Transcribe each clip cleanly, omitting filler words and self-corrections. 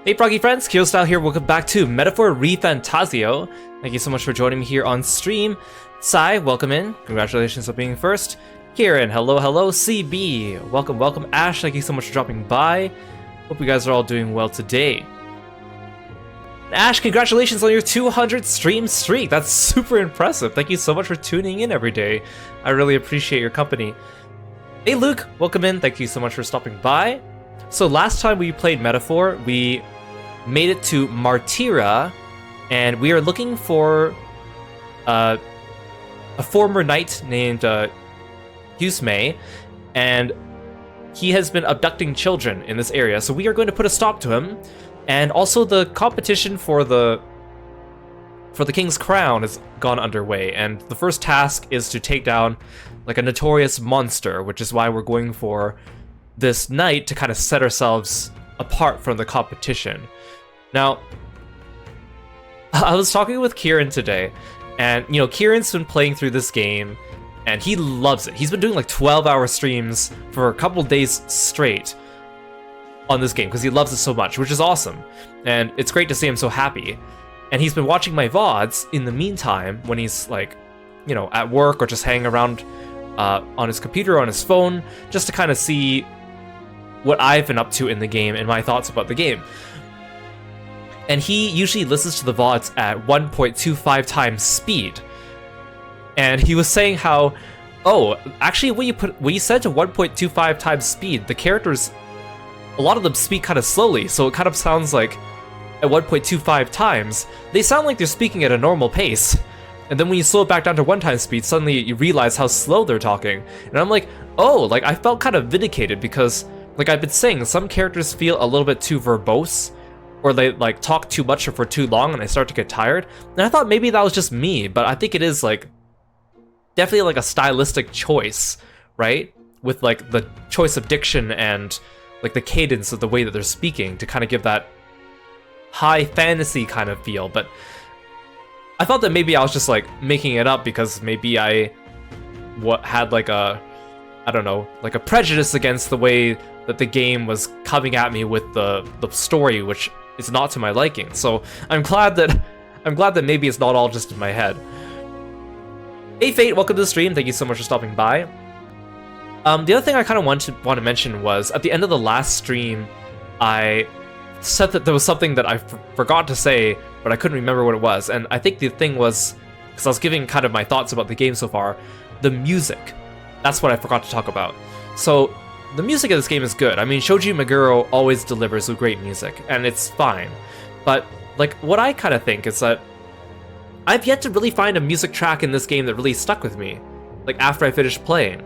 Hey proggy friends, Kirostyle here, welcome back to Metaphor ReFantazio. Thank you so much for joining me here on stream. Sai, welcome in, congratulations on being first. Kieran, hello, CB, welcome. Ash, thank you so much for dropping by. Hope you guys are all doing well today. Ash, congratulations on your 200 stream streak, that's super impressive. Thank you so much for tuning in every day. I really appreciate your company. Hey Luke, welcome in, thank you so much for stopping by. So last time we played Metaphor, we made it to Martyra, and we are looking for a former knight named Yusume, and he has been abducting children in this area, so we are going to put a stop to him. And also the competition for the King's Crown has gone underway, and the first task is to take down like a notorious monster, which is why we're going for this night to kind of set ourselves apart from the competition. Now, I was talking with Kieran today, and you know, Kieran's been playing through this game and he loves it. He's been doing like 12-hour streams for a couple days straight on this game because he loves it so much, which is awesome. And it's great to see him so happy. And he's been watching my VODs in the meantime when he's like, you know, at work or just hanging around on his computer or on his phone, just to kind of see what I've been up to in the game and my thoughts about the game. And he usually listens to the VODs at 1.25 times speed. And he was saying how, oh, actually when you set to 1.25 times speed, the characters, a lot of them speak kind of slowly, so it kind of sounds like at 1.25 times, they sound like they're speaking at a normal pace. And then when you slow it back down to 1 time speed, suddenly you realize how slow they're talking. And I'm like, oh, like I felt kind of vindicated because, like I've been saying, some characters feel a little bit too verbose, or they like talk too much or for too long and I start to get tired. And I thought maybe that was just me, but I think it is like definitely like a stylistic choice, right? With like the choice of diction and like the cadence of the way that they're speaking to kind of give that high fantasy kind of feel. But I thought that maybe I was just like making it up because maybe I had like a, I don't know, like a prejudice against the way that the game was coming at me with the story, which is not to my liking. So I'm glad that maybe it's not all just in my head. Hey Fate, welcome to the stream. Thank you so much for stopping by. The other thing I kind of want to mention was at the end of the last stream, I said that there was something that I forgot to say, but I couldn't remember what it was. And I think the thing was, because I was giving kind of my thoughts about the game so far, the music. That's what I forgot to talk about. So the music of this game is good. I mean, Shoji Meguro always delivers with great music, and it's fine. But like, what I kind of think is that I've yet to really find a music track in this game that really stuck with me, like after I finished playing.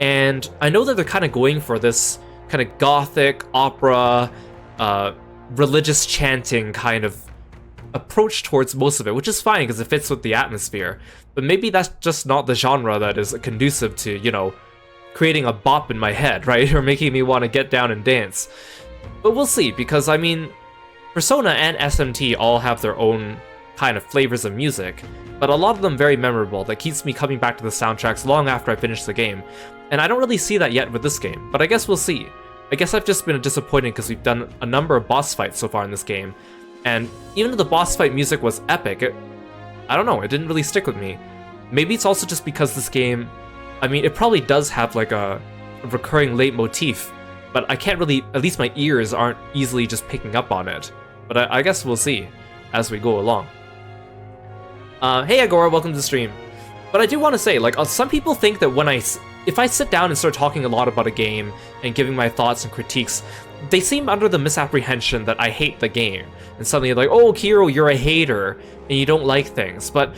And I know that they're kind of going for this kind of gothic, opera, religious chanting kind of approach towards most of it, which is fine because it fits with the atmosphere. But maybe that's just not the genre that is conducive to, you know, creating a bop in my head, right? Or making me want to get down and dance. But we'll see, because I mean, Persona and SMT all have their own kind of flavors of music, but a lot of them very memorable that keeps me coming back to the soundtracks long after I finish the game. And I don't really see that yet with this game, but I guess we'll see. I guess I've just been disappointed because we've done a number of boss fights so far in this game, and even though the boss fight music was epic, I don't know, it didn't really stick with me. Maybe it's also just because this game, I mean, it probably does have like a recurring leitmotif, but I can't really, at least my ears aren't easily just picking up on it. But I guess we'll see as we go along. Hey Agora, welcome to the stream. But I do want to say, like, some people think that if I sit down and start talking a lot about a game and giving my thoughts and critiques, they seem under the misapprehension that I hate the game. And suddenly like, oh, Kiro, you're a hater and you don't like things. But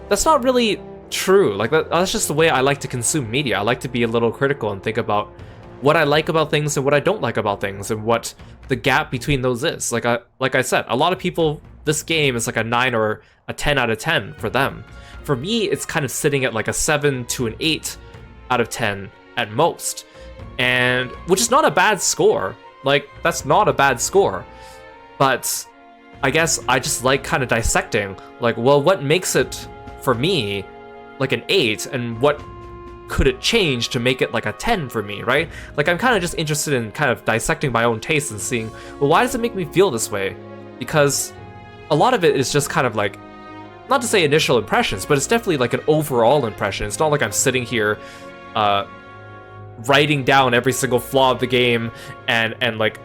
that's not really true. Like, that's just the way I like to consume media. I like to be a little critical and think about what I like about things and what I don't like about things and what the gap between those is. Like I said, a lot of people, this game is like a 9 or a 10 out of 10 for them. For me, it's kind of sitting at like a 7 to an 8 out of 10 at most. And which is not a bad score. Like, that's not a bad score. But I guess I just like kind of dissecting, like, well, what makes it for me like an 8 and what could it change to make it like a 10 for me, right? Like, I'm kind of just interested in kind of dissecting my own taste and seeing, well, why does it make me feel this way? Because a lot of it is just kind of like, not to say initial impressions, but it's definitely like an overall impression. It's not like I'm sitting here writing down every single flaw of the game and like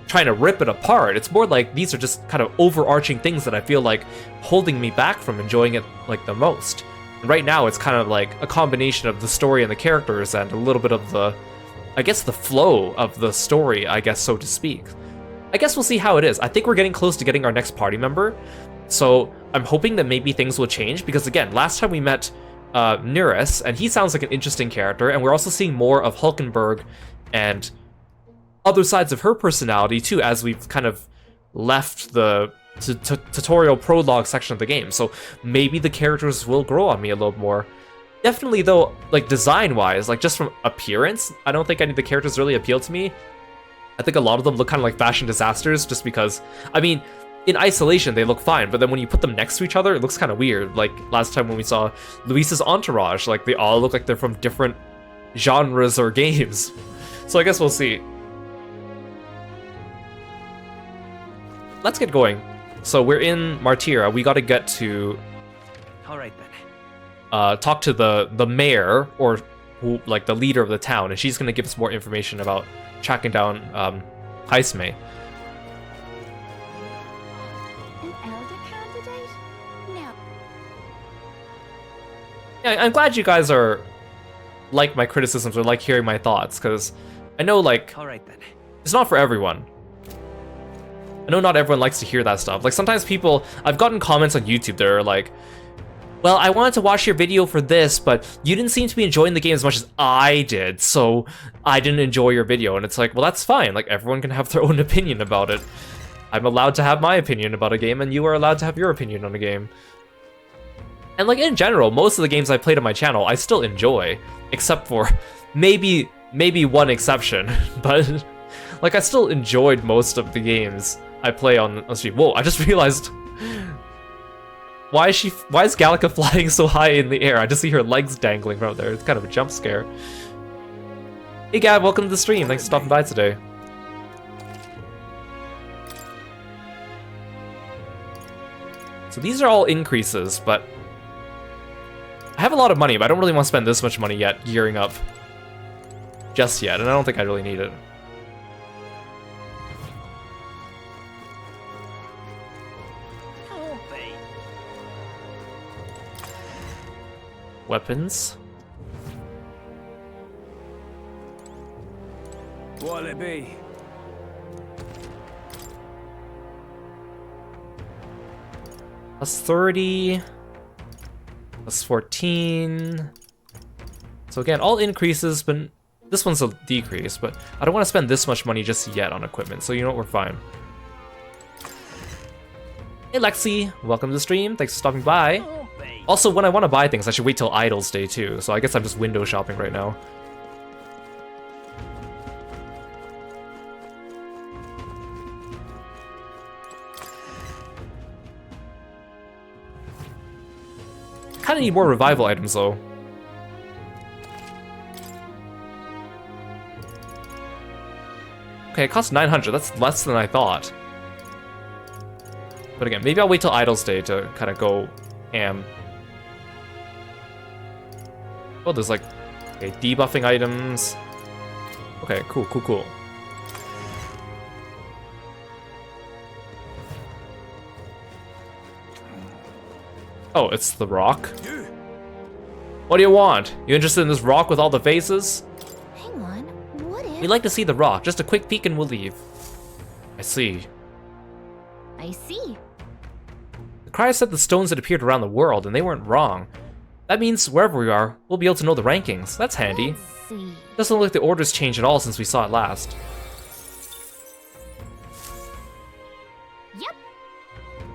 trying to rip it apart. It's more like these are just kind of overarching things that I feel like holding me back from enjoying it like the most. And right now it's kind of like a combination of the story and the characters and a little bit of the, I guess, the flow of the story, I guess, so to speak. I guess we'll see how it is. I think we're getting close to getting our next party member, so I'm hoping that maybe things will change, because again, last time we met Neris, and he sounds like an interesting character, and we're also seeing more of Hulkenberg and other sides of her personality too, as we've kind of left the tutorial prologue section of the game. So maybe the characters will grow on me a little more. Definitely though, like design-wise, like just from appearance, I don't think any of the characters really appeal to me. I think a lot of them look kind of like fashion disasters, just because, I mean, in isolation they look fine, but then when you put them next to each other, it looks kind of weird. Like last time when we saw Luis's entourage, like they all look like they're from different genres or games. So I guess we'll see. Let's get going. So we're in Martira. We gotta get to talk to the mayor, or who, like the leader of the town, and she's gonna give us more information about tracking down Haisume. An elder candidate? No. Yeah, I'm glad you guys are like my criticisms or like hearing my thoughts, because I know like it's not for everyone. I know not everyone likes to hear that stuff. Like sometimes people, I've gotten comments on YouTube that are like, well, I wanted to watch your video for this, but you didn't seem to be enjoying the game as much as I did, so I didn't enjoy your video. And it's like, well, that's fine. Like, everyone can have their own opinion about it. I'm allowed to have my opinion about a game, and you are allowed to have your opinion on a game. And like, in general, most of the games I played on my channel, I still enjoy, except for maybe one exception. But like, I still enjoyed most of the games I play on stream. Whoa, I just realized... Why is Gallica flying so high in the air? I just see her legs dangling from there. It's kind of a jump scare. Hey Gab, welcome to the stream. Thanks for stopping by today. So these are all increases, but I have a lot of money, but I don't really want to spend this much money yet gearing up just yet, and I don't think I really need it. Weapons. What'll it be? Plus 30. Plus 14. So again, all increases, but this one's a decrease, but I don't want to spend this much money just yet on equipment, so you know what, we're fine. Hey Lexi, welcome to the stream. Thanks for stopping by. Also, when I want to buy things, I should wait till Idle's Day too, so I guess I'm just window shopping right now. Kinda need more revival items though. Okay, it costs 900, that's less than I thought. But again, maybe I'll wait till Idle's Day to kind of go ham. Oh, there's like, okay, debuffing items. Okay, cool. Oh, it's the rock? What do you want? You interested in this rock with all the faces? Hang on, what if... We'd like to see the rock. Just a quick peek and we'll leave. I see. I see. The crier said the stones had appeared around the world, and they weren't wrong. That means wherever we are, we'll be able to know the rankings. That's handy. Let's see. Doesn't look like the order's changed at all since we saw it last. Yep.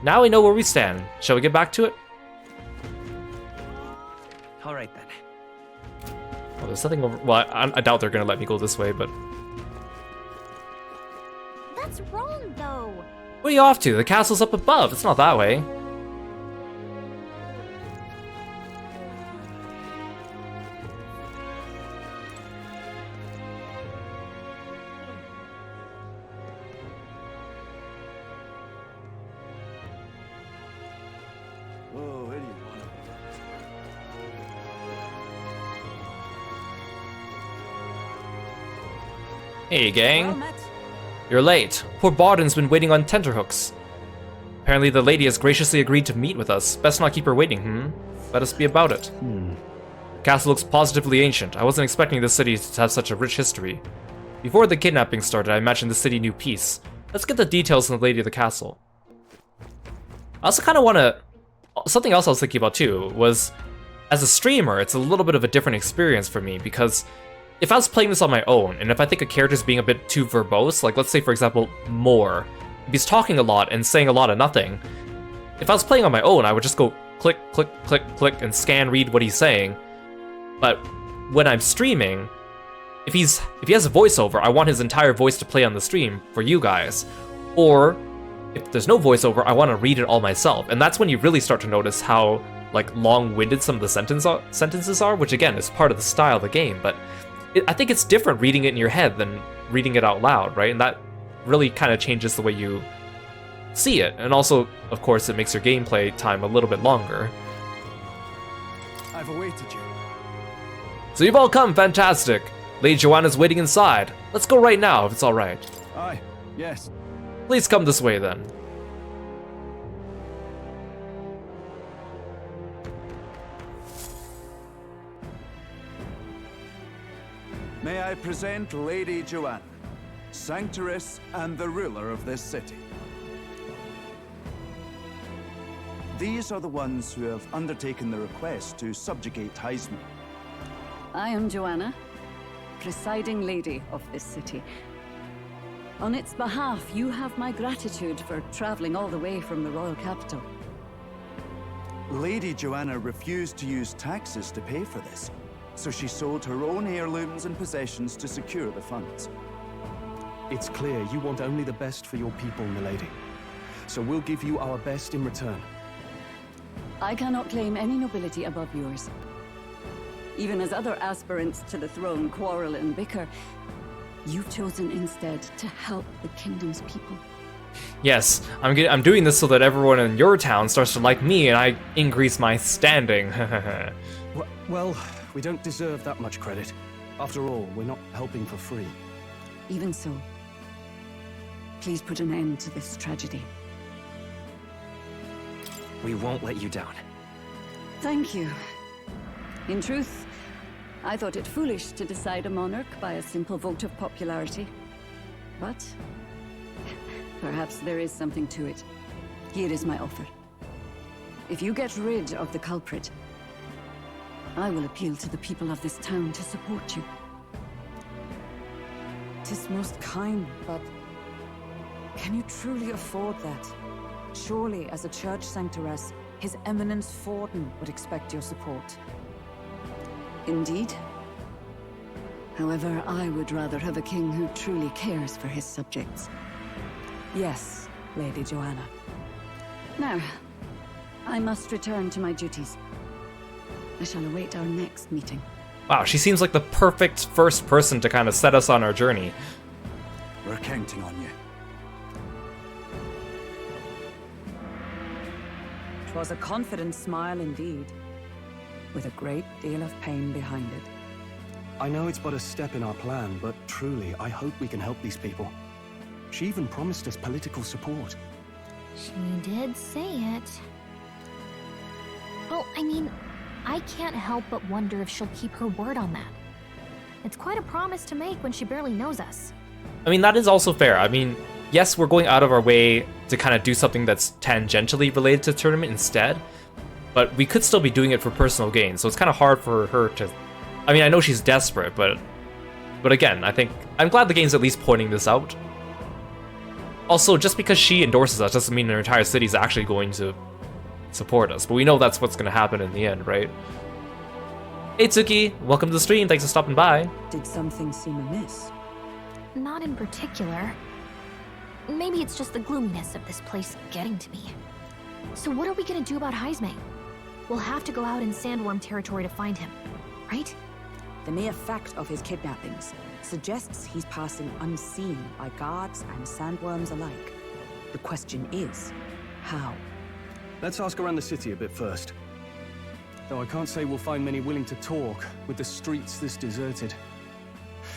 Now we know where we stand. Shall we get back to it? Alright then. Oh, there's nothing over... Well, I doubt they're gonna let me go this way, but... That's wrong, though. Where are you off to? The castle's up above. It's not that way. Hey, gang. Well met. You're late. Poor Bawden's been waiting on tenterhooks. Apparently the lady has graciously agreed to meet with us. Best not keep her waiting, Let us be about it. The castle looks positively ancient. I wasn't expecting this city to have such a rich history. Before the kidnapping started, I imagined the city knew peace. Let's get the details from the lady of the castle. I also kind of want to... Something else I was thinking about too was, as a streamer, it's a little bit of a different experience for me, because if I was playing this on my own, and if I think a character's being a bit too verbose, like let's say for example, Moore, if he's talking a lot and saying a lot of nothing, if I was playing on my own, I would just go click, click, click, click, and scan read what he's saying. But when I'm streaming, if he has a voiceover, I want his entire voice to play on the stream for you guys. Or if there's no voiceover, I want to read it all myself. And that's when you really start to notice how like long-winded some of the sentences are, which again is part of the style of the game. But I think it's different reading it in your head than reading it out loud, right? And that really kind of changes the way you see it. And also, of course, it makes your gameplay time a little bit longer. I've awaited you. So you've all come, fantastic. Lady Joanna's waiting inside. Let's go right now, if it's all right. Aye, yes. Please come this way, then. May I present Lady Joanna, Sanctoress and the ruler of this city. These are the ones who have undertaken the request to subjugate Heisman. I am Joanna, presiding lady of this city. On its behalf, you have my gratitude for traveling all the way from the royal capital. Lady Joanna refused to use taxes to pay for this, so she sold her own heirlooms and possessions to secure the funds. It's clear you want only the best for your people, milady. So we'll give you our best in return. I cannot claim any nobility above yours. Even as other aspirants to the throne quarrel and bicker, you've chosen instead to help the kingdom's people. Yes, I'm doing this so that everyone in your town starts to like me and I increase my standing. Well, we don't deserve that much credit. After all, we're not helping for free. Even so, please put an end to this tragedy. We won't let you down. Thank you. In truth, I thought it foolish to decide a monarch by a simple vote of popularity. But perhaps there is something to it. Here is my offer. If you get rid of the culprit, I will appeal to the people of this town to support you. 'Tis most kind, but can you truly afford that? Surely, as a church sanctoress, His Eminence Forden would expect your support. Indeed. However, I would rather have a king who truly cares for his subjects. Yes, Lady Joanna. Now, I must return to my duties. I shall await our next meeting. Wow, she seems like the perfect first person to kind of set us on our journey. We're counting on you. 'Twas a confident smile indeed, with a great deal of pain behind it. I know it's but a step in our plan, but truly, I hope we can help these people. She even promised us political support. She did say it. Well, I mean, I can't help but wonder if she'll keep her word on that. It's quite a promise to make when she barely knows us. I mean, that is also fair. I mean, yes, we're going out of our way to kind of do something that's tangentially related to the tournament instead, but we could still be doing it for personal gain, so it's kind of hard for her to... I mean, I know she's desperate, but again, I think... I'm glad the game's at least pointing this out. Also, just because she endorses us doesn't mean her entire city's actually going to support us, but we know that's what's going to happen in the end, right? Hey Tsuki, welcome to the stream, thanks for stopping by. Did something seem amiss? Not in particular. Maybe it's just the gloominess of this place getting to me. So what are we gonna do about Heisme? We'll have to go out in Sandworm territory to find him, right? The mere fact of his kidnappings suggests he's passing unseen by guards and sandworms alike. The question is, how? Let's ask around the city a bit first. Though I can't say we'll find many willing to talk with the streets this deserted.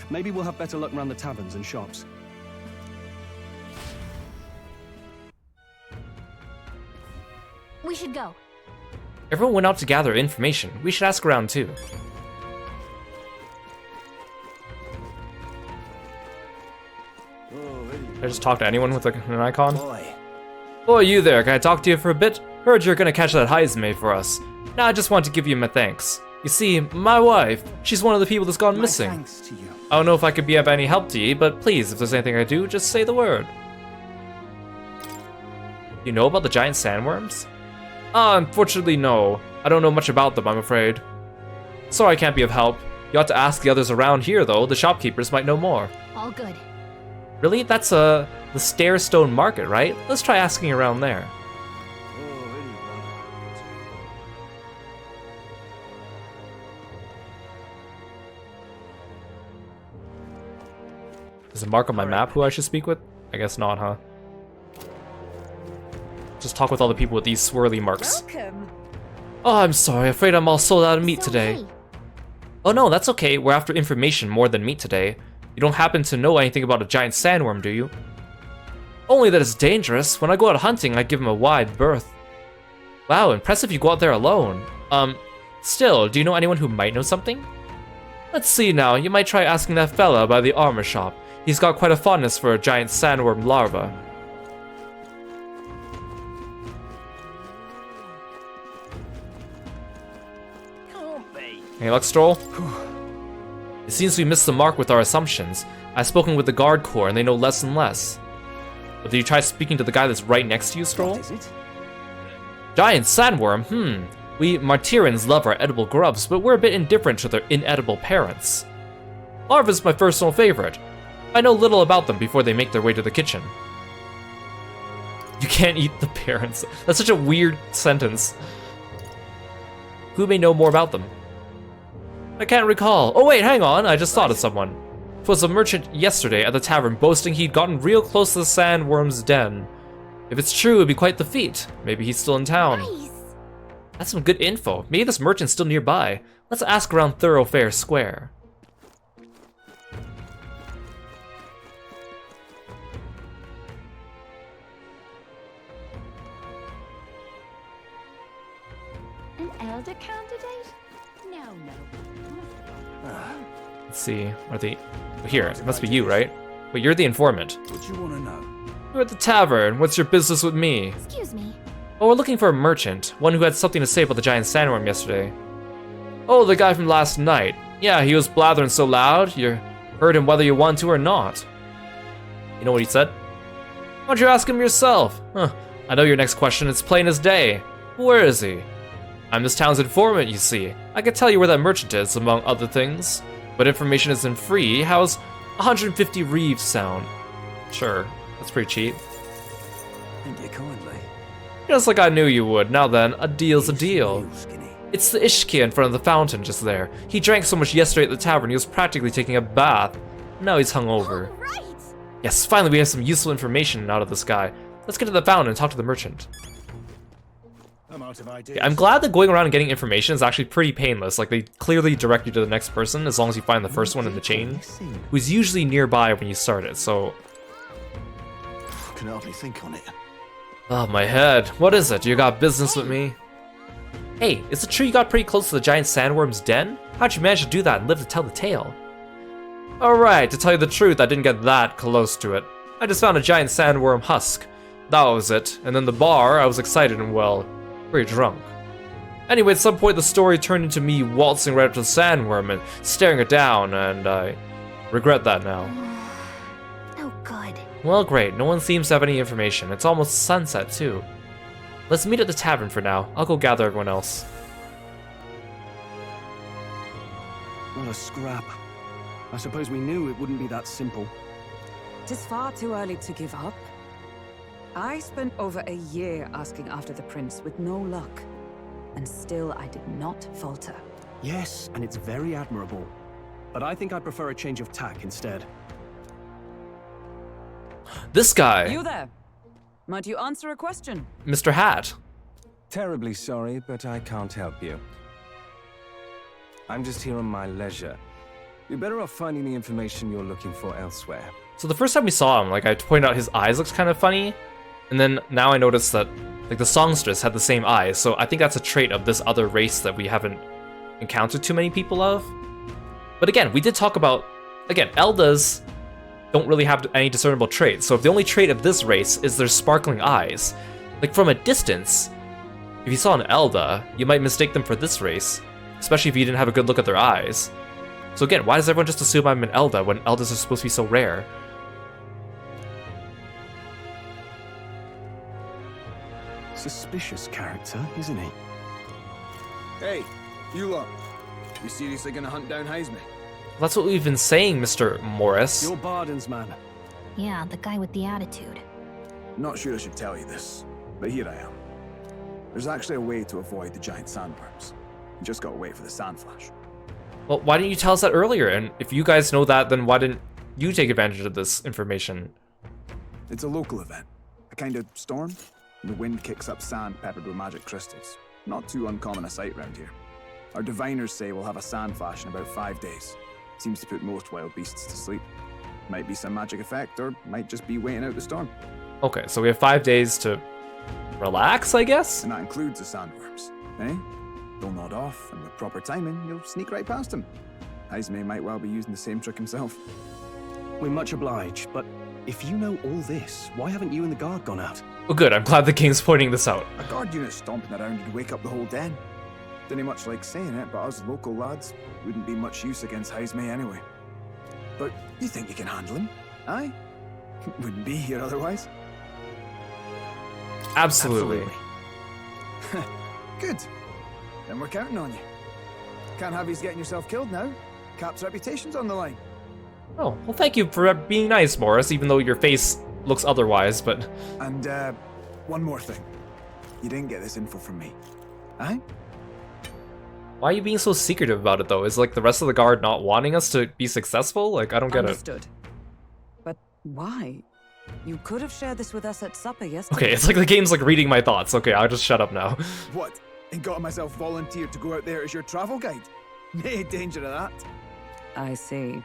Maybe we'll have better luck around the taverns and shops. We should go. Everyone went out to gather information. We should ask around too. Can I just talk to anyone with an icon? Boy, you there, can I talk to you for a bit? Heard you're gonna catch that Heizme for us. Now I just want to give you my thanks. You see, my wife, she's one of the people that's gone missing. Thanks to you. I don't know if I could be of any help to you, but please, if there's anything I do, just say the word. You know about the giant sandworms? Unfortunately, no. I don't know much about them, I'm afraid. Sorry I can't be of help. You ought to ask the others around here, though. The shopkeepers might know more. All good. Really? That's, the Starestone Market, right? Let's try asking around there. Is it mark on my map who I should speak with? I guess not, huh? Just talk with all the people with these swirly marks. Welcome. Oh, I'm sorry. Afraid I'm all sold out of meat So today. hey, Oh no, that's okay. We're after information more than meat today. You don't happen to know anything about a giant sandworm, do you? Only that it's dangerous. When I go out hunting, I give him a wide berth. Wow, impressive you go out there alone. Still, do you know anyone who might know something? Let's see now. You might try asking that fella by the armor shop. He's got quite a fondness for a giant sandworm larva. Any luck, Stroll? It seems we missed the mark with our assumptions. I've spoken with the guard corps and they know less and less. But did you try speaking to the guy that's right next to you, Stroll? What is it? Giant sandworm, We Martyrans love our edible grubs, but we're a bit indifferent to their inedible parents. Larva's my personal favorite. I know little about them before they make their way to the kitchen. You can't eat the parents. That's such a weird sentence. Who may know more about them? I can't recall. Oh wait, hang on, I just thought of someone. 'Twas a merchant yesterday at the tavern boasting he'd gotten real close to the sandworm's den. If it's true, it'd be quite the feat. Maybe he's still in town. nice. That's some good info. Maybe this merchant's still nearby. Let's ask around Thoroughfare Square. An elder candidate? No. Let's see. Are they here? It must be you, right? But you're the informant. What you want to know? You're at the tavern. What's your business with me? Excuse me. Oh, we're looking for a merchant. One who had something to say about the giant sandworm yesterday. Oh, the guy from last night. Yeah, he was blathering so loud, you heard him whether you want to or not. You know what he said? Why don't you ask him yourself? I know your next question. It's plain as day. Where is he? I'm this town's informant, you see. I can tell you where that merchant is, among other things. But information isn't free. How's 150 reeves sound? Sure, that's pretty cheap. Thank you kindly. Just like I knew you would. Now then, a deal's a deal. Real skinny. It's the Ishki in front of the fountain just there. He drank so much yesterday at the tavern he was practically taking a bath. Now he's hungover. All right. Yes, finally we have some useful information out of this guy. Let's get to the fountain and talk to the merchant. I'm out of ideas. Yeah, I'm glad that going around and getting information is actually pretty painless. Like, they clearly direct you to the next person as long as you find the first one in the chain, who's usually nearby when you start it, so... I can hardly think on it. Oh, my head. What is it? You got business with me? Hey, is it true you got pretty close to the giant sandworm's den? How'd you manage to do that and live to tell the tale? Alright, to tell you the truth, I didn't get that close to it. I just found a giant sandworm husk. That was it. And then the bar, I was excited and, well, pretty drunk. Anyway, at some point the story turned into me waltzing right up to the sandworm and staring it down, and I regret that now. No good. Well, great. No one seems to have any information. It's almost sunset, too. Let's meet at the tavern for now. I'll go gather everyone else. What a scrap. I suppose we knew it wouldn't be that simple. Tis far too early to give up. I spent over a year asking after the prince with no luck. And still I did not falter. Yes, and it's very admirable. But I think I prefer a change of tack instead. This guy! You there? Might you answer a question? Mr. Hat. Terribly sorry, but I can't help you. I'm just here on my leisure. You're better off finding the information you're looking for elsewhere. So the first time we saw him, like I pointed out his eyes looks kind of funny, and then now I noticed that like the songstress had the same eyes, so I think that's a trait of this other race that we haven't encountered too many people of. But again, we did talk about, again, Eldas don't really have any discernible traits, so if the only trait of this race is their sparkling eyes, like from a distance, if you saw an Elda, you might mistake them for this race, especially if you didn't have a good look at their eyes. So again, why does everyone just assume I'm an Elda when Eldas are supposed to be so rare? Suspicious character, isn't he? Hey, you lot. You seriously gonna hunt down Heisme? That's what we've been saying, Mr. Morris. You're Barden's man. Yeah, the guy with the attitude. Not sure I should tell you this, but here I am. There's actually a way to avoid the giant sandworms. You just gotta wait for the sand flash. Well, why didn't you tell us that earlier? And if you guys know that, then why didn't you take advantage of this information? It's a local event. A kind of storm. The wind kicks up sand peppered with magic crystals. Not too uncommon a sight round here. Our diviners say we'll have a sand flash in about 5 days. Seems to put most wild beasts to sleep. Might be some magic effect, or might just be waiting out the storm. Okay, so we have 5 days to relax, I guess? And that includes the sandworms, eh? They'll nod off, and with proper timing, you'll sneak right past him. Heisme might well be using the same trick himself. We're much obliged, but if you know all this, why haven't you and the guard gone out? Oh good, I'm glad the king's pointing this out. A guard unit stomping around would wake up the whole den. Didn't much like saying it, but us local lads wouldn't be much use against Heisme anyway. But you think you can handle him? Aye? Wouldn't be here otherwise. Absolutely. Good. Then we're counting on you. Can't have you getting yourself killed now. Cap's reputation's on the line. Oh, well thank you for being nice, Morris, even though your face looks otherwise, but... And, one more thing. You didn't get this info from me. Aye? Why are you being so secretive about it, though? Is, like, the rest of the guard not wanting us to be successful? Like, I don't get Understood. But why? You could have shared this with us at supper yesterday. Okay, it's like the game's, like, reading my thoughts. Okay, I'll just shut up now. What? And got myself volunteered to go out there as your travel guide? Nay danger of that. I see.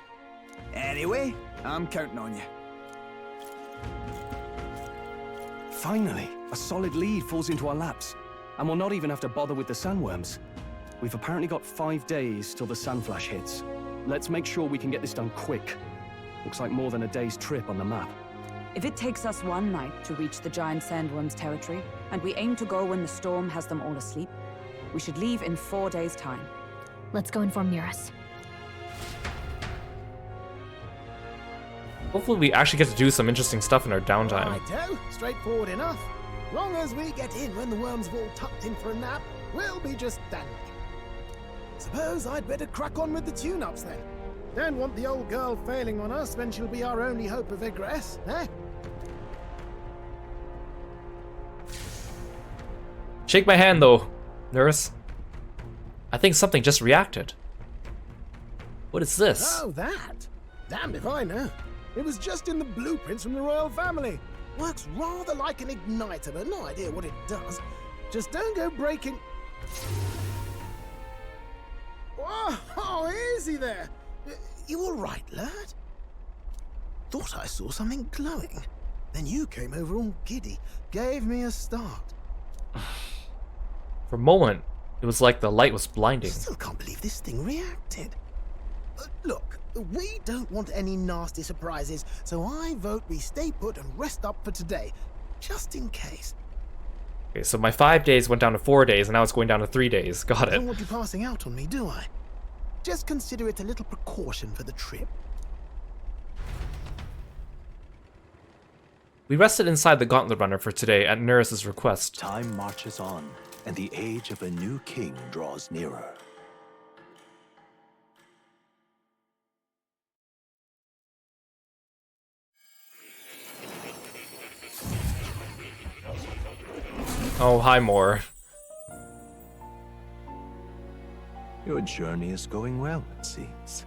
Anyway, I'm counting on you. Finally, a solid lead falls into our laps, and we'll not even have to bother with the sandworms. We've apparently got 5 days till the sand flash hits. Let's make sure we can get this done quick. Looks like more than a day's trip on the map. If it takes us one night to reach the giant sandworm's territory, and we aim to go when the storm has them all asleep, we should leave in 4 days' time. Let's go inform Nearest. Hopefully we actually get to do some interesting stuff in our downtime. Righto, straightforward enough. Long as we get in when the worms have all tucked in for a nap, we'll be just dandy. Suppose I'd better crack on with the tune-ups then. Don't want the old girl failing on us when she'll be our only hope of egress, eh? Shake my hand, though, nurse. I think something just reacted. What is this? Oh, that? Damned if I know. It was just in the blueprints from the royal family. Works rather like an igniter, but no idea what it does. Just don't go breaking... Oh, easy there. You all right, lad? Thought I saw something glowing. Then you came over all giddy, gave me a start. For a moment, it was like the light was blinding. Still can't believe this thing reacted. Look, we don't want any nasty surprises, so I vote we stay put and rest up for today, just in case. Okay, so my 5 days went down to 4 days, and now it's going down to 3 days. Got I don't it. want you passing out on me, do I? Just consider it a little precaution for the trip. We rested inside the Gauntlet Runner for today at Neris's request. Time marches on, and the age of a new king draws nearer. Oh, hi, Moore. Your journey is going well, it seems.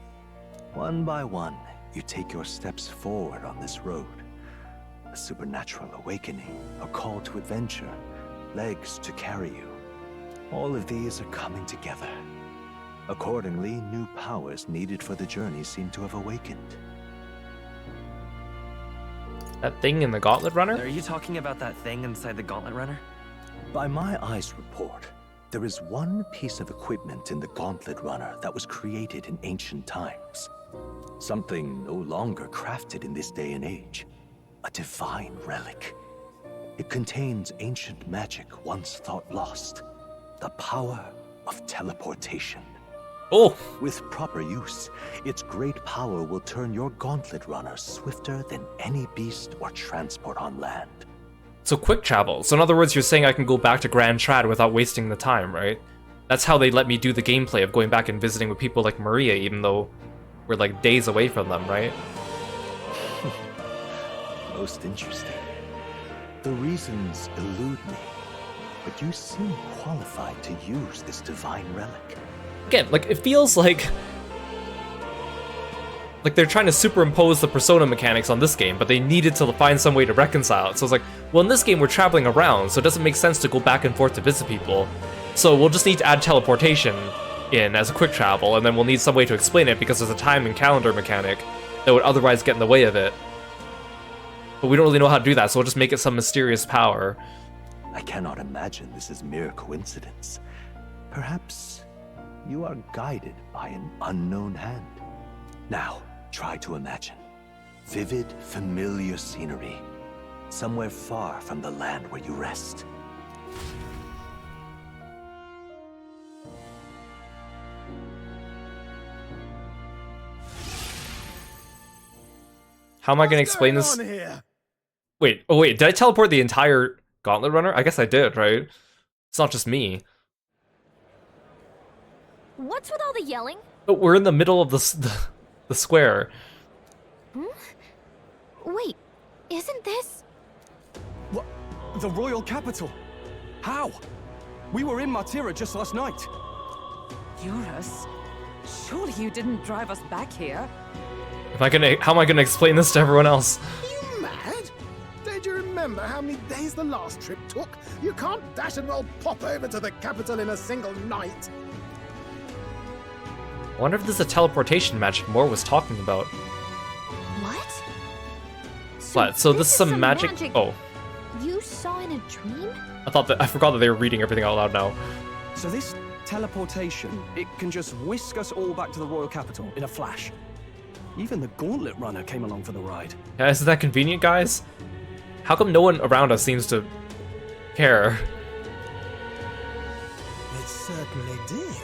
One by one, you take your steps forward on this road. A supernatural awakening, a call to adventure, legs to carry you. All of these are coming together. Accordingly, new powers needed for the journey seem to have awakened. That thing in the Gauntlet Runner? Are you talking about that thing inside the Gauntlet Runner? By my eyes report, there is one piece of equipment in the Gauntlet Runner that was created in ancient times. Something no longer crafted in this day and age. A divine relic. It contains ancient magic once thought lost. The power of teleportation. Oh! With proper use, its great power will turn your Gauntlet Runner swifter than any beast or transport on land. So quick travel. So in other words, you're saying I can go back to Grand Trad without wasting the time, right? That's how they let me do the gameplay of going back and visiting with people like Maria, even though we're like days away from them, right? Most interesting. The reasons elude me, but you seem qualified to use this divine relic. Again, like, it feels like they're trying to superimpose the Persona mechanics on this game, but they needed to find some way to reconcile it. So it's like, well, in this game we're traveling around, so it doesn't make sense to go back and forth to visit people. So we'll just need to add teleportation in as a quick travel, and then we'll need some way to explain it because there's a time and calendar mechanic that would otherwise get in the way of it. But we don't really know how to do that, so we'll just make it some mysterious power. I cannot imagine this is mere coincidence. Perhaps you are guided by an unknown hand. Now, try to imagine. Vivid, familiar scenery. Somewhere far from the land where you rest. How am I going to explain this? Wait, oh wait, did I teleport the entire Gauntlet Runner? I guess I did, right? It's not just me. What's with all the yelling? Oh, we're in the middle of the square. Hmm? Wait, isn't this... What? The royal capital? How? We were in Matira just last night. Eurus? Surely you didn't drive us back here? How am I gonna explain this to everyone else? Are you mad? Don't you remember how many days the last trip took? You can't dash and roll pop over to the capital in a single night. I wonder if this is a teleportation magic Moore was talking about. What? What? So this is some magic... Oh. You saw in a dream? I forgot that they were reading everything out loud now. So this teleportation, it can just whisk us all back to the royal capital in a flash. Even the Gauntlet Runner came along for the ride. Yeah, isn't that convenient, guys? How come no one around us seems to care? It certainly did.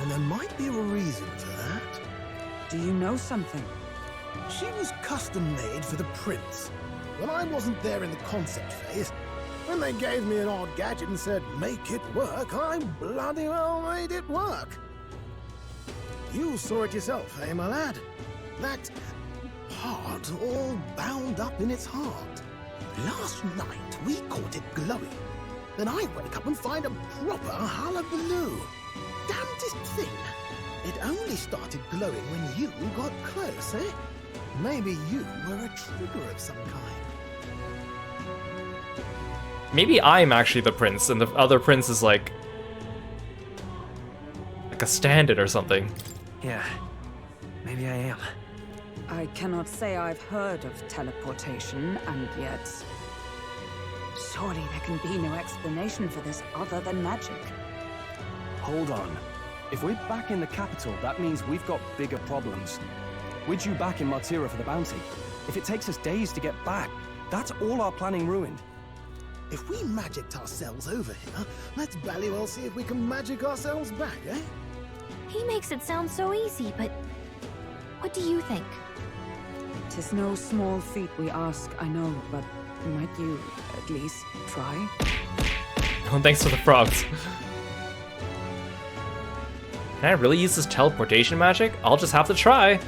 And there might be a reason for that. Do you know something? She was custom made for the prince. When I wasn't there in the concept phase, when they gave me an odd gadget and said, make it work, I bloody well made it work. You saw it yourself, eh, my lad? That part all bound up in its heart. Last night, we caught it glowing. Then I wake up and find a proper hullabaloo. Damnedest thing. It only started glowing when you got close, eh? Maybe you were a trigger of some kind. Maybe I'm actually the prince, and the other prince is like a stand-in or something. Yeah, maybe I am. I cannot say I've heard of teleportation, and yet... surely there can be no explanation for this other than magic. Hold on. If we're back in the capital, that means we've got bigger problems. We're due back in Matira for the bounty. If it takes us days to get back, that's all our planning ruined. If we magicked ourselves over here, let's bally well see if we can magic ourselves back, eh? He makes it sound so easy, but what do you think? 'Tis no small feat we ask, I know, but might you at least try? Oh, thanks for the frogs. Can I really use this teleportation magic? I'll just have to try.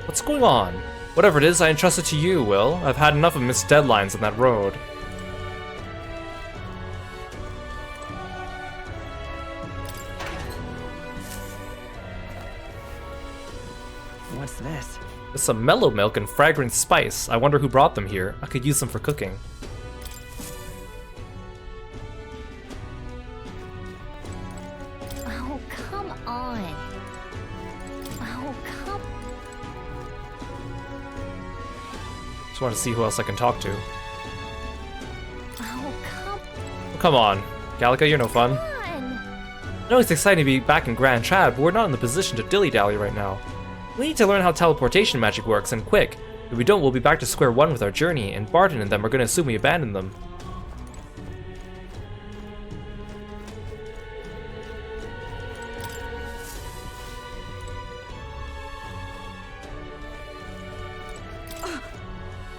What's going on? Whatever it is, I entrust it to you, Will. I've had enough of missed deadlines on that road. There's some mellow milk and fragrant spice. I wonder who brought them here. I could use them for cooking. Oh, come on. Oh, come... Just want to see who else I can talk to. Oh, Come on. Gallica, you're no fun. on. I know it's exciting to be back in Grand Trad, but we're not in the position to dilly-dally right now. We need to learn how teleportation magic works, and quick. If we don't, we'll be back to square one with our journey, and Barton and them are gonna assume we abandoned them.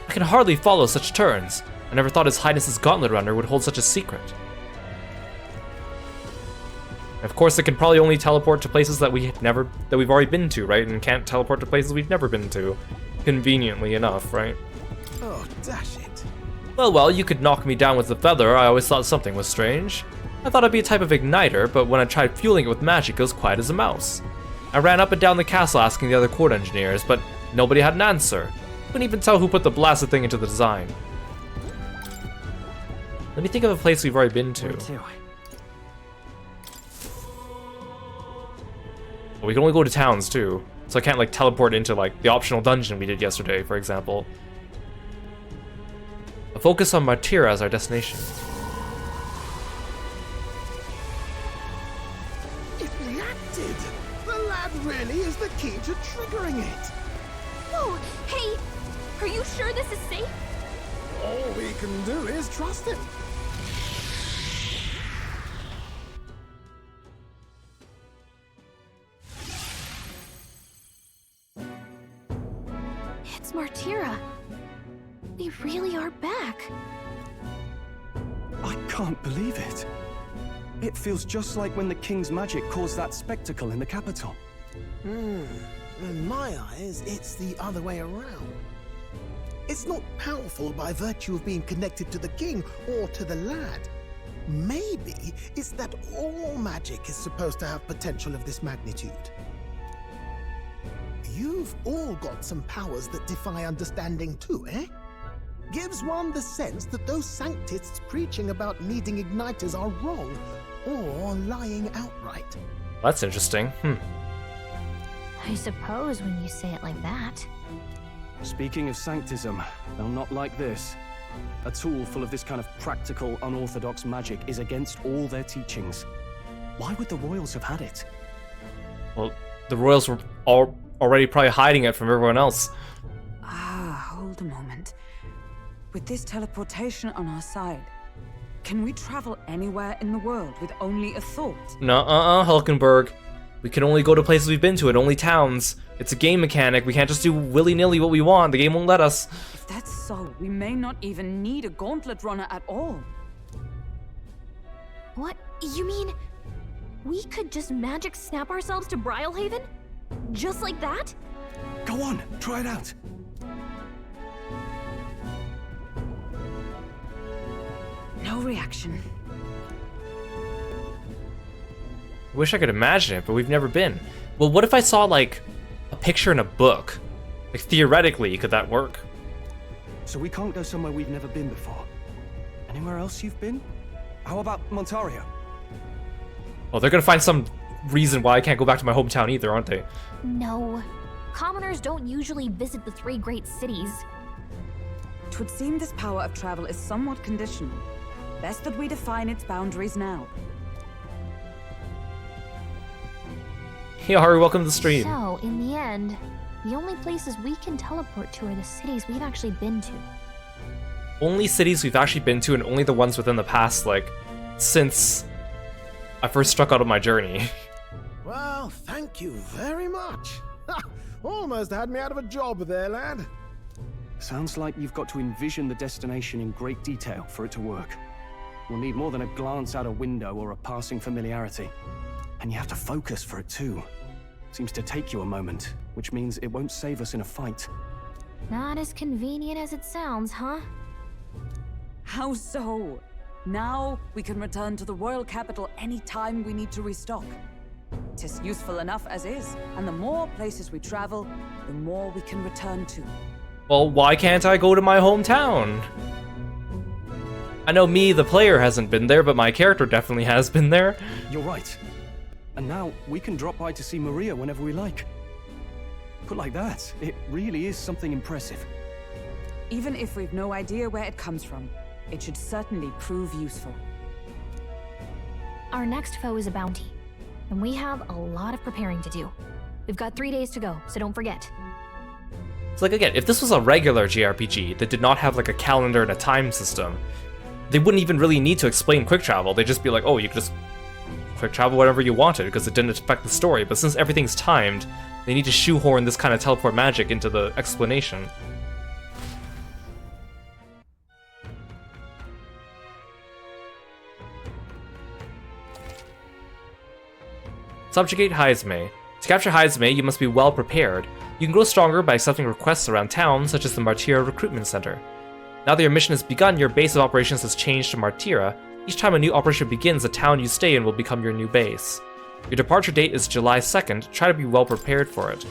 I can hardly follow such turns. I never thought His Highness's Gauntlet Runner would hold such a secret. Of course, it can probably only teleport to places that we've already been to, right? And can't teleport to places we've never been to. Conveniently enough, right? Oh, dash it. Well, you could knock me down with a feather. I always thought something was strange. I thought it'd be a type of igniter, but when I tried fueling it with magic, it was quiet as a mouse. I ran up and down the castle asking the other court engineers, but nobody had an answer. Couldn't even tell who put the blasted thing into the design. Let me think of a place we've already been to. Me too. Well, we can only go to towns too, so I can't like teleport into like the optional dungeon we did yesterday, for example. A focus on Martira as our destination. It reacted! The lad really is the key to triggering it! Whoa, hey, are you sure this is safe? All we can do is trust him. It's Martira. We really are back. I can't believe it. It feels just like when the king's magic caused that spectacle in the capital. In my eyes, it's the other way around. It's not powerful by virtue of being connected to the king or to the lad. Maybe it's that all magic is supposed to have potential of this magnitude. You've all got some powers that defy understanding too, eh? Gives one the sense that those sanctists preaching about needing igniters are wrong, or lying outright. That's interesting. I suppose when you say it like that. Speaking of sanctism, they'll not like this. A tool full of this kind of practical, unorthodox magic is against all their teachings. Why would the royals have had it? Well, the royals were already probably hiding it from everyone else. Hold a moment. With this teleportation on our side, can we travel anywhere in the world with only a thought? Nuh-uh, Hulkenberg. We can only go to places we've been to and only towns. It's a game mechanic. We can't just do willy-nilly what we want. The game won't let us. If that's so, we may not even need a gauntlet runner at all. What? You mean we could just magic snap ourselves to Brylehaven? Just like that? Go on, try it out. No reaction. I wish I could imagine it, but we've never been. Well, what if I saw, like, a picture in a book? Like, theoretically, could that work? So we can't go somewhere we've never been before. Anywhere else you've been? How about Montario? Well, they're gonna find some reason why I can't go back to my hometown either, aren't they? No. Commoners don't usually visit the three great cities. Twould seem this power of travel is somewhat conditional. Best that we define its boundaries now. Hey, Haru, welcome to the stream. So, in the end, the only places we can teleport to are the cities we've actually been to. Only cities we've actually been to, and only the ones within the past, like, since I first struck out on my journey. Well, thank you very much. Ha! Almost had me out of a job there, lad. Sounds like you've got to envision the destination in great detail for it to work. We'll need more than a glance out a window or a passing familiarity. And you have to focus for it too. Seems to take you a moment, which means it won't save us in a fight. Not as convenient as it sounds, huh? How so? Now we can return to the royal capital anytime we need to restock. 'Tis useful enough as is, and the more places we travel, the more we can return to. Well, why can't I go to my hometown? I know me, the player, hasn't been there, but my character definitely has been there. You're right. And now we can drop by to see Maria whenever we like. Put like that, it really is something impressive. Even if we've no idea where it comes from, it should certainly prove useful. Our next foe is a bounty, and we have a lot of preparing to do. We've got 3 days to go, so don't forget. It's like, again, if this was a regular JRPG that did not have like a calendar and a time system, they wouldn't even really need to explain quick travel. They'd just be like, oh, you could just quick travel whatever you wanted because it didn't affect the story. But since everything's timed, they need to shoehorn this kind of teleport magic into the explanation. Subjugate Hazme. To capture Hazme, you must be well prepared. You can grow stronger by accepting requests around town, such as the Martira Recruitment Center. Now that your mission has begun, your base of operations has changed to Martira. Each time a new operation begins, the town you stay in will become your new base. Your departure date is July 2nd. Try to be well prepared for it. If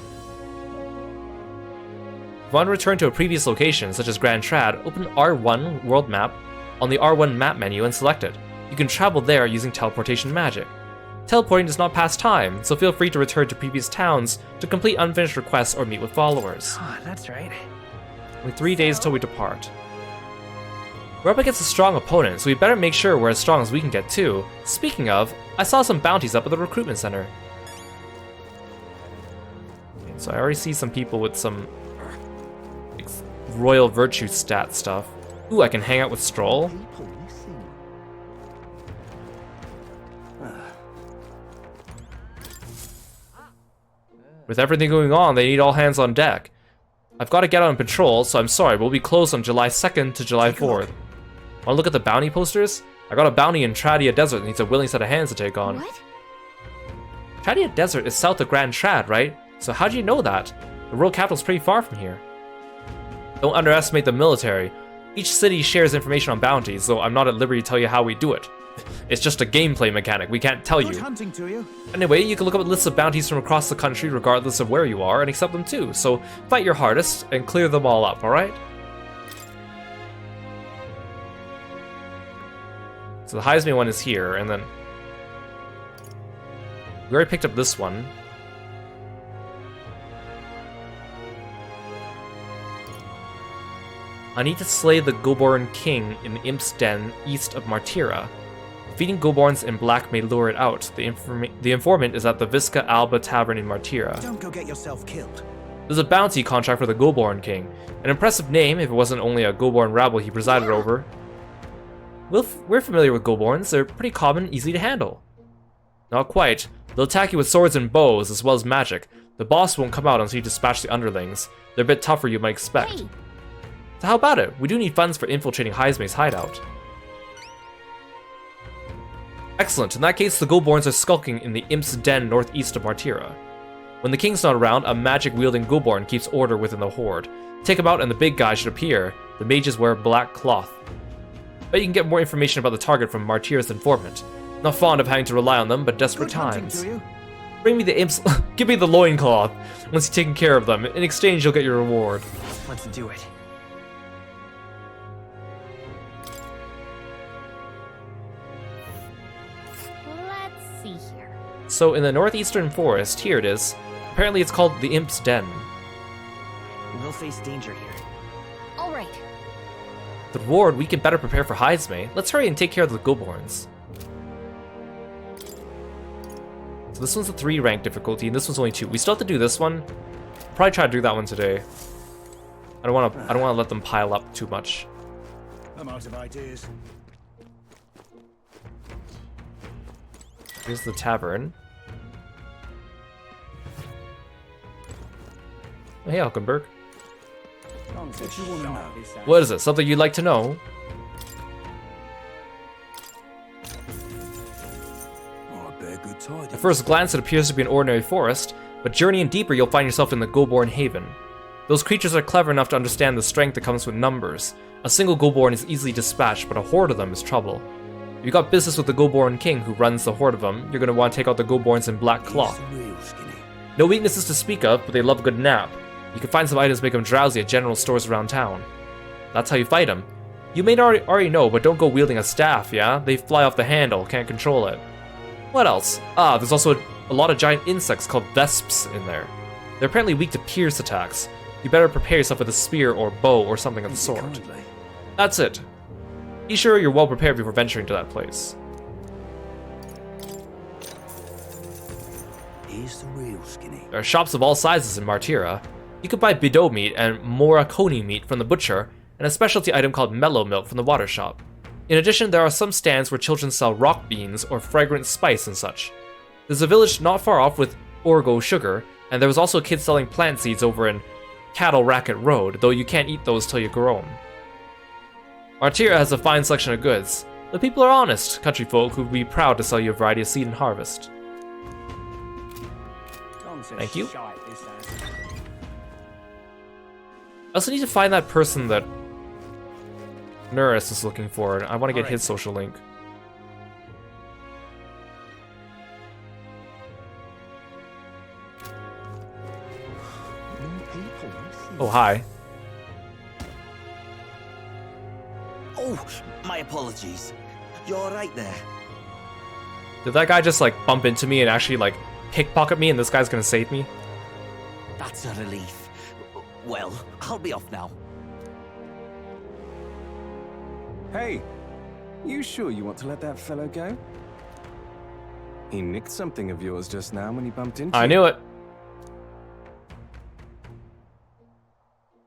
you want to return to a previous location, such as Grand Trad, open R1 World Map on the R1 Map menu and select it. You can travel there using teleportation magic. Teleporting does not pass time, so feel free to return to previous towns to complete unfinished requests or meet with followers. Oh, that's right. Only 3 days till we depart. We're up against a strong opponent, so we better make sure we're as strong as we can get too. Speaking of, I saw some bounties up at the recruitment center. Okay, so I already see some people with some royal virtue stat stuff. Ooh, I can hang out with Stroll. With everything going on, they need all hands on deck. I've got to get on patrol, so I'm sorry, we'll be closed on July 2nd to July 4th. Want to look at the bounty posters? I got a bounty in Tradia Desert that needs a willing set of hands to take on. What? Tradia Desert is south of Grand Trad, right? So how do you know that? The world capital's pretty far from here. Don't underestimate the military. Each city shares information on bounties, so I'm not at liberty to tell you how we do it. It's just a gameplay mechanic, we can't tell you. Hunting to you. Anyway, you can look up lists of bounties from across the country regardless of where you are and accept them too, so fight your hardest and clear them all up, alright? So the Hazme one is here, and then... we already picked up this one. I need to slay the Goborn King in the Imp's Den east of Martira. Feeding Goborns in black may lure it out. The informant is at the Visca Alba Tavern in Martira. Don't go get yourself killed. There's a bounty contract for the Goborn King. An impressive name if it wasn't only a Goborn rabble he presided over. We're familiar with Goborns. They're pretty common, easy to handle. Not quite. They'll attack you with swords and bows, as well as magic. The boss won't come out until you dispatch the underlings. They're a bit tougher you might expect. Hey. So how about it? We do need funds for infiltrating Hazme's hideout. Excellent. In that case, the Goborns are skulking in the Imp's Den northeast of Martira. When the king's not around, a magic-wielding Goborn keeps order within the horde. Take him out and the big guy should appear. The mages wear black cloth. Bet you can get more information about the target from Martira's informant. Not fond of having to rely on them, but desperate times. Bring me the imps. Give me the loincloth. Once you've taken care of them, in exchange you'll get your reward. Let's do it. Let's see here. So in the northeastern forest, here it is. Apparently it's called the Imp's Den. We'll face danger here. All right. The reward, we can better prepare for Hazme. Let's hurry and take care of the Goborns. So this one's a 3 rank difficulty, and this one's only 2. We still have to do this one. Probably try to do that one today. I don't want to let them pile up too much. I'm out of ideas. Here's the tavern. Oh, hey, Alkenberg. What is it? Something you'd like to know? At first glance, it appears to be an ordinary forest, but journeying deeper, you'll find yourself in the Goborn Haven. Those creatures are clever enough to understand the strength that comes with numbers. A single Goborn is easily dispatched, but a horde of them is trouble. If you got business with the Goborn King who runs the horde of them, you're going to want to take out the Goborns in black cloth. No weaknesses to speak of, but they love a good nap. You can find some items to make them drowsy at general stores around town. That's how you fight them. You may already know, but don't go wielding a staff, yeah? They fly off the handle, can't control it. What else? Ah, there's also a lot of giant insects called vesps in there. They're apparently weak to pierce attacks. You better prepare yourself with a spear or bow or something of the sort. That's it. Be sure you're well prepared before venturing to that place. Here's the real skinny. There are shops of all sizes in Martira. You can buy Bidou meat and Morakoni meat from the butcher, and a specialty item called mellow milk from the water shop. In addition, there are some stands where children sell rock beans or fragrant spice and such. There's a village not far off with Orgo sugar, and there was also a kid selling plant seeds over in Cattle Racket Road, though you can't eat those till you grow them. Martira has a fine selection of goods. The people are honest, country folk who would be proud to sell you a variety of seed and harvest. Thank you. I also need to find that person that Nuris is looking for, and I want to get his social link. Oh, hi. Oh, my apologies. You're right there. Did that guy just like bump into me and actually like pickpocket me and this guy's gonna save me? That's a relief. Well, I'll be off now. Hey, you sure you want to let that fellow go? He nicked something of yours just now when he bumped into you. I knew it.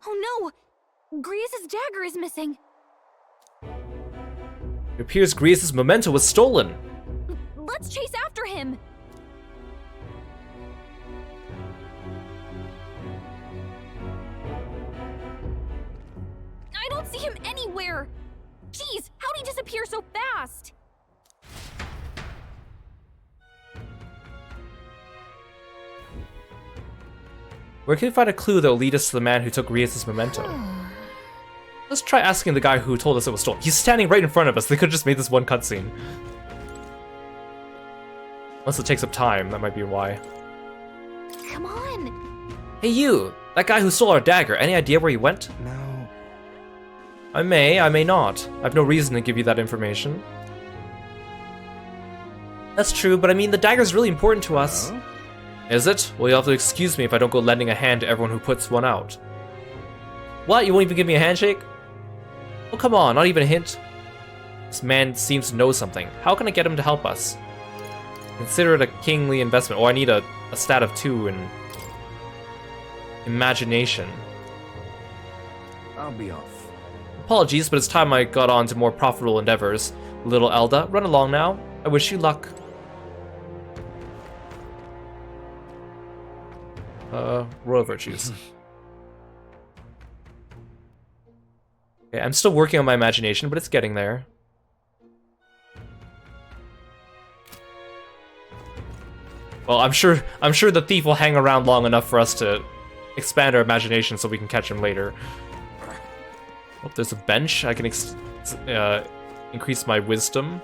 Oh no! Grius' dagger is missing. It appears Grius' memento was stolen. Let's chase after him. I don't see him anywhere. Jeez, how'd he disappear so fast? Where can we find a clue that will lead us to the man who took Grius' memento? Let's try asking the guy who told us it was stolen. He's standing right in front of us. They could have just made this one cutscene. Unless it takes up time, that might be why. Come on. Hey you! That guy who stole our dagger, any idea where he went? No. I may not. I have no reason to give you that information. That's true, but I mean, the dagger's really important to us. Huh? Is it? Well, you'll have to excuse me if I don't go lending a hand to everyone who puts one out. What? You won't even give me a handshake? Oh, come on, not even a hint? This man seems to know something. How can I get him to help us? Consider it a kingly investment. Oh, I need a stat of 2 in imagination. I'll be off. Apologies, but it's time I got on to more profitable endeavors. Little Elda, run along now. I wish you luck. Royal Virtues. Okay, I'm still working on my imagination, but it's getting there. Well, I'm sure the thief will hang around long enough for us to expand our imagination so we can catch him later. Oh, there's a bench. I can increase my wisdom.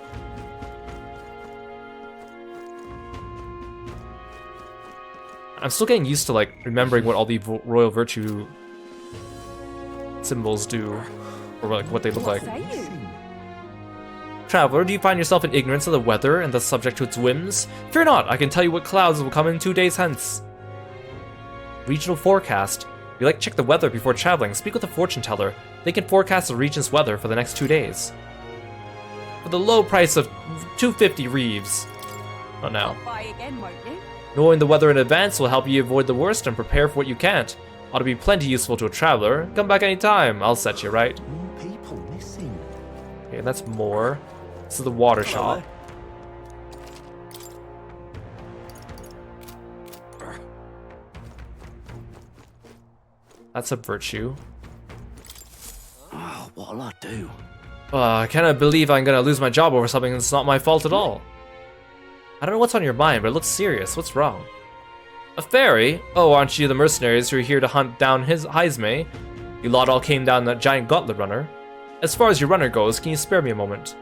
I'm still getting used to like remembering what all the royal virtue symbols do, or like what they look like. Traveler, do you find yourself in ignorance of the weather and thus subject to its whims? Fear not, I can tell you what clouds will come in 2 days hence. Regional forecast. If you like to check the weather before traveling, speak with a fortune teller. They can forecast the region's weather for the next 2 days. For the low price of 250 reeves. Not now. Buy again, won't you? Knowing the weather in advance will help you avoid the worst and prepare for what you can't. Ought to be plenty useful to a traveler. Come back anytime, I'll set you right. More people missing. Okay, that's more. This is the water shop. That's a virtue. Oh, what'll I do? I cannot believe I'm gonna lose my job over something that's not my fault at all. I don't know what's on your mind, but it looks serious. What's wrong? A fairy? Oh, aren't you the mercenaries who are here to hunt down his Heismei? You lot all came down that giant gauntlet runner. As far as your runner goes, can you spare me a moment?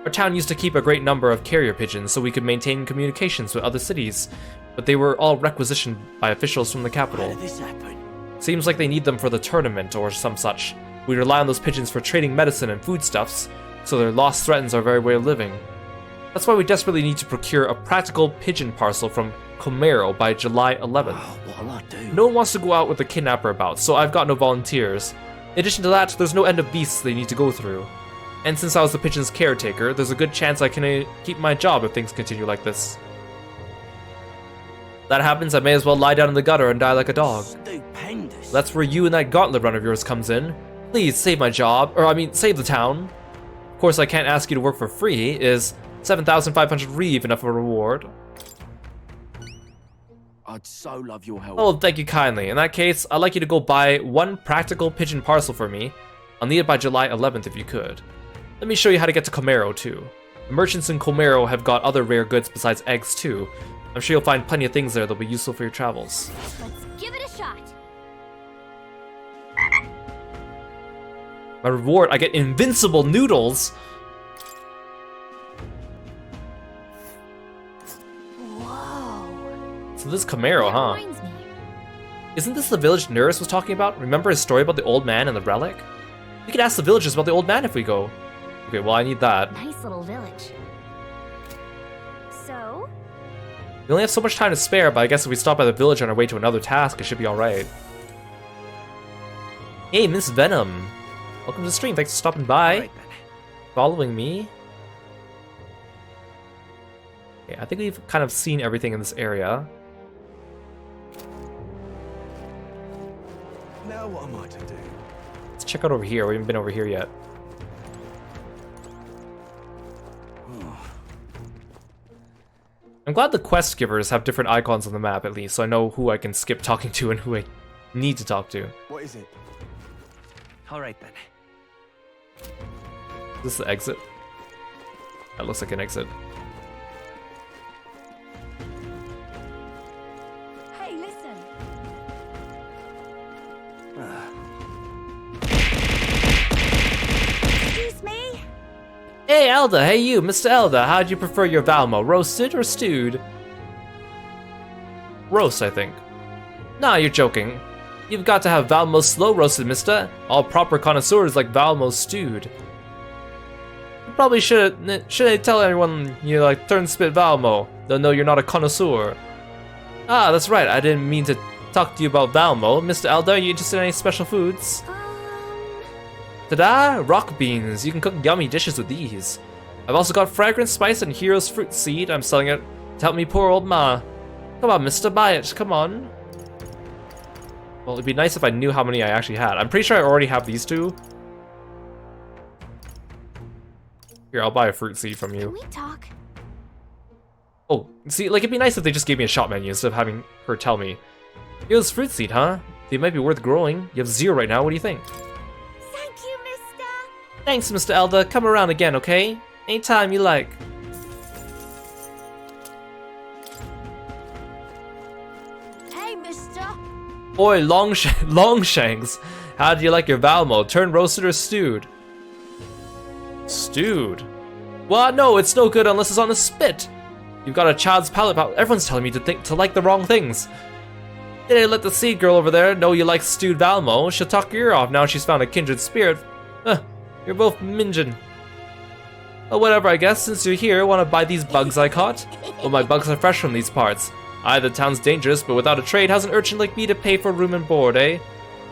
Our town used to keep a great number of carrier pigeons so we could maintain communications with other cities, but they were all requisitioned by officials from the capital. How did this happen? Seems like they need them for the tournament or some such. We rely on those pigeons for trading medicine and foodstuffs, so their loss threatens our very way of living. That's why we desperately need to procure a practical pigeon parcel from Komero by July 11th. Oh, what'll I do? No one wants to go out with the kidnapper about, so I've got no volunteers. In addition to that, there's no end of beasts they need to go through. And since I was the pigeon's caretaker, there's a good chance I can keep my job if things continue like this. If that happens, I may as well lie down in the gutter and die like a dog. Stupendous. That's where you and that gauntlet run of yours comes in. Please save my job, or I mean, save the town. Of course, I can't ask you to work for free. Is 7,500 reeve enough of a reward? I'd so love your help. Oh, thank you kindly. In that case, I'd like you to go buy one practical pigeon parcel for me. I'll need it by July 11th if you could. Let me show you how to get to Komero too. The merchants in Komero have got other rare goods besides eggs too. I'm sure you'll find plenty of things there that'll be useful for your travels. Let's give it a shot. My reward, I get invincible noodles. Whoa. So this is Komero, huh? Reminds me. Isn't this the village Nurse was talking about? Remember his story about the old man and the relic? We could ask the villagers about the old man if we go. Okay, well I need that. Nice little village. So? We only have so much time to spare, but I guess if we stop by the village on our way to another task, it should be alright. Hey, Miss Venom. Welcome to the stream, thanks for stopping by. Right, then. Following me. Okay, I think we've kind of seen everything in this area. Now what am I to do? Let's check out over here, we haven't been over here yet. I'm glad the quest givers have different icons on the map at least, so I know who I can skip talking to and who I need to talk to. What is it? All right then. Is this the exit? That looks like an exit. Hey, listen. Excuse me? Hey Elda, hey you, Mr. Elda, how'd you prefer your Valmo, roasted or stewed? Roast, I think. Nah, you're joking. You've got to have Valmo slow roasted, mister. All proper connoisseurs like Valmo stewed. You probably shouldn't tell everyone you like turn spit Valmo. They'll know you're not a connoisseur. Ah, that's right, I didn't mean to talk to you about Valmo. Mr. Elda, are you interested in any special foods? Ta-da! Rock beans. You can cook yummy dishes with these. I've also got fragrant spice and Hero's fruit seed. I'm selling it to help me poor old ma. Come on, mister, buy it. Come on. Well, it'd be nice if I knew how many I actually had. I'm pretty sure I already have these two. Here, I'll buy a fruit seed from you. Can we talk? Oh, see, like, it'd be nice if they just gave me a shop menu instead of having her tell me. Here's fruit seed, huh? They might be worth growing. You have 0 right now. What do you think? Thank you, mister. Thanks, Mr. Elda. Come around again, okay? Anytime you like. Hey, mister. Boy, Longshanks. How do you like your Valmo? Turned roasted or stewed? Stewed? Well, no, it's no good unless it's on a spit. You've got a child's palate. Everyone's telling me to like the wrong things. Did I let the seed girl over there know you like stewed Valmo? She'll talk your ear off now she's found a kindred spirit. You're both mingin'. Oh, whatever, I guess. Since you're here, want to buy these bugs I caught? Well, my bugs are fresh from these parts. Aye, the town's dangerous, but without a trade, how's an urchin like me to pay for room and board, eh? You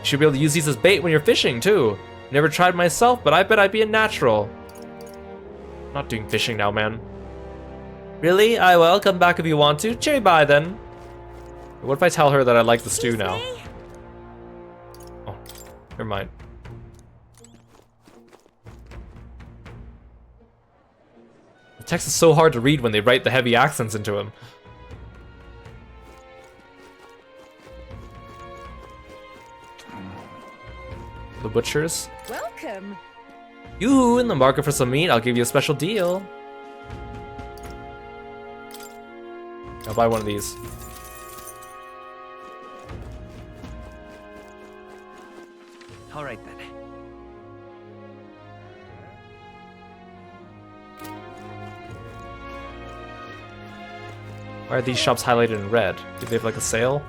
should be able to use these as bait when you're fishing, too. Never tried myself, but I bet I'd be a natural. I'm not doing fishing now, man. Really? Aye, well, come back if you want to. Cherry bye, then. What if I tell her that I like the stew now? Oh, never mind. The text is so hard to read when they write the heavy accents into him. The butchers. Welcome. You in the market for some meat? I'll give you a special deal. I'll buy one of these. All right then. Why are these shops highlighted in red? Do they have like a sale?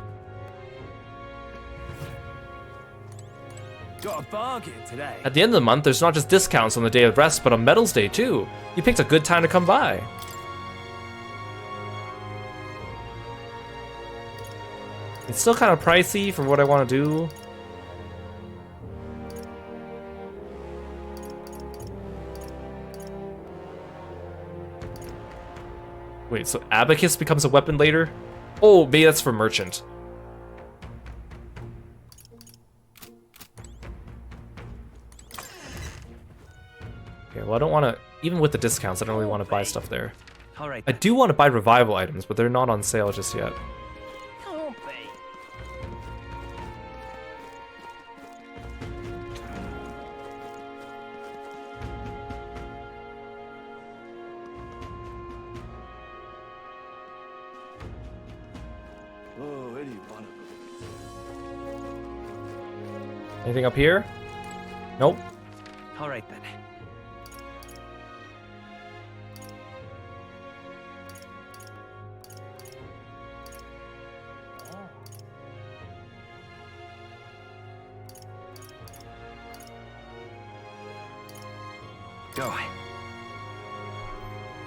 Got a bargain today. At the end of the month, there's not just discounts on the day of rest, but on Metals Day too. You picked a good time to come by. It's still kind of pricey for what I want to do. Wait, so Abacus becomes a weapon later? Oh, maybe that's for Merchant. Okay, well I don't want to, even with the discounts, I don't really want to buy stuff there. All right. I do want to buy revival items, but they're not on sale just yet. Anything up here? Nope. All right then. Go.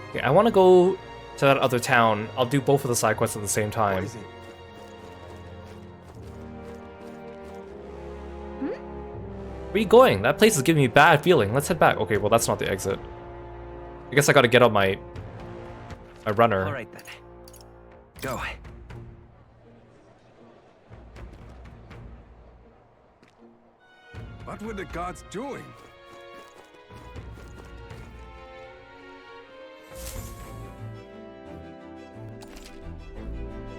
Okay, I want to go to that other town. I'll do both of the side quests at the same time. Where are you going? That place is giving me a bad feeling. Let's head back. Okay, well that's not the exit. I guess I gotta get on my runner. All right then. Go. What were the gods doing?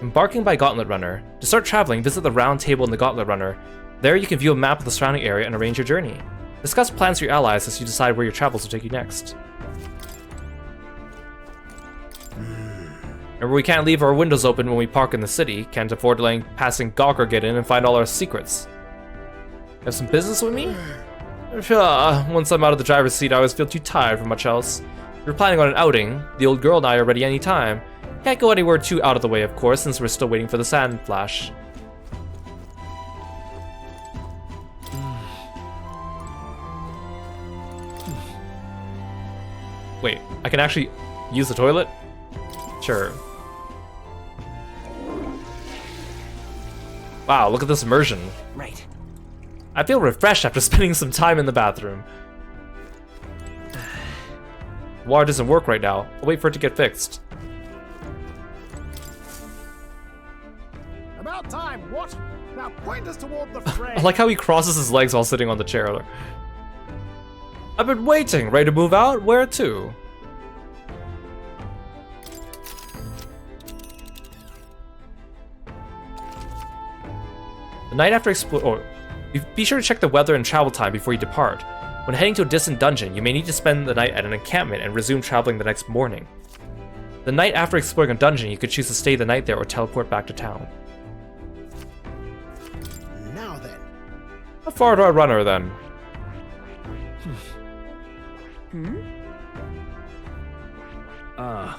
Embarking by Gauntlet Runner. To start traveling, visit the round table in the Gauntlet Runner. There you can view a map of the surrounding area and arrange your journey. Discuss plans for your allies as you decide where your travels will take you next. Remember, we can't leave our windows open when we park in the city. Can't afford letting passing Gawker get in and find all our secrets. You have some business with me? Once I'm out of the driver's seat, I always feel too tired for much else. If you're planning on an outing, the old girl and I are ready any time. Can't go anywhere too out of the way, of course, since we're still waiting for the sand flash. Wait, I can actually use the toilet? Sure. Wow, look at this immersion. Right. I feel refreshed after spending some time in the bathroom. Water doesn't work right now. I'll wait for it to get fixed. About time, what? Now point us toward the fray. I like how he crosses his legs while sitting on the chair. I've been waiting. Ready to move out? Where to? The night after be sure to check the weather and travel time before you depart. When heading to a distant dungeon, you may need to spend the night at an encampment and resume traveling the next morning. The night after exploring a dungeon, you could choose to stay the night there or teleport back to town. Now then. How far do I run her then?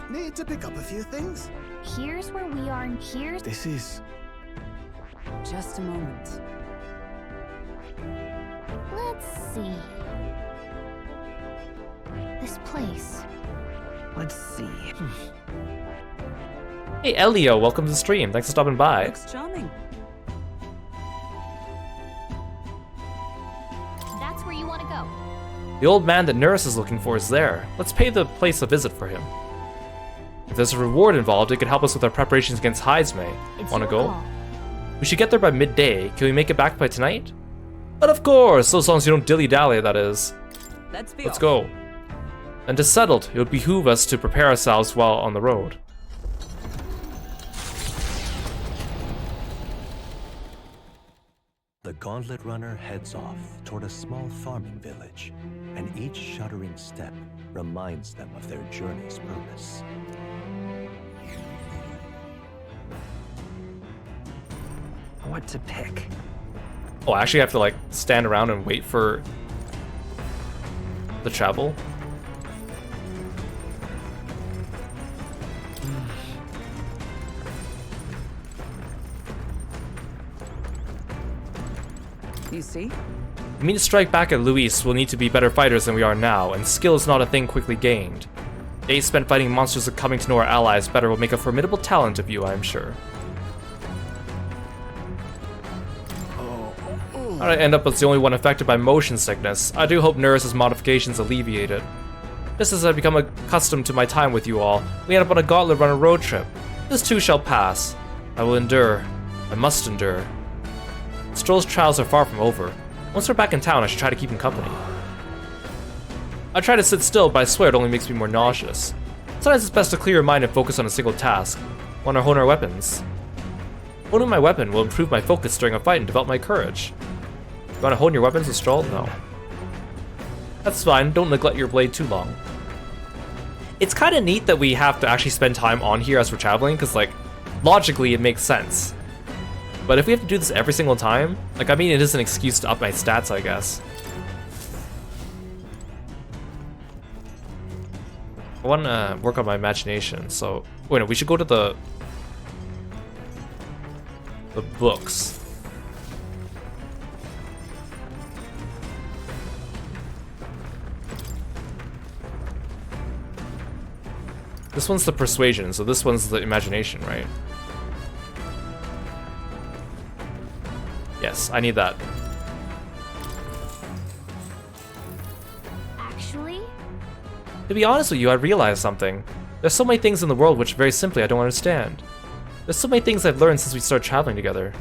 Need to pick up a few things? Here's where we are, and here's... This is... Just a moment. Let's see. This place. Let's see. Hey Elio, welcome to the stream. Thanks for stopping by. Looks charming. That's where you want to go. The old man that Nurse is looking for is there. Let's pay the place a visit for him. If there's a reward involved, it could help us with our preparations against Heismei. Wanna go? Call. We should get there by midday. Can we make it back by tonight? But of course, so long as you don't dilly-dally, that is. Let's go. And to settled, it would behoove us to prepare ourselves while on the road. The Gauntlet Runner heads off toward a small farming village, and each shuddering step reminds them of their journey's purpose. What to pick? Oh, I actually have to like stand around and wait for the travel. You see? If we mean to strike back at Luis, we'll need to be better fighters than we are now, and skill is not a thing quickly gained. Days spent fighting monsters and coming to know our allies better will make a formidable talent of you, I am sure. How'd I end up as the only one affected by motion sickness? I do hope Neris's modifications alleviate it. Just as I become accustomed to my time with you all, we end up on a gauntlet run road trip. This too shall pass. I will endure. I must endure. Stroll's trials are far from over. Once we're back in town, I should try to keep him company. I try to sit still, but I swear it only makes me more nauseous. Sometimes it's best to clear your mind and focus on a single task. Want to hone our weapons? Honing my weapon will improve my focus during a fight and develop my courage. You want to hone your weapons with Stroll? No. That's fine, don't neglect your blade too long. It's kind of neat that we have to actually spend time on here as we're traveling, because, like, logically it makes sense. But if we have to do this every single time, like, I mean, it is an excuse to up my stats, I guess. I want to work on my imagination, so... Wait, no, we should go to the books. This one's the persuasion, so this one's the imagination, right? Yes, I need that. Actually? To be honest with you, I realized something. There's so many things in the world which, very simply, I don't understand. There's so many things I've learned since we started traveling together.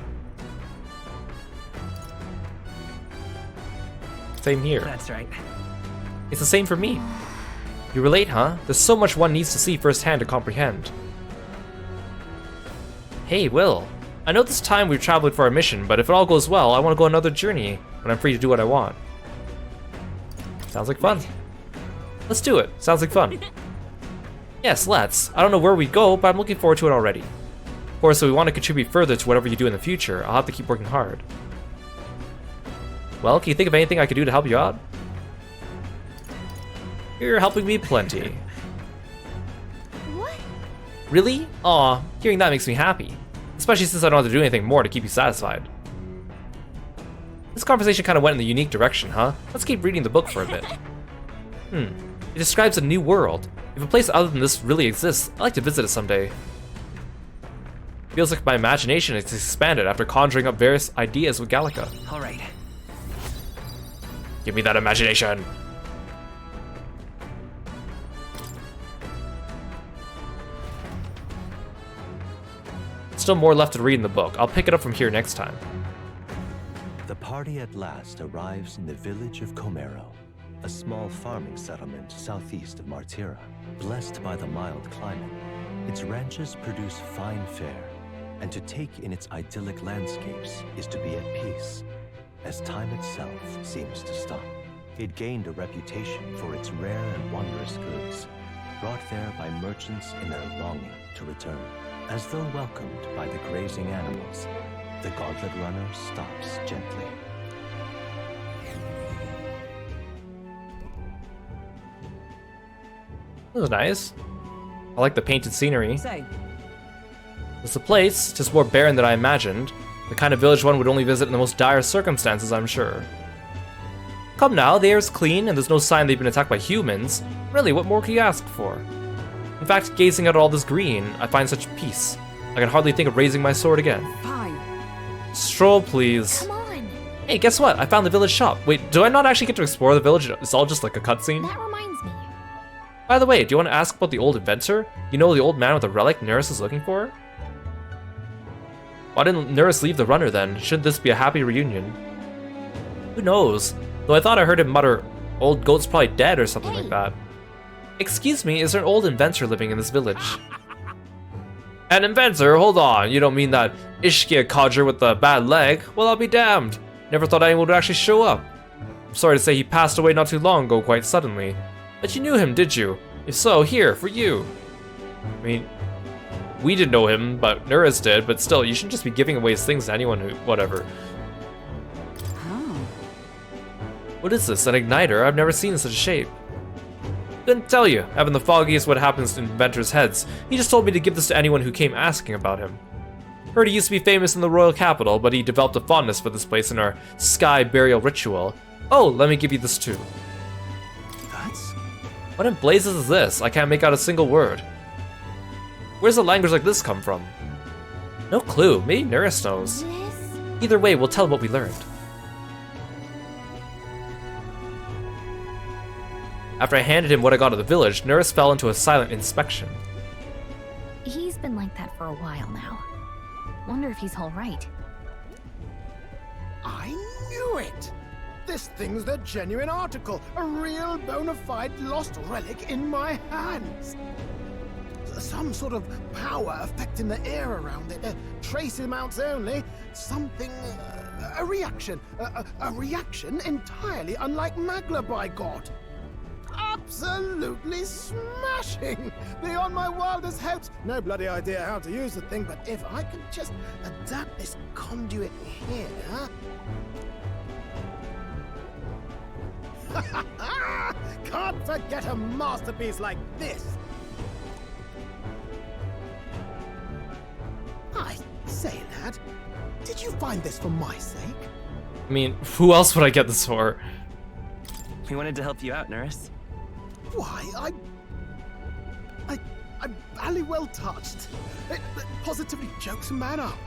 Same here. That's right. It's the same for me. You relate, huh? There's so much one needs to see firsthand to comprehend. Hey, Will. I know this time we've traveled for our mission, but if it all goes well, I want to go on another journey when I'm free to do what I want. Sounds like fun. Let's do it. Sounds like fun. Yes, let's. I don't know where we go, but I'm looking forward to it already. Of course, if we want to contribute further to whatever you do in the future, I'll have to keep working hard. Well, can you think of anything I could do to help you out? You're helping me plenty. What? Really? Aw, hearing that makes me happy. Especially since I don't have to do anything more to keep you satisfied. This conversation kind of went in a unique direction, huh? Let's keep reading the book for a bit. It describes a new world. If a place other than this really exists, I'd like to visit it someday. Feels like my imagination has expanded after conjuring up various ideas with Gallica. All right. Give me that imagination. Still more left to read in the book. I'll pick it up from here next time. The party at last arrives in the village of Komero, a small farming settlement southeast of Martira. Blessed by the mild climate, its ranches produce fine fare, and to take in its idyllic landscapes is to be at peace, as time itself seems to stop. It gained a reputation for its rare and wondrous goods, brought there by merchants in their longing to return. As though welcomed by the grazing animals, the gauntlet runner stops gently. This is nice. I like the painted scenery. Say, It's a place, just more barren than I imagined. The kind of village one would only visit in the most dire circumstances, I'm sure. Come now, the air's clean, and there's no sign they've been attacked by humans. Really, what more can you ask for? In fact, gazing at all this green, I find such peace. I can hardly think of raising my sword again. fine. Stroll, please. Come on. Hey, guess what? I found the village shop. Wait, do I not actually get to explore the village? It's all just like a cutscene? That reminds me. By the way, do you want to ask about the old inventor? You know, the old man with the relic Neris is looking for? Why didn't Neris leave the runner then? Shouldn't this be a happy reunion? Who knows? Though I thought I heard him mutter, "Old goat's probably dead" or something like that. Excuse me, is there an old inventor living in this village? An inventor? Hold on, you don't mean that Ishkia codger with the bad leg? Well, I'll be damned. Never thought anyone would actually show up. I'm sorry to say he passed away not too long ago, quite suddenly. But you knew him, did you? If so, here, for you. I mean, we didn't know him, but Neris did, but still, you shouldn't just be giving away his things to anyone who, whatever. Oh. What is this, an igniter? I've never seen in such a shape. Couldn't tell you, having the foggiest what happens to inventors' heads. He just told me to give this to anyone who came asking about him. Heard he used to be famous in the royal capital, but he developed a fondness for this place in our sky burial ritual. Oh, let me give you this too. That's... What in blazes is this? I can't make out a single word. Where's a language like this come from? No clue. Maybe Neris knows. This? Either way, we'll tell him what we learned. After I handed him what I got at the village, Neris fell into a silent inspection. He's been like that for a while now. Wonder if he's alright. I knew it! This thing's the genuine article, a real bona fide lost relic in my hands. Some sort of power affecting the air around it, trace amounts only, something, a reaction entirely unlike Magla, by God. Absolutely smashing! Beyond my wildest hopes. No bloody idea how to use the thing, but if I can just adapt this conduit here... Can't forget a masterpiece like this! I say, lad, did you find this for my sake? I mean, who else would I get this for? We wanted to help you out, Neris. Why, I'm barely well touched. It positively jokes a man up.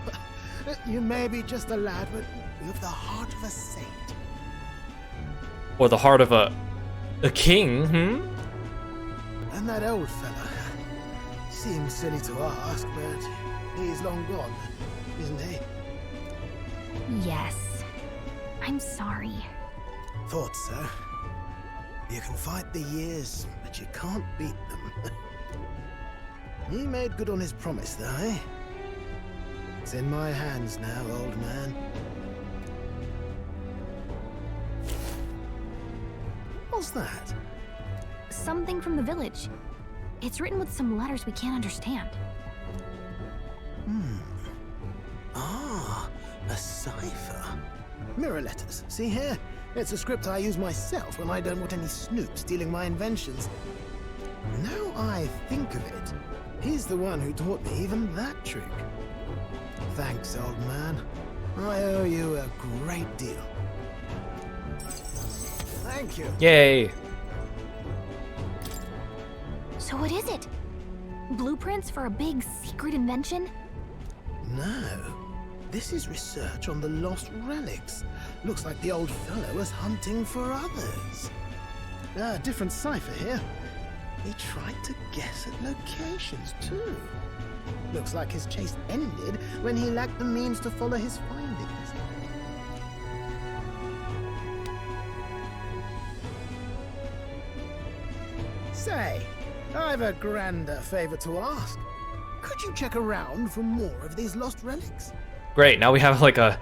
You may be just a lad, but you have the heart of a saint. Or the heart of a king, And that old fella. Seems silly to ask, but he's long gone, isn't he? Yes. I'm sorry. Thought so. You can fight the years, but you can't beat them. He made good on his promise, though, eh? It's in my hands now, old man. What's that? Something from the village. It's written with some letters we can't understand. Ah, a cipher. Mirror letters, see here? It's a script I use myself when I don't want any snoop stealing my inventions. Now I think of it, he's the one who taught me even that trick. Thanks, old man. I owe you a great deal. Thank you. Yay! So what is it? Blueprints for a big secret invention? No. This is research on the lost relics. Looks like the old fellow was hunting for others. Different cipher here. He tried to guess at locations, too. Looks like his chase ended when he lacked the means to follow his findings. Say, I've a grander favor to ask. Could you check around for more of these lost relics? Great, now we have like an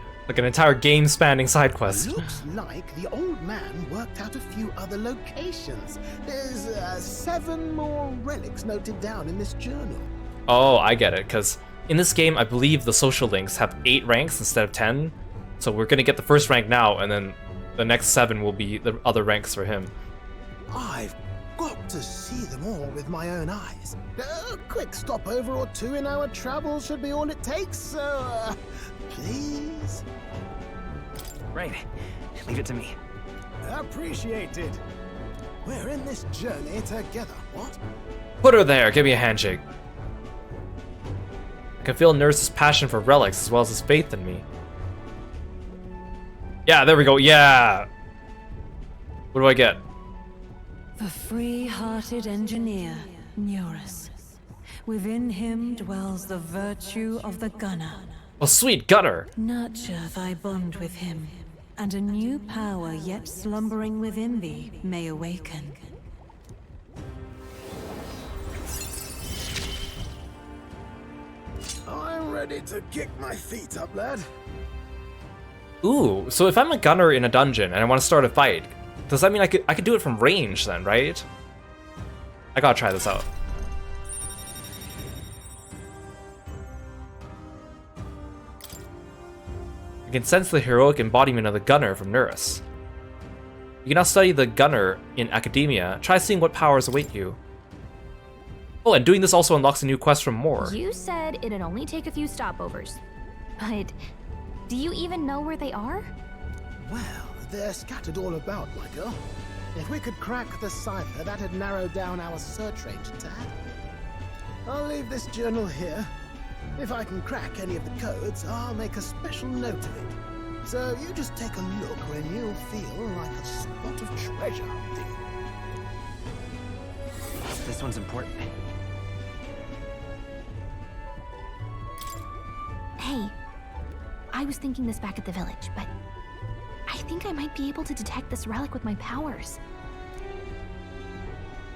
entire game-spanning side quest. Looks like the old man worked out a few other locations. There's 7 more relics noted down in this journal. Oh, I get it, because in this game, I believe the social links have 8 ranks instead of 10. So we're gonna get the first rank now, and then the next 7 will be the other ranks for him. I've got to see them all with my own eyes. A quick stopover or 2 in our travels should be all it takes, so please? Right. Leave it to me. Appreciated. We're in this journey together, what? Put her there, give me a handshake. I can feel Nurse's passion for relics as well as his faith in me. Yeah, there we go, yeah! What do I get? The free-hearted engineer, Neris. Within him dwells the virtue of the gunner. Oh, sweet Gunner! Nurture thy bond with him, and a new power yet slumbering within thee may awaken. I'm ready to kick my feet up, lad. Ooh, so if I'm a gunner in a dungeon and I want to start a fight, does that mean I could do it from range then, right? I gotta try this out. I can sense the heroic embodiment of the gunner from Neris. You can now study the gunner in academia. Try seeing what powers await you. Oh, and doing this also unlocks a new quest from Moore. You said it'd only take a few stopovers. but do you even know where they are? Well, they're scattered all about, my girl. If we could crack the cipher, that'd narrow down our search range a tad. I'll leave this journal here. If I can crack any of the codes, I'll make a special note of it. So you just take a look when you feel like a spot of treasure hunting. This one's important. Hey, I was thinking this back at the village, but I think I might be able to detect this relic with my powers.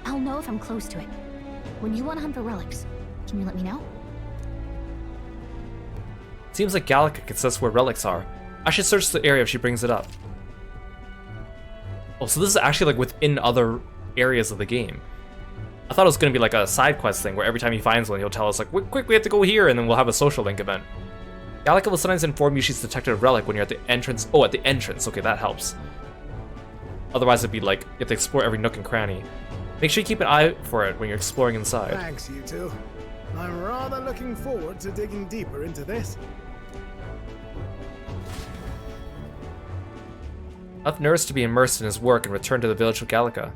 I'll know if I'm close to it. When you want to hunt for relics, can you let me know? Seems like Gallica can sense where relics are. I should search the area if she brings it up. Oh, so this is actually like within other areas of the game. I thought it was going to be like a side quest thing where every time he finds one, he'll tell us like, quick, we have to go here, and then we'll have a social link event. Gallica will sometimes inform you she's detected a relic when you're at the entrance. Oh, at the entrance. Okay, that helps. Otherwise, it'd be like, you have to explore every nook and cranny. Make sure you keep an eye for it when you're exploring inside. Thanks, you two. I'm rather looking forward to digging deeper into this. Left Nurse to be immersed in his work and return to the village with Gallica.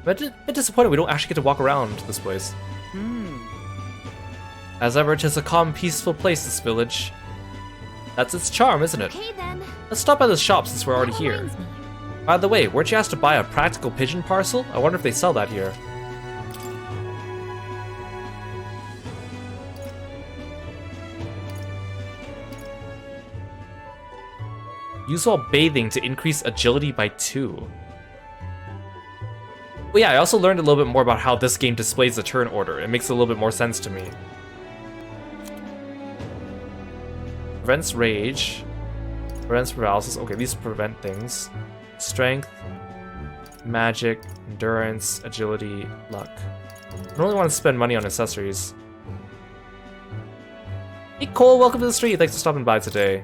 But a bit disappointed we don't actually get to walk around this place. As ever, it is a calm, peaceful place, this village. That's its charm, isn't it? Okay then. Let's stop by the shop since we're already here. Reminds me. By the way, weren't you asked to buy a practical pigeon parcel? I wonder if they sell that here. Use while bathing to increase agility by 2. Well, yeah, I also learned a little bit more about how this game displays the turn order. It makes a little bit more sense to me. Prevents rage. Prevents paralysis. Okay, these prevent things. Strength, magic, endurance, agility, luck. I don't really want to spend money on accessories. Hey Cole, welcome to the street. Thanks for stopping by today.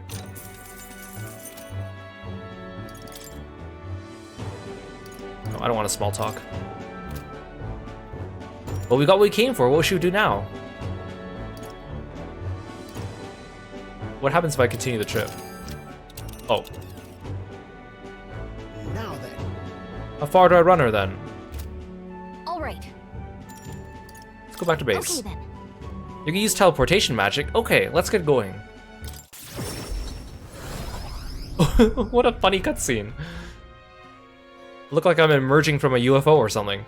No, I don't want a small talk. Well, we got what we came for. What should we do now? What happens if I continue the trip? Oh. Now then. How far do I run her then? All right. Let's go back to base. Okay then. You can use teleportation magic. Okay, let's get going. What a funny cutscene. Look like I'm emerging from a UFO or something.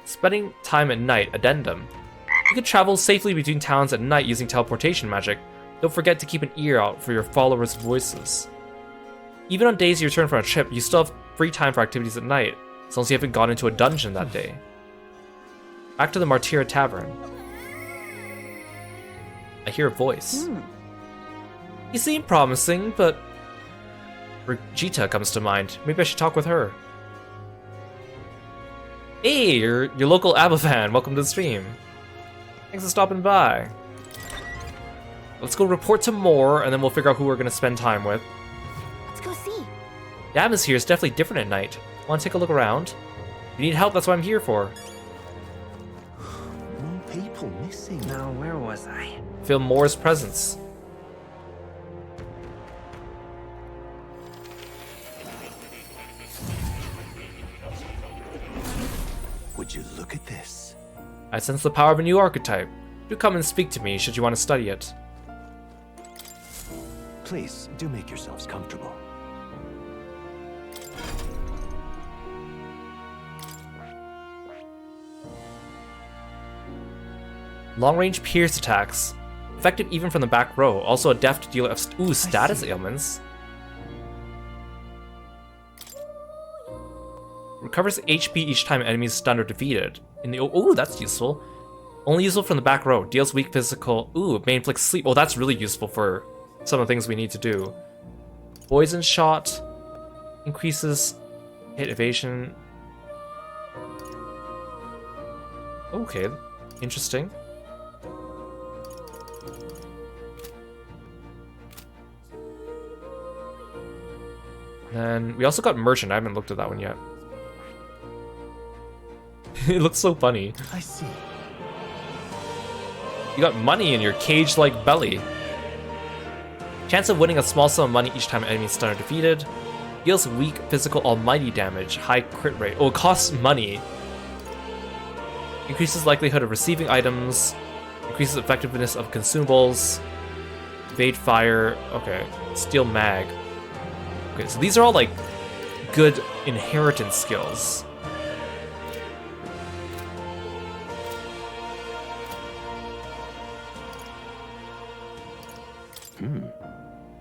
Spending time at night. Addendum. You can travel safely between towns at night using teleportation magic. Don't forget to keep an ear out for your followers' voices. Even on days you return from a trip, you still have free time for activities at night, as long as you haven't gone into a dungeon that day. Back to the Martyra Tavern. I hear a voice. You seem promising, but Brigitta comes to mind. Maybe I should talk with her. Hey, you're your local ABBA fan. Welcome to the stream. Thanks for stopping by. Let's go report to more, and then we'll figure out who we're going to spend time with. Let's go see. The atmosphere is definitely different at night. Want to take a look around? If you need help, that's what I'm here for. More people missing. Now, where was I? Feel Moore's presence. Would you look at this? I sense the power of a new archetype. Do come and speak to me should you want to study it. Please, do make yourselves comfortable. Long-range pierce attacks. Effective even from the back row. Also a deft dealer of status ailments. Recovers HP each time enemies stunned or defeated. In the ooh, that's useful. Only useful from the back row. Deals weak physical. Ooh, may inflict sleep. Oh, that's really useful for some of the things we need to do. Poison shot. Increases hit evasion. Okay, interesting. And we also got merchant. I haven't looked at that one yet. It looks so funny. I see. You got money in your cage-like belly. Chance of winning a small sum of money each time enemies stunned or defeated. Deals weak physical almighty damage. High crit rate. Oh, it costs money. Increases likelihood of receiving items. Increases effectiveness of consumables. Evade fire. Okay. Steel mag. Okay, so these are all like good inheritance skills.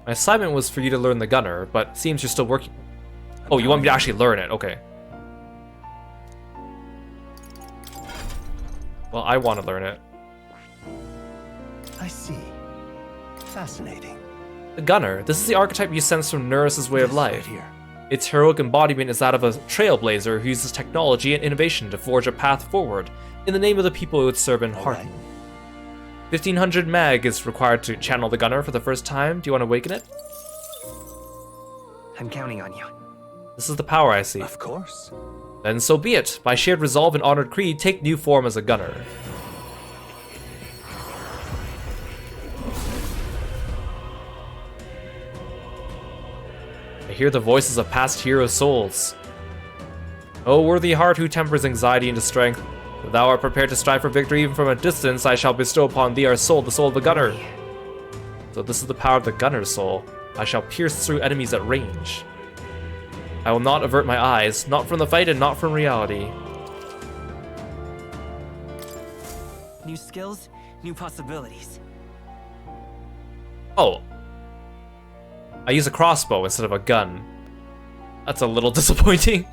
My assignment was for you to learn the gunner, but seems you're still working. Oh, you want me to actually learn it? Okay. Well, I want to learn it. I see. Fascinating. The gunner. This is the archetype you sense from Neris's way of life. Right here. Its heroic embodiment is that of a trailblazer who uses technology and innovation to forge a path forward in the name of the people who would serve and hearten. 1500 mag is required to channel the gunner for the first time. Do you want to awaken it? I'm counting on you. This is the power I see. Of course. Then so be it. By shared resolve and honored creed, take new form as a gunner. I hear the voices of past hero souls. O worthy heart who tempers anxiety into strength, if thou art prepared to strive for victory even from a distance, I shall bestow upon thee our soul, the soul of the gunner. So this is the power of the gunner's soul. I shall pierce through enemies at range. I will not avert my eyes, not from the fight and not from reality. New skills, new possibilities. Oh. I use a crossbow instead of a gun. That's a little disappointing.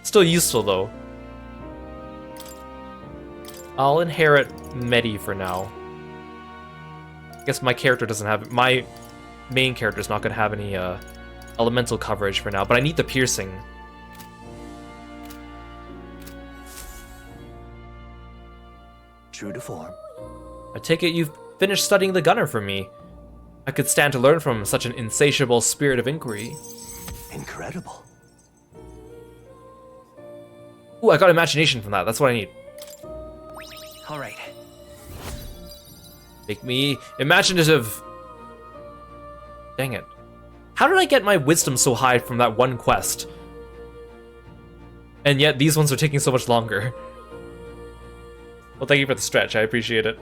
Still useful though. I'll inherit Medi for now. I guess my character doesn't have... My main character's not going to have any elemental coverage for now, but I need the piercing. True to form. I take it you've finished studying the gunner for me. I could stand to learn from such an insatiable spirit of inquiry. Incredible. Ooh, I got imagination from that. That's what I need. All right. Make me imaginative. Dang it. How did I get my wisdom so high from that one quest? And yet these ones are taking so much longer. Well, thank you for the stretch. I appreciate it.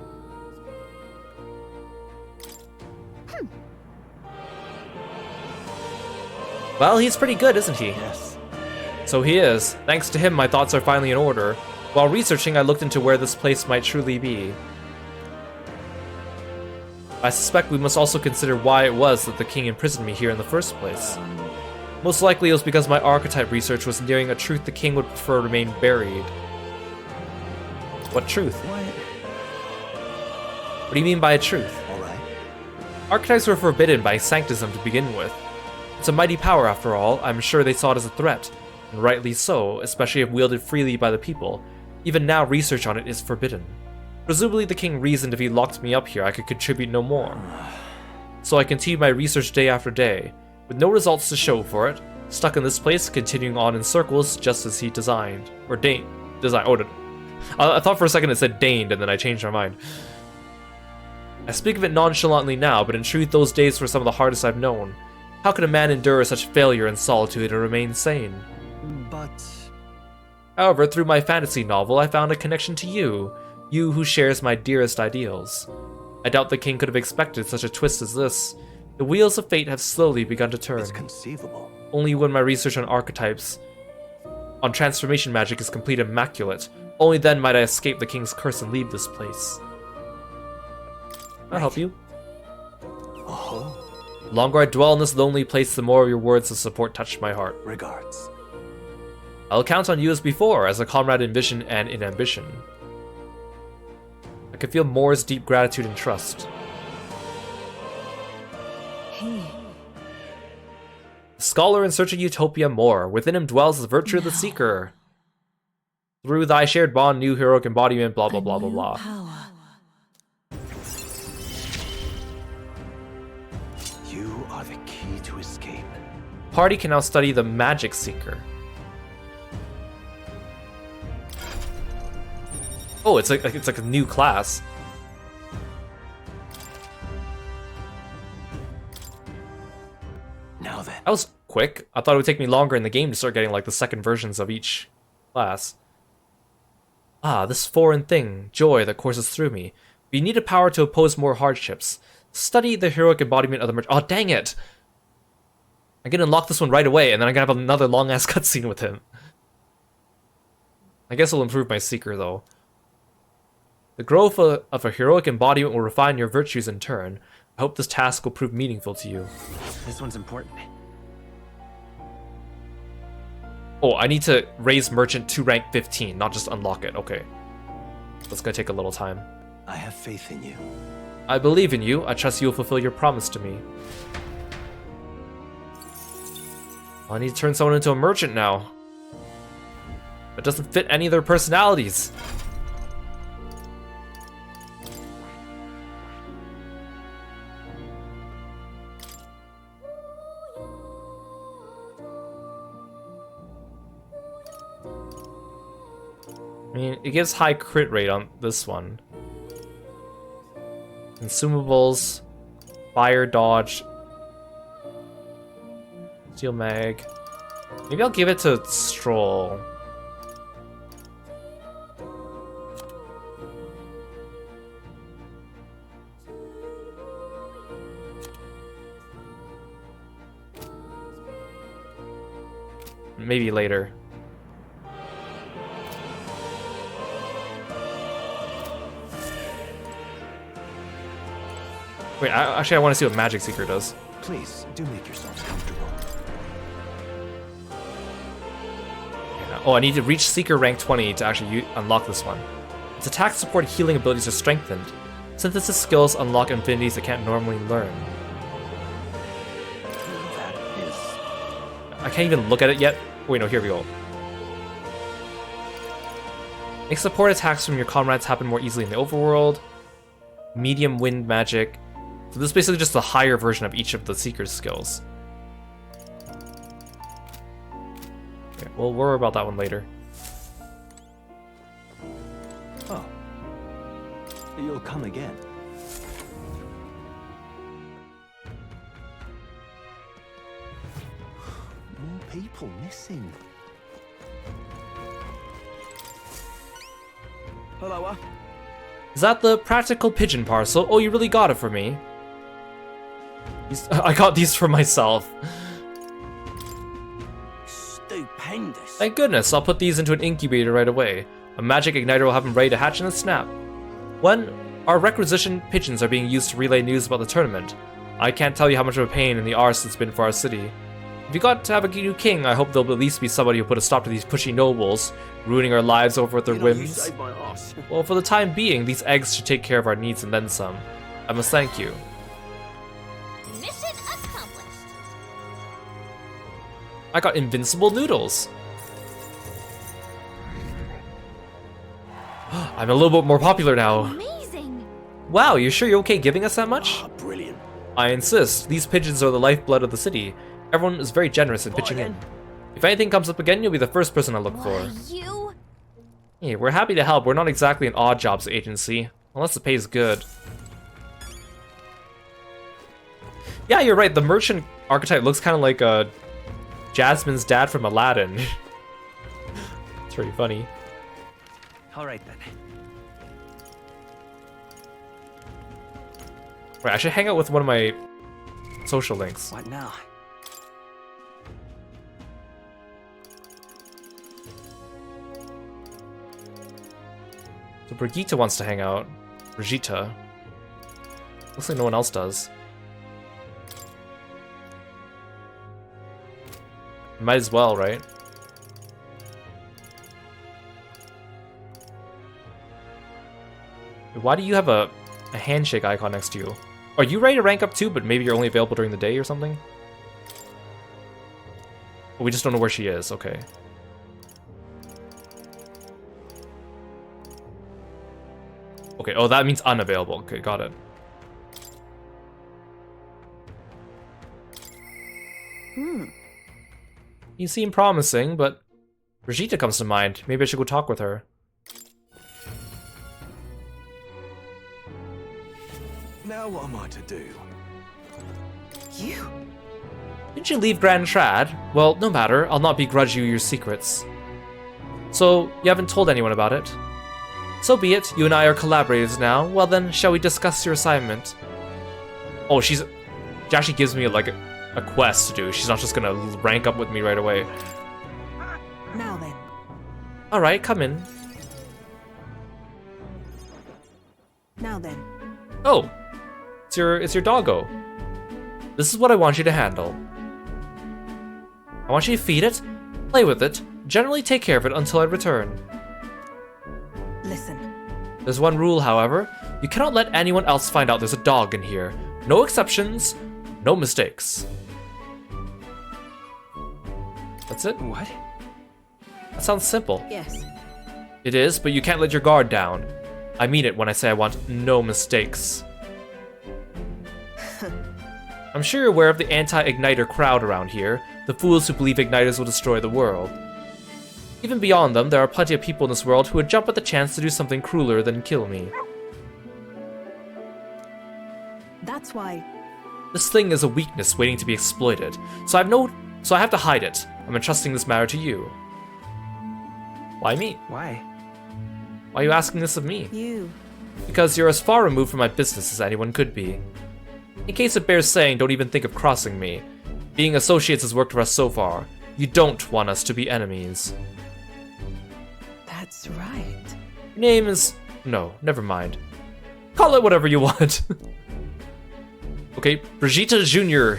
Well, he's pretty good, isn't he? Yes. So he is. Thanks to him, my thoughts are finally in order. While researching, I looked into where this place might truly be. I suspect we must also consider why it was that the king imprisoned me here in the first place. Most likely it was because my archetype research was nearing a truth the king would prefer remain buried. What truth? What do you mean by a truth? Alright. Archetypes were forbidden by sanctism to begin with. It's a mighty power after all. I'm sure they saw it as a threat, and rightly so, especially if wielded freely by the people. Even now, research on it is forbidden. Presumably the king reasoned if he locked me up here, I could contribute no more. So I continued my research day after day, with no results to show for it, stuck in this place, continuing on in circles just as he designed. Or designed. Oh, I thought for a second it said deigned, and then I changed my mind. I speak of it nonchalantly now, but in truth those days were some of the hardest I've known. How could a man endure such failure and solitude and remain sane? But... However, through my fantasy novel, I found a connection to you. You who shares my dearest ideals. I doubt the king could have expected such a twist as this. The wheels of fate have slowly begun to turn. It's conceivable. Only when my research on archetypes, on transformation magic is complete and immaculate, only then might I escape the king's curse and leave this place. I'll help you. Oh. The longer I dwell in this lonely place, the more your words of support touch my heart. Regards. I'll count on you as before, as a comrade in vision and in ambition. I can feel Moore's deep gratitude and trust. Hey. Scholar in search of utopia Moore. Within him dwells the virtue of the seeker. Through thy shared bond, new heroic embodiment, blah blah blah blah blah. Power. You are the key to escape. Party can now study the magic seeker. Oh, it's like a new class. Now then. That was quick. I thought it would take me longer in the game to start getting like the second versions of each class. Ah, this foreign thing, joy that courses through me. We need a power to oppose more hardships. Study the heroic embodiment of the merch. Oh, dang it! I can unlock this one right away, and then I'm gonna have another long-ass cutscene with him. I guess it'll improve my Seeker, though. The growth of a heroic embodiment will refine your virtues in turn. I hope this task will prove meaningful to you. This one's important. Oh, I need to raise Merchant to rank 15, not just unlock it. Okay. That's gonna take a little time. I have faith in you. I believe in you. I trust you will fulfill your promise to me. I need to turn someone into a merchant now. It doesn't fit any of their personalities. I mean, it gives high crit rate on this one. Consumables, fire dodge, steel mag. Maybe I'll give it to Stroll. Maybe later. Wait, actually I want to see what Magic Seeker does. Please, do make yourselves comfortable. Yeah. Oh, I need to reach Seeker rank 20 to actually unlock this one. Its attack, support, healing abilities are strengthened. Synthesis skills unlock infinities it can't normally learn. That is... I can't even look at it yet. Wait, no, here we go. Make support attacks from your comrades happen more easily in the overworld. Medium wind magic. So this is basically just the higher version of each of the Seeker's skills. Okay, we'll worry about that one later. Oh. You'll come again. More people missing. Hello, Is that the practical pigeon parcel? Oh, you really got it for me. I got these for myself. Stupendous. Thank goodness, I'll put these into an incubator right away. A magic igniter will have them ready to hatch in a snap. When our requisitioned pigeons are being used to relay news about the tournament, I can't tell you how much of a pain in the arse it's been for our city. If you got to have a new king, I hope there'll at least be somebody who put a stop to these pushy nobles, ruining our lives over their whims. Well, for the time being, these eggs should take care of our needs and then some. I must thank you. Mission accomplished. I got invincible noodles. I'm a little bit more popular now. Amazing. Wow, you sure you're okay giving us that much? Oh, brilliant. I insist. These pigeons are the lifeblood of the city. Everyone is very generous in pitching in. If anything comes up again, you'll be the first person I look for. You? Hey, we're happy to help. We're not exactly an odd jobs agency. Unless the pay's good. Yeah, you're right. The merchant archetype looks kind of like Jasmine's dad from Aladdin. It's pretty funny. All right then. Right, I should hang out with one of my social links. What now? So Brigitte wants to hang out. Brigitte. Looks like no one else does. Might as well, right? Why do you have a handshake icon next to you? Are you ready to rank up too, but maybe you're only available during the day or something? We just don't know where she is, okay. Okay, oh, that means unavailable. Okay, got it. You seem promising, but Brigitte comes to mind. Maybe I should go talk with her. Now what am I to do? You? Didn't you leave Grand Trad? Well, no matter. I'll not begrudge you your secrets. So, you haven't told anyone about it? So be it. You and I are collaborators now. Well then, shall we discuss your assignment? Oh, she actually gives me like a quest to do. She's not just gonna rank up with me right away. Now then. Alright, come in. Now then. Oh, it's your doggo. This is what I want you to handle. I want you to feed it, play with it, generally take care of it until I return. Listen. There's one rule, however. You cannot let anyone else find out there's a dog in here. No exceptions, no mistakes. That's it? What? That sounds simple. Yes. It is, but you can't let your guard down. I mean it when I say I want no mistakes. I'm sure you're aware of the anti-igniter crowd around here, the fools who believe igniters will destroy the world. Even beyond them, there are plenty of people in this world who would jump at the chance to do something crueler than kill me. That's why. This thing is a weakness waiting to be exploited, so I have to hide it. I'm entrusting this matter to you. Why me? Why? Why are you asking this of me? You. Because you're as far removed from my business as anyone could be. In case it bears saying, don't even think of crossing me. Being associates has worked for us so far. You don't want us to be enemies. That's right. Your name is... No, never mind. Call it whatever you want. Okay, Brigitte Jr.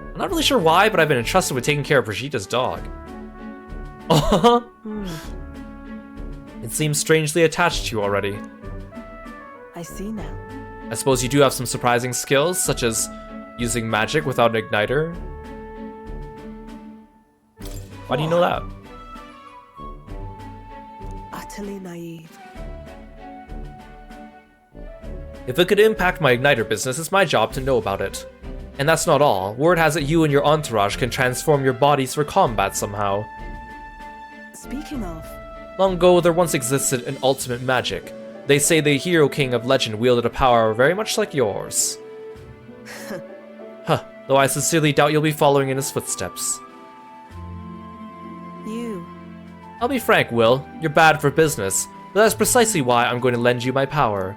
I'm not really sure why, but I've been entrusted with taking care of Brigitte's dog. It seems strangely attached to you already. I see now. I suppose you do have some surprising skills, such as using magic without an igniter. Why do you know that? Utterly naive. If it could impact my igniter business, it's my job to know about it. And that's not all. Word has it you and your entourage can transform your bodies for combat somehow. Speaking of... Long ago, there once existed an ultimate magic. They say the hero king of legend wielded a power very much like yours. Huh, though I sincerely doubt you'll be following in his footsteps. You. I'll be frank, Will. You're bad for business, but that's precisely why I'm going to lend you my power.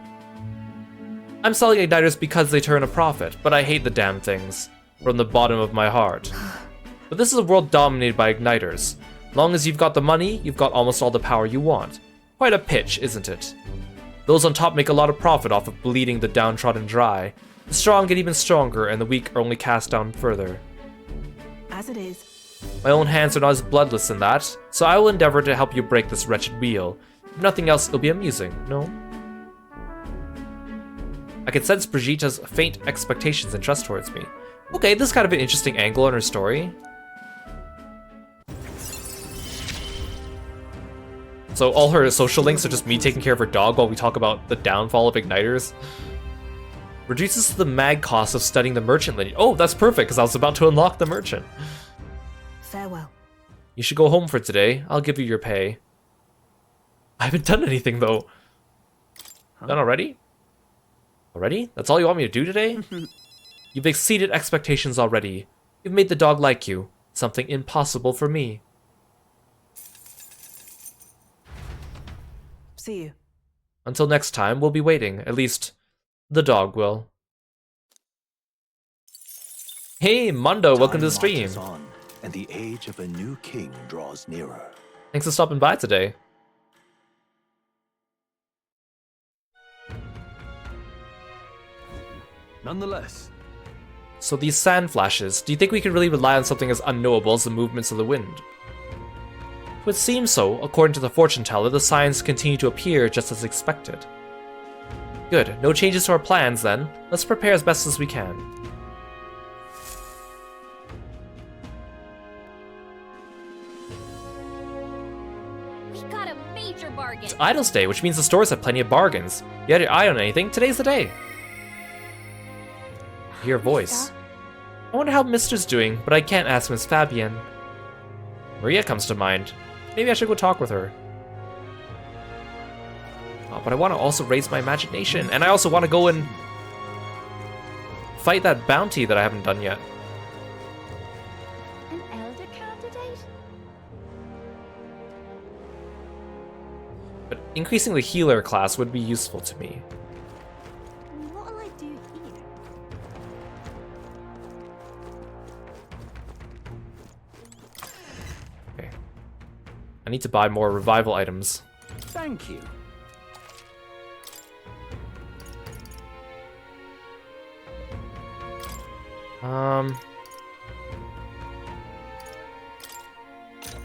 I'm selling igniters because they turn a profit, but I hate the damn things. From the bottom of my heart. But this is a world dominated by igniters. Long as you've got the money, you've got almost all the power you want. Quite a pitch, isn't it? Those on top make a lot of profit off of bleeding the downtrodden dry. The strong get even stronger, and the weak are only cast down further. As it is. My own hands are not as bloodless in that, so I will endeavor to help you break this wretched wheel. If nothing else, it'll be amusing, no? I can sense Brigitte's faint expectations and trust towards me. Okay, this is kind of an interesting angle on her story. So all her social links are just me taking care of her dog while we talk about the downfall of igniters. Reduces the mag cost of studying the merchant lineage. Oh, that's perfect, because I was about to unlock the merchant. Farewell. You should go home for today. I'll give you your pay. I haven't done anything, though. Done already? Already? That's all you want me to do today? You've exceeded expectations already. You've made the dog like you. Something impossible for me. See you. Until next time, we'll be waiting. At least, the dog will. Hey, Mondo, welcome to the stream. Time marches on, and the age of a new king draws nearer. Thanks for stopping by today. Nonetheless. So these sand flashes, do you think we can really rely on something as unknowable as the movements of the wind? It would seem so. According to the fortune teller, the signs continue to appear just as expected. Good. No changes to our plans then. Let's prepare as best as we can. We got a major bargain. It's Idle's Day, which means the stores have plenty of bargains. You had your eye on anything? Today's the day. I hear a voice. I wonder how Mister's doing, but I can't ask Miss Fabienne. Maria comes to mind. Maybe I should go talk with her. But I want to also raise my imagination, and I also want to go and fight that bounty that I haven't done yet. An elder candidate? But increasing the healer class would be useful to me. What will I do here? Okay. I need to buy more revival items. Thank you.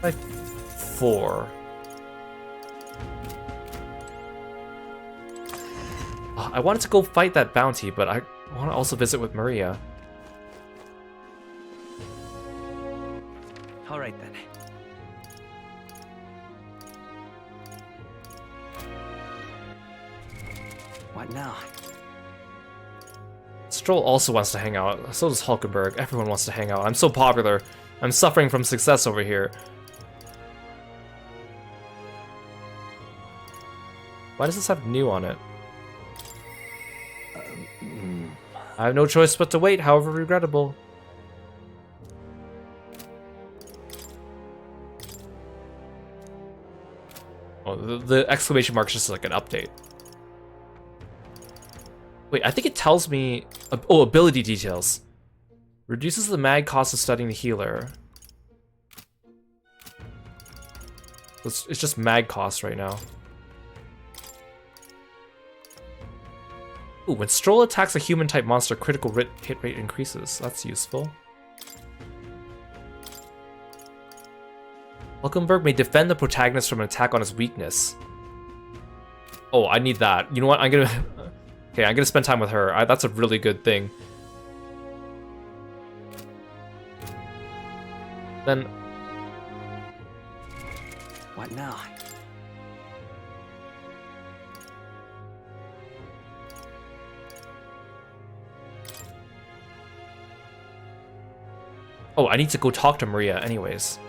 Like 4. I wanted to go fight that bounty, but I want to also visit with Maria. All right then. What now? Stroll also wants to hang out. So does Hulkenberg. Everyone wants to hang out. I'm so popular. I'm suffering from success over here. Why does this have new on it? I have no choice but to wait, however regrettable. Oh, the exclamation mark is just like an update. Wait, I think it tells me... Oh, ability details. Reduces the mag cost of studying the healer. It's just mag cost right now. Ooh, when Stroll attacks a human-type monster, critical hit rate increases. That's useful. Hulkenberg may defend the protagonist from an attack on his weakness. Oh, I need that. You know what? I'm gonna... Okay, I'm gonna spend time with her. That's a really good thing. Then... What now? Oh, I need to go talk to Maria anyways.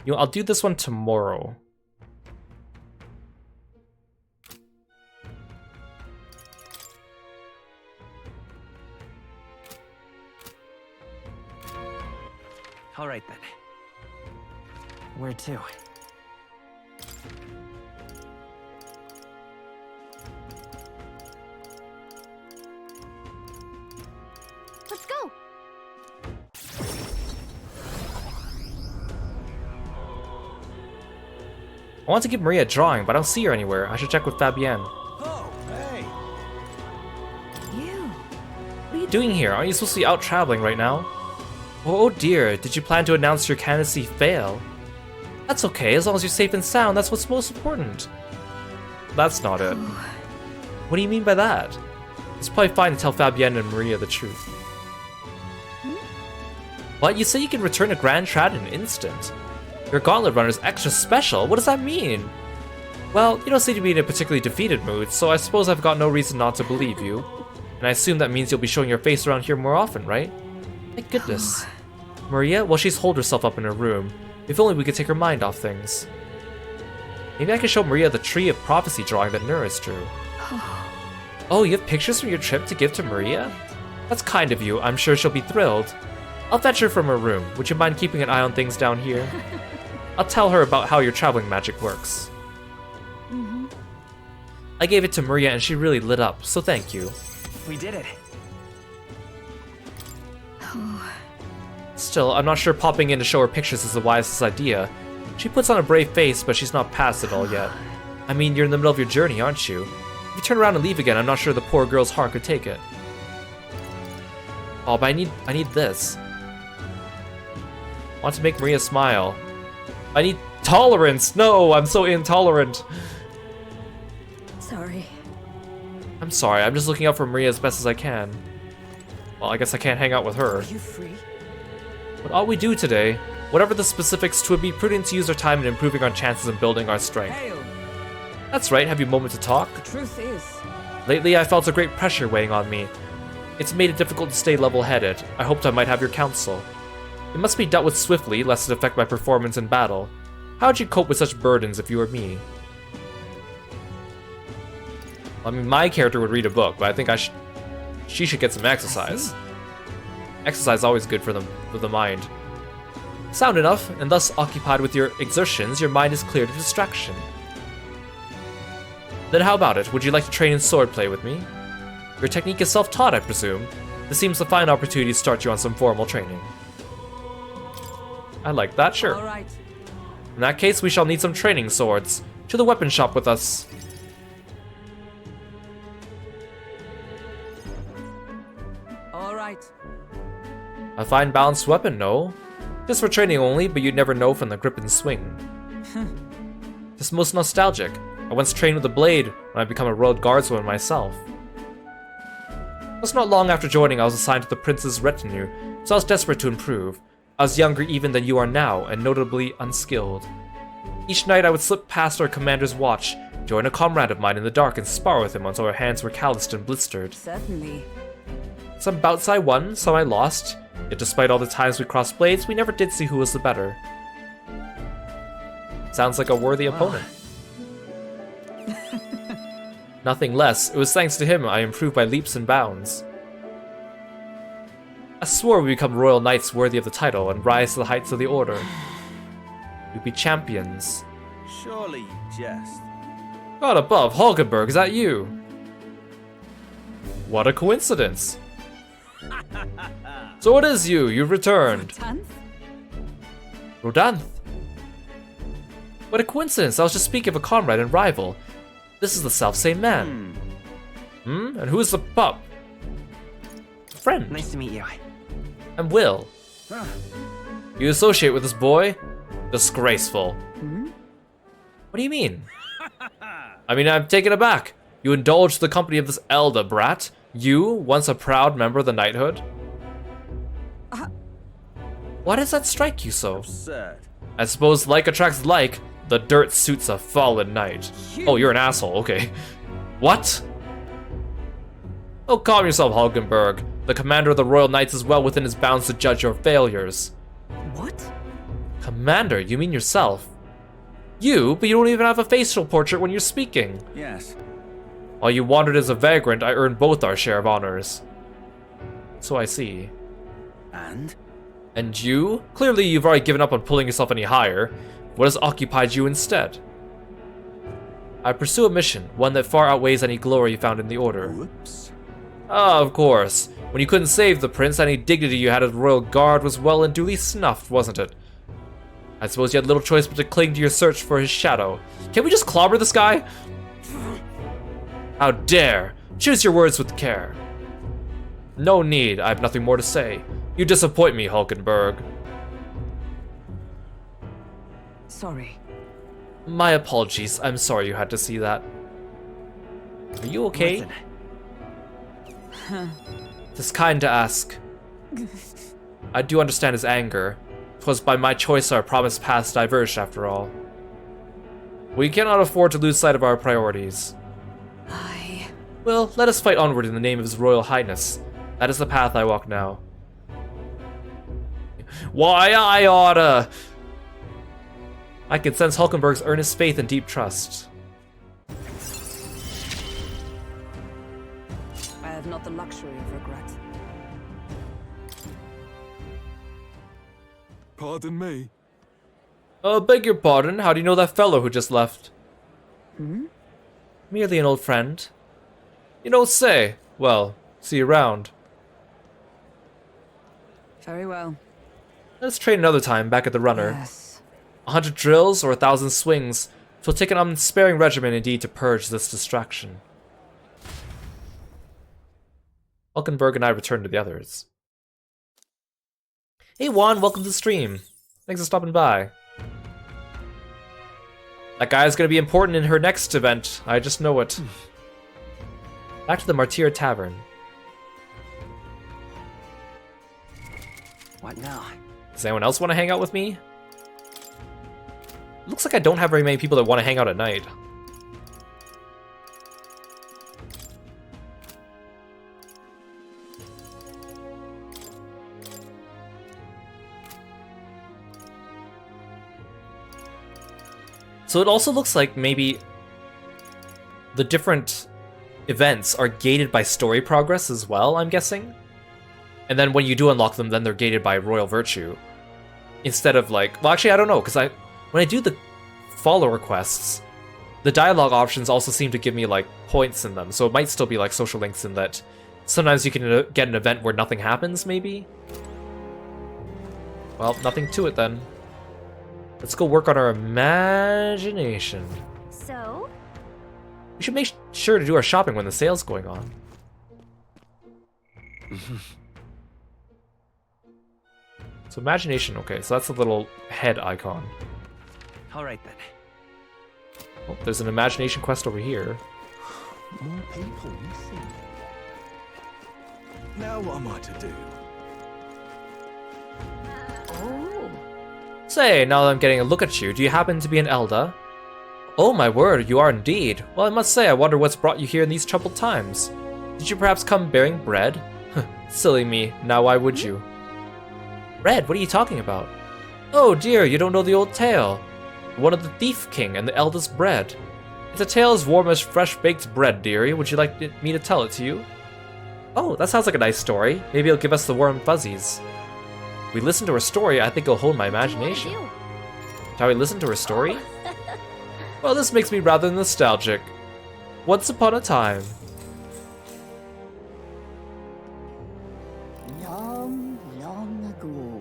You know, I'll do this one tomorrow. All right then. Where to? Let's go! I want to give Maria a drawing, but I don't see her anywhere. I should check with Fabienne. Oh, hey! You? What are you doing here? Aren't you supposed to be out traveling right now? Oh dear, did you plan to announce your candidacy fail? That's okay, as long as you're safe and sound, that's what's most important. That's not it. What do you mean by that? It's probably fine to tell Fabienne and Maria the truth. What? You say you can return a Grand Trad in an instant? Your Gauntlet Runner is extra special? What does that mean? Well, you don't seem to be in a particularly defeated mood, so I suppose I've got no reason not to believe you. And I assume that means you'll be showing your face around here more often, right? Thank goodness. Maria? Well, she's holed herself up in her room. If only we could take her mind off things. Maybe I can show Maria the Tree of Prophecy drawing that Nurse drew. Oh, you have pictures from your trip to give to Maria? That's kind of you. I'm sure she'll be thrilled. I'll fetch her from her room. Would you mind keeping an eye on things down here? I'll tell her about how your traveling magic works. I gave it to Maria and she really lit up, so thank you. We did it. Still, I'm not sure popping in to show her pictures is the wisest idea. She puts on a brave face, but she's not past it all yet. I mean, you're in the middle of your journey, aren't you? If you turn around and leave again, I'm not sure the poor girl's heart could take it. Oh, but I need this. I want to make Maria smile. I need tolerance! No, I'm so intolerant! Sorry. I'm sorry, I'm just looking out for Maria as best as I can. Well, I guess I can't hang out with her. Are you free? What ought we do today? Whatever the specifics, 'twould be prudent to use our time in improving our chances and building our strength. Hail. That's right, have you a moment to talk? The truth is, Lately, I felt a great pressure weighing on me. It's made it difficult to stay level-headed. I hoped I might have your counsel. It must be dealt with swiftly, lest it affect my performance in battle. How would you cope with such burdens if you were me? I mean, my character would read a book, but I think she should get some exercise. Exercise is always good for the mind. Sound enough, and thus occupied with your exertions, your mind is cleared of distraction. Then how about it? Would you like to train in swordplay with me? Your technique is self-taught, I presume. This seems a fine opportunity to start you on some formal training. I like that, sure. all right. In that case, we shall need some training swords. To the weapon shop with us. All right. A fine balanced weapon, no? Just for training only, but you'd never know from the grip and swing. Just most nostalgic. I once trained with a blade when I became a royal guardsman myself. Just not long after joining, I was assigned to the prince's retinue, so I was desperate to improve. I was younger even than you are now, and notably unskilled. Each night I would slip past our commander's watch, join a comrade of mine in the dark and spar with him until our hands were calloused and blistered. Certainly. Some bouts I won, some I lost, yet despite all the times we crossed blades, we never did see who was the better. Sounds like a worthy opponent. Nothing less, it was thanks to him I improved by leaps and bounds. I swore we'd become royal knights worthy of the title and rise to the heights of the order. We'd be champions. Surely you jest. God above, Hulkenberg, is that you? What a coincidence. So it is you, you've returned. Tanth? Rodanth. What a coincidence, I was just speaking of a comrade and rival. This is the self-same man. And who is the pup? Friend. Nice to meet you. I'm Will. You associate with this boy? Disgraceful. What do you mean? I mean, I'm taken aback. You indulged the company of this elder brat? You, once a proud member of the knighthood? Why does that strike you so? Absurd. I suppose like attracts like. The dirt suits a fallen knight. Oh, you're an asshole, okay. What? Oh, calm yourself, Hulkenberg. The commander of the Royal Knights is well within his bounds to judge your failures. What? Commander, you mean yourself? You? But you don't even have a facial portrait when you're speaking. Yes. While you wandered as a vagrant, I earned both our share of honors. So I see. And? And you? Clearly you've already given up on pulling yourself any higher. What has occupied you instead? I pursue a mission, one that far outweighs any glory you found in the Order. Whoops. Ah, of course. When you couldn't save the prince, any dignity you had as royal guard was well and duly snuffed, wasn't it? I suppose you had little choice but to cling to your search for his shadow. Can we just clobber this guy? How dare! Choose your words with care. No need, I have nothing more to say. You disappoint me, Hulkenberg. Sorry. My apologies, I'm sorry you had to see that. Are you okay? It's kind to ask. I do understand his anger. 'Twas by my choice our promised paths diverged after all. We cannot afford to lose sight of our priorities. Well, let us fight onward in the name of His Royal Highness. That is the path I walk now. Why, I oughta... I can sense Hulkenberg's earnest faith and deep trust. I have not the luxury of regret. Pardon me. Beg your pardon, how do you know that fellow who just left? Merely an old friend. You don't say. Well, see you around. Very well. Let's train another time back at the runner. Yes. 100 drills or 1,000 swings. Twill take an unsparing regimen indeed to purge this distraction. Hulkenberg and I return to the others. Hey Juan, welcome to the stream. Thanks for stopping by. That guy's gonna be important in her next event. I just know it. Back to the Martyr Tavern. What now? Does anyone else want to hang out with me? Looks like I don't have very many people that want to hang out at night. So it also looks like maybe the different events are gated by story progress as well, I'm guessing. And then when you do unlock them, then they're gated by royal virtue. Instead of like, well actually I don't know, because when I do the follower quests, the dialogue options also seem to give me like points in them. So it might still be like social links in that sometimes you can get an event where nothing happens, maybe? Well, nothing to it then. Let's go work on our imagination. So? We should make sure to do our shopping when the sale's going on. So imagination, okay, so that's a little head icon. Alright then. Oh, there's an imagination quest over here. More people, you think? Now what am I to do? Oh. Say, now that I'm getting a look at you, do you happen to be an elder? Oh my word, you are indeed. Well, I must say, I wonder what's brought you here in these troubled times. Did you perhaps come bearing bread? Silly me, now why would you? Bread, what are you talking about? Oh dear, you don't know the old tale. One of the Thief King and the Elder's bread. It's a tale as warm as fresh-baked bread, dearie. Would you like me to tell it to you? Oh, that sounds like a nice story. Maybe it'll give us the warm fuzzies. If we listen to her story, I think it'll hold my imagination. Shall we listen to her story? Well, this makes me rather nostalgic. Once upon a time. Long, long ago.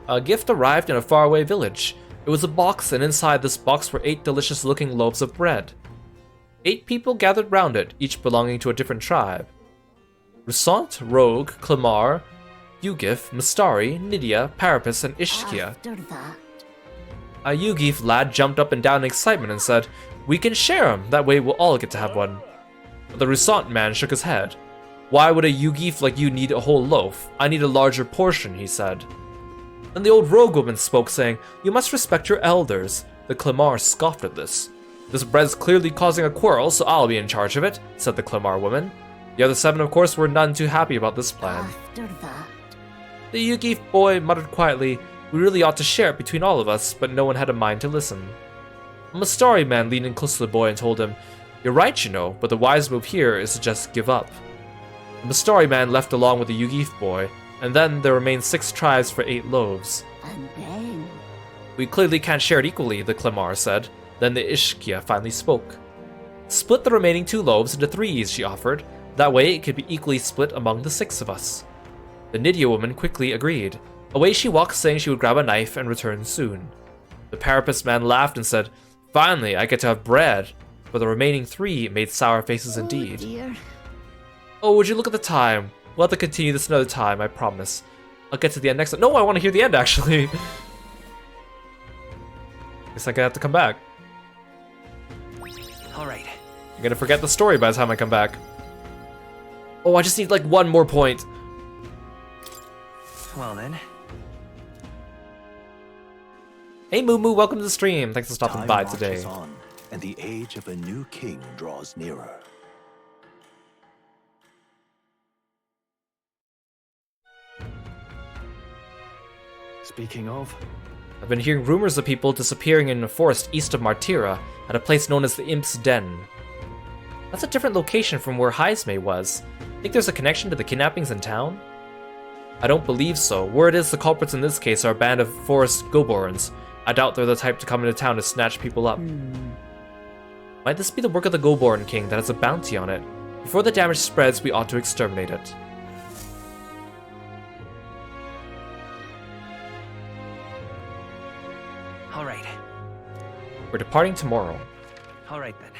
A gift arrived in a faraway village. It was a box, and inside this box were 8 delicious-looking loaves of bread. 8 people gathered round it, each belonging to a different tribe. Rusant, Rogue, Clamar, Yugif, Mastari, Nydia, Parapus, and Ishkia. After that. A Yugif lad jumped up and down in excitement and said, "We can share 'em, that way we'll all get to have one." But the Rusant man shook his head. "Why would a Yugif like you need a whole loaf? I need a larger portion," he said. Then the old rogue woman spoke, saying, "You must respect your elders." The Clamar scoffed at this. "This bread's clearly causing a quarrel, so I'll be in charge of it," said the Clamar woman. The other 7, of course, were none too happy about this plan. After that. The Yugif boy muttered quietly, "We really ought to share it between all of us," but no one had a mind to listen. A Mastari man leaned in close to the boy and told him, "You're right, you know, but the wise move here is to just give up." The Mastari man left along with the Yugif boy, and then there remained 6 tribes for 8 loaves. And then. "We clearly can't share it equally," the Clamar said. Then the Ishkia finally spoke. "Split the remaining 2 loaves into 3s, she offered. That way it could be equally split among the 6 of us. The Nydia woman quickly agreed. Away she walked, saying she would grab a knife and return soon. The Parapus man laughed and said, "Finally, I get to have bread." But the remaining 3 made sour faces indeed. Dear. "Oh, would you look at the time? We'll have to continue this another time, I promise. I'll get to the end next time." No, I want to hear the end, actually. Guess I'm gonna have to come back. Alright. I'm gonna forget the story by the time I come back. Oh, I just need like 1 more point. Well then. Hey Moo Moo, welcome to the stream. Thanks for stopping by today. Time marches on, and the age of a new king draws nearer. Speaking of, I've been hearing rumors of people disappearing in a forest east of Martira at a place known as the Imp's Den. That's a different location from where Heismei was. Think there's a connection to the kidnappings in town? I don't believe so. Word is the culprits in this case are a band of forest Goborns. I doubt they're the type to come into town to snatch people up. Might this be the work of the Goborn King that has a bounty on it? Before the damage spreads, we ought to exterminate it. Alright. We're departing tomorrow. Alright then.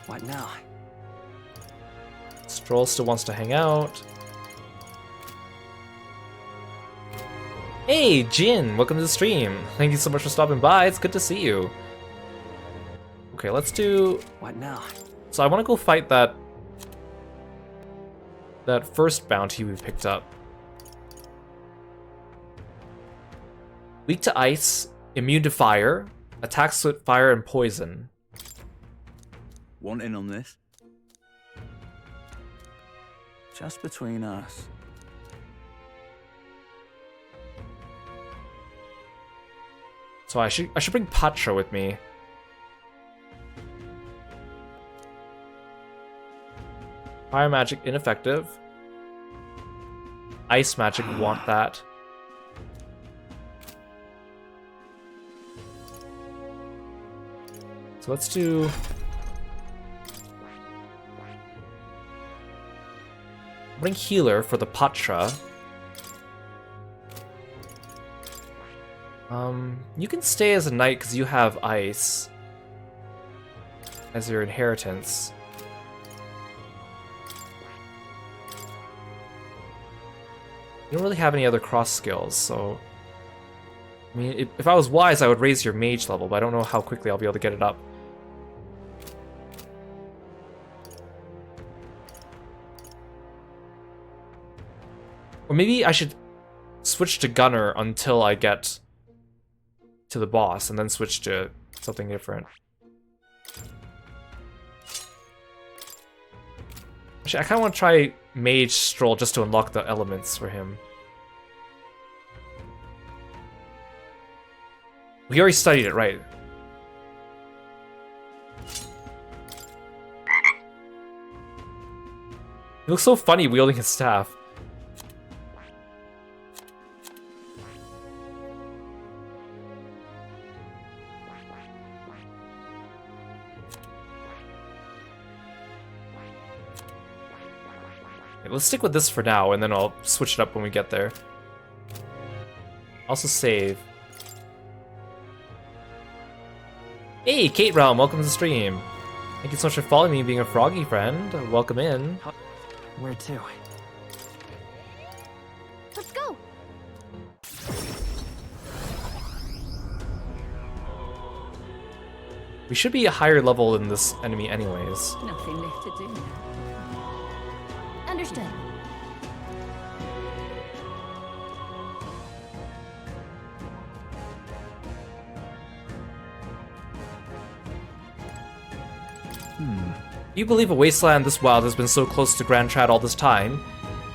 What now? Stroll still wants to hang out. Hey, Jin! Welcome to the stream. Thank you so much for stopping by. It's good to see you. Okay, let's do... What now? So I want to go fight that first bounty we picked up. Weak to ice, immune to fire, attacks with fire and poison. Want in on this? Just between us. So I should bring Patra with me. Fire magic ineffective. Ice magic want that. So let's do bring healer for the Patra. You can stay as a knight because you have ice as your inheritance. You don't really have any other cross skills, so... I mean, if I was wise, I would raise your mage level, but I don't know how quickly I'll be able to get it up. Or maybe I should switch to gunner until I get to the boss, and then switch to something different. Actually, I kind of want to try Mage Stroll just to unlock the elements for him. We already studied it, right? He looks so funny wielding his staff. Let's stick with this for now, and then I'll switch it up when we get there. Also save. Hey, Kate Realm, welcome to the stream. Thank you so much for following me and being a froggy friend. Welcome in. Where to? Let's go. We should be a higher level than this enemy anyways. Nothing left to do now. Understood. Do you believe a wasteland this wild has been so close to Grand Trad all this time?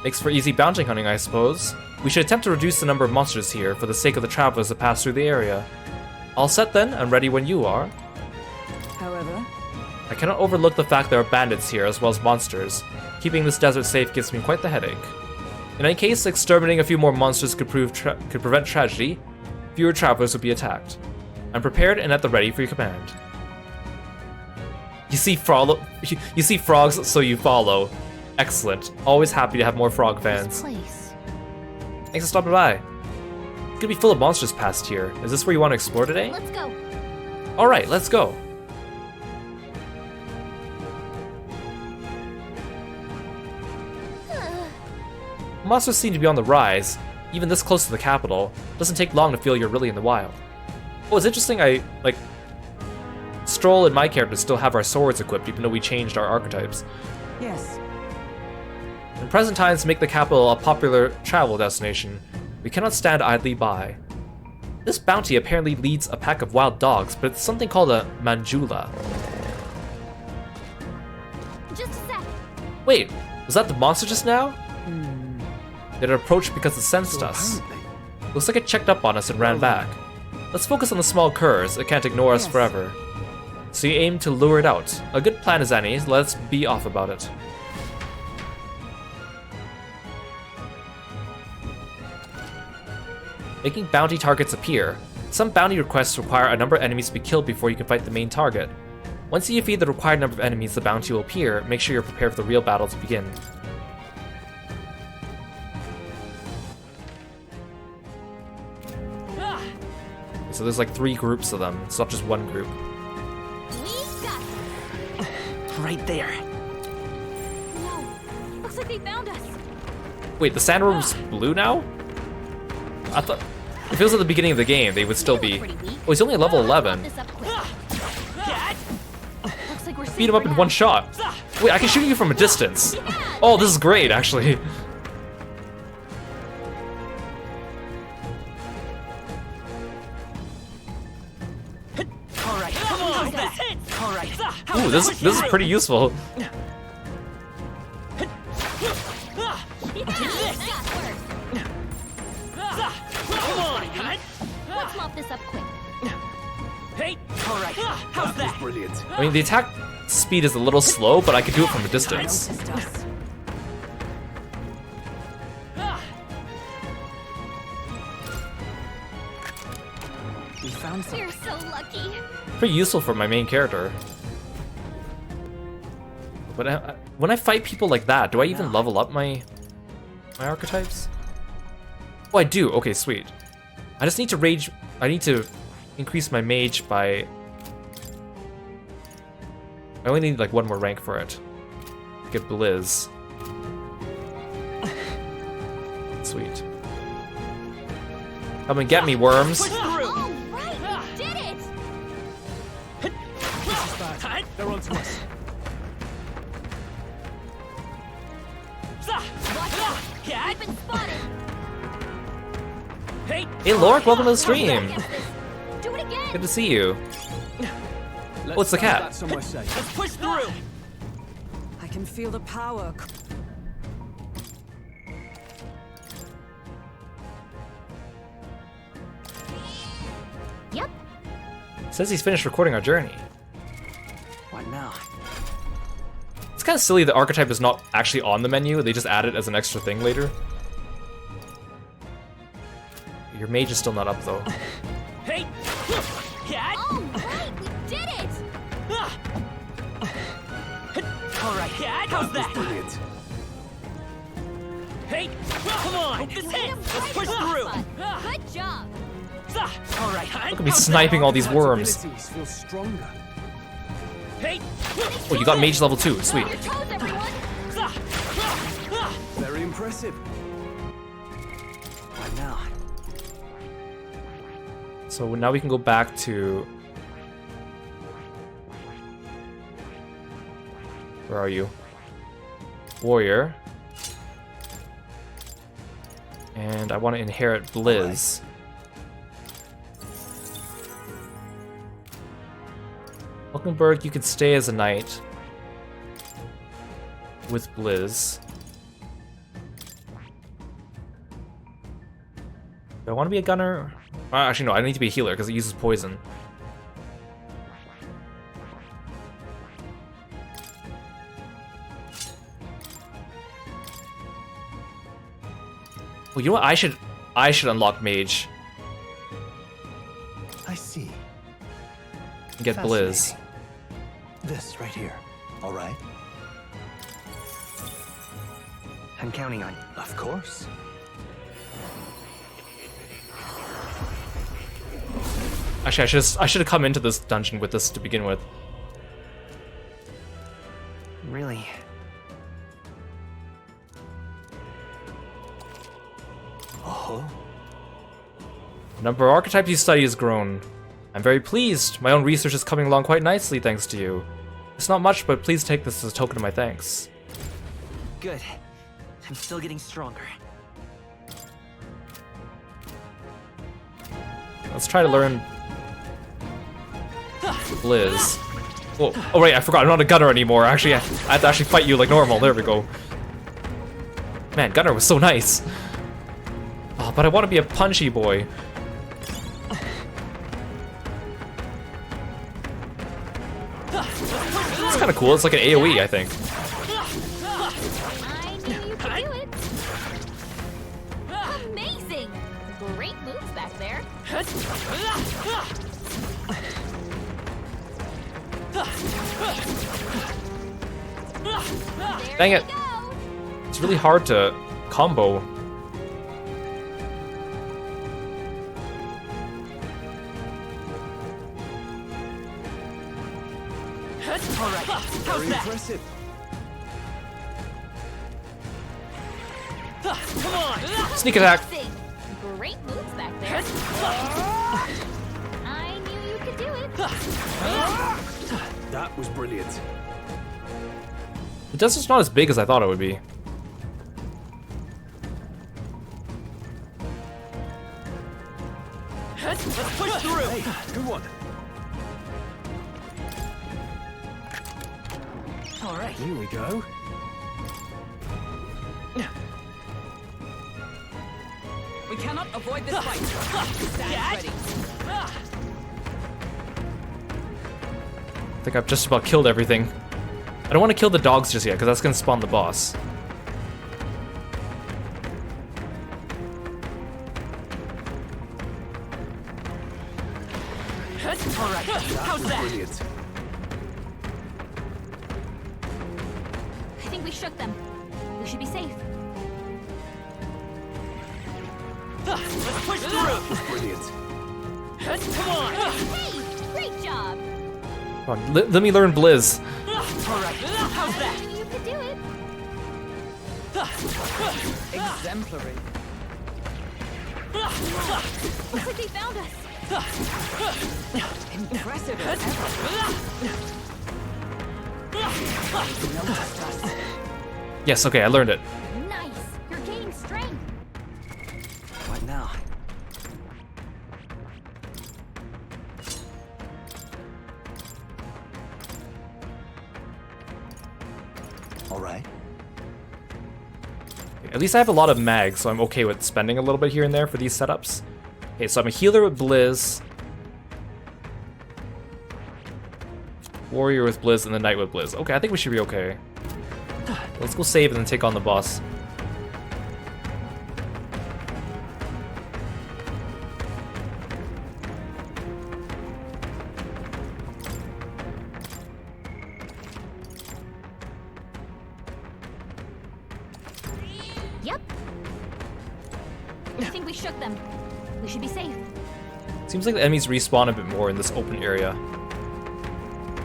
Makes for easy bounty hunting, I suppose. We should attempt to reduce the number of monsters here for the sake of the travelers that pass through the area. All set then, and ready when you are. However, I cannot overlook the fact there are bandits here as well as monsters. Keeping this desert safe gives me quite the headache. In any case, exterminating a few more monsters could prevent tragedy. Fewer travelers would be attacked. I'm prepared and at the ready for your command. You see frogs, so you follow. Excellent. Always happy to have more frog fans. Place. Thanks for stopping by. It's gonna be full of monsters past here. Is this where you want to explore today? Let's go. Alright, let's go. Monsters seem to be on the rise, even this close to the capital. Doesn't take long to feel you're really in the wild. Oh, it's interesting, Stroll and my character still have our swords equipped, even though we changed our archetypes. yes. In present times, to make the capital a popular travel destination, we cannot stand idly by. This bounty apparently leads a pack of wild dogs, but it's something called a manjula. Just a sec. Wait, was that the monster just now? It approached because it sensed us. Looks like it checked up on us and ran back. Let's focus on the small curs, it can't ignore us forever. So you aim to lure it out. A good plan as any, let's be off about it. Making bounty targets appear. Some bounty requests require a number of enemies to be killed before you can fight the main target. Once you defeat the required number of enemies, the bounty will appear. Make sure you're prepared for the real battle to begin. So there's like 3 groups of them. It's not just one group. We got it. Right there. No. Looks like they found us. Wait, the sandworm's blue now? I thought... If it was at the beginning of the game, they would still be... Oh, he's only at level 11. Looks like we're Beat him up in one shot. Wait, I can shoot you from a distance. Oh, this is great, actually. Ooh, this is pretty useful. Let's mop this up quick. Hey, all right. How's that? Brilliant. I mean, the attack speed is a little slow, but I can do it from a distance. We found some. You're so lucky. Pretty useful for my main character. But when I fight people like that, do I even level up my archetypes? Oh, I do. Okay, sweet. I just need to rage. I need to increase my mage by. I only need like one more rank for it. Get Blizz. Sweet. Come and get me, worms. All right, we did it. This is bad. They're on to us. Watch out. You've been spotted. Hey, Lork, welcome to the stream. Do it again. Good to see you. Oh, it's the cat. Somewhere safe. let's push through. I can feel the power. Yep. Says he's finished recording our journey. What now? It's kind of silly the archetype is not actually on the menu. They just add it as an extra thing later. Your mage is still not up though. Hey, cat. All right, we did it. All right, cat. How's that? Brilliant. Hey, come on. This Way hit. to Let's push break through. us. Good job. All right, Look at me sniping all these worms. Abilities feel stronger. Hey, Oh, you got mage level 2. Sweet. Your toes, everyone. Very impressive. What now? So now we can go back to... Where are you? Warrior. And I want to inherit Blizz. Hulkenberg, you could stay as a knight with Blizz. Do I want to be a gunner? Actually, no, I need to be a healer because it uses poison. Well, you know what? I should unlock mage I see. and get Blizz. Fascinating. This right here. All right. I'm counting on you. Of course. Actually, I should have come into this dungeon with this to begin with. Really? Oh. The number of archetypes you study has grown. I'm very pleased. My own research is coming along quite nicely thanks to you. It's not much, but please take this as a token of my thanks. Good. I'm still getting stronger. Let's try to learn Blizz. Oh right, I forgot. I'm not a gunner anymore. Actually, I have to actually fight you like normal. There we go. Man, gunner was so nice. Oh, but I want to be a punchy boy. It's kind of cool. It's like an AoE, I think. I knew you could do it. Amazing. Great moves back there. Dang it. It's really hard to combo. Very impressive. Sneak attack. Great moves back there. I knew you could do it. That was brilliant. The desert's not as big as I thought it would be. let's push through. Hey, good one. All right. Here we go. We cannot avoid this fight. Stand ready. I think I've just about killed everything. I don't want to kill the dogs just yet, because that's going to spawn the boss. Alright, how's that? Brilliant. I think we shook them. We should be safe. Let's push through! Brilliant. Come on! Hey! Great job! Come on, let me learn Blizz. Alright, how's that? You could do it. Exemplary. Looks like they found us. Impressive as ever. Noticed us. Yes, okay, I learned it. Nice. You're gaining strength. What now? All right. At least I have a lot of mags, so I'm okay with spending a little bit here and there for these setups. Okay, so I'm a healer with Blizz, warrior with Blizz, and the knight with Blizz. Okay, I think we should be okay. Let's go save and then take on the boss. Yep. I think we shook them. We should be safe. Seems like the enemies respawn a bit more in this open area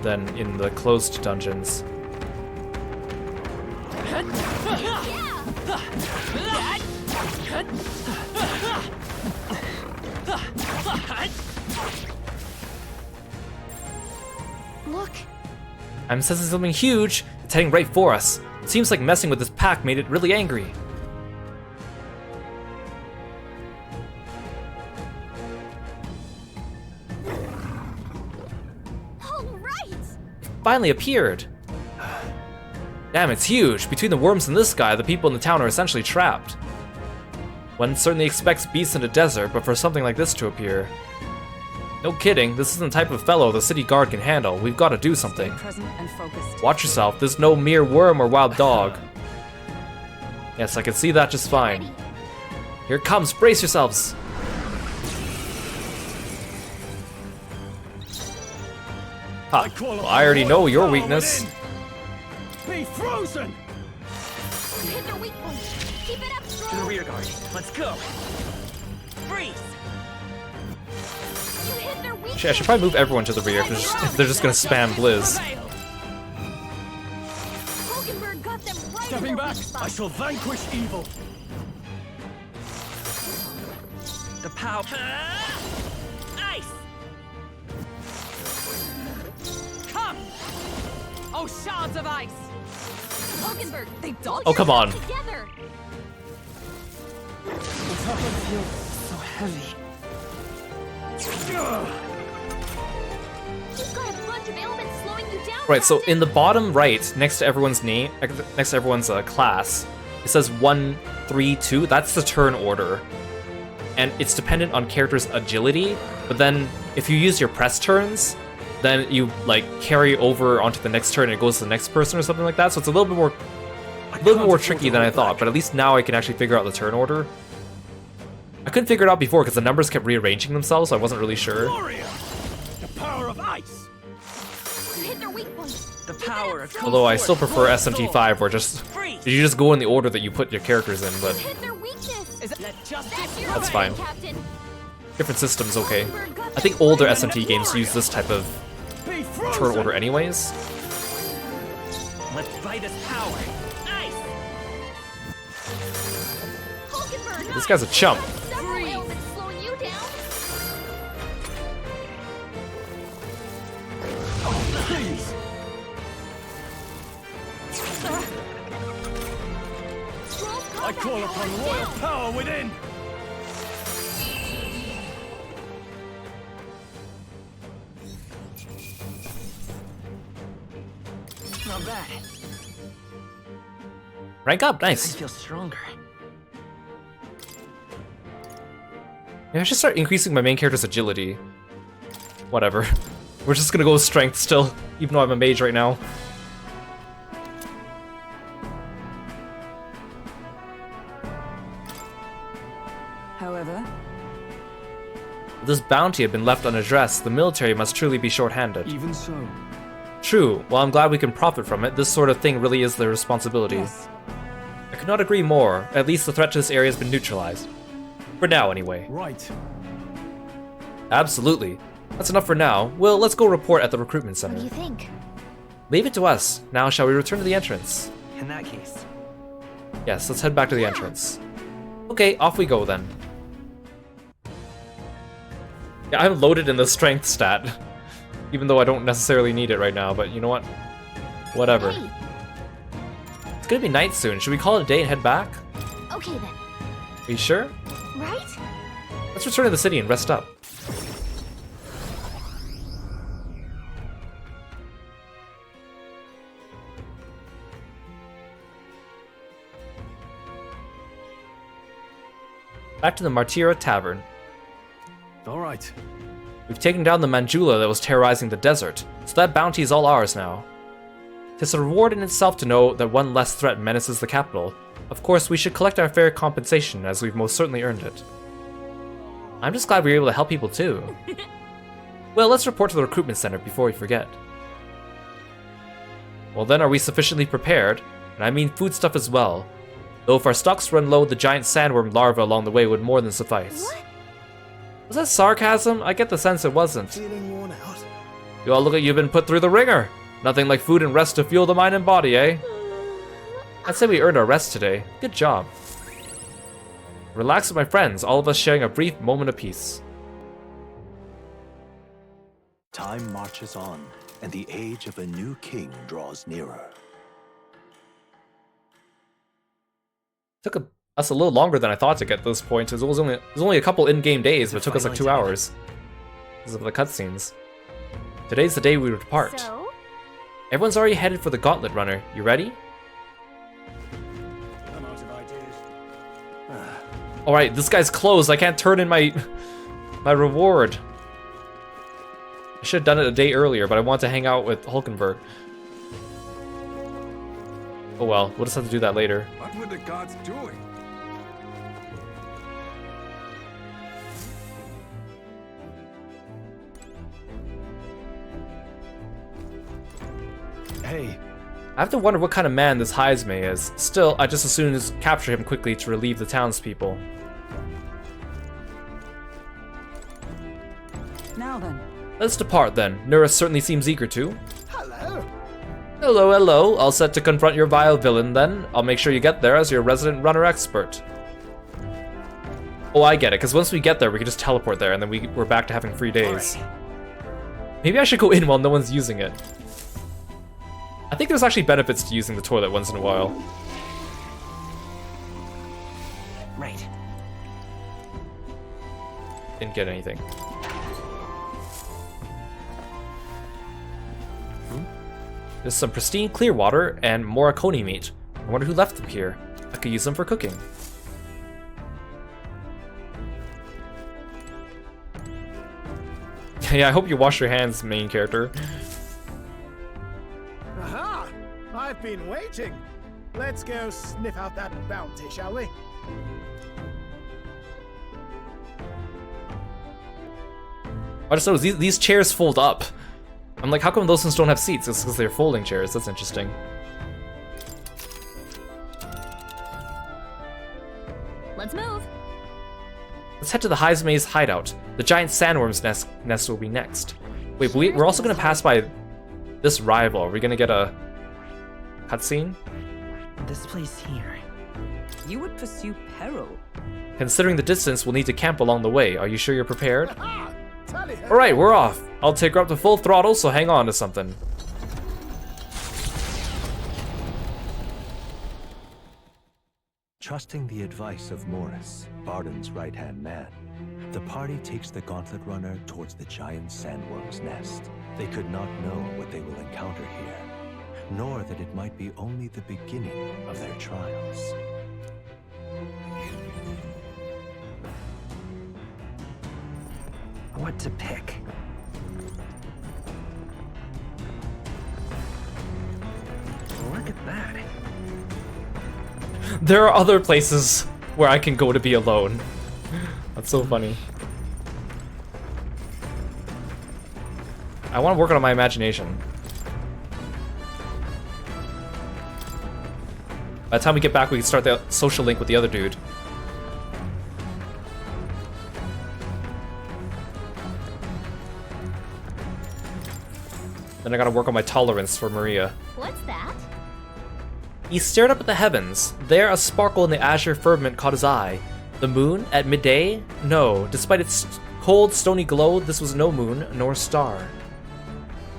than in the closed dungeons. Look. I'm sensing something huge. It's heading right for us. It seems like messing with this pack made it really angry. All right. Finally appeared. Damn, it's huge. Between the worms and this guy, the people in the town are essentially trapped. One certainly expects beasts in the desert, but for something like this to appear. No kidding, this isn't the type of fellow the city guard can handle. We've got to do something. Stay present and focused. Watch yourself, there's no mere worm or wild dog. Yes, I can see that just fine. Here it comes, brace yourselves! Ha, well, I already know your weakness. Be frozen! You hit their weak point. Keep it up, To the Stroll. rear guard. Let's go! Freeze! You hit their weak Actually, I should probably move everyone to the rear if they're just gonna spam Blizz. Hulkenberg got them right in Stepping their back, weak spot. I shall vanquish evil. The pow. Ice! Come! Oh, shards of ice! Hulkenberg, they all Oh, come on. together. The top of you so heavy. You've got a bunch of ailments slowing you down. Right, so Captain. in the bottom right, next to everyone's name, next to everyone's class, it says 1, 3, 2. That's the turn order. And it's dependent on character's agility, but then if you use your press turns, then you like carry over onto the next turn and it goes to the next person or something like that. So it's a little bit more tricky than I thought, but at least now I can actually figure out the turn order. I couldn't figure it out before because the numbers kept rearranging themselves, so I wasn't really sure. Warrior! The power of ice! You hit their weak point. The power of Although I still prefer SMT5 where you just go in the order that you put your characters in, but Hit their weakness. Is it let justice That's your That's right, fine. Captain. different systems okay. I think older SMT games use this type of Be turn frozen! order anyways. Let's fight this power. Ice! Hulkenberg. This guy's a chump. Several ailments slowing you down. Please! Stroll's I combat call power upon is royal down. power within! Not bad. Rank up, nice. I feel stronger. Yeah, I should start increasing my main character's agility. Whatever. We're just gonna go with strength still, even though I'm a mage right now. However, If this bounty had been left unaddressed, the military must truly be short-handed. Even so. True, while I'm glad we can profit from it, this sort of thing really is their responsibility. yes. I could not agree more. At least the threat to this area has been neutralized. For now, anyway. Right. Absolutely. That's enough for now. Well, let's go report at the recruitment What do center. you think? Leave it to us. Now, shall we return to the entrance? In that case. Yes, let's head back to the entrance. Okay, off we go then. Yeah, I'm loaded in the strength stat. Even though I don't necessarily need it right now, but you know what? Whatever. Hey. It's gonna be night soon. Should we call it a day and head back? Okay then. Are you sure? Right? Let's return to the city and rest up. Back to the Martira Tavern. All right. We've taken down the Manjula that was terrorizing the desert, so that bounty is all ours now. It's a reward in itself to know that one less threat menaces the capital. Of course, we should collect our fair compensation, as we've most certainly earned it. I'm just glad we were able to help people too. Well, let's report to the recruitment center before we forget. Well then, are we sufficiently prepared? And I mean foodstuff as well. Though if our stocks run low, the giant sandworm larva along the way would more than suffice. What? Was that sarcasm? I get the sense it wasn't. Feeling worn out? You all look like you've been put through the ringer. Nothing like food and rest to fuel the mind and body, eh? I'd say we earned our rest today. Good job. Relax with my friends, all of us sharing a brief moment apiece. Time marches on, and the age of a new king draws nearer. Took us a little longer than I thought to get to this point. It was only a couple in-game days, but it took us like 2 hours because of the cutscenes. Today's the day we depart. So? Everyone's already headed for the Gauntlet Runner. You ready? I'm out of ideas. Alright, this guy's closed. I can't turn in my reward. I should have done it a day earlier, but I want to hang out with Hulkenberg. Oh well, we'll just have to do that later. What were the gods doing? Hey. I have to wonder what kind of man this Heisme is. Still, I just as soon as capture him quickly to relieve the townspeople. Now then. Let's depart then. Nura certainly seems eager to. Hello. Hello, hello. All set to confront your vile villain then? I'll make sure you get there as your resident runner expert. Oh, I get it, because once we get there, we can just teleport there, and then we're back to having free days. Maybe I should go in while no one's using it. I think there's actually benefits to using the toilet once in a while. Right. Didn't get anything. There's some pristine clear water and Morikoni meat. I wonder who left them here. I could use them for cooking. Yeah, I hope you wash your hands, main character. Aha! I've been waiting. Let's go sniff out that bounty, shall we? I just noticed these chairs fold up. I'm like, how come those ones don't have seats? It's because they're folding chairs. That's interesting. Let's move. Let's head to the Heisme's hideout. The giant sandworm's nest will be next. Wait, but we're also gonna pass by this rival. Are we gonna get a cutscene? This place here. You would pursue peril. Considering the distance, we'll need to camp along the way. Are you sure you're prepared? Aha! Tally ho! Alright, we're off. I'll take her up to full throttle, so hang on to something. Trusting the advice of Morris, Barden's right-hand man, the party takes the Gauntlet Runner towards the giant sandworm's nest. They could not know what they will encounter here. nor that it might be only the beginning of their trials. What to pick? Look at that. There are other places where I can go to be alone. That's so funny. I want to work on my imagination. By the time we get back, we can start the social link with the other dude. Then I gotta work on my tolerance for Maria. What's that? He stared up at the heavens. There, a sparkle in the azure firmament caught his eye. The moon at midday? No. Despite its cold, stony glow, this was no moon nor star.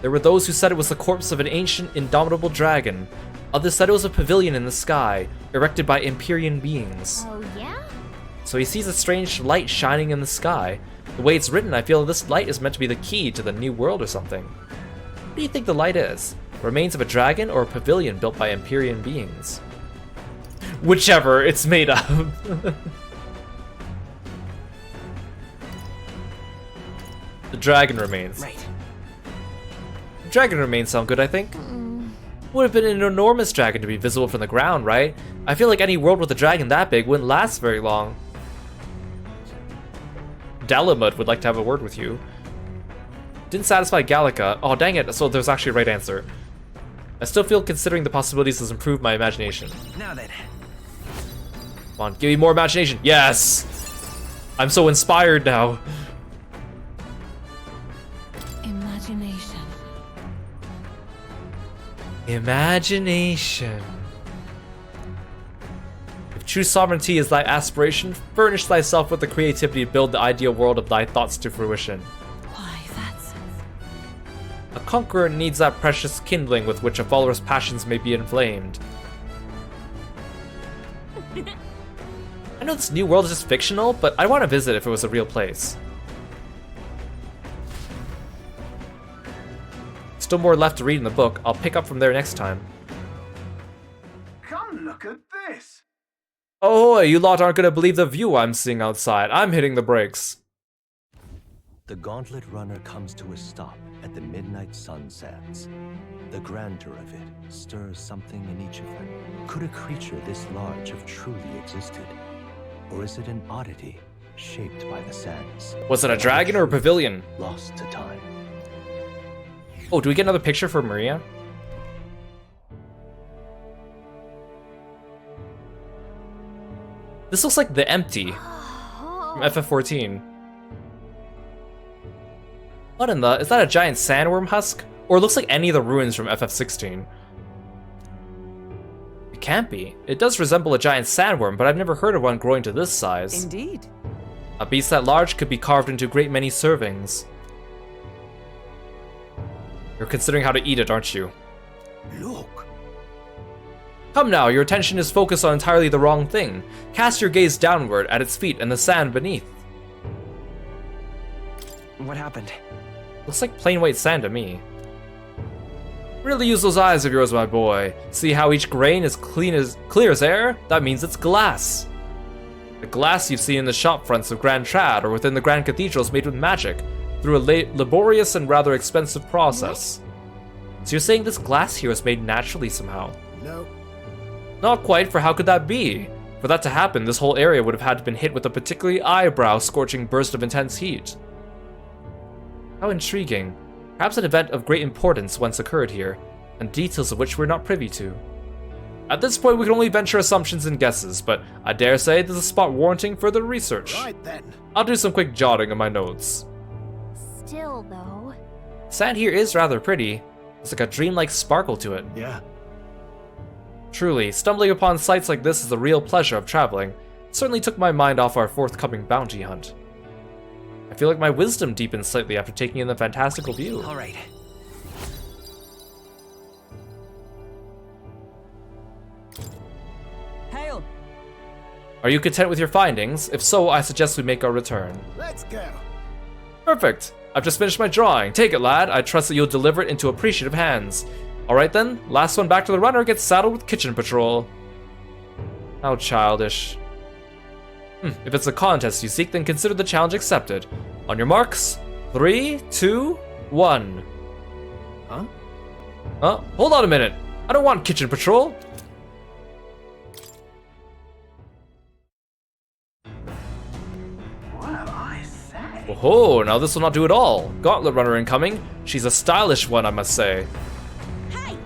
There were those who said it was the corpse of an ancient, indomitable dragon. Others said it was a pavilion in the sky, erected by Empyrean beings. Oh, yeah? So he sees a strange light shining in the sky. The way it's written, I feel this light is meant to be the key to the new world or something. What do you think the light is? Remains of a dragon or a pavilion built by Empyrean beings? Whichever it's made of. The dragon remains. Right. Dragon remains sound good, I think. Would have been an enormous dragon to be visible from the ground, right? I feel like any world with a dragon that big wouldn't last very long. Dalamud would like to have a word with you. Didn't satisfy Gallica. Oh, dang it. So there's actually a right answer. I still feel considering the possibilities has improved my imagination. Now then. Come on, give me more imagination. Yes! I'm so inspired now. Imagination. Imagination. If true sovereignty is thy aspiration, furnish thyself with the creativity to build the ideal world of thy thoughts to fruition. Why, that's... A conqueror needs that precious kindling with which a follower's passions may be inflamed. I know this new world is just fictional, but I want to visit if it was a real place. Still more left to read in the book. I'll pick up from there next time. Come look at this! Oh, you lot aren't gonna believe the view I'm seeing outside. I'm hitting the brakes. The gauntlet runner comes to a stop at the midnight sun sands. The grandeur of it stirs something in each of them. Could a creature this large have truly existed? Or is it an oddity shaped by the sands? Was it a dragon or a pavilion? Lost to time. Oh, do we get another picture for Maria? This looks like The Empty from FF14. What in the... Is that a giant sandworm husk? Or it looks like any of the ruins from FF16. It can't be. It does resemble a giant sandworm, but I've never heard of one growing to this size. Indeed. A beast that large could be carved into a great many servings. You're considering how to eat it, aren't you? Look! Come now, your attention is focused on entirely the wrong thing. Cast your gaze downward at its feet and the sand beneath. What happened? Looks like plain white sand to me. Really use those eyes of yours, my boy. See how each grain is clear as air? That means it's glass. The glass you see in the shop fronts of Grand Trad or within the Grand Cathedral is made with magic, through a laborious and rather expensive process. So you're saying this glass here was made naturally somehow? No. Not quite, for how could that be? For that to happen, this whole area would have had to been hit with a particularly eyebrow-scorching burst of intense heat. How intriguing. Perhaps an event of great importance once occurred here, and details of which we're not privy to. At this point, we can only venture assumptions and guesses, but I dare say there's a spot warranting further research. Right then. I'll do some quick jotting of my notes. Still, though... Sand here is rather pretty. There's like a dreamlike sparkle to it. Yeah. Truly, stumbling upon sights like this is the real pleasure of traveling. It certainly took my mind off our forthcoming bounty hunt. I feel like my wisdom deepened slightly after taking in the fantastical view. All right. Hail! Are you content with your findings? If so, I suggest we make our return. Let's go. Perfect! I've just finished my drawing. Take it, lad. I trust that you'll deliver it into appreciative hands. Alright then, last one back to the runner gets saddled with kitchen patrol. How childish. If it's a contest you seek, then consider the challenge accepted. On your marks, 3, 2, 1. Huh? Hold on a minute. I don't want kitchen patrol. Oh, now this will not do at all. Gauntlet runner incoming. She's a stylish one, I must say. Hey!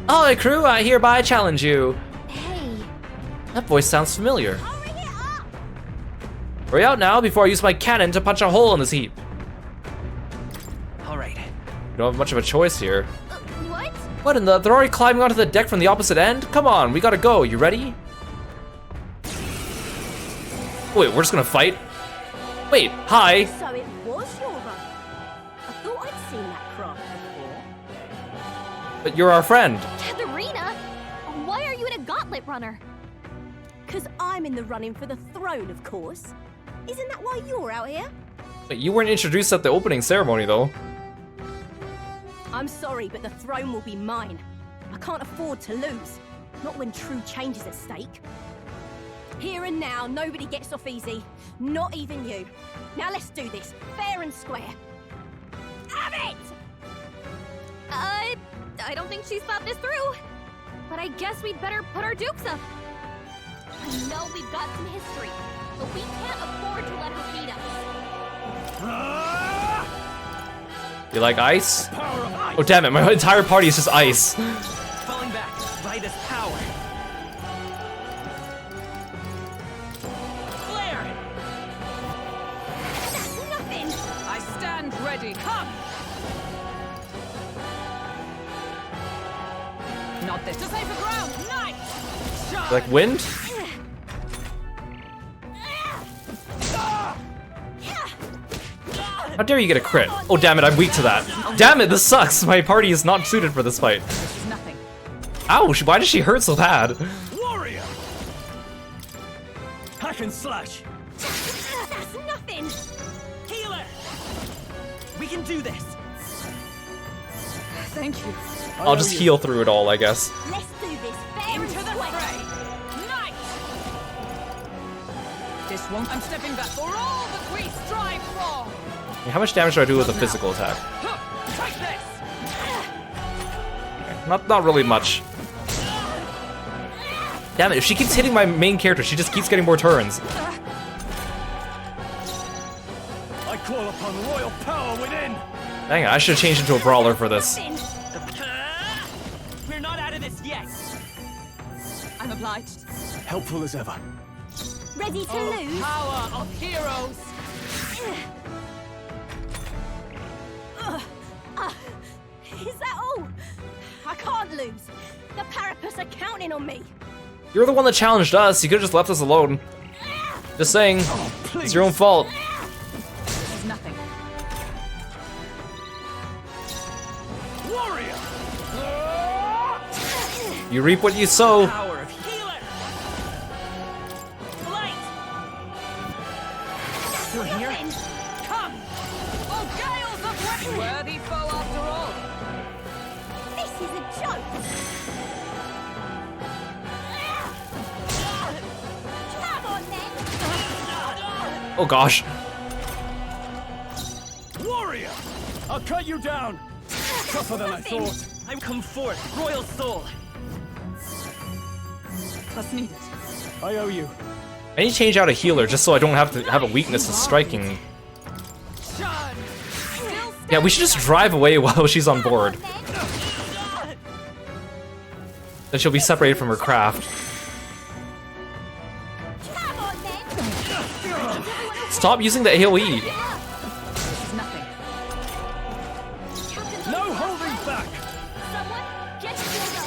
Ahoy crew, I hereby challenge you. Hey! That voice sounds familiar. Hurry out now before I use my cannon to punch a hole in this heap. Alright. We don't have much of a choice here. What? What in the? They're already climbing onto the deck from the opposite end? Come on, we gotta go. You ready? Wait, we're just gonna fight? Wait, hi. So it was your run. I thought I'd seen that craft before. But you're our friend. Katharina! Why are you in a gauntlet runner? Because I'm in the running for the throne, of course. Isn't that why you're out here? Wait, you weren't introduced at the opening ceremony, though. I'm sorry, but the throne will be mine. I can't afford to lose. Not when true change is at stake. Here and now, nobody gets off easy. Not even you. Now let's do this, fair and square. Have it! I don't think she's thought this through. But I guess we'd better put our dukes up. I know we've got some history, but we can't afford to let her beat us. You like ice? Oh damn it, my entire party is just ice. Falling back by this power. Flare! That's nothing! I stand ready. Come! Not this. To safer ground. Night! You like wind? How dare you get a crit? Oh damn it, I'm weak to that. Damn it, this sucks. My party is not suited for this fight. This is nothing. Ouch, why does she hurt so bad? Warrior! Hack and slash! That's nothing! Healer! We can do this! Thank you. I'll just heal through it all, I guess. Let's do this fair and Into the square. fray. Night! This won't. I'm stepping back for all that we strive for. How much damage do I do with a physical attack? Take this. Not really much. Damn it, if she keeps hitting my main character, she just keeps getting more turns. I call upon royal power within! Dang it, I should have changed into a brawler for this. We're not out of this yet! I'm obliged. Helpful as ever. Ready to lose? Power of heroes. Is that all? I can't lose. The Parapus are counting on me. You're the one that challenged us, you could've just left us alone. Just saying, it's your own fault. This is nothing. Warrior! You reap what you sow. Power of healer! Light! Still here? Come! Oh, gales of weapon! Worthy foe after all. This is a joke. Come on then. Oh gosh. Warrior! I'll cut you down! Tougher than I thought. I've come forth, royal soul! That's needed. I owe you. I need to change out a healer just so I don't have to have a weakness to striking. Yeah, we should just drive away while she's on board. Then she'll be separated from her craft. Stop using the AoE. This is nothing. No holding back! Someone get together.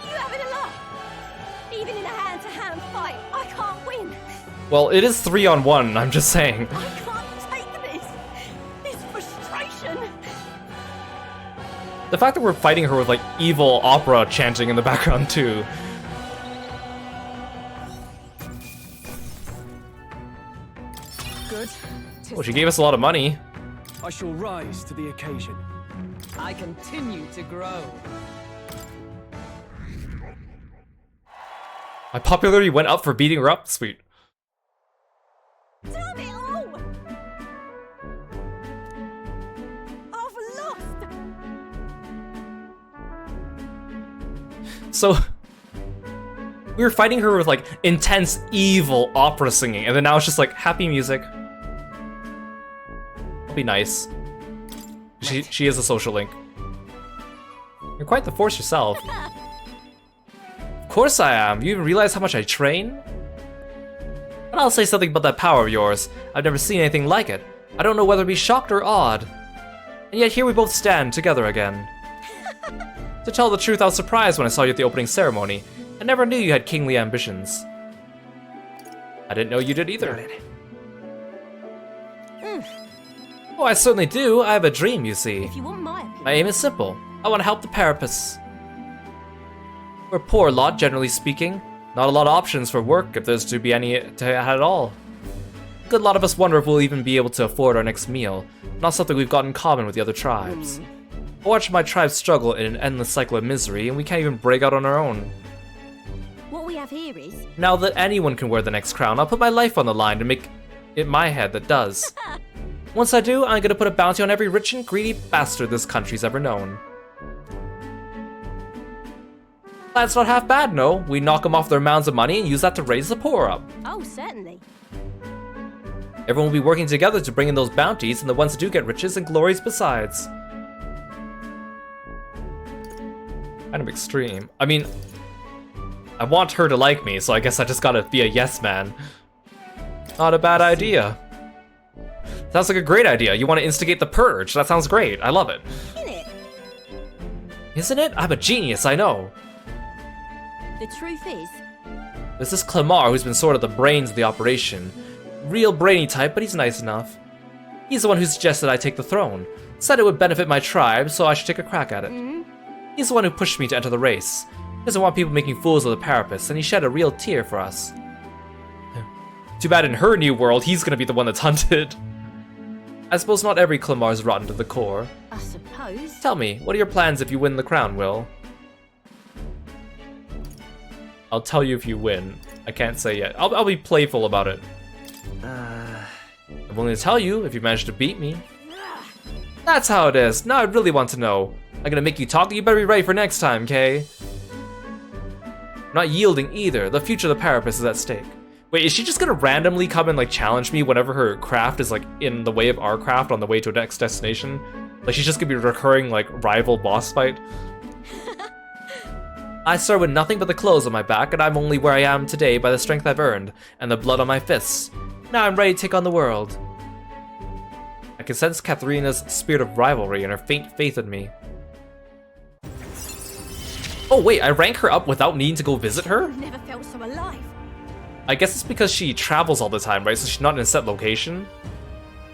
You having a laugh? Even in a hand-to-hand fight, I can't win. Well, it is 3-on-1, I'm just saying. I can't take this. This frustration. The fact that we're fighting her with like evil opera chanting in the background too. Good. Well, she gave us a lot of money. I shall rise to the occasion. I continue to grow. My popularity went up for beating her up? Sweet. Damn it all! I've lost! So, we were fighting her with like intense, evil opera singing, and then now it's just like happy music. It'll be nice. She is a social link. You're quite the force yourself. Of course I am. You even realize how much I train? But I'll say something about that power of yours. I've never seen anything like it. I don't know whether to be shocked or awed. And yet here we both stand together again. To tell the truth, I was surprised when I saw you at the opening ceremony. I never knew you had kingly ambitions. I didn't know you did either. Oh, I certainly do. I have a dream, you see. If you want my opinion. My aim is simple. I want to help the Carapace. We're a poor lot, generally speaking. Not a lot of options for work, if there's to be any at all. A good lot of us wonder if we'll even be able to afford our next meal. Not something we've got in common with the other tribes. I watch my tribe struggle in an endless cycle of misery, and we can't even break out on our own. What we have here is... Now that anyone can wear the next crown, I'll put my life on the line to make it my head that does. Once I do, I'm gonna put a bounty on every rich and greedy bastard this country's ever known. That's not half bad, no? We knock them off their mounds of money and use that to raise the poor up. Oh, certainly. Everyone will be working together to bring in those bounties, and the ones that do get riches and glories besides. Kind of extreme. I mean, I want her to like me, so I guess I just gotta be a yes man. Not a bad idea. Sounds like a great idea. You want to instigate the purge. That sounds great. I love it. Isn't it? I'm a genius, I know. The truth is... There's this Clemar who's been sort of the brains of the operation. Real brainy type, but he's nice enough. He's the one who suggested I take the throne. Said it would benefit my tribe, so I should take a crack at it. He's the one who pushed me to enter the race. He doesn't want people making fools of the Carapace, and he shed a real tear for us. Too bad in her new world, he's gonna be the one that's hunted. I suppose not every Clemar's rotten to the core. I suppose. Tell me, what are your plans if you win the crown, Will? I'll tell you if you win. I can't say yet. I'll be playful about it. I'm willing to tell you if you manage to beat me. That's how it is. Now I really want to know. I'm gonna make you talk, you better be ready for next time, Kay? I'm not yielding either. The future of the Carapace is at stake. Wait, is she just gonna randomly come and like challenge me whenever her craft is like in the way of our craft on the way to a next destination? Like she's just gonna be a recurring like rival boss fight? I start with nothing but the clothes on my back, and I'm only where I am today by the strength I've earned and the blood on my fists. Now I'm ready to take on the world. I can sense Katharina's spirit of rivalry and her faint faith in me. Oh wait, I rank her up without needing to go visit her? I've never felt so alive. I guess it's because she travels all the time, right? So she's not in a set location.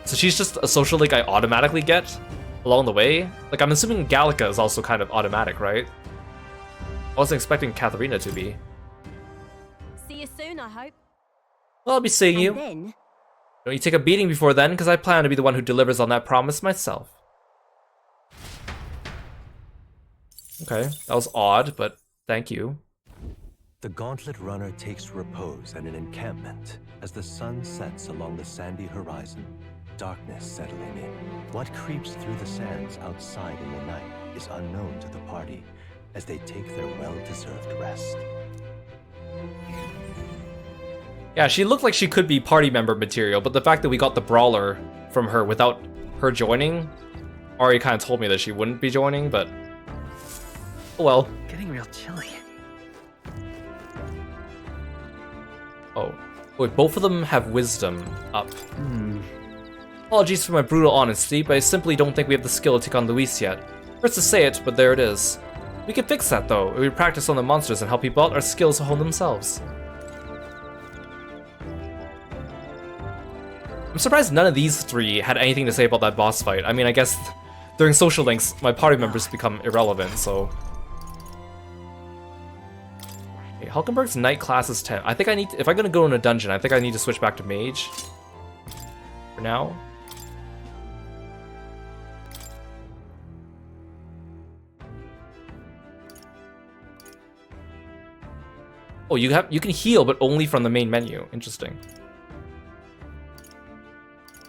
So she's just a social link I automatically get along the way. Like I'm assuming Gallica is also kind of automatic, right? I wasn't expecting Katharina to be. See you soon, I hope. Well, I'll be seeing you. Then... Don't you take a beating before then, because I plan to be the one who delivers on that promise myself. Okay, that was odd, but thank you. The Gauntlet Runner takes repose at an encampment as the sun sets along the sandy horizon, darkness settling in. What creeps through the sands outside in the night is unknown to the party as they take their well-deserved rest. Yeah, she looked like she could be party member material, but the fact that we got the brawler from her without her joining already kind of told me that she wouldn't be joining, but oh well. Getting real chilly. Oh, wait, both of them have wisdom up. Apologies for my brutal honesty, but I simply don't think we have the skill to take on Luis yet. Hurts to say it, but there it is. We can fix that though. If we practice on the monsters and help people out, our skills will hone themselves. I'm surprised none of these three had anything to say about that boss fight. I mean, I guess during social links, my party members become irrelevant, so... Okay, Hulkenberg's Knight class is 10. I think I need to, if I'm gonna go in a dungeon, I think I need to switch back to Mage. For now. Oh, you can heal, but only from the main menu. Interesting.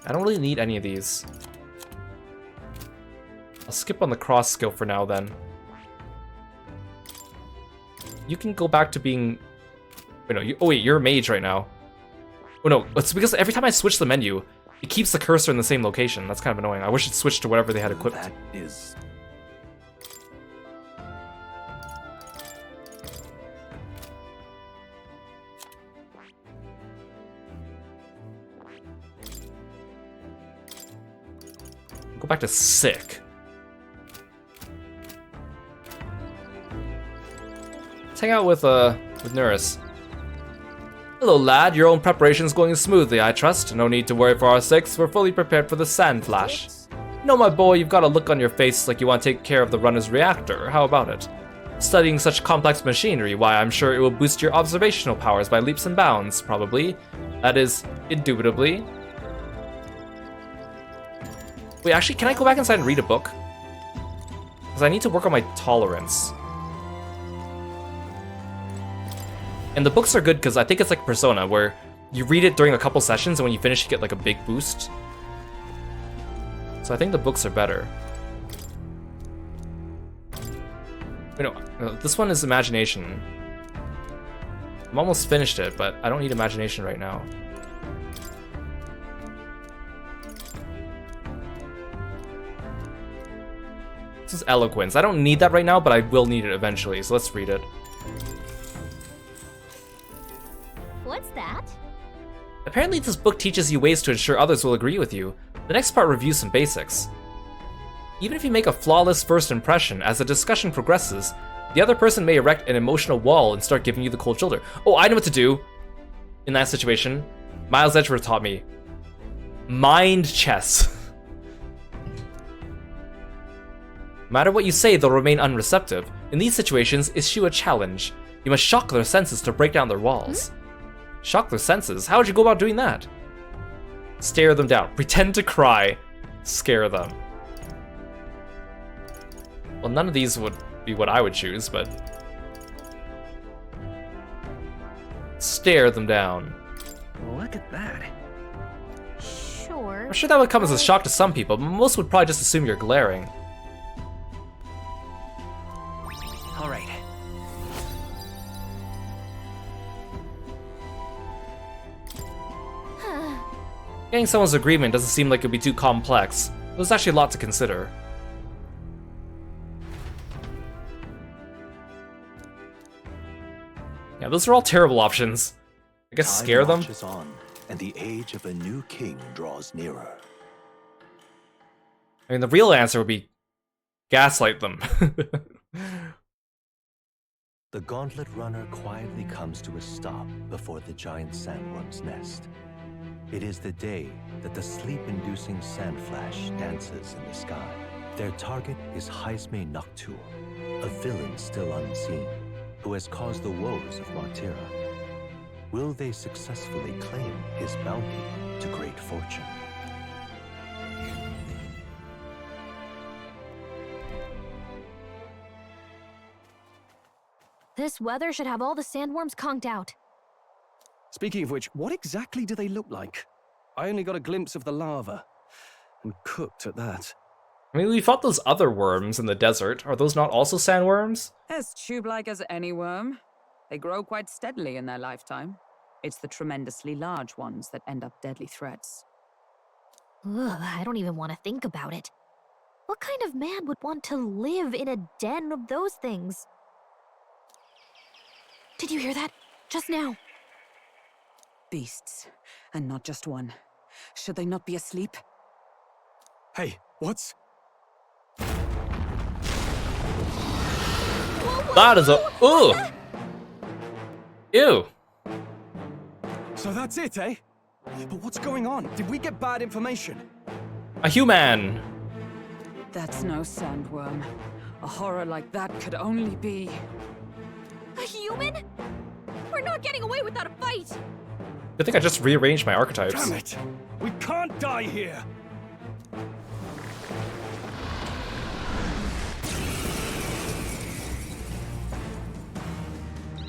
I don't really need any of these. I'll skip on the cross skill for now then. You can go back to being... Wait, no, oh wait, you're a mage right now. Oh no, it's because every time I switch the menu, it keeps the cursor in the same location. That's kind of annoying. I wish it switched to whatever they had equipped. That is... Go back to sick. Let's hang out with Nurse. Hello, lad. Your own preparation's going smoothly, I trust. No need to worry for our sakes. We're fully prepared for the sand flash. No, my boy, you've got a look on your face like you want to take care of the runner's reactor. How about it? Studying such complex machinery, why, I'm sure it will boost your observational powers by leaps and bounds, probably. That is, indubitably. Wait, actually, can I go back inside and read a book? Because I need to work on my tolerance. And the books are good because I think it's like Persona, where you read it during a couple sessions, and when you finish, you get like a big boost. So I think the books are better. Wait, no, this one is Imagination. I'm almost finished it, but I don't need Imagination right now. This is Eloquence. I don't need that right now, but I will need it eventually, so let's read it. What's that? Apparently this book teaches you ways to ensure others will agree with you. The next part reviews some basics. Even if you make a flawless first impression, as the discussion progresses, the other person may erect an emotional wall and start giving you the cold shoulder. Oh, I know what to do in that situation. Miles Edgeworth taught me. Mind chess. No matter what you say, they'll remain unreceptive. In these situations, issue a challenge. You must shock their senses to break down their walls. Shock their senses? How would you go about doing that? Stare them down. Pretend to cry. Scare them. Well, none of these would be what I would choose, but... Stare them down. Look at that. Sure. I'm sure that would come as a shock to some people, but most would probably just assume you're glaring. All right. Getting someone's agreement doesn't seem like it would be too complex. There's actually a lot to consider. Yeah, those are all terrible options. I guess scare them? Time marches on, and the age of a new king draws nearer. I mean, the real answer would be gaslight them. The gauntlet runner quietly comes to a stop before the giant sandworm's nest. It is the day that the sleep-inducing sand flash dances in the sky. Their target is Heisme Noctur, a villain still unseen, who has caused the woes of Martira. Will they successfully claim his bounty to great fortune? This weather should have all the sandworms conked out. Speaking of which, what exactly do they look like? I only got a glimpse of the lava. And cooked at that. I mean, we fought those other worms in the desert. Are those not also sandworms? As tube-like as any worm. They grow quite steadily in their lifetime. It's the tremendously large ones that end up deadly threats. Ugh, I don't even want to think about it. What kind of man would want to live in a den of those things? Did you hear that? Just now. Beasts, and not just one. Should they not be asleep? Hey, what's... That is a... Ooh! Ew. So that's it, eh? But what's going on? Did we get bad information? A human. That's no sandworm. A horror like that could only be... A human? We're not getting away without a fight! I think I just rearranged my archetypes. Damn it! We can't die here!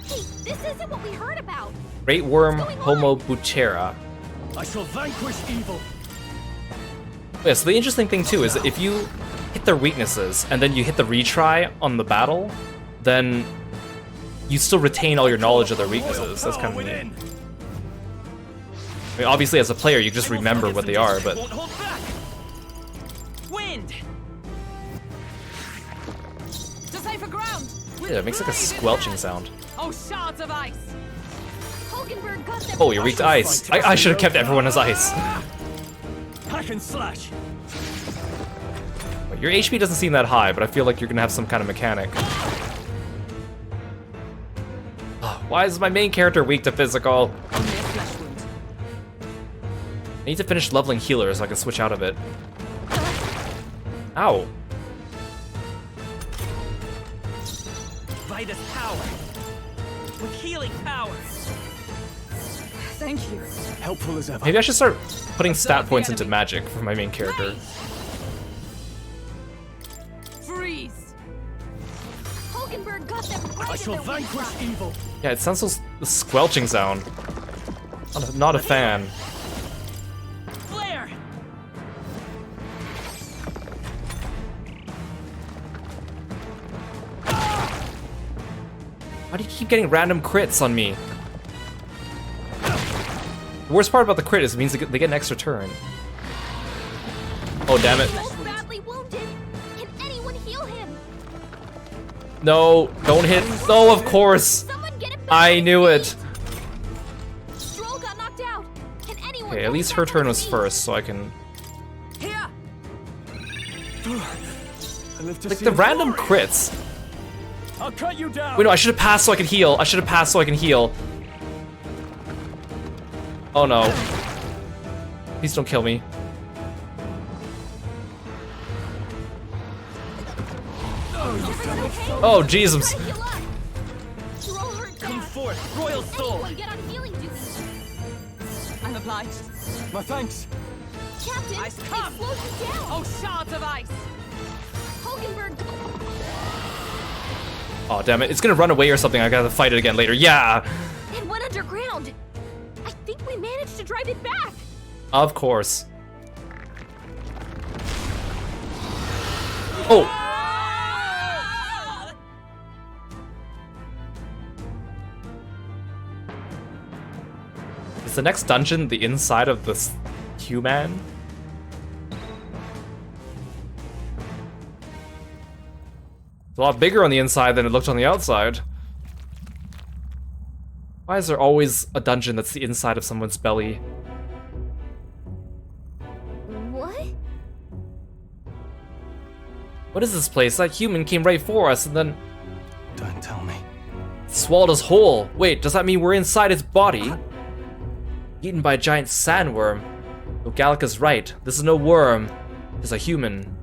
Hey, this isn't what we heard about. Great Worm Homo Butera. I shall vanquish evil. Yeah, so the interesting thing too is that if you hit their weaknesses and then you hit the retry on the battle, then you still retain all your knowledge of their weaknesses. That's kind of neat. I mean, obviously as a player you just remember what they are, but Wind. To safer ground. yeah, it makes like a squelching sound. Oh, shards of ice. Hulkenberg got them. Oh, you're weak to ice. I should have kept everyone as ice. Hack and slash. Your HP doesn't seem that high, but I feel like you're gonna have some kind of mechanic. Why is my main character weak to physical? I need to finish leveling healer so I can switch out of it. Ow. Vitus power. With healing power. Thank you. Helpful as ever. Maybe I should start putting stat points into magic for my main character. Freeze. Hulkenberg got them right I shall vanquish evil. Yeah, it sounds so the squelching sound. Not a fan. Flare. Why do you keep getting random crits on me? The worst part about the crit is it means they get an extra turn. Oh, damn it. Badly wounded. Can anyone heal him? No, don't hit. No, of course. I knew it. Stroll got knocked out. Can anyone Okay, at least her turn was first, so I can... Here. Like, the random crits. I'll cut you down. Wait, no, I should have passed so I could heal. I should have passed so I can heal. Oh no. Please don't kill me. Oh, Jesus. Come forth, royal soul. Get on healing duty. I'm obliged. My thanks. Captain, Ice it come. slows you down. Oh, shards of ice. Hulkenberg. Oh, damn it. It's gonna run away or something. I gotta fight it again later. Yeah! It went underground. I think we managed to drive it back. Of course. Oh! Is the next dungeon the inside of this human? It's a lot bigger on the inside than it looked on the outside. Why is there always a dungeon that's the inside of someone's belly? What? What is this place? That human came right for us and then Don't tell me. swallowed us whole. Wait, does that mean we're inside its body? Eaten by a giant sandworm. Oh, Gallica's right. This is no worm. It's a human.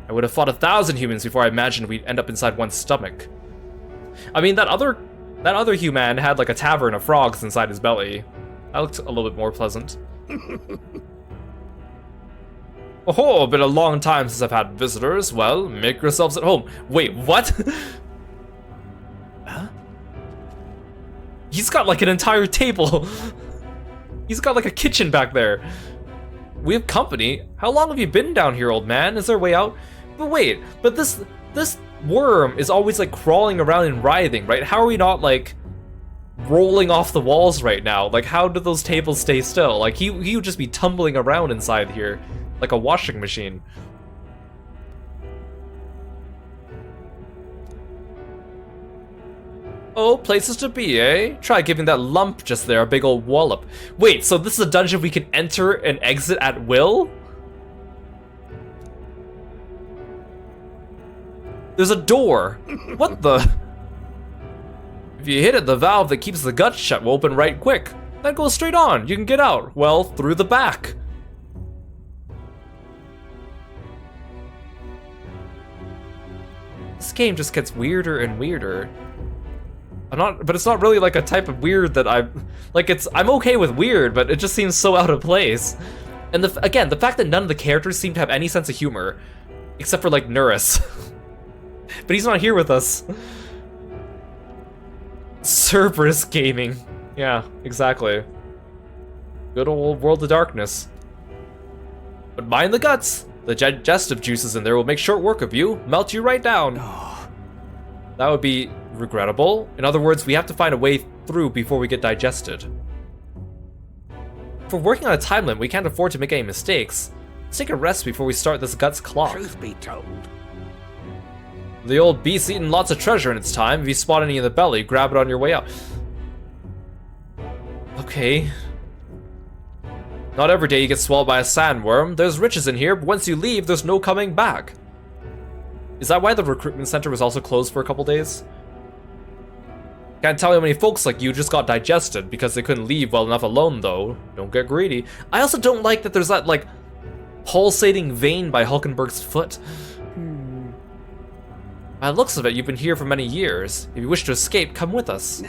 I would have fought 1,000 humans before I imagined we'd end up inside one stomach. I mean, that other human had like a tavern of frogs inside his belly. That looked a little bit more pleasant. Oh, been a long time since I've had visitors. Well, make yourselves at home. Wait, what? Huh? He's got like an entire table. He's got like a kitchen back there. We have company. How long have you been down here, old man? Is there a way out? But wait, but this worm is always like crawling around and writhing, right? How are we not like rolling off the walls right now? Like, how do those tables stay still? Like, he would just be tumbling around inside here like a washing machine. Oh, places to be, eh? Try giving that lump just there a big old wallop. Wait, so this is a dungeon we can enter and exit at will? There's a door. What the? If you hit it, the valve that keeps the guts shut will open right quick. Then go straight on. You can get out. Well, through the back. This game just gets weirder and weirder. But it's not really like a type of weird that I'm okay with weird, but it just seems so out of place. And again, the fact that none of the characters seem to have any sense of humor, except for like Nurus. But he's not here with us. Cerberus gaming. Yeah, exactly. Good old World of Darkness. But mind the guts. The digestive juices in there will make short work of you, melt you right down. That would be regrettable. In other words, we have to find a way through before we get digested. If we're working on a time limit, we can't afford to make any mistakes. Let's take a rest before we start this guts clock. Truth be told. The old beast's eaten lots of treasure in its time. If you spot any in the belly, grab it on your way out. Okay. Not every day you get swallowed by a sandworm. There's riches in here, but once you leave, there's no coming back. Is that why the recruitment center was also closed for a couple days? Can't tell you how many folks like you just got digested because they couldn't leave well enough alone, though. Don't get greedy. I also don't like that there's that, like, pulsating vein by Hulkenberg's foot. By the looks of it, you've been here for many years. If you wish to escape, come with us.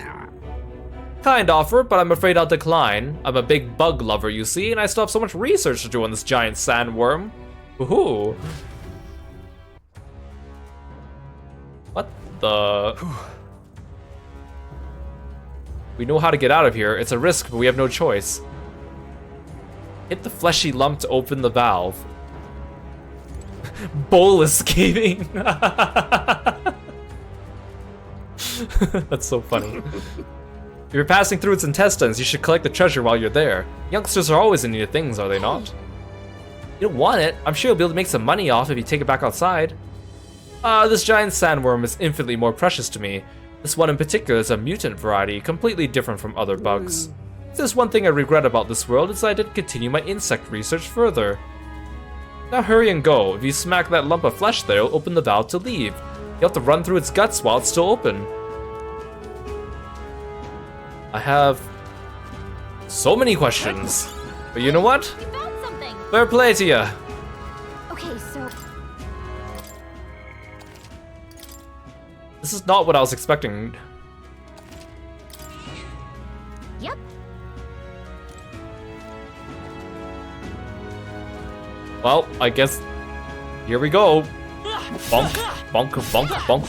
Kind offer, but I'm afraid I'll decline. I'm a big bug lover, you see, and I still have so much research to do on this giant sandworm. Woohoo! What the? We know how to get out of here. It's a risk, but we have no choice. Hit the fleshy lump to open the valve. Bowl escaping. That's so funny. If you're passing through its intestines, you should collect the treasure while you're there. Youngsters are always in need of things, are they not? You don't want it. I'm sure you'll be able to make some money off if you take it back outside. This giant sandworm is infinitely more precious to me. This one in particular is a mutant variety, completely different from other bugs. If there's one thing I regret about this world, it's that I didn't continue my insect research further. Now hurry and go. If you smack that lump of flesh there, it'll open the valve to leave. You have to run through its guts while it's still open. I have so many questions, but you know what? We found something. Fair play to ya. Okay, so This is not what I was expecting. yep. Well, I guess here we go. Bonk, bonk, bonk, bonk.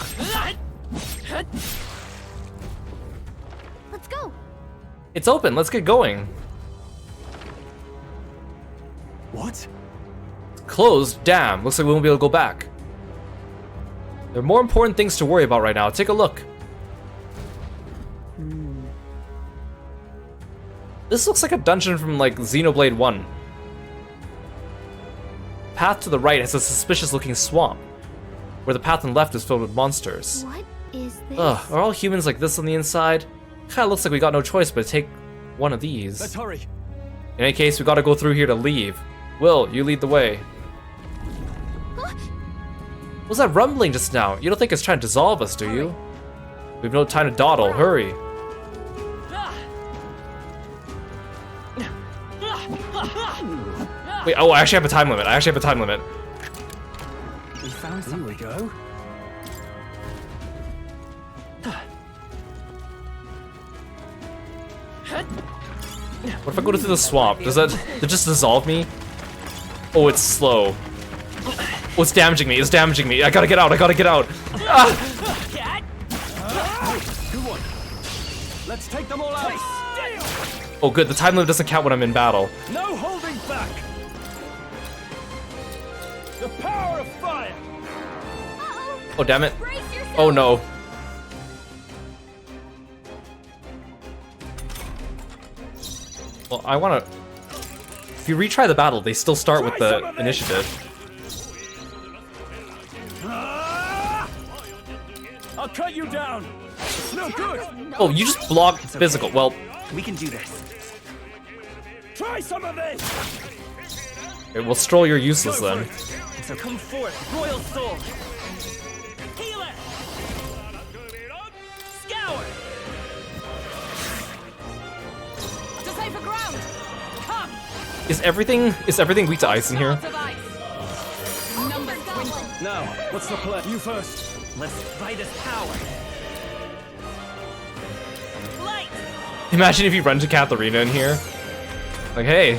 Let's go. It's open. Let's get going. What? Closed? Damn. Looks like we won't be able to go back. There are more important things to worry about right now. Take a look. This looks like a dungeon from, like, Xenoblade 1. Path to the right has a suspicious-looking swamp, where the path on the left is filled with monsters. What is this? Ugh, are all humans like this on the inside? Kinda looks like we got no choice but to take one of these. Let's hurry. In any case, we gotta go through here to leave. Will, you lead the way. What was that rumbling just now? You don't think it's trying to dissolve us, do you? We've no time to dawdle. Hurry. Wait, oh, I actually have a time limit. We found something. Here we go. What if I go through the swamp? Does that just dissolve me? Oh, it's slow. Oh, it's damaging me. I gotta get out. Ah! Good one. Let's take them all out. Oh, good. The time limit doesn't count when I'm in battle. No holding back. The power of fire. Oh, damn it. Oh, no. Well, I wanna... If you retry the battle, they still start with the initiative. I'll cut you down. It's no good. Oh, you just blocked physical. Well, We can do this. Try some of this. okay, we'll stroll your useless then. So come forth, Royal Soul. Healer. Scour. To safer ground. Come. Is everything weak to ice in here? Numbers dwindle. Now, what's the plan? You first. Let's try this power. Light. Imagine if you run to Katharina in here. Like, hey,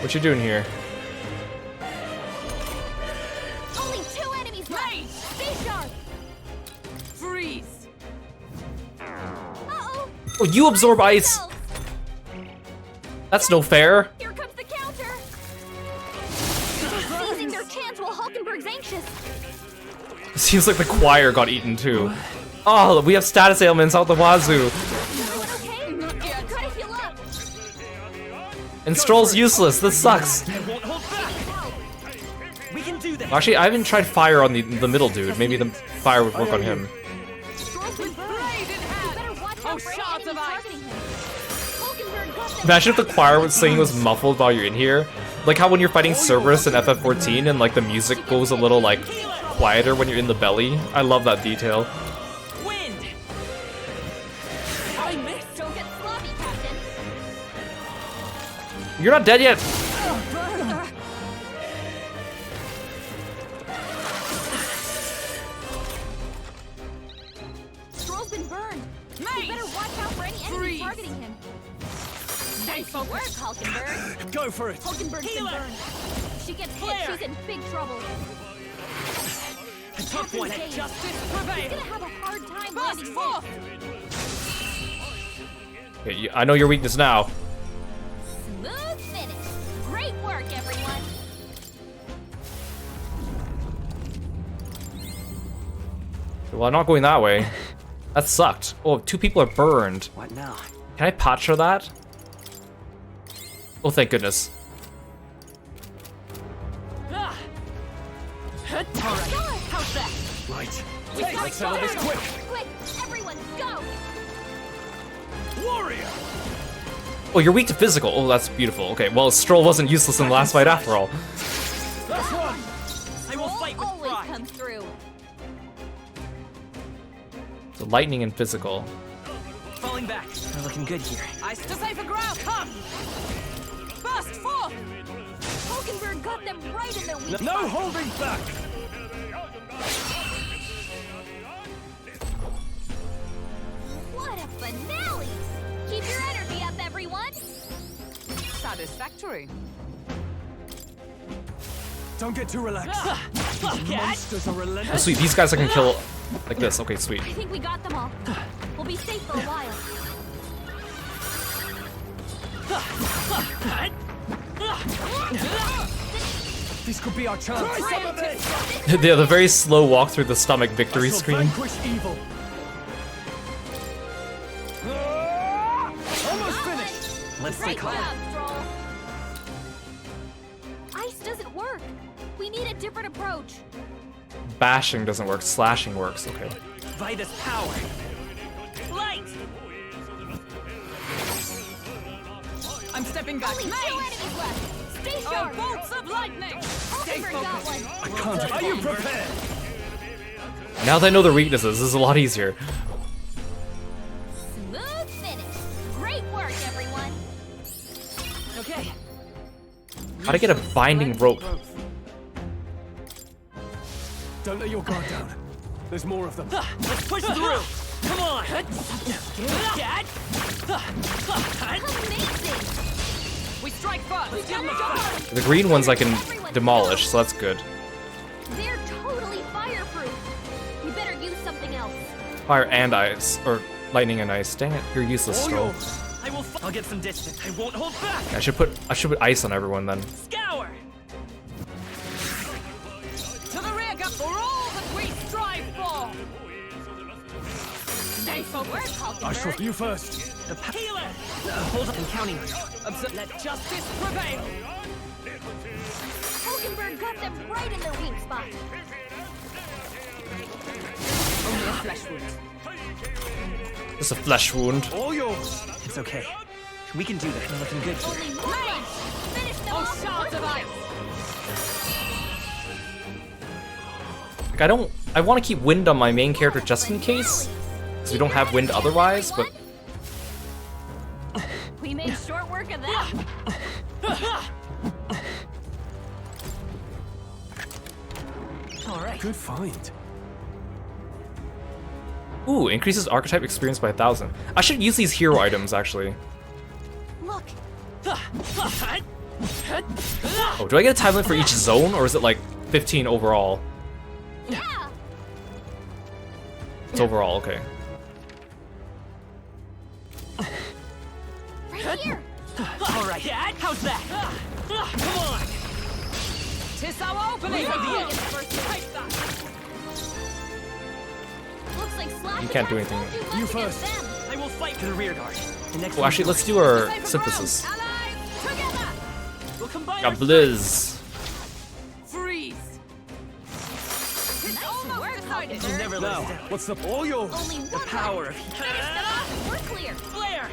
what you doing here? Only 2 enemies left. Be sharp. Freeze. Uh-oh. Oh, you absorb ice. That's no fair. Here comes the counter. Seizing their chance while Hulkenberg's anxious. Seems like the choir got eaten too. Oh, we have status ailments out the wazoo. And Stroll's useless. This sucks. Actually, I haven't tried fire on the middle dude. Maybe the fire would work on him. Imagine if the choir singing was muffled while you're in here. Like how when you're fighting Cerberus in FF14 and like the music goes a little like quieter when you're in the belly. I love that detail. You're not dead yet! Stroll's been burned. You better watch out for any enemies targeting him. Nice work, Hulkenberg. Go for it. Hulkenberg's been burned. If she gets hit, she's in big trouble. A tough one. Justice prevails. He's gonna have a hard time landing hits. Okay, I know your weakness now. Smooth finish. Great work, everyone. Well, I'm not going that way. That sucked. Oh, 2 people are burned. What now? Can I patch her that? Oh, thank goodness. How's that? Right. Let's settle this quick. Quick, everyone, go! Warrior. Oh, you're weak to physical. Oh, that's beautiful. Okay, well, Stroll wasn't useless in the last fight after all. Last one. I will fight with Always pride. come through. So lightning and physical. Falling back. We're looking good here. Ice to safer ground. Come. Burst forth. Hulkenberg got them right in their weak No spot. holding back. What a finale! Keep your energy up, everyone! Satisfactory. Don't get too relaxed. These monsters are Oh, relentless. sweet. These guys I can kill like this. Okay, sweet. I think we got them all. We'll be safe for a while. This could be our chance. The very slow walk through the stomach victory screen. Vanquish evil. Almost finished. Let's stay Great calm. job, Stroll. Ice doesn't work. We need a different approach. Bashing doesn't work. Slashing works. Okay. Vitus power. Light. I'm stepping back. Only 2 enemies left. Stay sharp. Bolts of lightning. Hulkenberg got one. I can't. Are you prepared? Now that I know their weaknesses, this is a lot easier. Smooth finish. Great work, everyone. Okay. How'd I get a binding rope? Don't let your guard down. There's more of them. Let's push through. Come on. Amazing. We strike first. The green ones I can demolish, so that's good. They're totally fireproof. We better use something else. Fire and ice, or lightning and ice. Dang it, you're useless, Stroll. I will. I'll get some distance. I won't hold back. I should put ice on everyone then. Scour. To the rear, for all that we strive for. Stay focused. I shall. You first. The healer. Hold up. I'm counting. Let justice prevail. Hulkenberg got them right in their weak spot. Only a flesh wound. Just a flesh wound. All yours. It's okay. We can do that. We're looking good here. Only one left. Finish them Oh, off. shards of ice. Like I want to keep wind on my main character just in case, because we don't have wind otherwise. But We made short work of that. All right. Good find. ooh, increases archetype experience by 1,000. I should use these hero items actually. Look, Oh, do I get a time limit for each zone, or is it like 15 overall? yeah. It's overall, okay. right. How's that? Come on. Tis our opening. Looks like slash You can't do attacks anything. won't do much against them. I will fight for the rear guard. The next Oh, actually, let's do our synthesis. Together. We'll combine Got our Blizz. Freeze. Nice work, Hulkenberg. You never let us down. What's the all yours? Only one The power more. of Finish them off. We're clear. Flare.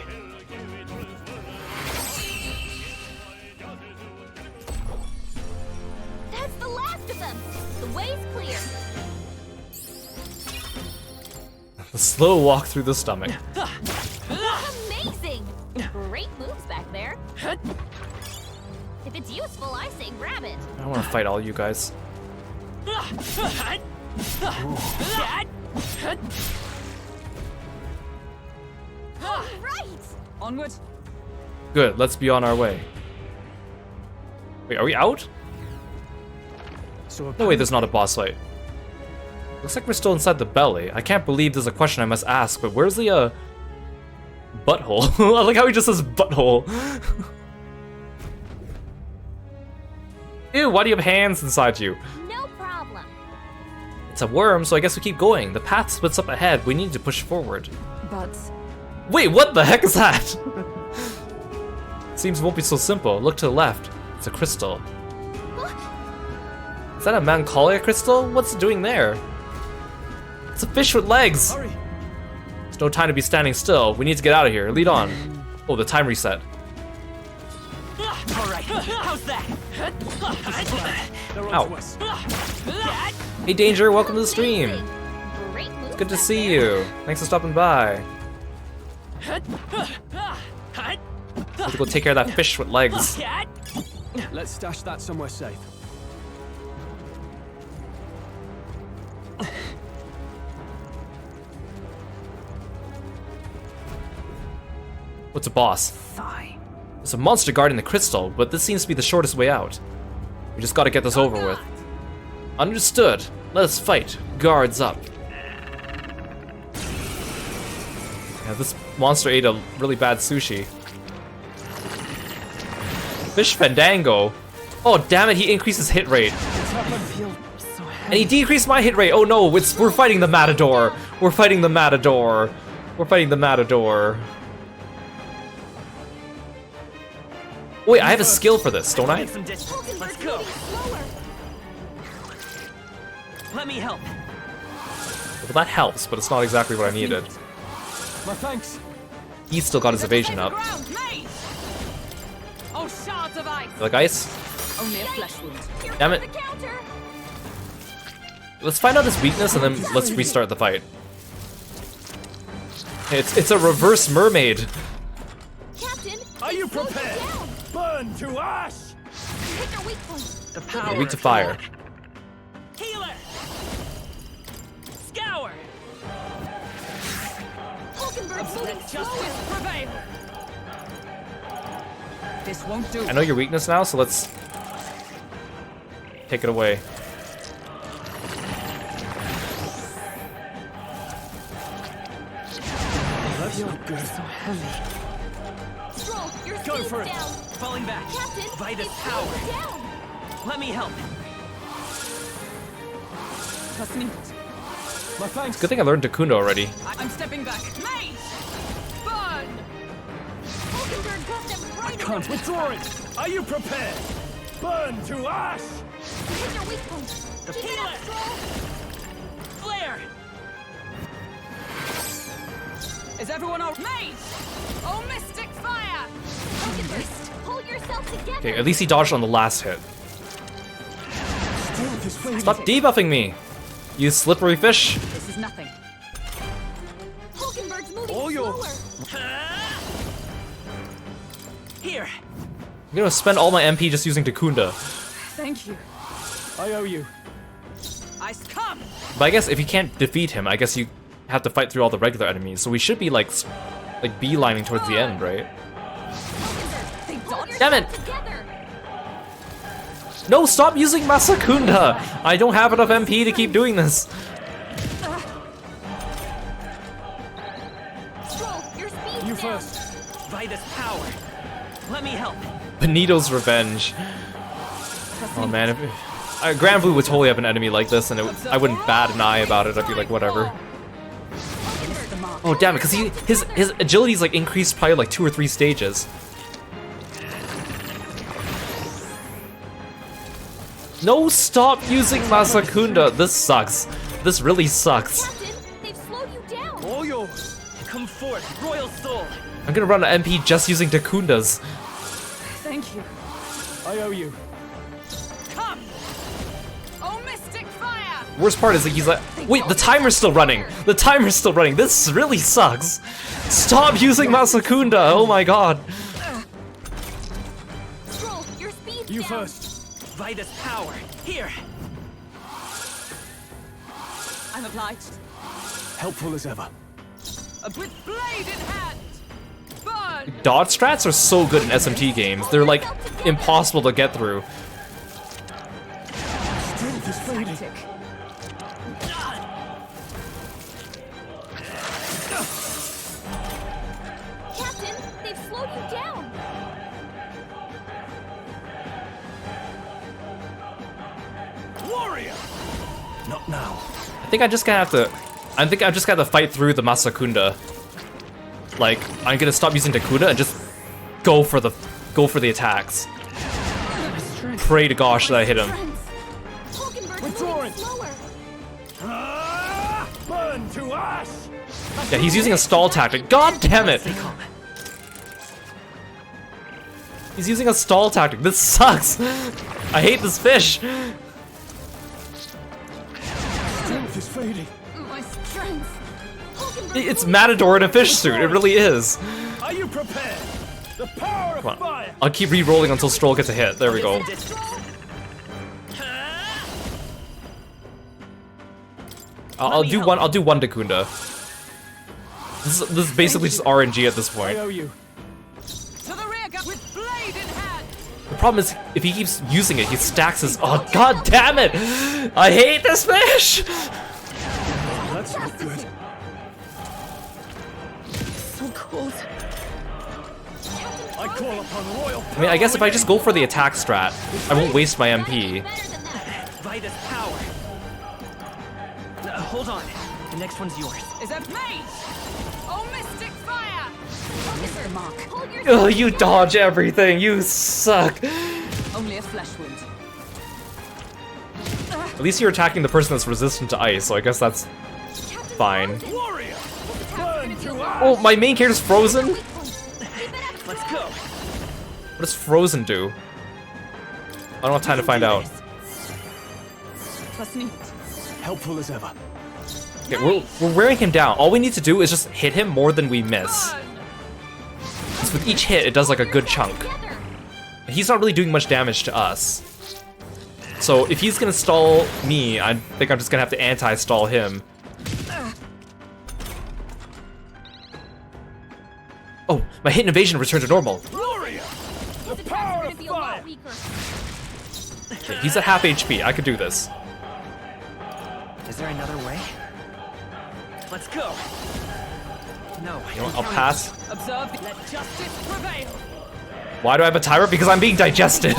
That's the last of them. The way's clear. The slow walk through the stomach. Amazing! Great moves back there. If it's useful, I say grab it. I don't want to fight all you guys. All right. Onward. Good, let's be on our way. Wait, are we out? So No way, there's not a boss fight. Looks like we're still inside the belly. I can't believe there's a question I must ask, but where's the, butthole? I like how he just says butthole. Ew, why do you have hands inside you? No problem. It's a worm, so I guess we keep going. The path splits up ahead. We need to push forward. But Wait, what the heck is that? Seems it won't be so simple. Look to the left. It's a crystal. Is that a Melancholia crystal? What's it doing there? It's a fish with legs! Hurry. There's no time to be standing still. We need to get out of here. Lead on. Oh, the time reset. All right. How's that? They're Ow. onto us. Hey Danger, welcome to the stream. Great moves Good to back see there. you. Thanks for stopping by. Need to go take care of that fish with legs. Let's stash that somewhere safe. What's a boss? fine. There's a monster guarding the crystal, but this seems to be the shortest way out. We just gotta get this over with. Understood. Let us fight. Guards up. Yeah, this monster ate a really bad sushi. Fish Fandango. Oh, damn it, he increased his hit rate. And he decreased my hit rate. Oh no, we're fighting the Matador. We're fighting the Matador. We're fighting the Matador. Wait, I have a skill for this, don't I? Get some distance. Let's go. Let me help. Well, that helps, but it's not exactly what I needed. My thanks. He's still got his evasion up. Ground, mate. Oh, shards of ice. You like ice? Only a flesh wound. Damn it. Let's find out his weakness and then let's restart the fight. It's a reverse mermaid. Captain, Are you slow prepared? down. Burn to ash! Hit your weak point. The power. Weak to fire. Healer. Scour. Hulkenberg's moving slower. Prevail. This won't do. I know your weakness now, so let's take it away. That's not good. Stroll, your Go speed's for it. down. Falling back. Captain, By this it's power. slowing down. Let me help. Just me. My thanks. Good thing I learned Takundo already. I'm stepping back. Mate! Burn! Hulkenberg got them right in Can't their withdraw it. Are you prepared? Burn to ash! Hit your weak point. The Keep it up, peeler. Stroll. Flare. Is everyone all mate? Oh, mystic fire! Hulkenberg, pull yourself together. Okay, at least he dodged on the last hit. Stop debuffing me, you slippery fish. This is nothing. Hulkenberg's moving All slower. yours. Here. I'm gonna spend all my MP just using Takunda. Thank you. I owe you. Ice come! But I guess if you can't defeat him, I guess you have to fight through all the regular enemies. So we should be like beelining towards the end, right? They Pull dodge. Damn yourself it! together. No, stop using Masakunda! I don't have enough MP to keep doing this. Stroll, your speed's You down. first. By this power. Let me help. Benito's Revenge. Oh man, if, Grand Blue would totally have an enemy like this, and I wouldn't bat an eye about it. I'd be like, whatever. Oh damn it, because his agility's like increased probably like 2 or 3 stages. No, stop using Masakunda. This sucks. This really sucks. Captain, they've slowed you down. All yours. Come forth, Royal Soul. I'm gonna run an MP just using Dakundas. Thank you. I owe you. Come! Oh, Mystic Fire! Worst part is that he's like, wait, the timer's still running. The timer's still running. This really sucks. Stop using Masakunda. Oh my god. Stroll, your speed's You down. first. Vitus power. Here. I'm obliged. Helpful as ever. With blade in hand! Burn! Dodge strats are so good in SMT games. They're like impossible to get through. Strength is fading. Captain, they've slowed you down. Warrior! Not now. I think I'm just gonna fight through the Masakunda. Like, I'm gonna stop using Dakuda and just go for the attacks. Pray to gosh that I hit him. Withdrawing. Burn to ash! Yeah, he's using a stall tactic. God damn it! He's using a stall tactic. This sucks. I hate this fish. Strength is fading. My strength. It's Matador in a fish suit. It really is. Are you prepared? The power of Come on. fire! I'll keep re-rolling until Stroll gets a hit. There we go. I'll do one Dakunda. This is basically just RNG at this I point. owe you. To the rear guard with blade in hand! The problem is, if he keeps using it, he stacks his. Oh god damn it! I hate this fish. That's not good. So cold. I call upon royal. I mean, I guess if I just go for the attack strat, I won't waste my MP. Vitus power. Hold on. The next one's yours. Is that mage? Oh, Mystic Fire! Mr. Mark. Oh, you dodge everything. You suck. Only a flesh wound. At least you're attacking the person that's resistant to ice, so I guess that's fine. Warrior! Burn to ash! Oh, my main character's frozen? Let's go. What does frozen do? I don't have time to find out. Trust me. Helpful as ever. Okay, we're wearing him down. All we need to do is just hit him more than we miss. Because with each hit, it does like a good chunk. He's not really doing much damage to us. So if he's gonna stall me, I think I'm just gonna have to anti-stall him. Oh, my hit and evasion returned to normal. Warrior! The power of fire! Okay, he's at half HP. I could do this. Is there another way? Let's go. No. You know what, I'll pass. Observe. Let justice prevail. Why do I have a timer? Because I'm being digested.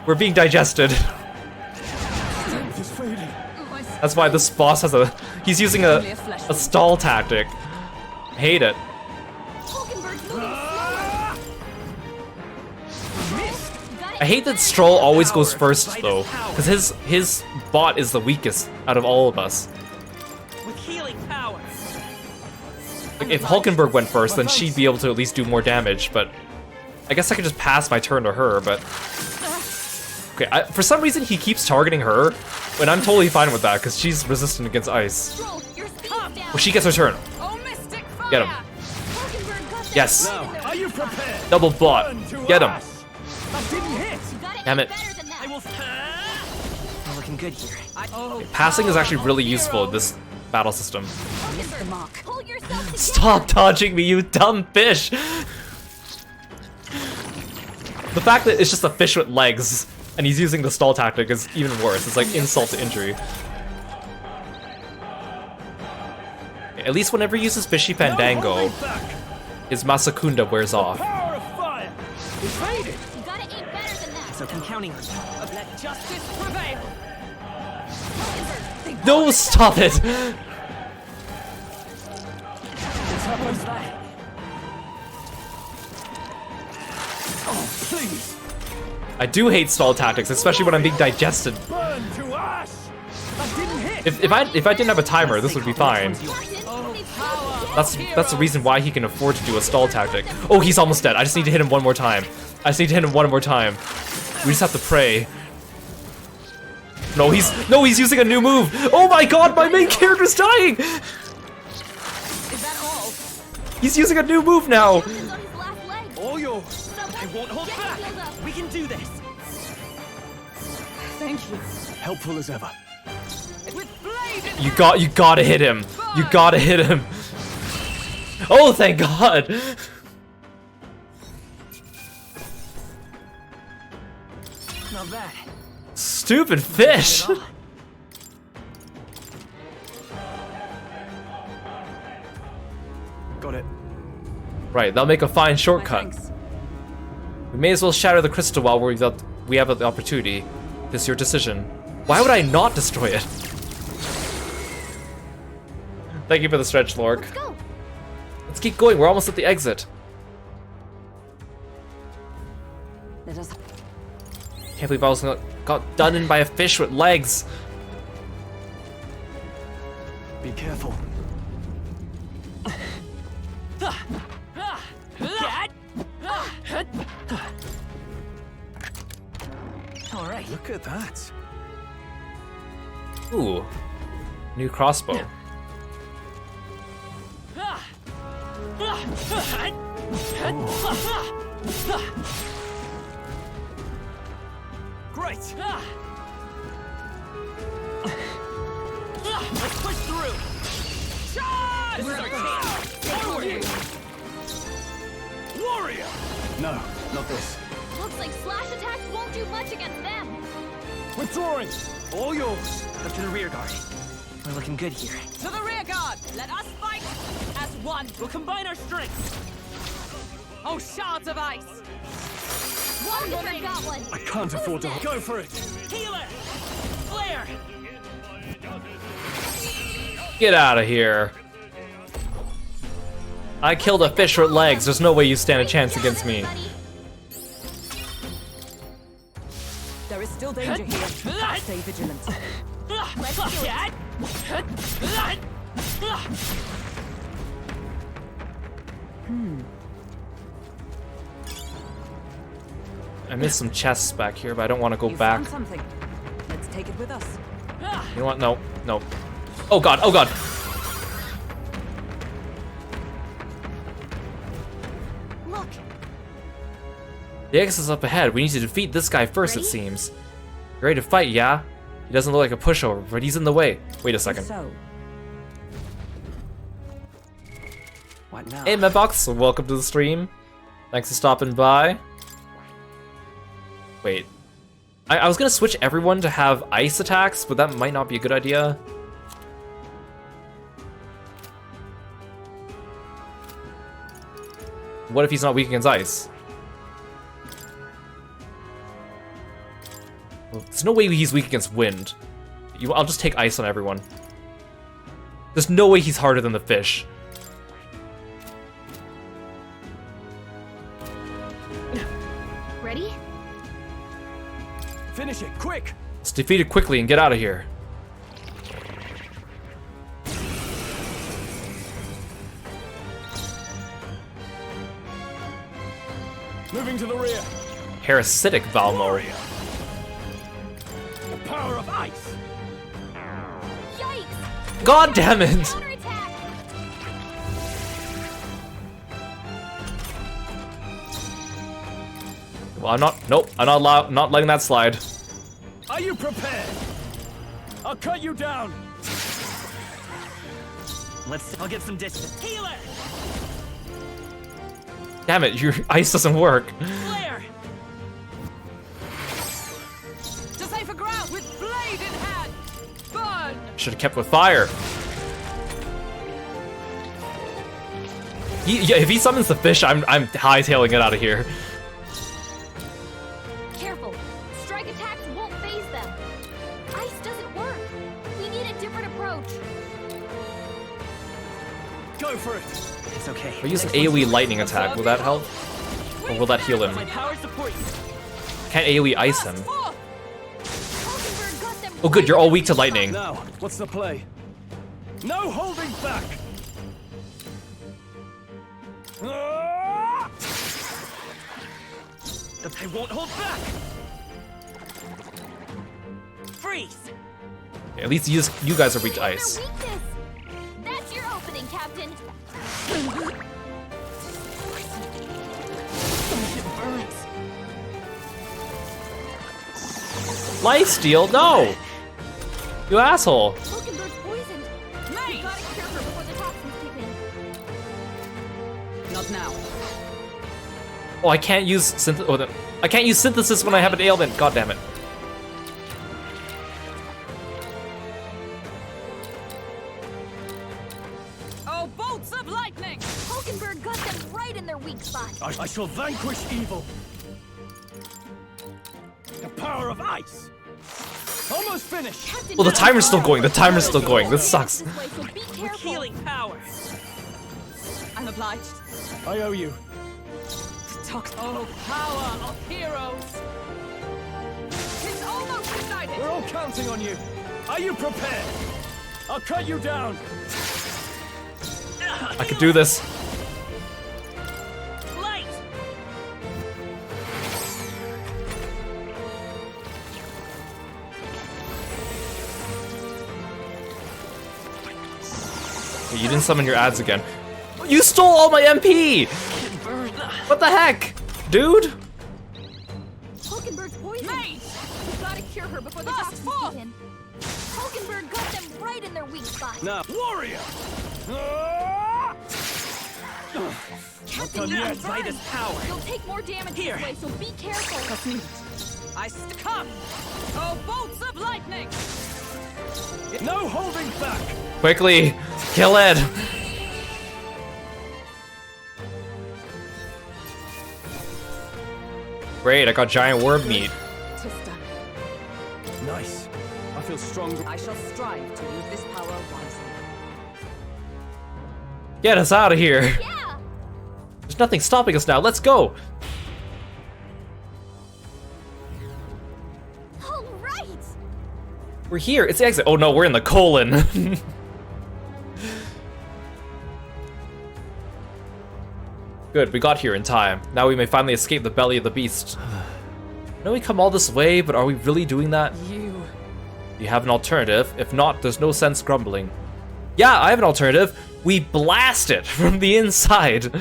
We're being digested. Strength is fading. That's why this boss has a... He's using a stall tactic. Hate it. I hate that Stroll always goes first, though. Because his bot is the weakest out of all of us. With healing power. Like, if Hulkenberg went first, then she'd be able to at least do more damage, but... I guess I could just pass my turn to her, but... Okay, for some reason he keeps targeting her, and I'm totally fine with that, because she's resistant against ice. Well, she gets her turn. Get him. Yes. Are you prepared? Double bot. Get him. That didn't hit. Damn it. We're looking good here. Okay, passing is actually really useful in this battle system. Mr. Mark. Stop dodging me, you dumb fish! The fact that it's just a fish with legs, and he's using the stall tactic is even worse. It's like insult to injury. At least whenever he uses Fishy Fandango, his Masakunda wears off. Power of drowning. Let justice prevail. No, stop it! Oh, please! I do hate stall tactics, especially when I'm being digested. Burn to ash! That didn't hit! If I didn't have a timer, this would be fine. That's the reason why he can afford to do a stall tactic. Oh, he's almost dead. I just need to hit him one more time. I just need to hit him one more time. We just have to pray. No, he's using a new move. Oh my god, my main character's dying! Is that all? He's using a new move now. All yours. I won't hold back. We can do this. Thank you. Helpful as ever. You gotta hit him. You gotta hit him. Oh, thank God. Not bad. Stupid fish. Got it. Right, that'll make a fine shortcut. We may as well shatter the crystal while we have the opportunity. This is your decision. Why would I not destroy it? Thank you for the stretch, Lork. Let's go. Let's keep going. We're almost at the exit. Let us. Can't believe I was got done in by a fish with legs. Be careful. All right. Look at that. Ooh, new crossbow. Great. Let's push through. Charge! This is our chance. Forward. Warrior. No, not this. Looks like slash attacks won't do much against them. Withdrawing. All yours. Up to the rear guard. We're looking good here. To the rear guard! Let us fight as one! We'll combine our strengths. Oh, shards of ice! One Wonder got one. I can't afford to go for it. Healer! Flare! Get out of here. I killed a fish with legs. There's no way you stand a chance against me. There is still danger here. Stay vigilant. Let's do it. I missed some chests back here, but I don't want to go You back. found something. Let's take it with us. You know what? No, no. Oh god, oh god. Look, The exit is up ahead. We need to defeat this guy first, it seems. You ready to fight, yeah? He doesn't look like a pushover, but he's in the way. Wait a second. So, What now? Hey, Medbox, welcome to the stream. Thanks for stopping by. Wait. I was gonna switch everyone to have ice attacks, but that might not be a good idea. What if he's not weak against ice? Well, there's no way he's weak against wind. I'll just take ice on everyone. There's no way he's harder than the fish. ready? Finish it, quick! Let's defeat it quickly and get out of here. Moving to the rear. Parasitic Valmo. The power of ice. Yikes! God damn it! Counterattack! Well, I'm not. Nope, I'm not letting that slide. Are you prepared? I'll cut you down. I'll get some distance. Healer! Damn it, your ice doesn't work. Flare! To safer ground with blade in hand! Burn! Should have kept with fire. Yeah, if he summons the fish, I'm hightailing it out of here. Careful! Strike go for it. It's okay. I'll use an AoE lightning attack. Will that help? Or will that heal him? My power support you. Can't AoE ice him. Oh good, you're all weak to lightning. Now, what's the play? No holding back! They won't hold back. Freeze. At least you guys are weak to ice. That's your opening, Captain. Lifesteal? No! You asshole! Hulkenberg's poisoned. We gotta cure her before the toxins kick in. Not now. Oh, I can't use I can't use synthesis when I have an ailment. God damn it! Oh, bolts of lightning! Hulkenberg got them right in their weak spot. I shall vanquish evil. The power of ice. Almost finished. Captain, Well, the timer's still going. The timer's still going. This sucks. This way, so be careful. Healing power. I'm obliged. I owe you. Oh, power of heroes! It's almost ignited! We're all counting on you. Are you prepared? I'll cut you down. I can do this. Light. You didn't summon your ads again. You stole all my MP! What the heck? Dude? Hulkenberg's poisoned. We gotta cure her before the toxins kick in. Hulkenberg got them right in their weak spot. Now, warrior. Captain, Not fight his power. You'll take more damage Here. this way, so be careful. I come! Oh, bolts of lightning! No holding back. Quickly! Kill Ed! Great, I got giant worm meat. Nice. I feel stronger. I shall strive to use this power wisely. Get us out of here! Yeah. There's nothing stopping us now, let's go! All right. We're here, it's the exit. Oh no, we're in the colon. Good, we got here in time. Now we may finally escape the belly of the beast. I know we come all this way, but are we really doing that? You have an alternative. If not, there's no sense grumbling. Yeah, I have an alternative. We blast it from the inside.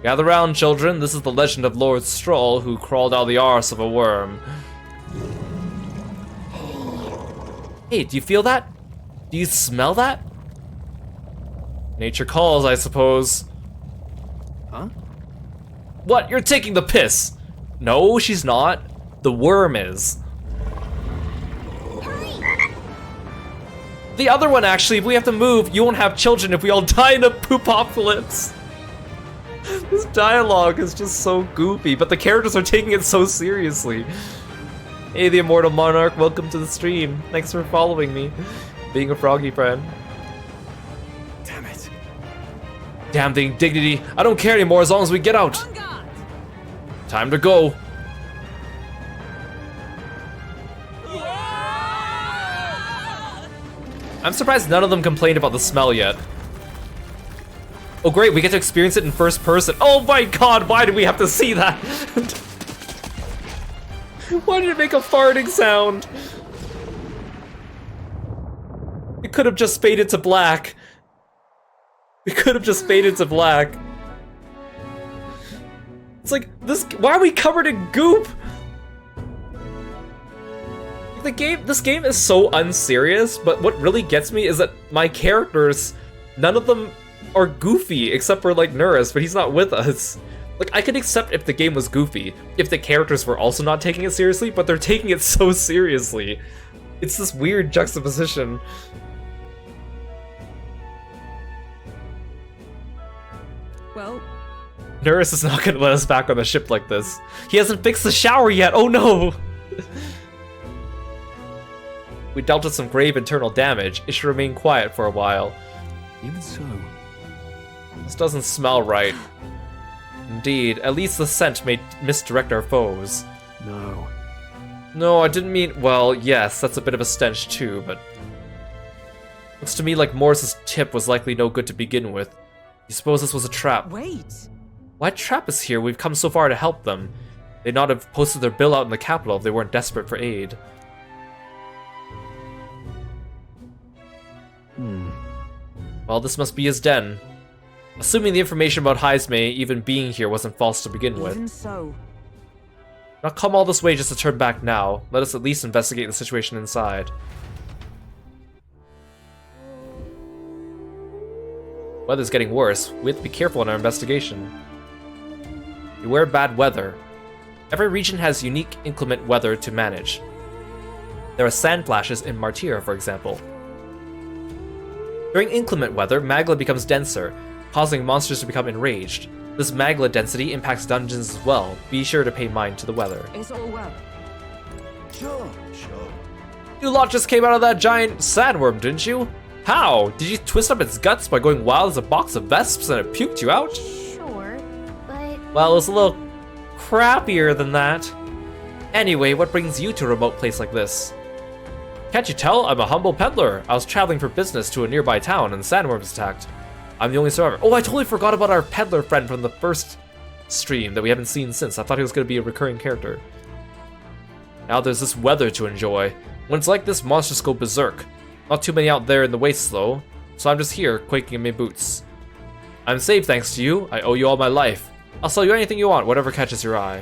Gather round, children. This is the legend of Lord Stroll, who crawled out the arse of a worm. Hey, do you feel that? Do you smell that? Nature calls, I suppose. Huh? What? You're taking the piss! No, she's not. The worm is. The other one, actually, if we have to move, you won't have children if we all die in a poopocalypse. This dialogue is just so goofy, but the characters are taking it so seriously. Hey, the Immortal Monarch, welcome to the stream. Thanks for following me, being a froggy friend. Damn it. Damn the indignity. I don't care anymore as long as we get out. Time to go. I'm surprised none of them complained about the smell yet. Oh great, we get to experience it in first person. Oh my god, why did we have to see that? Why did it make a farting sound? It could have just faded to black. We could have just faded to black. It's like, why are we covered in goop? This game is so unserious, but what really gets me is that my characters, none of them are goofy except for like Nurse, but he's not with us. Like, I could accept if the game was goofy, if the characters were also not taking it seriously, but they're taking it so seriously. It's this weird juxtaposition. Well, Nurse is not gonna let us back on the ship like this. He hasn't fixed the shower yet, oh no! We dealt with some grave internal damage. It should remain quiet for a while. Even so. This doesn't smell right. Indeed, at least the scent may misdirect our foes. No. No, I didn't mean... Well, yes, that's a bit of a stench too, but... Looks to me like Morris's tip was likely no good to begin with. You suppose this was a trap? Wait! Why trap us here? We've come so far to help them. They'd not have posted their bill out in the capital if they weren't desperate for aid. Well, this must be his den. Assuming the information about Heisme even being here wasn't false to begin with. Even so. Not come all this way just to turn back now. Let us at least investigate the situation inside. Weather's getting worse. We have to be careful in our investigation. Beware bad weather. Every region has unique inclement weather to manage. There are sand flashes in Martyr, for example. During inclement weather, magma becomes denser, causing monsters to become enraged. This magma density impacts dungeons as well. Be sure to pay mind to the weather. It's all well. Sure. You lot just came out of that giant sandworm, didn't you? How? Did you twist up its guts by going wild as a box of vesps and it puked you out? Sure, but... Well, it was a little crappier than that. Anyway, what brings you to a remote place like this? Can't you tell? I'm a humble peddler. I was traveling for business to a nearby town and the sandworms attacked. I'm the only survivor. Oh, I totally forgot about our peddler friend from the first stream that we haven't seen since. I thought he was going to be a recurring character. Now there's this weather to enjoy. When it's like this, monsters go berserk. Not too many out there in the wastes though, so I'm just here, quaking in my boots. I'm safe thanks to you. I owe you all my life. I'll sell you anything you want, whatever catches your eye.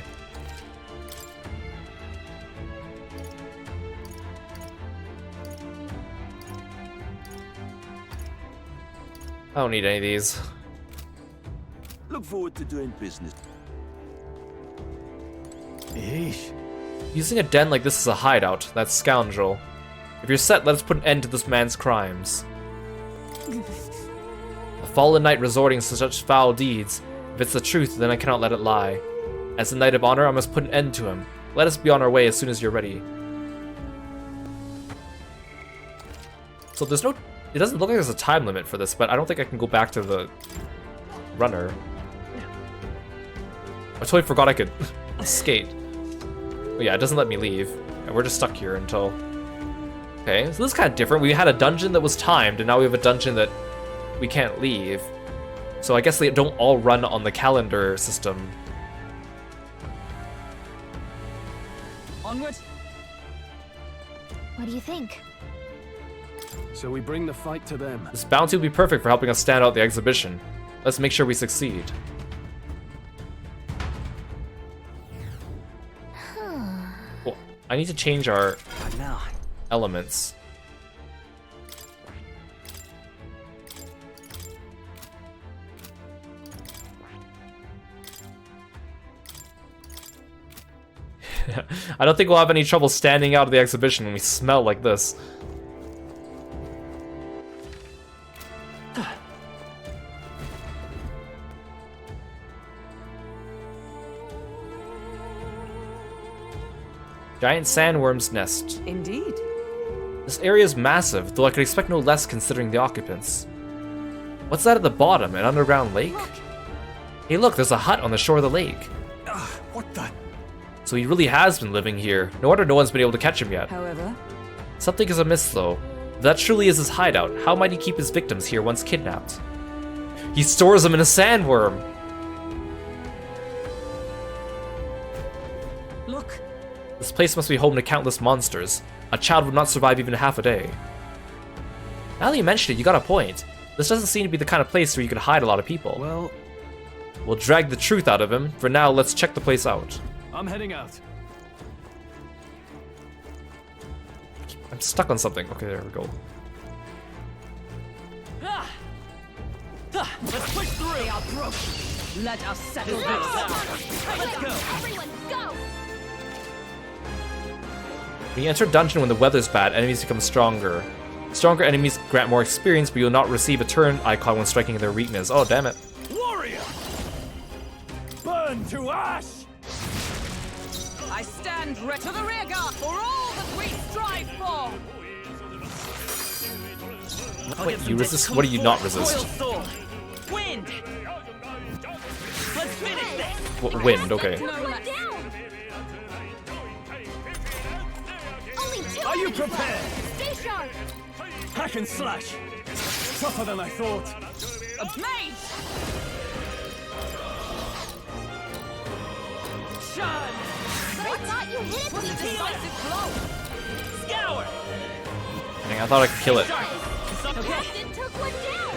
I don't need any of these. Look forward to doing business. Eesh. Using a den like this is a hideout, that scoundrel. If you're set, let us put an end to this man's crimes. A fallen knight resorting to such foul deeds. If it's the truth, then I cannot let it lie. As a knight of honor, I must put an end to him. Let us be on our way as soon as you're ready. So there's no... It doesn't look like there's a time limit for this, but I don't think I can go back to the runner. I totally forgot I could skate. But yeah, it doesn't let me leave. And we're just stuck here until... Okay, so this is kind of different. We had a dungeon that was timed, and now we have a dungeon that we can't leave. So I guess they don't all run on the calendar system. Onward. What do you think? So we bring the fight to them. This bounty will be perfect for helping us stand out the exhibition. Let's make sure we succeed. Well, I need to change our elements. I don't think we'll have any trouble standing out of the exhibition when we smell like this. Giant sandworm's nest. Indeed. This area is massive, though I could expect no less considering the occupants. What's that at the bottom, an underground lake? Look. Hey look, there's a hut on the shore of the lake. What the? So he really has been living here. No wonder no one's been able to catch him yet. However... Something is amiss though. If that truly is his hideout, how might he keep his victims here once kidnapped? He stores them in a sandworm! Look! This place must be home to countless monsters. A child would not survive even half a day. Now that you mention it, you got a point. This doesn't seem to be the kind of place where you could hide a lot of people. Well... We'll drag the truth out of him. For now, let's check the place out. I'm heading out. I'm stuck on something. Okay, there we go. Let's push through. They are broke. Let us settle this down. Let's go. Everyone, go! When you enter a dungeon when the weather's bad, enemies become stronger. Stronger enemies grant more experience, but you'll not receive a turn icon when striking their weakness. Oh, damn it. Warrior! Burn to ash! I stand ready to the rear guard for all that we strive for! Wait, you resist? What do you not resist? Wind. Let's finish this. What, wind, okay. Are you prepared? Stay sharp. Hack and slash. Tougher than I thought. Mate. Shine. But I thought you hit it. Decisive blow. Scour. Dang, I thought I could kill it. Captain took one down.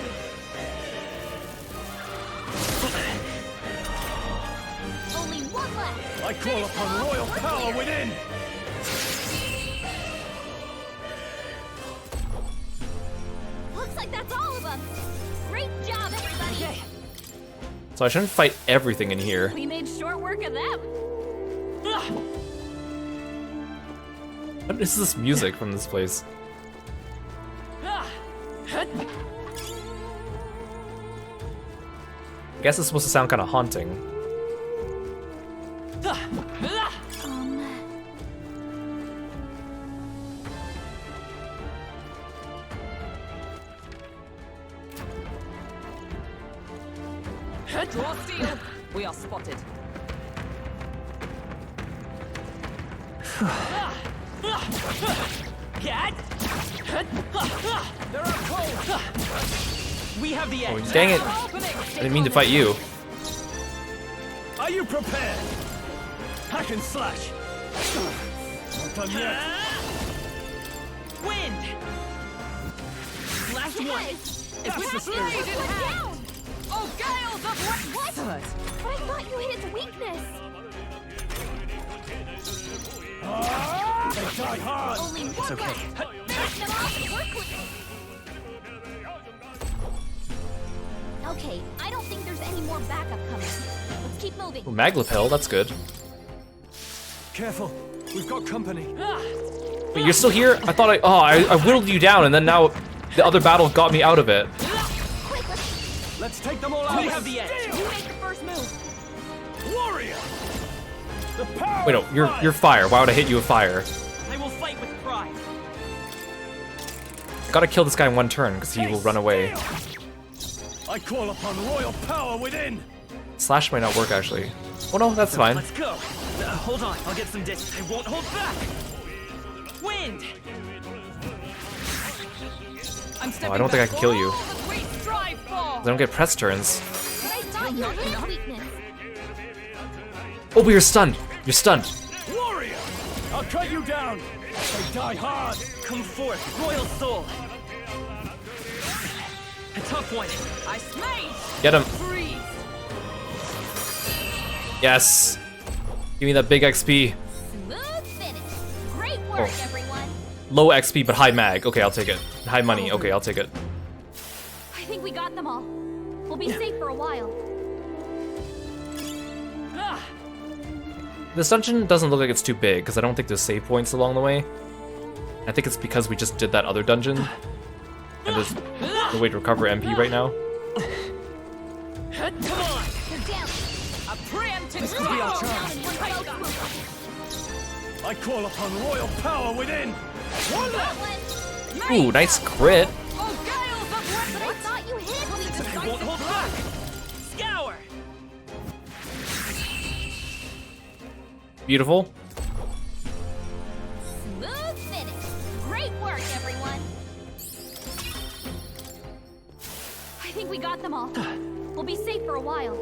Only one left. I call upon royal power within. Looks like that's all of them. Great job, everybody. So I shouldn't fight everything in here. We made short work of them. What is this music from this place? I guess it's supposed to sound kind of haunting. Draw steel. We are spotted. Get. There are cold. We have the edge. Oh, dang it. I didn't mean to fight you. Are you prepared? Hack and slash. Not done yet. Wind. Last one. It's the spirit. Down. Oh, gales of wind. What? But I thought you hit its weakness. They die hard. Only one left. Finish them off quickly. Okay, I don't think there's any more backup coming. Let's keep moving. Oh, Maglapel, that's good. Careful, we've got company. Wait, you're still here? I thought I whittled you down, and then now the other battle got me out of it. Quick, Let's take them all out. We have the edge. you make the first move. Warrior. The power. Wait, no, you're fire. Why would I hit you with fire? I will fight with pride. Gotta kill this guy in one turn, because he will run away. I call upon royal power within. Slash might not work, actually. Oh no, that's fine. Let's go. Hold on, I'll get some distance. I won't hold back. Wind. I'm stepping I don't think I can kill you. Strive for. I don't get press turns. But I thought you hit its weakness. Oh, but you're stunned. You're stunned. Warrior. I'll cut you down. They die hard. Come forth, royal soul. A tough one. I smash. Get him. Freeze. Yes. Give me that big XP. Smooth finish. Great work, everyone. Low XP, but high mag. Okay, I'll take it. High money. Okay, I'll take it. I think we got them all. We'll be safe for a while. This dungeon doesn't look like it's too big, because I don't think there's save points along the way. I think it's because we just did that other dungeon. And there's no way to recover MP right now. Come on. You're down. A preemptive This could be our blow. chance. I call upon royal power within. One left. Ooh, nice crit. Oh, gales of wind. But I thought you hit. I won't hold back. Scour. Beautiful. Smooth finish. Great work, everyone. I think we got them all. We'll be safe for a while.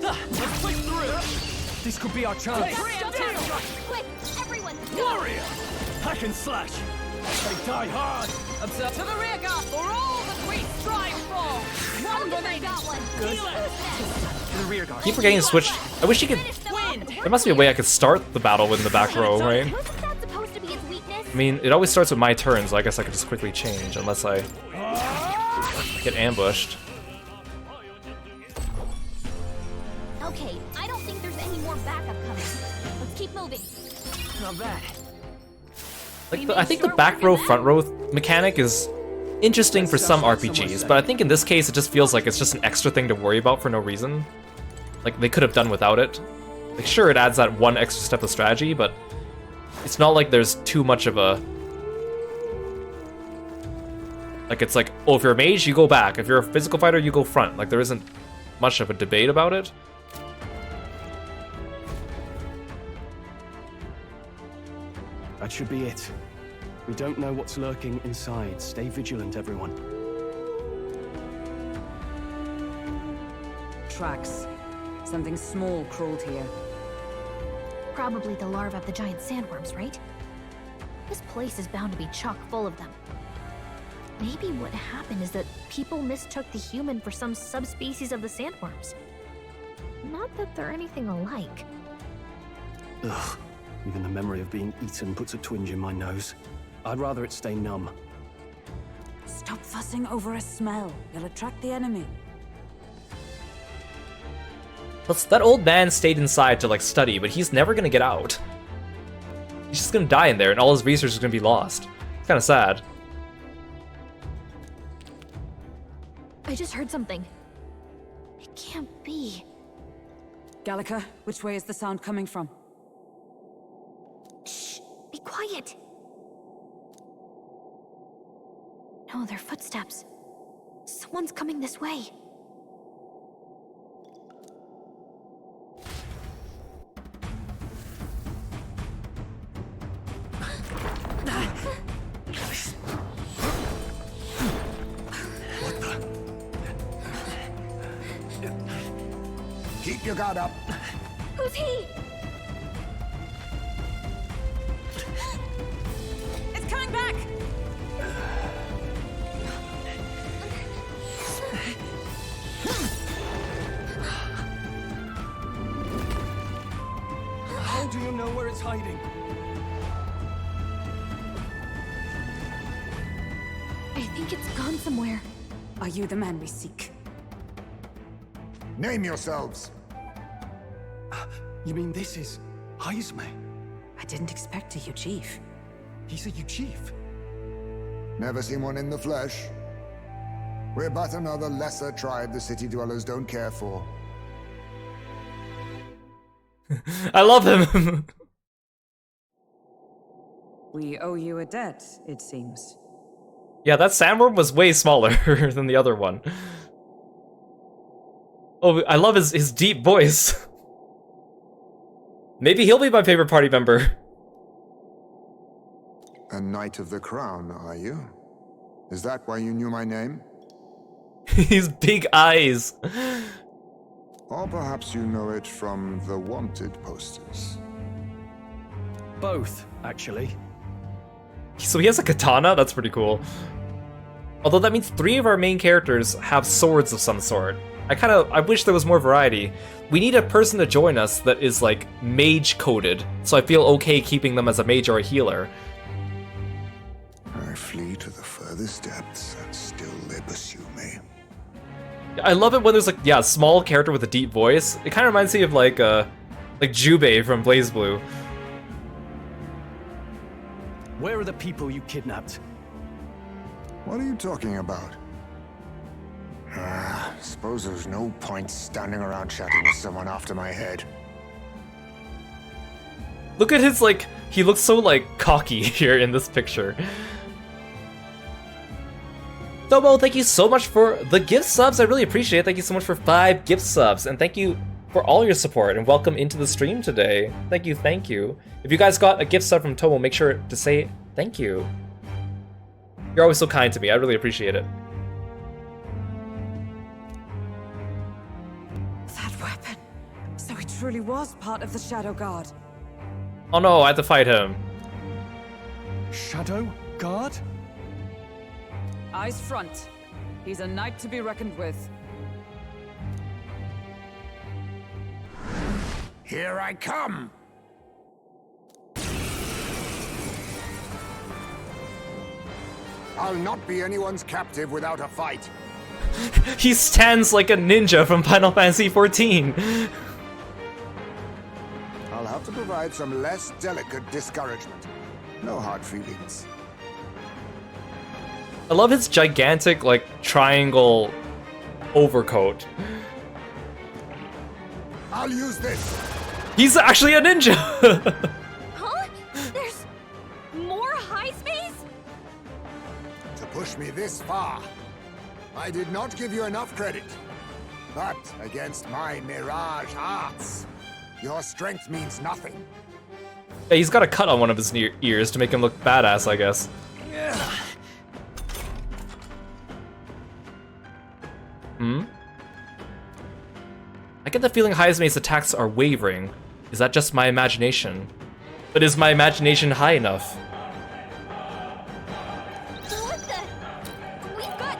Let's push through. This could be our chance. Quick, everyone, go! Warrior. Hack and slash. They die hard. Observe to the rear guard for all that we strive for. One I got one. Good. To the rear guard. Keep forgetting to switch. I wish you could. Wind. There must be a way I could start the battle in the back row, right? Wasn't that supposed to be its weakness? I mean, it always starts with my turn, so I guess I could just quickly change, unless I get ambushed. Okay, I don't think there's any more backup coming. Let's keep moving. Not bad. Like, I think the back row, front row mechanic is interesting for some RPGs, but I think in this case it just feels like it's just an extra thing to worry about for no reason. Like, they could have done without it. Like, sure, it adds that one extra step of strategy, but it's not like there's too much of a Like, it's like, oh, if you're a mage, you go back. If you're a physical fighter, you go front. Like, there isn't much of a debate about it. That should be it. We don't know what's lurking inside. Stay vigilant, everyone. Tracks. Something small crawled here. Probably the larvae of the giant sandworms, right? This place is bound to be chock full of them. Maybe what happened is that people mistook the human for some subspecies of the sandworms. Not that they're anything alike. Ugh. Even the memory of being eaten puts a twinge in my nose. I'd rather it stay numb. Stop fussing over a smell. You'll attract the enemy. Plus, that old man stayed inside to, like, study, but he's never gonna get out. He's just gonna die in there, and all his research is gonna be lost. It's kinda sad. I just heard something. It can't be. Gallica, which way is the sound coming from? Shh! Be quiet! No, they're footsteps. Someone's coming this way. Keep your guard up. Who's he? It's coming back! How do you know where it's hiding? I think it's gone somewhere. Are you the man we seek? Name yourselves. You mean this is Heisme? I didn't expect a Uchief. He's a Uchief. Never seen one in the flesh. We're but another lesser tribe the city dwellers don't care for. I love him! We owe you a debt, it seems. Yeah, that sandworm was way smaller than the other one. Oh, I love his deep voice. Maybe he'll be my favorite party member. A Knight of the Crown, are you? Is that why you knew my name? His big eyes. Or perhaps you know it from the wanted posters. Both, actually. So he has a katana? That's pretty cool. Although that means 3 of our main characters have swords of some sort. I wish there was more variety. We need a person to join us that is, like, mage-coded, so I feel okay keeping them as a mage or a healer. I flee to the furthest depths, and still they pursue me. I love it when there's, like, yeah, a small character with a deep voice. It kind of reminds me of, like Jubei from BlazBlue. Where are the people you kidnapped? What are you talking about? Suppose there's no point standing around chatting with someone after my head. Look at his, like, he looks so, like, cocky here in this picture. Tomo, thank you so much for the gift subs. I really appreciate it. Thank you so much for 5 gift subs. And thank you for all your support. And welcome into the stream today. Thank you, thank you. If you guys got a gift sub from Tomo, make sure to say thank you. You're always so kind to me. I really appreciate it. That weapon. So he truly was part of the Shadow Guard. Oh no, I have to fight him. Shadow Guard? Eyes front. He's a knight to be reckoned with. Here I come! I'll not be anyone's captive without a fight. He stands like a ninja from Final Fantasy XIV. I'll have to provide some less delicate discouragement. No hard feelings. I love his gigantic, like, triangle overcoat. I'll use this. He's actually a ninja! Huh? There's more Heismes? To push push me this far. I did not give you enough credit. But against my mirage arts, your strength means nothing. Yeah, he's got a cut on one of his ears to make him look badass, I guess. I get the feeling Hazume's attacks are wavering. Is that just my imagination? But is my imagination high enough? What the? We've got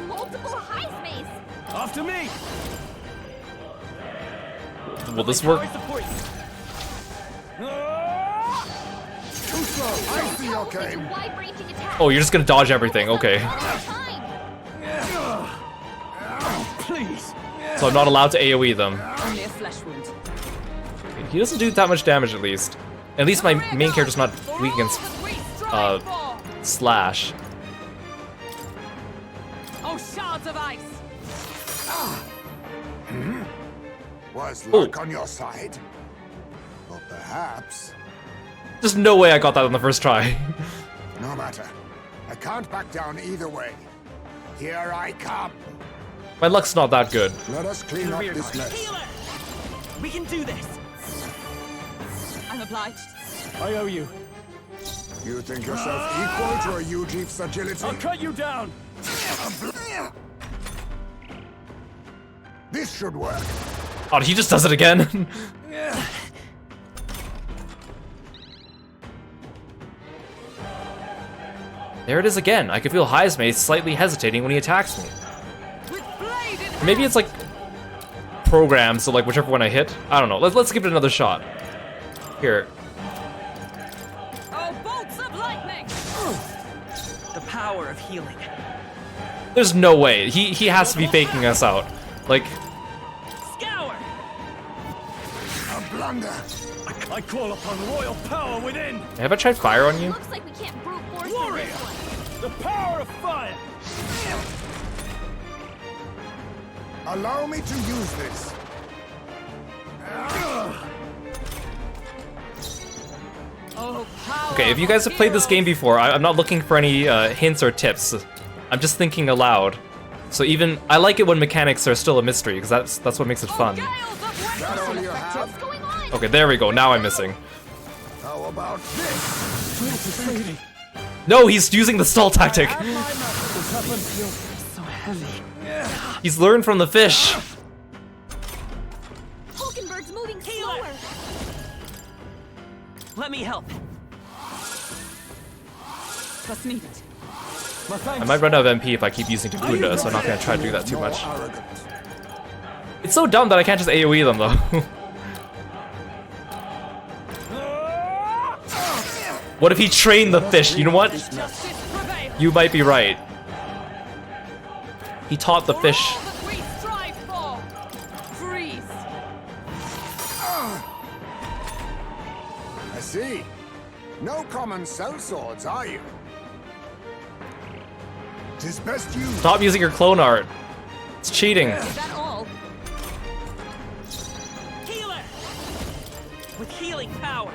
multiple Hazumes. After me! Will this work? I see your game. Oh, you're just gonna dodge everything. Okay. Please. So I'm not allowed to AoE them. Only a flesh wound. He doesn't do that much damage, at least. At least my main character's not weak against slash. Oh, shards of ice! Was luck on your side? Or perhaps... There's no way I got that on the first try. No matter. I can't back down either way. Here I come. My luck's not that good. Let us clean up this mess. Healer! We can do this! I'm obliged. I owe you. You think yourself equal to a Yuji's agility? I'll cut you down! This should work. Oh, he just does it again. There it is again. I can feel Hazume slightly hesitating when he attacks me. Or maybe it's like programmed, so like whichever one I hit. I don't know. Let's give it another shot. Here. Oh, bolts of lightning! The power of healing. There's no way. He has to be faking us out. Like. Scour! A blunder. I call upon royal power within. Have I tried fire on you? Looks like we can't brute force Warrior! this one. The power of fire! Allow me to use this. Oh, power Okay, if you guys have played this game before, I'm not looking for any hints or tips. I'm just thinking aloud. So even I like it when mechanics are still a mystery because that's what makes it fun. That all you have? Okay, there we go. Now I'm missing. How about this? No, he's using the stall tactic. so heavy. He's learned from the fish. Hulkenberg's moving slower. Let me help. That's needed. I might run out of MP if I keep using Takunda, so I'm not gonna try to do that too much. It's so dumb that I can't just AoE them though. What if he trained the fish? You know what? You might be right. He taught the fish. I see. No common cell swords, are you? 'Tis best you. Stop using your clone art. It's cheating. Is that all? Healer! With healing power.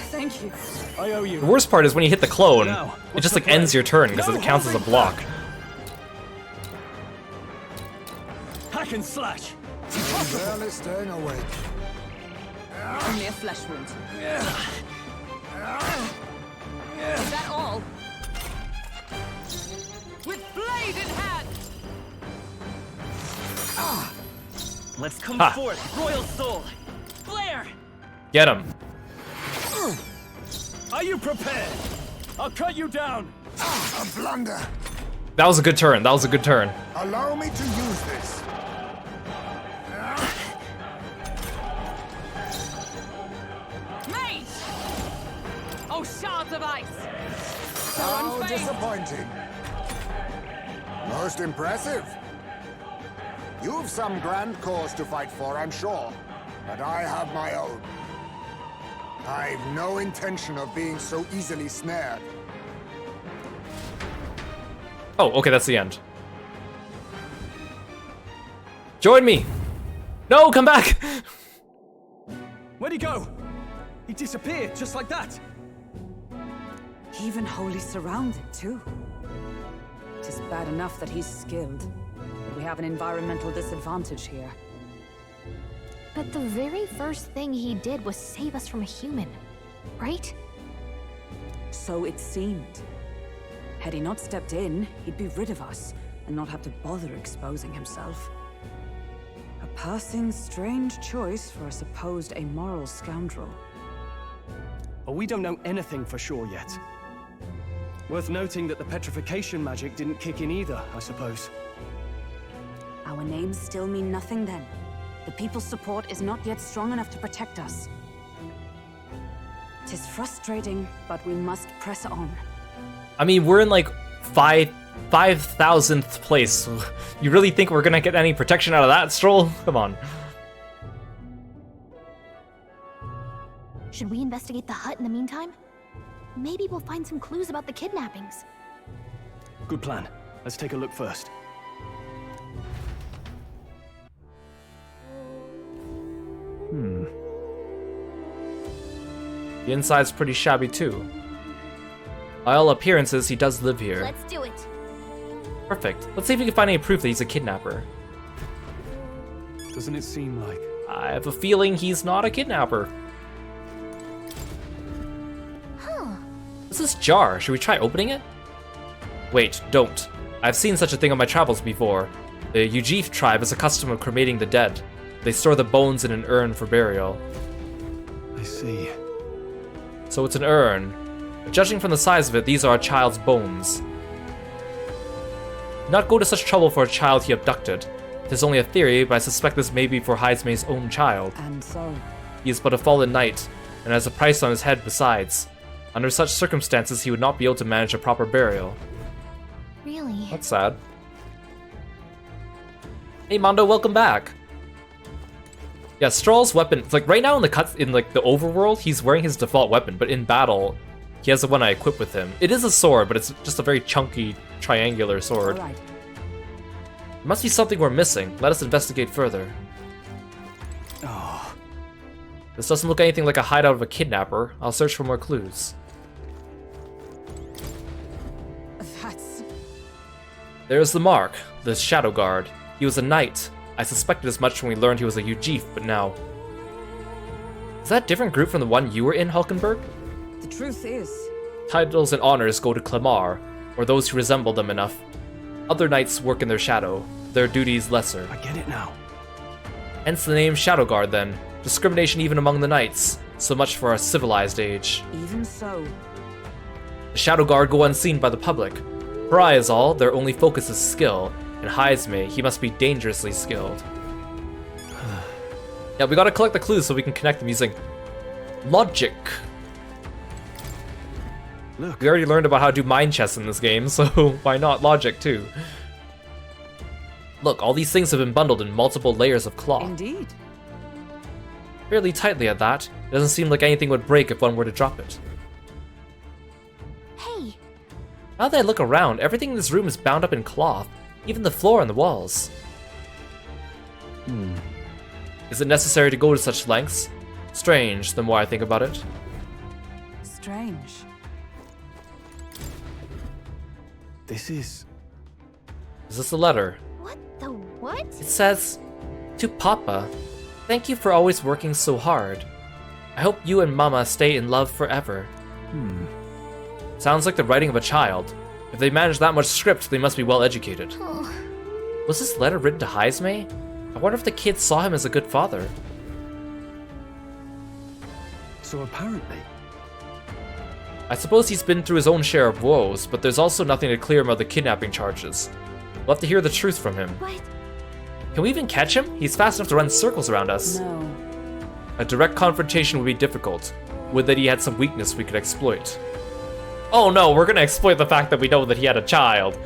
Thank you. I owe you. The worst part is when you hit the clone, it just like ends your turn because it counts as a block. Hack and slash. Barely staying awake. Only a flesh wound. Is that all? With blade in hand! Let's come forth, royal soul! Flare! Get him. Are you prepared? I'll cut you down. A blunder. That was a good turn. That was a good turn. Allow me to use this. Mage! Oh, shards of ice! How disappointing. Most impressive. You've some grand cause to fight for, I'm sure. But I have my own. I've no intention of being so easily snared. Oh, okay, that's the end. Join me! No, come back! Where'd he go? He disappeared just like that. Even wholly surrounded, too. It is bad enough that he's skilled, but we have an environmental disadvantage here. But the very first thing he did was save us from a human, right? So it seemed. Had he not stepped in, he'd be rid of us, and not have to bother exposing himself. A passing, strange choice for a supposed amoral scoundrel. But we don't know anything for sure yet. Worth noting that the petrification magic didn't kick in either, I suppose. Our names still mean nothing then. The people's support is not yet strong enough to protect us. 'Tis frustrating, but we must press on. I mean, we're in like 5,000th place. You really think we're gonna get any protection out of that, Stroll? Come on. Should we investigate the hut in the meantime? Maybe we'll find some clues about the kidnappings. Good plan. Let's take a look first. The inside's pretty shabby too. By all appearances, he does live here. Let's do it. Perfect. Let's see if we can find any proof that he's a kidnapper. Doesn't it seem like? I have a feeling he's not a kidnapper. What's this jar? Should we try opening it? Wait, don't. I've seen such a thing on my travels before. The Ujif tribe is a custom of cremating the dead. They store the bones in an urn for burial. I see. So it's an urn. But judging from the size of it, these are a child's bones. Do not go to such trouble for a child he abducted. It is only a theory, but I suspect this may be for Haizume's own child. And so? He is but a fallen knight, and has a price on his head besides. Under such circumstances, he would not be able to manage a proper burial. Really? That's sad. Hey Mondo, welcome back. Yeah, Stroll's weapon, it's like right now in the overworld, he's wearing his default weapon, but in battle, he has the one I equip with him. It is a sword, but it's just a very chunky, triangular sword. Right. There must be something we're missing. Let us investigate further. Oh. This doesn't look anything like a hideout of a kidnapper. I'll search for more clues. That's... There's the mark, the Shadow Guard. He was a knight. I suspected as much when we learned he was a Ujif, but now... Is that a different group from the one you were in, Hulkenberg? The truth is... Titles and honors go to Clamar, or those who resemble them enough. Other knights work in their shadow, their duties lesser. I get it now. Hence the name Shadow Guard then. Discrimination even among the knights. So much for our civilized age. Even so. The Shadow Guard go unseen by the public. Pariah is all, their only focus is skill. And Haizume, he must be dangerously skilled. Yeah, we gotta collect the clues so we can connect them using logic. Look. We already learned about how to do mind chess in this game, so why not logic too? Look, all these things have been bundled in multiple layers of cloth. Indeed. Fairly tightly at that. It doesn't seem like anything would break if one were to drop it. Hey! Now that I look around, everything in this room is bound up in cloth. Even the floor and the walls. Is it necessary to go to such lengths? Strange, the more I think about it. Strange. This is... Is this a letter? What the what? It says, "To Papa, thank you for always working so hard. I hope you and Mama stay in love forever." Sounds like the writing of a child. If they manage that much script, they must be well educated. Oh. Was this letter written to Haizume? I wonder if the kid saw him as a good father. So apparently... I suppose he's been through his own share of woes, but there's also nothing to clear him of the kidnapping charges. We'll have to hear the truth from him. What? Can we even catch him? He's fast enough to run circles around us. No. A direct confrontation would be difficult. Would that he had some weakness we could exploit. Oh no, we're gonna exploit the fact that we know that he had a child.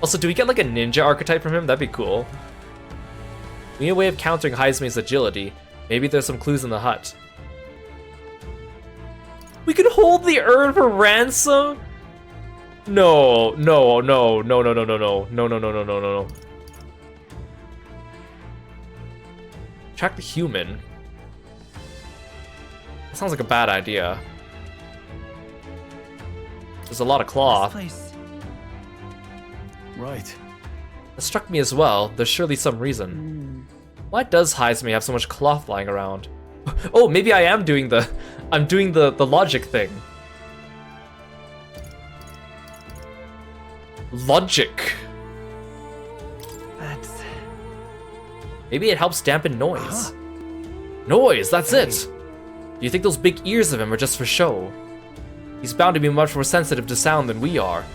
Also, do we get like a ninja archetype from him? That'd be cool. We need a way of countering Haizume's agility. Maybe there's some clues in the hut. We can hold the urn for ransom? No, no, no, no, no, no, no, no, no, no, no, no, no, no. Track the human. That sounds like a bad idea. There's a lot of cloth. Right. It struck me as well. There's surely some reason. Why does Hazme have so much cloth lying around? Oh, maybe I am doing the... I'm doing the logic thing. Logic. Maybe it helps dampen noise. Noise, that's it! Do you think those big ears of him are just for show? He's bound to be much more sensitive to sound than we are.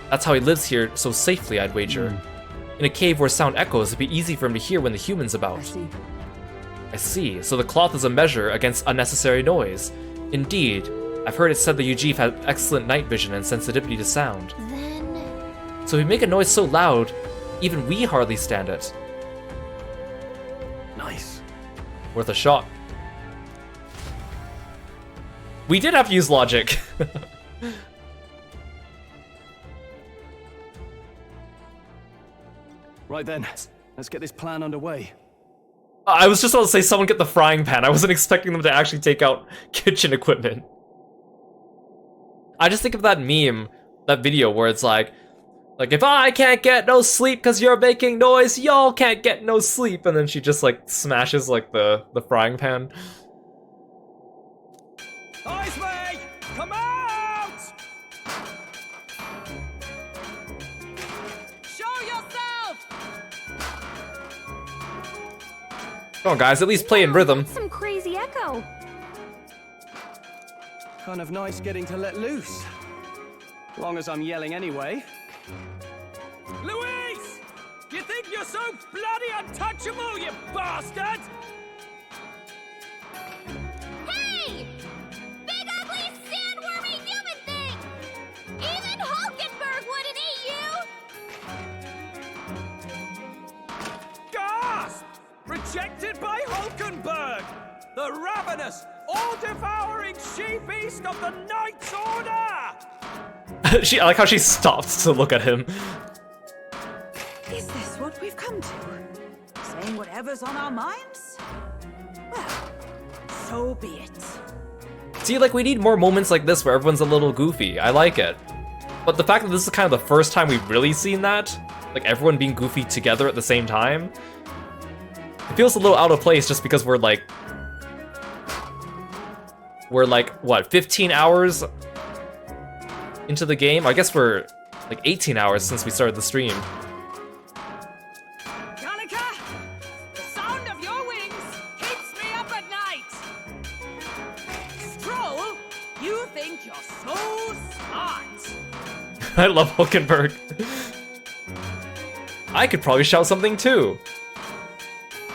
That's how he lives here so safely, I'd wager. In a cave where sound echoes, it'd be easy for him to hear when the human's about. I see. So the cloth is a measure against unnecessary noise. Indeed. I've heard it said the Yujiv had excellent night vision and sensitivity to sound. So if we make a noise so loud, even we hardly stand it. Nice. Worth a shot. We did have to use logic. Right then, let's get this plan underway. I was just about to say someone get the frying pan. I wasn't expecting them to actually take out kitchen equipment. I just think of that meme, that video where it's like if I can't get no sleep because you're making noise, y'all can't get no sleep, and then she just like smashes like the frying pan. Hazme, come out! Show yourself! Come on, guys, at least play in rhythm. Some crazy echo. Kind of nice getting to let loose. Long as I'm yelling anyway. Louise! You think you're so bloody untouchable, you bastard? Hey! Big ugly sandwormy human thing! Even Hulkenberg wouldn't eat you! Gasp! Rejected by Hulkenberg! The ravenous, all-devouring she-beast of the Knight's Order! I like how she stopped to look at him. Is this what we've come to? Saying whatever's on our minds? Well, so be it. See, like, we need more moments like this where everyone's a little goofy. I like it. But the fact that this is kind of the first time we've really seen that, like everyone being goofy together at the same time, it feels a little out of place just because we're like, what, 15 hours into the game? I guess we're like 18 hours since we started the stream. Gallica, the sound of your wings keeps me up at night. Stroll, you think you're so smart. I love Hulkenberg. I could probably shout something too.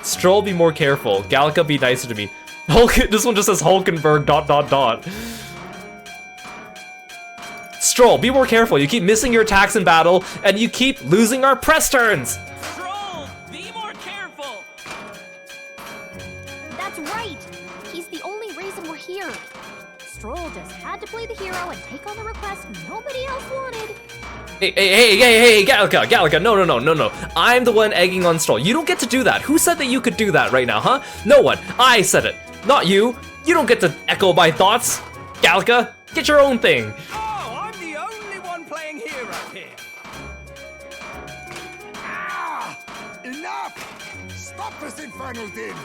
Stroll, be more careful. Gallica, be nicer to me. This one just says Hulkenberg ... Stroll, be more careful. You keep missing your attacks in battle, and you keep losing our press turns. Stroll, be more careful. That's right. He's the only reason we're here. Stroll just had to play the hero and take on the request nobody else wanted. Hey, Gallica, no. I'm the one egging on Stroll. You don't get to do that. Who said that you could do that right now, huh? No one. I said it, not you. You don't get to echo my thoughts. Gallica, get your own thing. Oh, I'm the only one playing hero here. Ah! Enough! Stop this infernal din!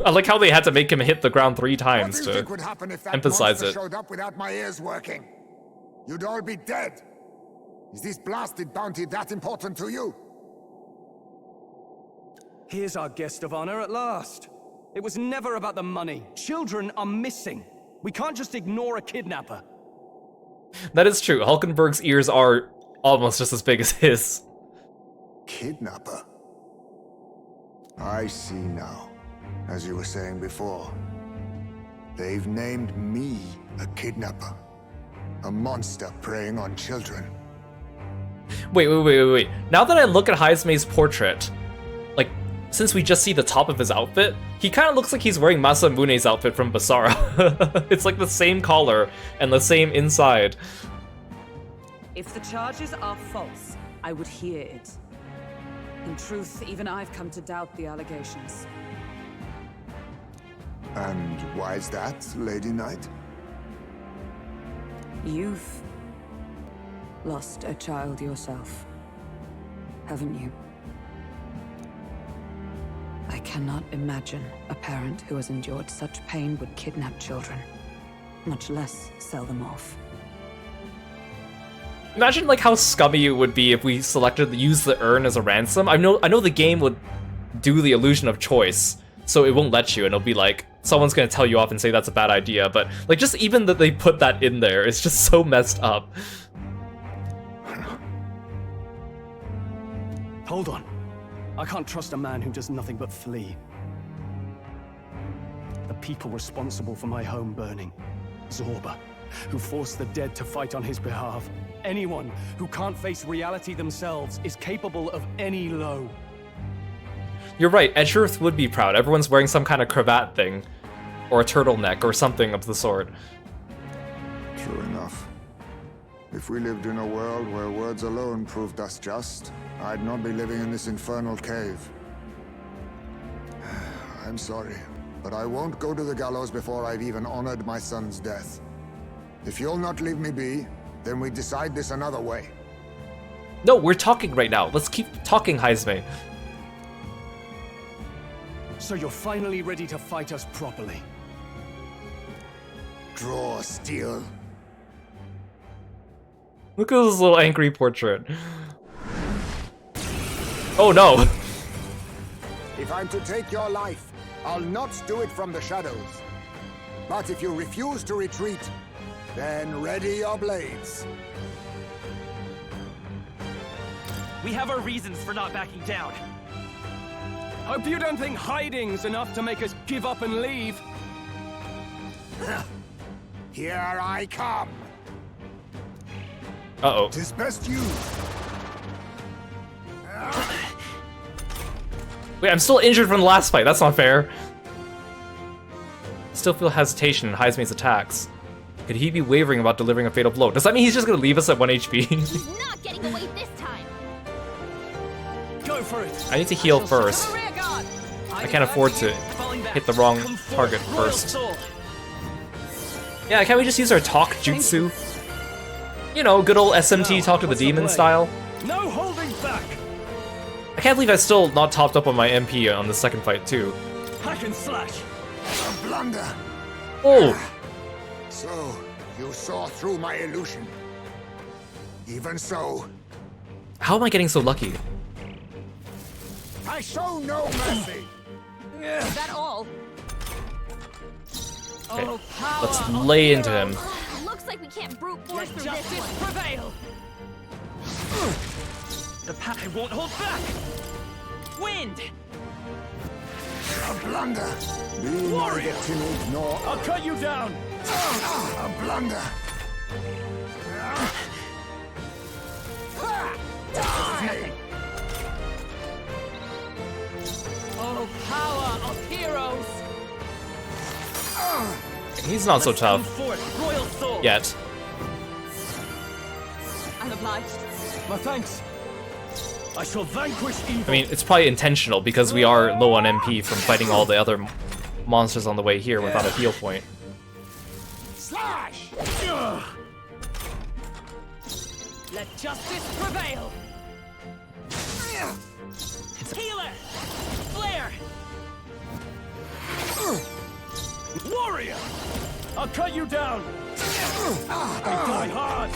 I like how they had to make him hit the ground 3 times What do you to think would happen if that emphasize monster it. showed up without my ears working? You'd all be dead. Is this blasted bounty that important to you? Here's our guest of honor at last. It was never about the money. Children are missing. We can't just ignore a kidnapper. That is true. Hulkenberg's ears are almost just as big as his. Kidnapper? I see now. As you were saying before, they've named me a kidnapper. A monster preying on children. Wait. Now that I look at Hazme's portrait, like, since we just see the top of his outfit, he kind of looks like he's wearing Masamune's outfit from Basara. It's like the same collar and the same inside. If the charges are false, I would hear it. In truth, even I've come to doubt the allegations. And why is that, Lady Knight? You've lost a child yourself, haven't you? I cannot imagine a parent who has endured such pain would kidnap children, much less sell them off. Imagine like how scummy it would be if we selected use the urn as a ransom. I know the game would do the illusion of choice, so it won't let you, and it'll be like someone's gonna tell you off and say that's a bad idea. But like just even that they put that in there, it's just so messed up. Hold on. I can't trust a man who does nothing but flee. The people responsible for my home burning. Zorba, who forced the dead to fight on his behalf. Anyone who can't face reality themselves is capable of any low. You're right, Edgeworth would be proud. Everyone's wearing some kind of cravat thing. Or a turtleneck, or something of the sort. True enough. If we lived in a world where words alone proved us just, I'd not be living in this infernal cave. I'm sorry, but I won't go to the gallows before I've even honored my son's death. If you'll not leave me be, then we decide this another way. No, we're talking right now. Let's keep talking, Heisme. So you're finally ready to fight us properly. Draw steel. Look at this little angry portrait. Oh no! If I'm to take your life, I'll not do it from the shadows. But if you refuse to retreat, then ready your blades. We have our reasons for not backing down. Hope you don't think hiding's enough to make us give up and leave. Here I come. Uh-oh. 'Tis best you. Wait, I'm still injured from the last fight. That's not fair. Still feel hesitation in Heisme's attacks. Could he be wavering about delivering a fatal blow? Does that mean he's just gonna leave us at 1 HP? He's not getting away this time. Go for it. I need to heal first. I can't afford to hit the wrong target first. Yeah, can't we just use our talk jutsu? You know, good old SMT talk to the demon style. No holding back. I can't believe I'm still not topped up on my MP on the second fight too. Hack and slash. A blunder. Oh! So, you saw through my illusion. Even so. How am I getting so lucky? I show no mercy. Is that all? Okay, Oh, power let's of lay into Kiro. him. Looks like we can't brute force through Justice this one. prevail. The pack won't hold back. Wind. A blunder. Be neither timid nor. I'll cut you down. A blunder. Die. Oh, power of heroes. He's not so tough. Royal soul. Yet. I'm obliged. My thanks. I shall vanquish evil. I mean, it's probably intentional because we are low on MP from fighting all the other monsters on the way here without a heal point. Slash. Let justice prevail. Healer. Flare. Warrior. I'll cut you down. I die hard.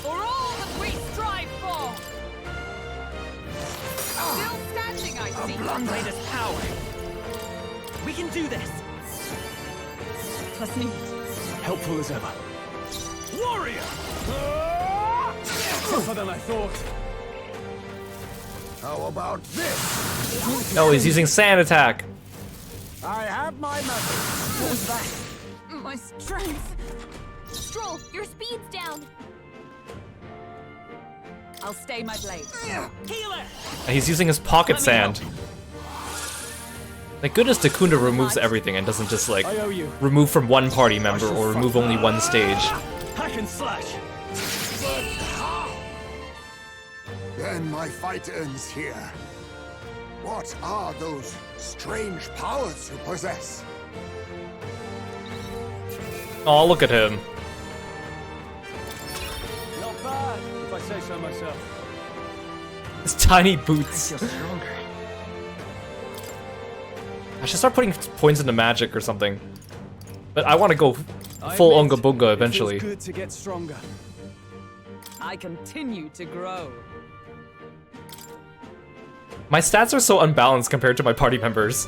For all that we strive for. Still standing, I see. Greatest power. We can do this. Trust me. Helpful as ever. Warrior. Tougher than I thought. How about this? No, he's using sand attack. I have my method. What was that? My strength. Stroll, your speed's down. I'll stay my blade. Healer. And he's using his pocket sand. Thank goodness Takunda removes everything and doesn't just like remove from one party member or remove only one stage. Hack and slash. Then my fight ends here. What are those strange powers you possess? Oh, look at him. Not bad, if I say so myself. His tiny boots. I should start putting points into magic or something. But I want to go full Unga Bunga eventually. It feels good to get stronger. I continue to grow. My stats are so unbalanced compared to my party members.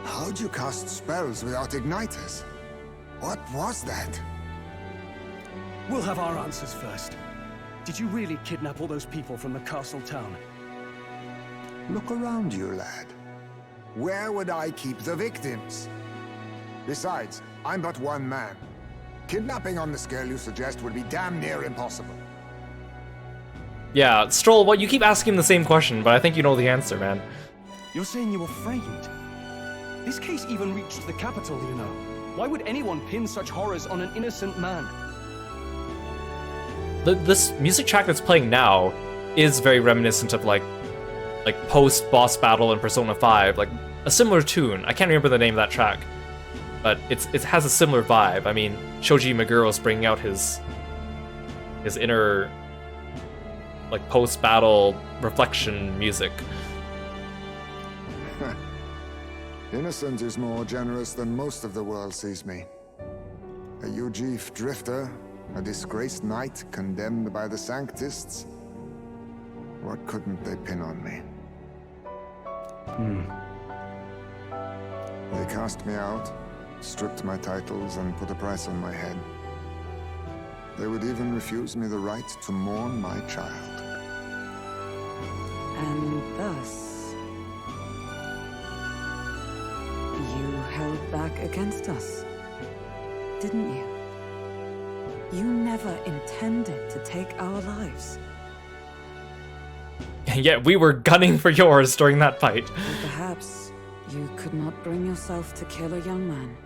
How'd you cast spells without igniters? What was that? We'll have our answers first. Did you really kidnap all those people from the castle town? Look around you, lad. Where would I keep the victims? Besides, I'm but one man. Kidnapping on the scale you suggest would be damn near impossible. Yeah, Stroll, well, you keep asking the same question, but I think you know the answer, man. You're saying you were framed? This case even reached the capital, you know. Why would anyone pin such horrors on an innocent man? This music track that's playing now is very reminiscent of like post-boss battle in Persona 5, like a similar tune. I can't remember the name of that track, but it has a similar vibe. I mean, Shoji Meguro's bringing out his inner like post-battle reflection music. Innocent is more generous than most of the world sees me. A Ujif drifter, a disgraced knight condemned by the Sanctists. What couldn't they pin on me? They cast me out, stripped my titles, and put a price on my head. They would even refuse me the right to mourn my child. And thus, you held back against us, didn't you? You never intended to take our lives. And yet we were gunning for yours during that fight. Or perhaps you could not bring yourself to kill a young man.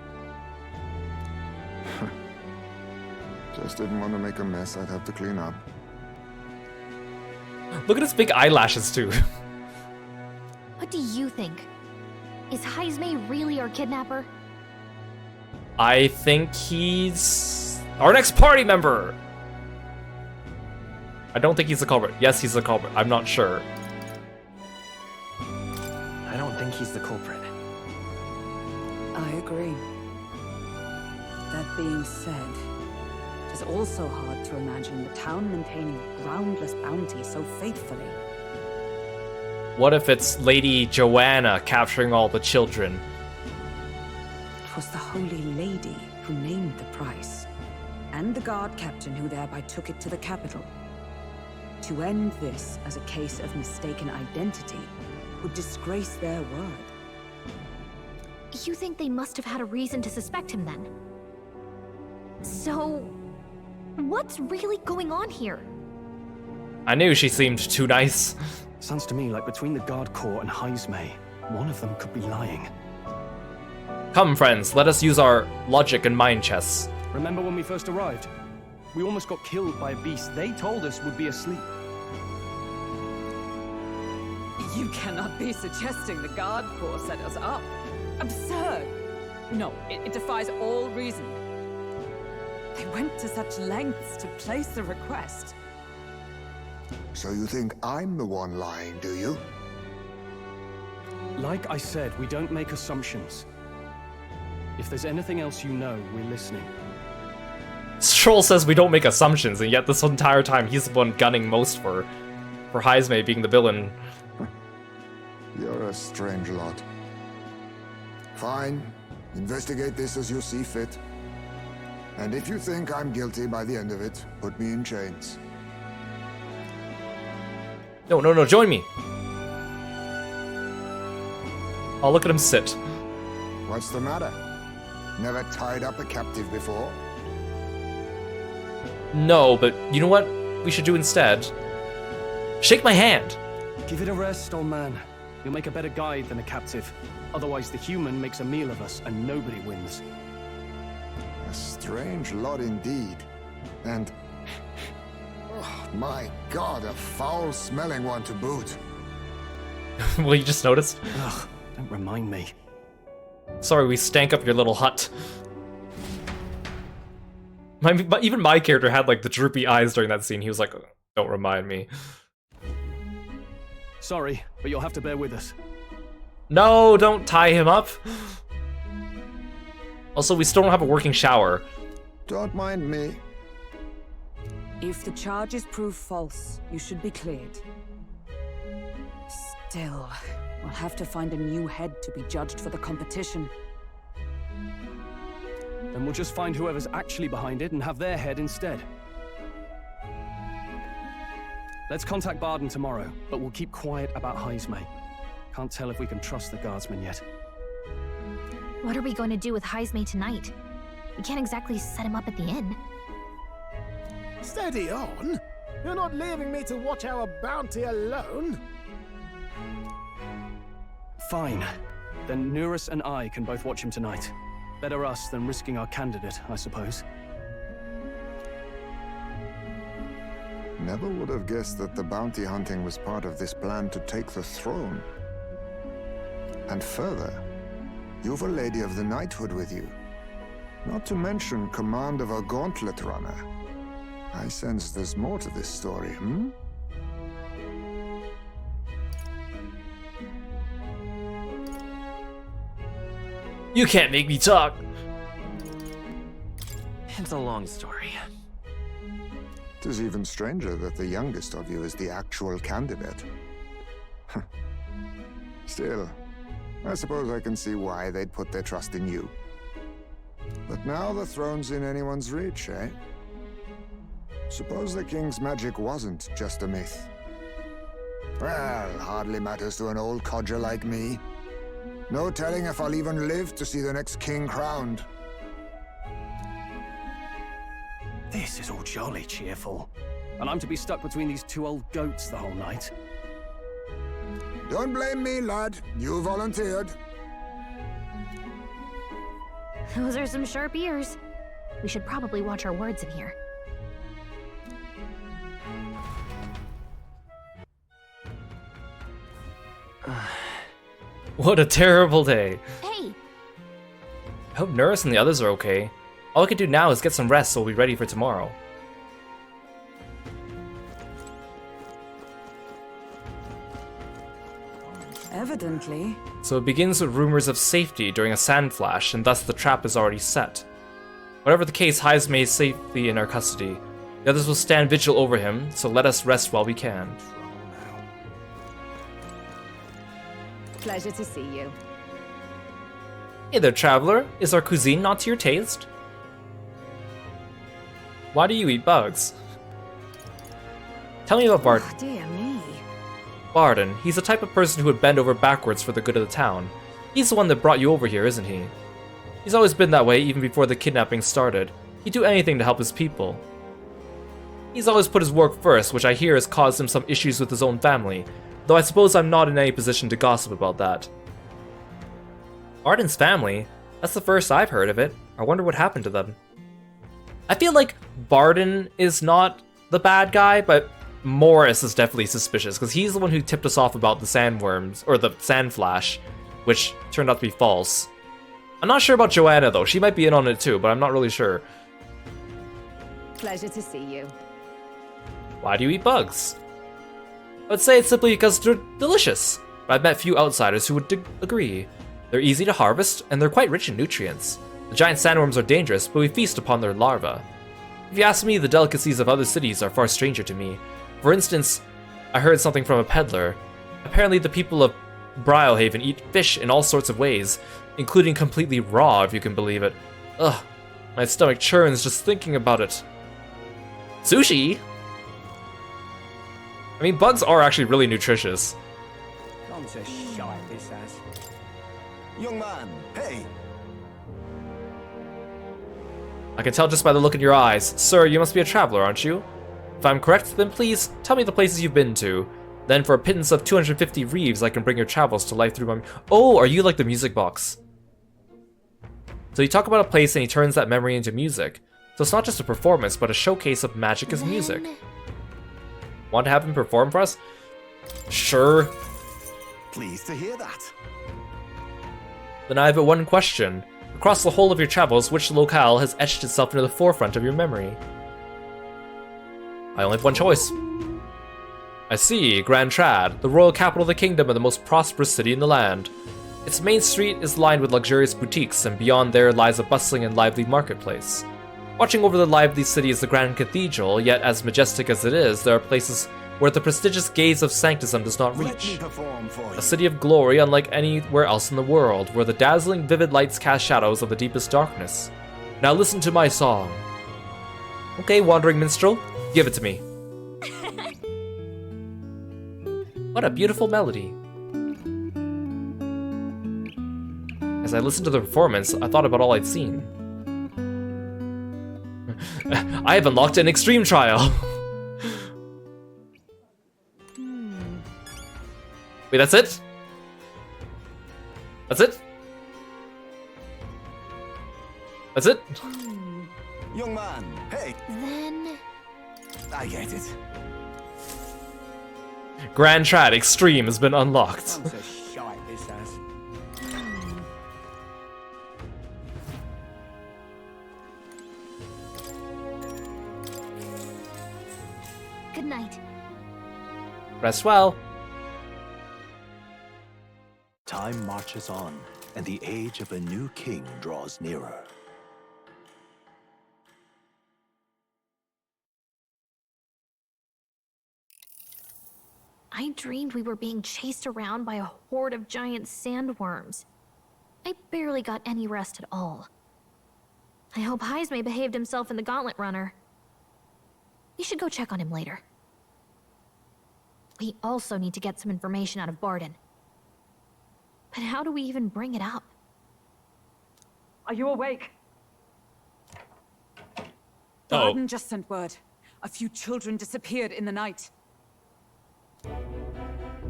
Just didn't want to make a mess I'd have to clean up. Look at his big eyelashes, too. What do you think? Is Haizme really our kidnapper? I think he's our next party member. I don't think he's the culprit. Yes, he's the culprit. I'm not sure. I don't think he's the culprit. I agree. That being said, it is also hard to imagine the town maintaining a groundless bounty so faithfully. What if it's Lady Joanna capturing all the children? It was the Holy Lady who named the price, and the guard captain who thereby took it to the capital. To end this as a case of mistaken identity would disgrace their word. You think they must have had a reason to suspect him then? So, what's really going on here? I knew she seemed too nice. Sounds to me like between the guard corps and Haizme, one of them could be lying. Come, friends, let us use our logic and mind chess. Remember when we first arrived? We almost got killed by a beast they told us would be asleep. You cannot be suggesting the guard corps set us up. Absurd! No, it defies all reason. They went to such lengths to place the request. So you think I'm the one lying, do you? Like I said, we don't make assumptions. If there's anything else you know, we're listening. Stroll says we don't make assumptions, and yet this entire time he's the one gunning most for Haizme being the villain. You're a strange lot. Fine. Investigate this as you see fit. And if you think I'm guilty by the end of it, put me in chains. No, join me. Oh, look at him sit. What's the matter? Never tied up a captive before? No, but you know what we should do instead? Shake my hand. Give it a rest, old man. You'll make a better guide than a captive. Otherwise, the human makes a meal of us, and nobody wins. A strange lot indeed. And My god, a foul-smelling one to boot. Well, you just noticed? Ugh, don't remind me. Sorry, we stank up your little hut. Even my character had like the droopy eyes during that scene. He was like, don't remind me. Sorry, but you'll have to bear with us. No, don't tie him up. Also, we still don't have a working shower. Don't mind me. If the charges prove false, you should be cleared. Still, we'll have to find a new head to be judged for the competition. Then we'll just find whoever's actually behind it and have their head instead. Let's contact Barden tomorrow, but we'll keep quiet about Heismay. Can't tell if we can trust the guardsmen yet. What are we going to do with Heismay tonight? We can't exactly set him up at the inn. Steady on. You're not leaving me to watch our bounty alone. Fine. Then Nurus and I can both watch him tonight. Better us than risking our candidate, I suppose. Never would have guessed that the bounty hunting was part of this plan to take the throne. And further, you've a Lady of the Knighthood with you. Not to mention command of a gauntlet runner. I sense there's more to this story, hmm? You can't make me talk. It's a long story. It is even stranger that the youngest of you is the actual candidate. Still, I suppose I can see why they'd put their trust in you. But now the throne's in anyone's reach, eh? Suppose the king's magic wasn't just a myth. Well, hardly matters to an old codger like me. No telling if I'll even live to see the next king crowned. This is all jolly cheerful. And I'm to be stuck between these two old goats the whole night. Don't blame me, lad. You volunteered. Those are some sharp ears. We should probably watch our words in here. What a terrible day. Hey! I hope Nurse and the others are okay. All we can do now is get some rest so we'll be ready for tomorrow. Evidently. So it begins with rumors of safety during a sand flash, and thus the trap is already set. Whatever the case, Heismay is safely in our custody. The others will stand vigil over him, so let us rest while we can. Pleasure to see you. Hey there, traveler. Is our cuisine not to your taste? Why do you eat bugs? Tell me about Barden. Oh, dear me. Barden. He's the type of person who would bend over backwards for the good of the town. He's the one that brought you over here, isn't he? He's always been that way even before the kidnapping started. He'd do anything to help his people. He's always put his work first, which I hear has caused him some issues with his own family, though I suppose I'm not in any position to gossip about that. Barden's family? That's the first I've heard of it. I wonder what happened to them. I feel like Barden is not the bad guy, but Morris is definitely suspicious, because he's the one who tipped us off about the sandworms, or the sand flash, which turned out to be false. I'm not sure about Joanna, though. She might be in on it too, but I'm not really sure. Pleasure to see you. Why do you eat bugs? I would say it's simply because they're delicious, but I've met few outsiders who would agree. They're easy to harvest, and they're quite rich in nutrients. The giant sandworms are dangerous, but we feast upon their larvae. If you ask me, the delicacies of other cities are far stranger to me. For instance, I heard something from a peddler. Apparently the people of Briohaven eat fish in all sorts of ways, including completely raw, if you can believe it. Ugh, my stomach churns just thinking about it. Sushi? I mean, bugs are actually really nutritious. I'm so shy this ass. Young man, hey! I can tell just by the look in your eyes. Sir, you must be a traveler, aren't you? If I'm correct, then please, tell me the places you've been to. Then for a pittance of 250 reeves, I can bring your travels to life through my... Oh, are you like the music box? So you talk about a place and he turns that memory into music. So it's not just a performance, but a showcase of magic as music. Want to have him perform for us? Sure. Pleased to hear that. Then I have one question. Across the whole of your travels, which locale has etched itself into the forefront of your memory? I only have one choice. I see, Grand Trad, the royal capital of the kingdom and the most prosperous city in the land. Its main street is lined with luxurious boutiques, and beyond there lies a bustling and lively marketplace. Watching over the lively city is the Grand Cathedral, yet as majestic as it is, there are places where the prestigious gaze of sanctism does not reach. A city of glory unlike anywhere else in the world, where the dazzling vivid lights cast shadows of the deepest darkness. Now listen to my song. Okay, wandering minstrel, give it to me. What a beautiful melody. As I listened to the performance, I thought about all I'd seen. I have unlocked an extreme trial. Wait, that's it? That's it? That's it? Young man, hey. Then... I get it. Grand Trad Extreme has been unlocked. Sounds a shite, this has. Good night. Rest well. Time marches on, and the age of a new king draws nearer. I dreamed we were being chased around by a horde of giant sandworms. I barely got any rest at all. I hope Heismei behaved himself in the Gauntlet Runner. We should go check on him later. We also need to get some information out of Barden. But how do we even bring it up? Are you awake? Uh-oh. Barden just sent word. A few children disappeared in the night.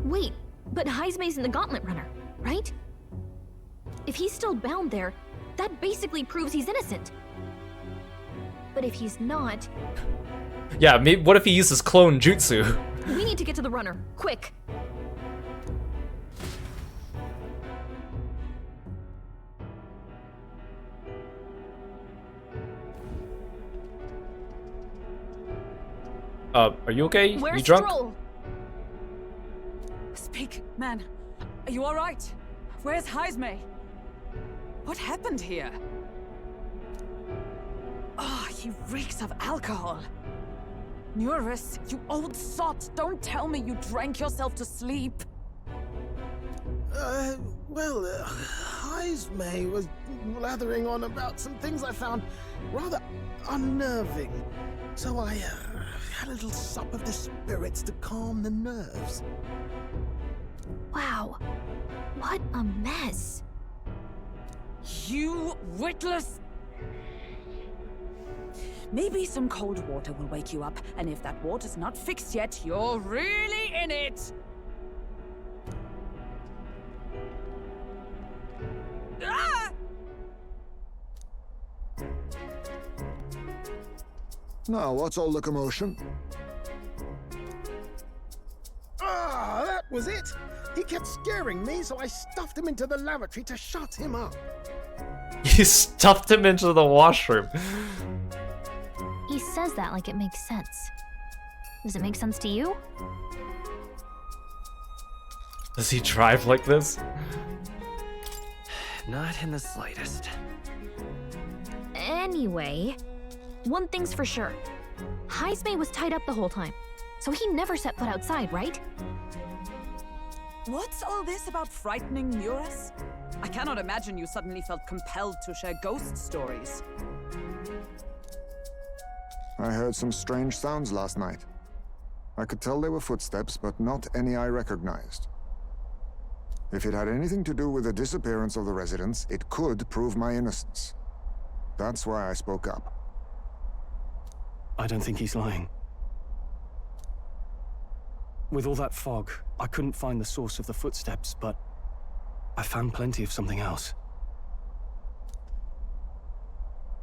Wait, but Heismei's in the Gauntlet Runner, right? If he's still bound there, that basically proves he's innocent. But if he's not... Yeah, maybe, what if he uses clone jutsu? We need to get to the runner, quick! Are you okay? Where's you drunk? Stroll? Speak, man. Are you alright? Where's Heismei? What happened here? Oh, he reeks of alcohol. Neurus, you old sot, don't tell me you drank yourself to sleep. Heismei was blathering on about some things I found rather unnerving. So I had a little sup of the spirits to calm the nerves. Wow, what a mess. You witless... Maybe some cold water will wake you up, and if that water's not fixed yet, you're really in it! Ah! Now, what's all the commotion? Ah, that was it! He kept scaring me, so I stuffed him into the lavatory to shut him up. You stuffed him into the washroom. He says that like it makes sense. Does it make sense to you? Does he drive like this? Not in the slightest. Anyway, one thing's for sure. Heismei was tied up the whole time, so he never set foot outside, right? What's all this about frightening Neurus? I cannot imagine you suddenly felt compelled to share ghost stories. I heard some strange sounds last night. I could tell they were footsteps, but not any I recognized. If it had anything to do with the disappearance of the residents, it could prove my innocence. That's why I spoke up. I don't think he's lying. With all that fog, I couldn't find the source of the footsteps, but I found plenty of something else.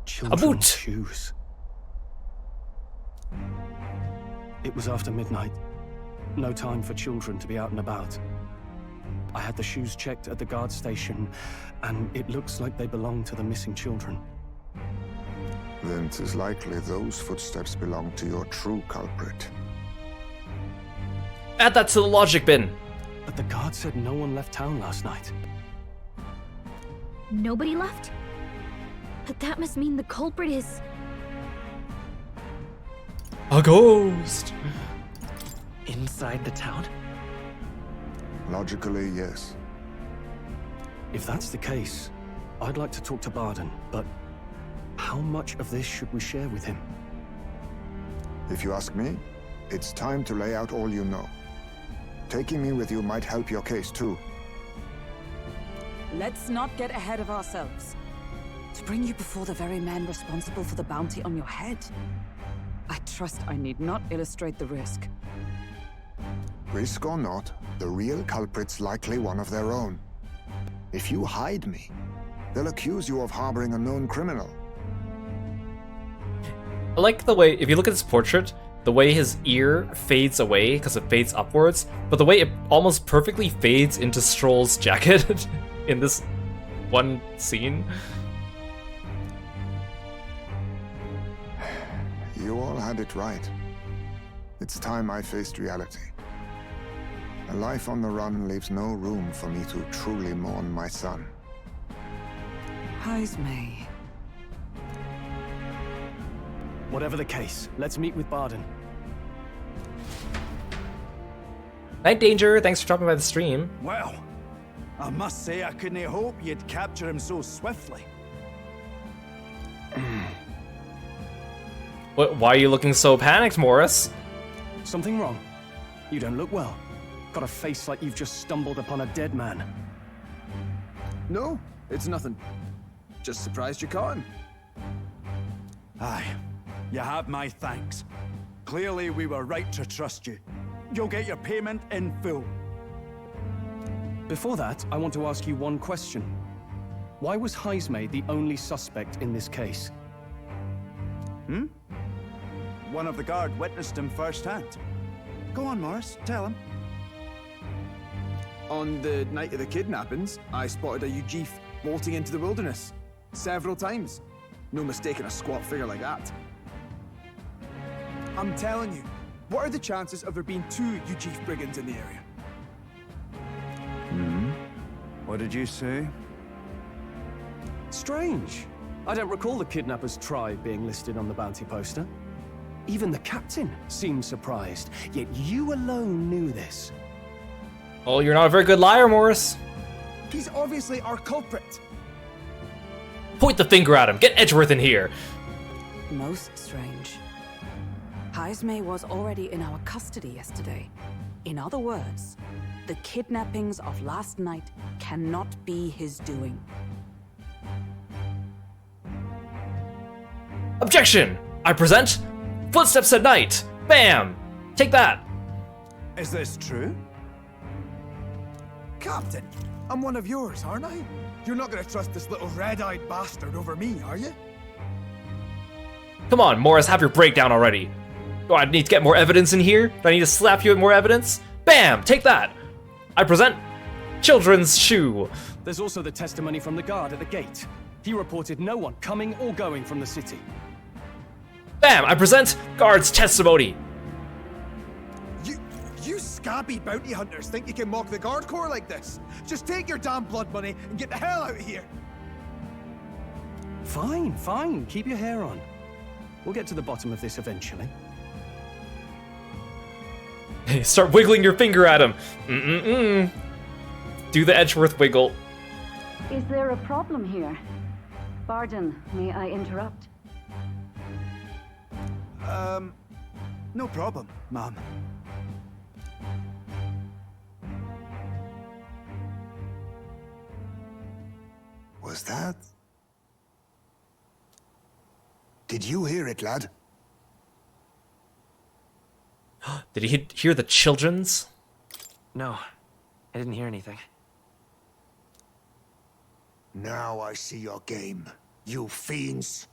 Children's shoes. It was after midnight. No time for children to be out and about. I had the shoes checked at the guard station, and it looks like they belong to the missing children. Then 'tis likely those footsteps belong to your true culprit. Add that to the logic bin. But the guard said no one left town last night. Nobody left? But that must mean the culprit is... a ghost! Inside the town? Logically, yes. If that's the case, I'd like to talk to Barden, but how much of this should we share with him? If you ask me, it's time to lay out all you know. Taking me with you might help your case too. Let's not get ahead of ourselves. To bring you before the very man responsible for the bounty on your head, I trust I need not illustrate the risk. Risk or not, the real culprit's likely one of their own. If you hide me, they'll accuse you of harboring a known criminal. I like the way, if you look at this portrait, the way his ear fades away because it fades upwards, but the way it almost perfectly fades into Stroll's jacket in this one scene. You all had it right. It's time I faced reality. A life on the run leaves no room for me to truly mourn my son. Haizme. Whatever the case, let's meet with Barden. Night Danger, thanks for dropping by the stream. Well, I must say I couldn't hope you'd capture him so swiftly. Why are you looking so panicked, Morris? Something wrong? You don't look well. Got a face like you've just stumbled upon a dead man. No, it's nothing. Just surprised you caught him. Aye, you have my thanks. Clearly we were right to trust you. You'll get your payment in full. Before that, I want to ask you one question. Why was Haizme the only suspect in this case? One of the guard witnessed him firsthand. Go on, Morris, tell him. On the night of the kidnappings, I spotted a Ujif bolting into the wilderness. Several times. No mistaking a squat figure like that. I'm telling you, what are the chances of there being 2 Ujif brigands in the area? What did you say? Strange. I don't recall the kidnappers' tribe being listed on the bounty poster. Even the captain seemed surprised, yet you alone knew this. Oh, you're not a very good liar, Morris. He's obviously our culprit. Point the finger at him. Get Edgeworth in here. Most strange. Haizme was already in our custody yesterday. In other words, the kidnappings of last night cannot be his doing. Objection! I present Footsteps at Night. Bam! Take that. Is this true? Captain, I'm one of yours, aren't I? You're not gonna trust this little red-eyed bastard over me, are you? Come on, Morris, have your breakdown already. Do I need to get more evidence in here? Do I need to slap you with more evidence? Bam! Take that! I present Children's Shoe. There's also the testimony from the guard at the gate. He reported no one coming or going from the city. Bam! I present Guard's testimony. You scabby bounty hunters think you can mock the Guard Corps like this? Just take your damn blood money and get the hell out of here! Fine, fine. Keep your hair on. We'll get to the bottom of this eventually. Hey, start wiggling your finger at him. Do the Edgeworth wiggle. Is there a problem here? Barden, may I interrupt? No problem, ma'am. Was that? Did you hear it, lad? Did he hear the children's? No, I didn't hear anything. Now I see your game, you fiends.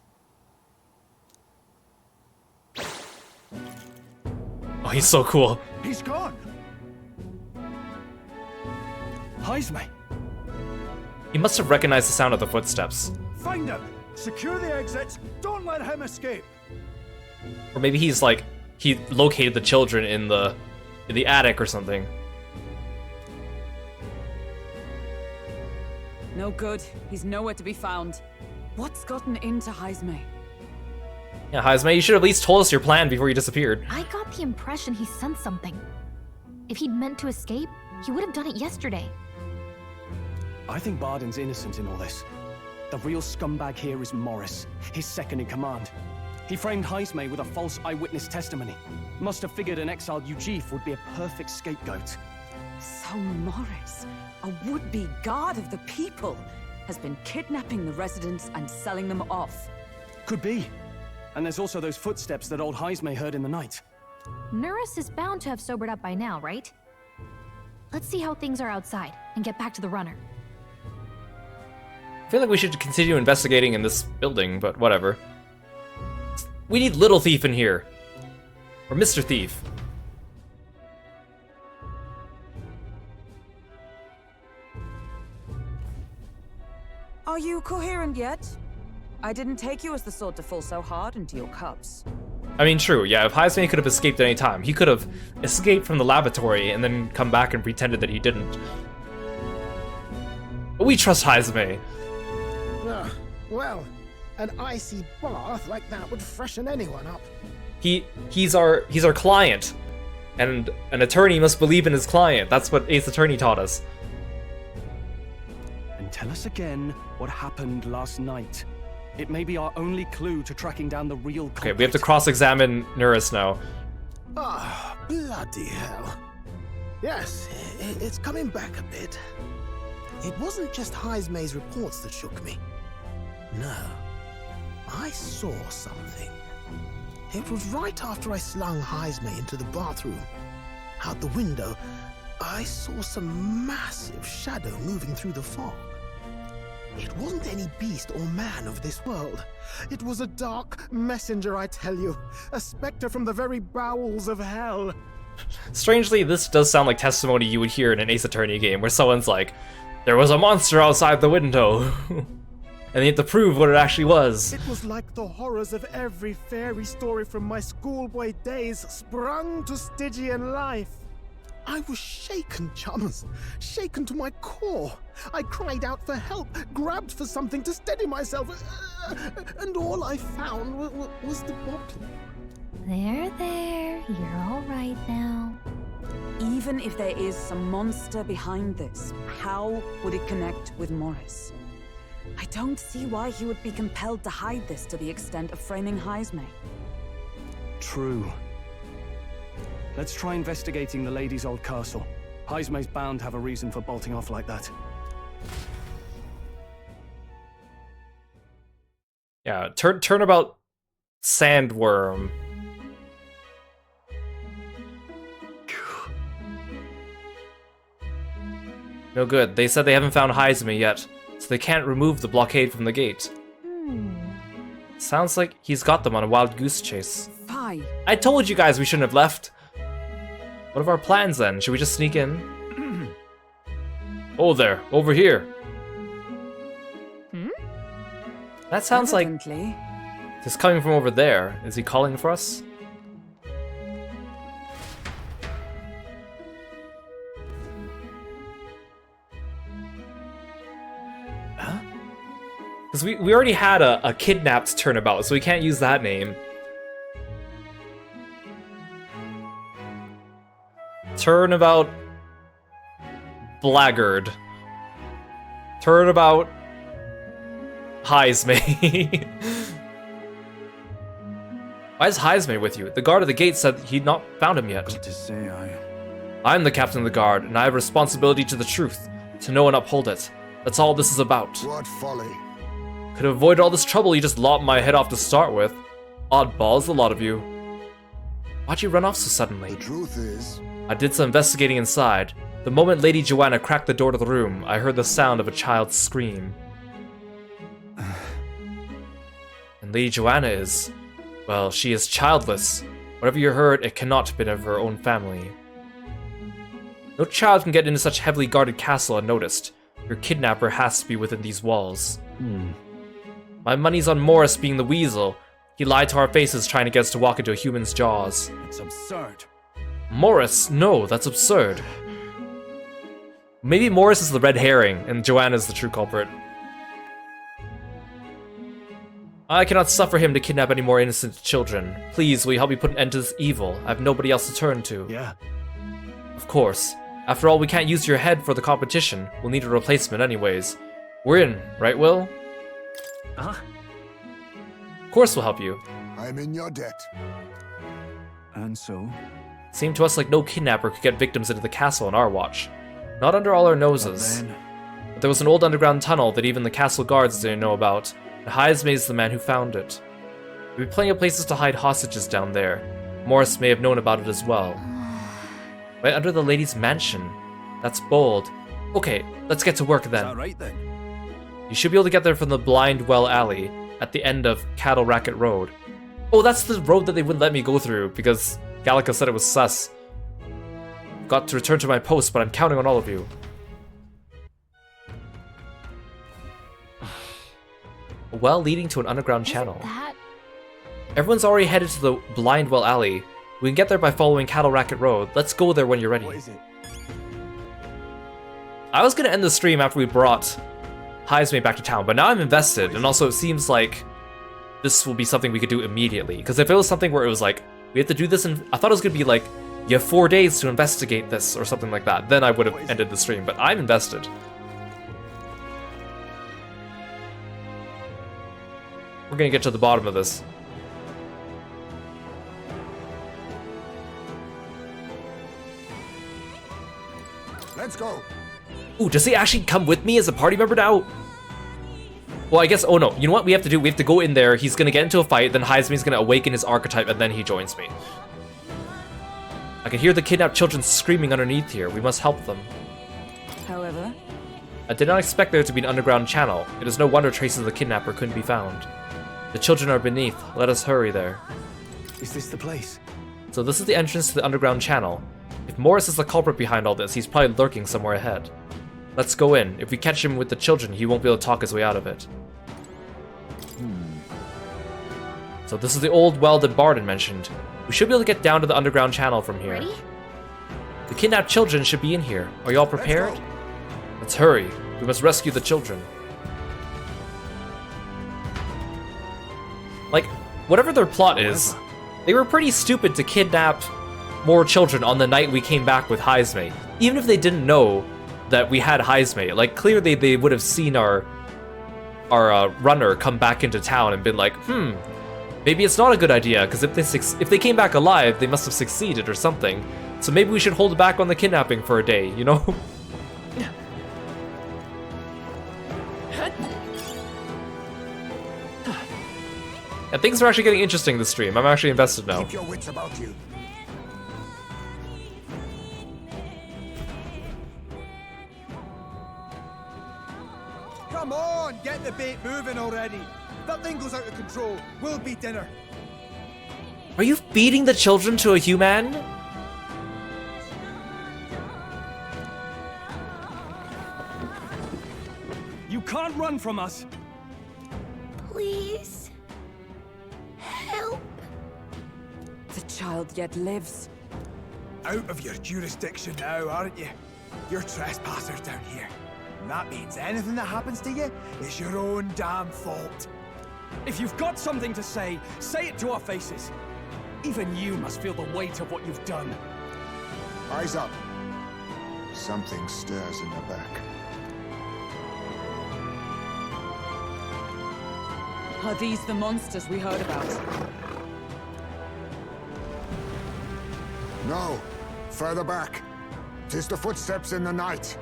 Oh, he's so cool. He's gone. Hajime. He must have recognized the sound of the footsteps. Find him. Secure the exits. Don't let him escape. Or maybe he's like, he located the children in the attic or something. No good. He's nowhere to be found. What's gotten into Hajime? Yeah, Hajime, you should have at least told us your plan before you disappeared. I got the impression he sensed something. If he'd meant to escape, he would have done it yesterday. I think Barden's innocent in all this. The real scumbag here is Morris, his second in command. He framed Hajime with a false eyewitness testimony. Must have figured an exiled Ujif would be a perfect scapegoat. So Morris, a would-be guard of the people, has been kidnapping the residents and selling them off. Could be. And there's also those footsteps that old Hajime heard in the night. Nurse is bound to have sobered up by now, right? Let's see how things are outside and get back to the runner. I feel like we should continue investigating in this building, but whatever. We need Little Thief in here. Or Mr. Thief. Are you coherent yet? I didn't take you as the sort to fall so hard into your cups. I mean, true, yeah, if Hajime could have escaped at any time, he could have escaped from the lavatory and then come back and pretended that he didn't. But we trust Hajime. Well, an icy bath like that would freshen anyone up. He's our client. And an attorney must believe in his client. That's what Ace Attorney taught us. And tell us again what happened last night. It may be our only clue to tracking down the real culprit. Okay, we have to cross-examine Nurse now. Ah, bloody hell. Yes, it's coming back a bit. It wasn't just Hajime's reports that shook me. No, I saw something. It was right after I slung Hajime into the bathroom. Out the window, I saw some massive shadow moving through the fog. It wasn't any beast or man of this world. It was a dark messenger, I tell you. A specter from the very bowels of hell. Strangely, this does sound like testimony you would hear in an Ace Attorney game, where someone's like, there was a monster outside the window. And they have to prove what it actually was. It was like the horrors of every fairy story from my schoolboy days sprung to Stygian life. I was shaken, chums. Shaken to my core. I cried out for help, grabbed for something to steady myself, and all I found was the bottle. There, you're all right now. Even if there is some monster behind this, how would it connect with Morris? I don't see why he would be compelled to hide this to the extent of framing Hajime. True. Let's try investigating the lady's old castle. Hajime's bound to have a reason for bolting off like that. Yeah, turnabout sandworm. No good. They said they haven't found Hajime yet, so they can't remove the blockade from the gate. Sounds like he's got them on a wild goose chase. Fine. I told you guys we shouldn't have left. What are our plans then? Should we just sneak in? Oh there, over here. That sounds like he's coming from over there. Is he calling for us? Huh? Because we already had a kidnapped turnabout, so we can't use that name. Turnabout Blackguard. Turnabout Hajime. Why is Hajime with you? The guard at the gate said he'd not found him yet. To say I'm the captain of the guard, and I have responsibility to the truth, to know and uphold it. That's all this is about. What folly. Could have avoided all this trouble you just lopped my head off to start with. Oddballs, a lot of you. Why'd you run off so suddenly? The truth is, I did some investigating inside. The moment Lady Joanna cracked the door to the room, I heard the sound of a child's scream. And Lady Joanna is... well, she is childless. Whatever you heard, it cannot have been of her own family. No child can get into such heavily guarded castle unnoticed. Your kidnapper has to be within these walls. My money's on Morris being the weasel. He lied to our faces trying to get us to walk into a human's jaws. It's absurd. Morris? No, that's absurd. Maybe Morris is the red herring, and Joanna's the true culprit. I cannot suffer him to kidnap any more innocent children. Please, will you help me put an end to this evil? I have nobody else to turn to. Yeah. Of course. After all, we can't use your head for the competition. We'll need a replacement anyways. We're in, right, Will? Uh-huh. Of course we'll help you. I'm in your debt. And so? Seemed to us like no kidnapper could get victims into the castle on our watch. Not under all our noses. But there was an old underground tunnel that even the castle guards didn't know about. And Haizme is the man who found it. There'd be plenty of places to hide hostages down there. Morris may have known about it as well. Right under the lady's mansion. That's bold. Okay, let's get to work then. Is that right then? You should be able to get there from the Blind Well Alley at the end of Cattle Racket Road. Oh, that's the road that they wouldn't let me go through because Gallica said it was sus. Got to return to my post, but I'm counting on all of you. A well leading to an underground channel. Everyone's already headed to the Blind Well Alley. We can get there by following Cattle Racket Road. Let's go there when you're ready. What is it? I was gonna end the stream after we brought Haizme back to town, but now I'm invested, and also it seems like this will be something we could do immediately. Because if it was something where it was like, we have to do this, and I thought it was gonna be like, you have 4 days to investigate this, or something like that, then I would have ended the stream, but I'm invested. We're gonna get to the bottom of this. Let's go. Ooh, does he actually come with me as a party member now? Well, I guess, oh no, you know what we have to do? We have to go in there, he's gonna get into a fight, then Haizme's gonna awaken his archetype, and then he joins me. I can hear the kidnapped children screaming underneath here. We must help them. However, I did not expect there to be an underground channel. It is no wonder traces of the kidnapper couldn't be found. The children are beneath. Let us hurry there. Is this the place? So this is the entrance to the underground channel. If Morris is the culprit behind all this, he's probably lurking somewhere ahead. Let's go in. If we catch him with the children, he won't be able to talk his way out of it. So this is the old well that Barden mentioned. We should be able to get down to the underground channel from here. Ready? The kidnapped children should be in here. Are you all prepared? Let's hurry. We must rescue the children. Like, whatever their plot is, they were pretty stupid to kidnap more children on the night we came back with Haizme. Even if they didn't know that we had Haizme, like clearly they would have seen our runner come back into town and been like, maybe it's not a good idea, because if they came back alive, they must have succeeded or something. So maybe we should hold back on the kidnapping for a day, you know? And things are actually getting interesting this stream. I'm actually invested now. Keep your wits about you. Come on, get the bait moving already. If that thing goes out of control, we'll be dinner. Are you feeding the children to a human? You can't run from us. Please. Help. the child yet lives. Out of your jurisdiction now, aren't you? You're trespassers down here. And that means anything that happens to you is your own damn fault. If you've got something to say it to our faces. Even you must feel the weight of what you've done. Eyes up. Something stirs in the back. Are these the monsters we heard about? No. Further back. 'Tis the footsteps in the night.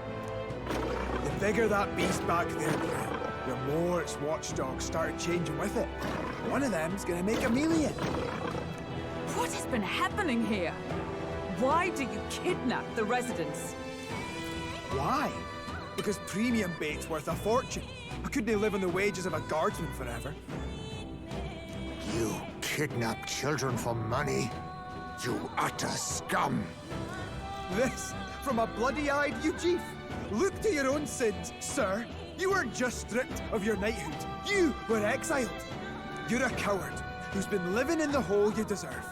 The bigger that beast back there grew, the more its watchdogs started changing with it. One of them's gonna make a million. What has been happening here? Why do you kidnap the residents? Why? Because premium bait's worth a fortune. I couldn't live on the wages of a guardsman forever. You kidnap children for money? You utter scum! This from a bloody-eyed Ujief. Look to your own sins, sir. You weren't just stripped of your knighthood. You were exiled. You're a coward who's been living in the hole you deserve.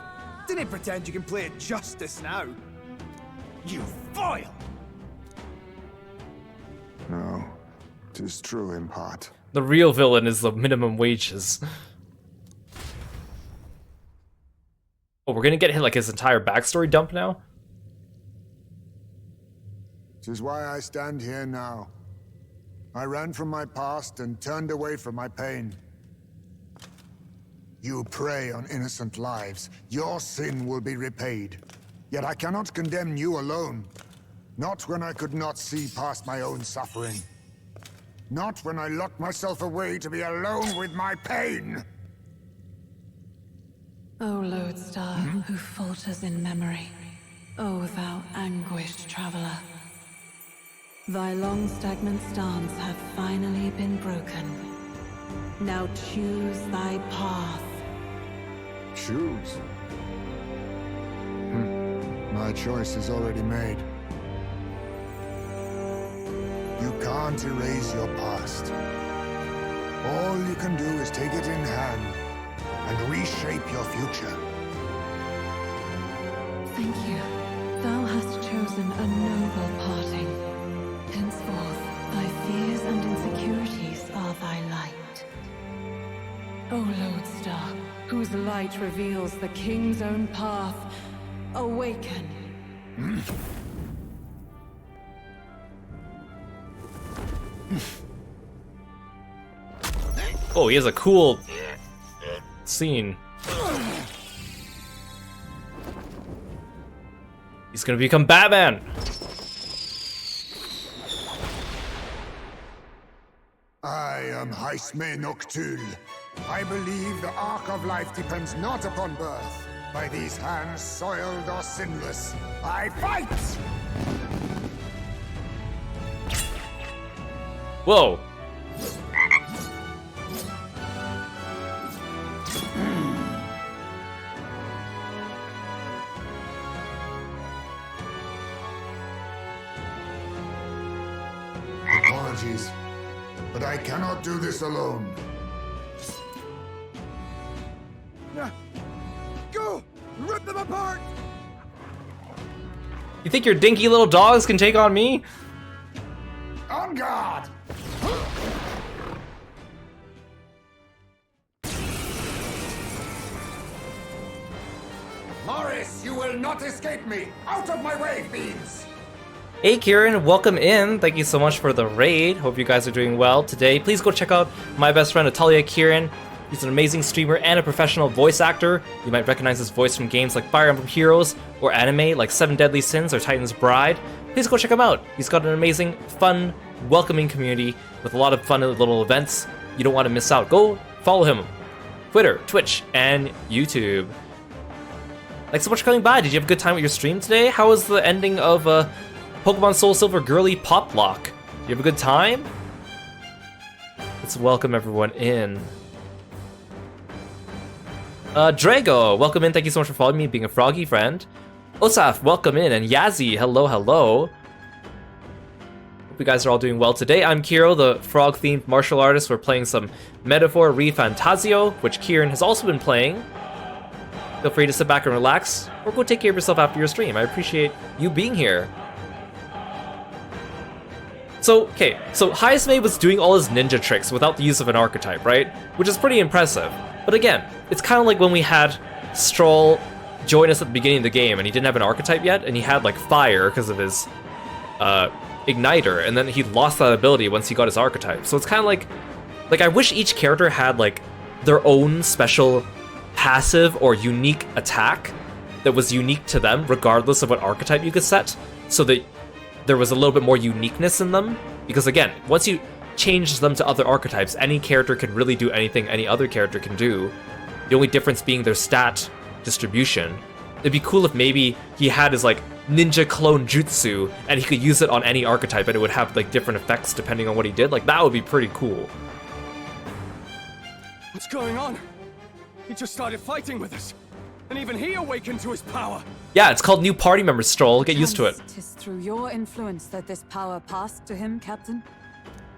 Didn't pretend you can play at justice now. You foil! No, 'tis true in part. The real villain is the minimum wages. Oh, we're gonna get hit like his entire backstory dump now? 'Tis why I stand here now. I ran from my past and turned away from my pain. You prey on innocent lives. Your sin will be repaid. Yet I cannot condemn you alone. Not when I could not see past my own suffering. Not when I locked myself away to be alone with my pain. O lodestar, who falters in memory, O thou anguished traveler. Thy long stagnant stance hath finally been broken. Now choose thy path. Choose? My choice is already made. You can't erase your past. All you can do is take it in hand and reshape your future. Thank you. Thou hast chosen a noble parting. Henceforth, thy fears and insecurities are thy light. O lodestar, whose light reveals the king's own path, awaken. Oh, he has a cool scene. He's gonna become Batman! I am Haisme Noctul. I believe the arc of life depends not upon birth. By these hands soiled or sinless, I fight! Whoa! Apologies, but I cannot do this alone. Go! Rip them apart! You think your dinky little dogs can take on me? On guard! Morris, you will not escape me! Out of my way, fiends! Hey Kieran, welcome in. Thank you so much for the raid. Hope you guys are doing well today. Please go check out my best friend Atalia Kieran. He's an amazing streamer and a professional voice actor. You might recognize his voice from games like Fire Emblem Heroes or anime like Seven Deadly Sins or Titan's Bride. Please go check him out. He's got an amazing, fun, welcoming community with a lot of fun little events. You don't want to miss out. Go follow him. Twitter, Twitch, and YouTube. Thanks so much for coming by. Did you have a good time with your stream today? How was the ending of Pokemon Soul Silver Girly Pop Lock? Did you have a good time? Let's welcome everyone in. Drago, welcome in. Thank you so much for following me, being a froggy friend. Osaf, welcome in. And Yazzie, hello, hello. Hope you guys are all doing well today. I'm Kiro, the frog-themed martial artist. We're playing some Metaphor ReFantazio, which Kieran has also been playing. Feel free to sit back and relax, or go take care of yourself after your stream. I appreciate you being here. So Haisme was doing all his ninja tricks without the use of an archetype, right? Which is pretty impressive. But again, it's kind of like when we had Stroll join us at the beginning of the game, and he didn't have an archetype yet, and he had like fire because of his igniter, and then he lost that ability once he got his archetype. So it's kind of like I wish each character had like their own special passive or unique attack that was unique to them, regardless of what archetype you could set, so that there was a little bit more uniqueness in them. Because again, once you change them to other archetypes, any character can really do anything any other character can do. The only difference being their stat distribution. It'd be cool if maybe he had his like ninja clone jutsu and he could use it on any archetype and it would have like different effects depending on what he did. Like that would be pretty cool. What's going on? He just started fighting with us. And even he awakened to his power. Yeah, it's called new party member Stroll. Get used to it. Tis through your influence that this power passed to him, Captain.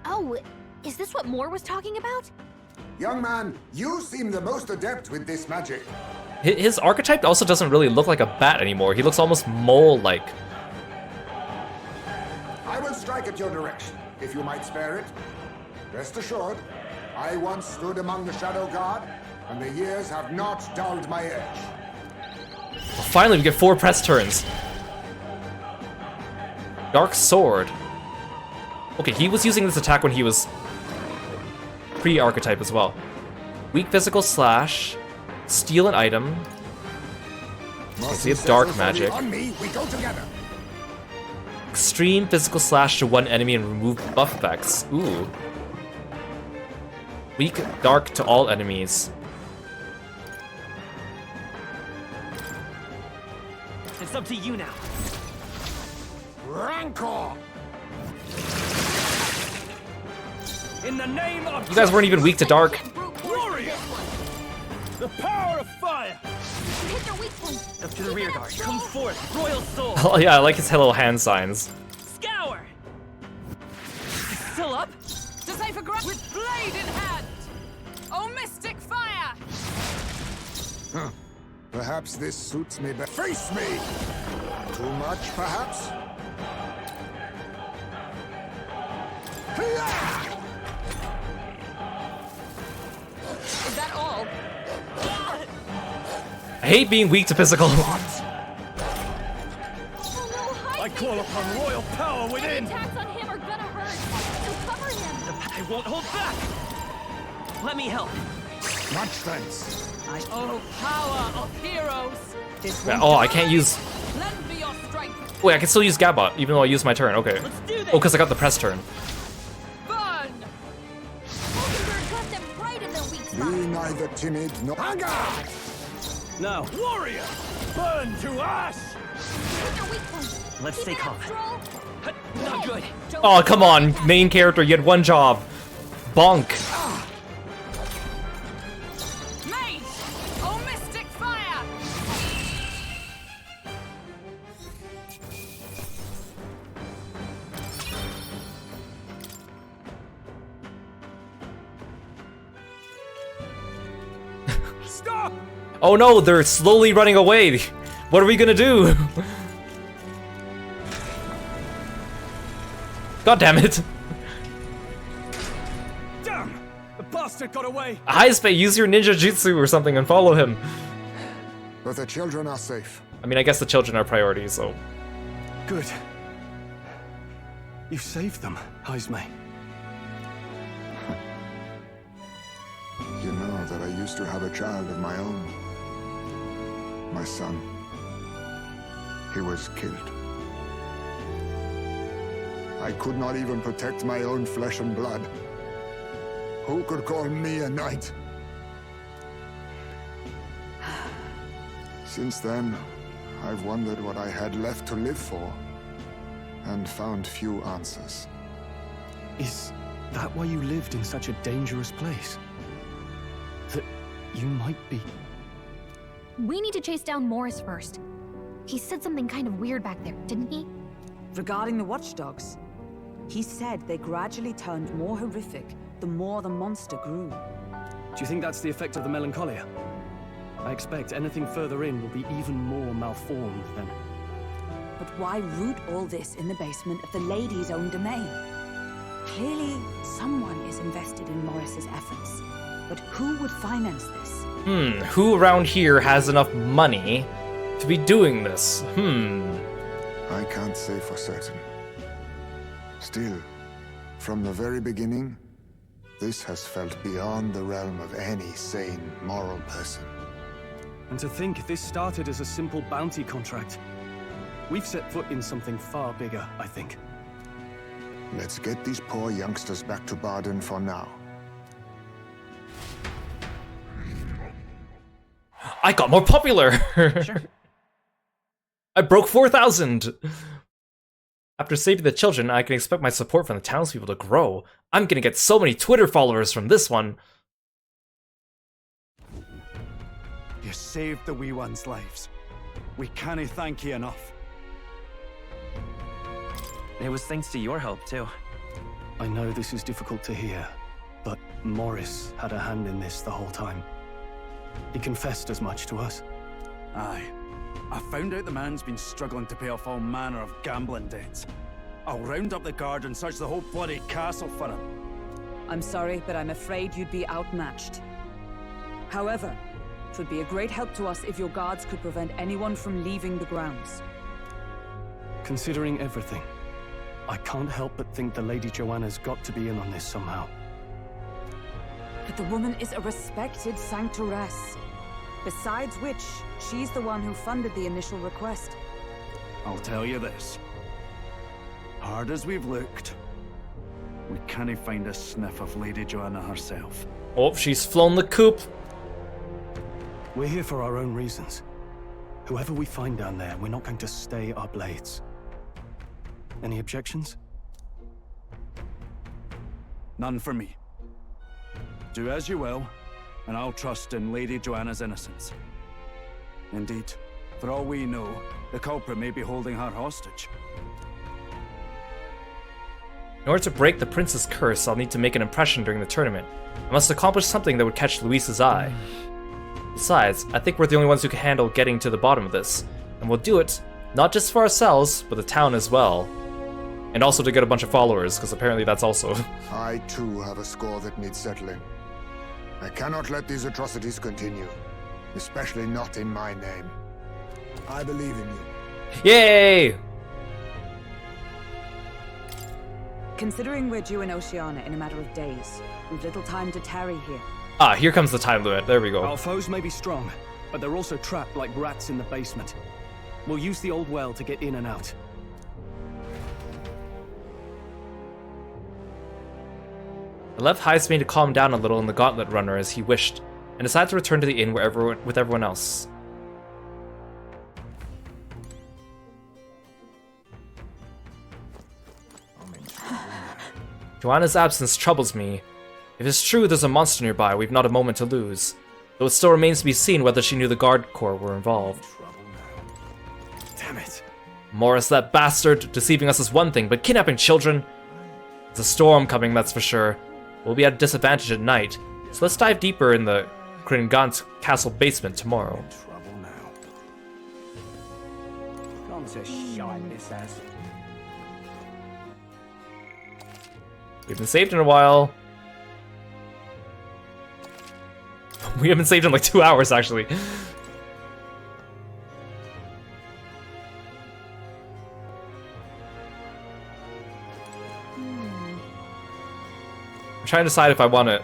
Oh, is this what Moore was talking about? Young man, you seem the most adept with this magic. His archetype also doesn't really look like a bat anymore. He looks almost mole-like. I will strike at your direction, if you might spare it. Rest assured, I once stood among the Shadow Guard, and the years have not dulled my edge. Well, finally, we get 4 press turns. Dark Sword. Okay, he was using this attack when he was pre-archetype as well. Weak physical slash. Steal an item. See, it's dark magic. On me, we go together. Extreme physical slash to one enemy and remove buff effects. Ooh. Weak dark to all enemies. It's up to you now. Rancor! In the name of You guys weren't even weak to dark. Warrior! The power of fire! Hit your weak point. Up to the rear guard. Come forth, Royal Soul! Oh yeah, I like his little hand signs. Scour! Still up? Decipher with blade in hand! Oh, mystic fire! Huh. Perhaps this suits me better. Face me! Too much, perhaps? Is that all? I hate being weak to physical. I call upon royal power within! Attacks on him are gonna hurt. So cover him. I won't hold back! Let me help. Much thanks. I owe power of heroes. This Oh, I can't use... Lend me your strength. Wait, I can still use Gabot, even though I used my turn. Okay. Let's do this. Oh, because I got the press turn. Burn! Mockingbird got them right in their weak spot. Be neither timid nor... Anger! Now, warrior! Burn to ash! Hit your weak point. Let's Keep stay it calm. up, Stroll. Not good. Oh, come on. Main character, you had one job. Bonk. Mage! Oh, mystic fire! Stop! Oh no, they're slowly running away. What are we gonna do? God damn it. Damn! The bastard got away! Heispe, use your ninja jutsu or something and follow him. But the children are safe. I mean, I guess the children are priority, so... Good. You saved them, Heisme. You know that I used to have a child of my own. My son. He was killed. I could not even protect my own flesh and blood. Who could call me a knight? Since then, I've wondered what I had left to live for, and found few answers. Is that why you lived in such a dangerous place? That you might be... We need to chase down Morris first. He said something kind of weird back there, didn't he? Regarding the watchdogs, he said they gradually turned more horrific the more the monster grew. Do you think that's the effect of the melancholia? I expect anything further in will be even more malformed then. But why root all this in the basement of the lady's own domain? Clearly, someone is invested in Morris's efforts. But who would finance this? Who around here has enough money to be doing this? I can't say for certain. Still, from the very beginning, this has felt beyond the realm of any sane, moral person. And to think this started as a simple bounty contract. We've set foot in something far bigger, I think. Let's get these poor youngsters back to Baden for now. I got more popular! Sure. I broke 4,000! After saving the children, I can expect my support from the townspeople to grow. I'm gonna get so many Twitter followers from this one. You saved the wee ones' lives. We cannae thank you enough. It was thanks to your help, too. I know this is difficult to hear, but Morris had a hand in this the whole time. He confessed as much to us. Aye. I found out the man's been struggling to pay off all manner of gambling debts. I'll round up the guard and search the whole bloody castle for him. I'm sorry, but I'm afraid you'd be outmatched. However, it would be a great help to us if your guards could prevent anyone from leaving the grounds. Considering everything, I can't help but think the Lady Joanna's got to be in on this somehow. But the woman is a respected sanctoress. Besides which, she's the one who funded the initial request. I'll tell you this. Hard as we've looked, we cannae find a sniff of Lady Joanna herself. Oh, she's flown the coop. We're here for our own reasons. Whoever we find down there, we're not going to stay our blades. Any objections? None for me. Do as you will, and I'll trust in Lady Joanna's innocence. Indeed, for all we know, the culprit may be holding her hostage. In order to break the prince's curse, I'll need to make an impression during the tournament. I must accomplish something that would catch Luis's eye. Besides, I think we're the only ones who can handle getting to the bottom of this, and we'll do it, not just for ourselves, but the town as well. And also to get a bunch of followers, because apparently that's also... I too have a score that needs settling. I cannot let these atrocities continue, especially not in my name. I believe in you. Yay! Considering we're due in Oceania in a matter of days, we've little time to tarry here. Ah, here comes the time limit. There we go. Our foes may be strong, but they're also trapped like rats in the basement. We'll use the old well to get in and out. I left Heisman to calm down a little in the Gauntlet Runner as he wished, and decided to return to the inn with everyone else. Joanna's absence troubles me. If it's true there's a monster nearby, we've not a moment to lose. Though it still remains to be seen whether she knew the Guard Corps were involved. Damn it. Morris, that bastard, deceiving us is one thing, but kidnapping children? There's a storm coming, that's for sure. We'll be at a disadvantage at night, so let's dive deeper in the Kringant Castle basement tomorrow. Gone to shite, this ass. We haven't saved in a while. We haven't saved in like 2 hours, actually. I'm trying to decide if I want to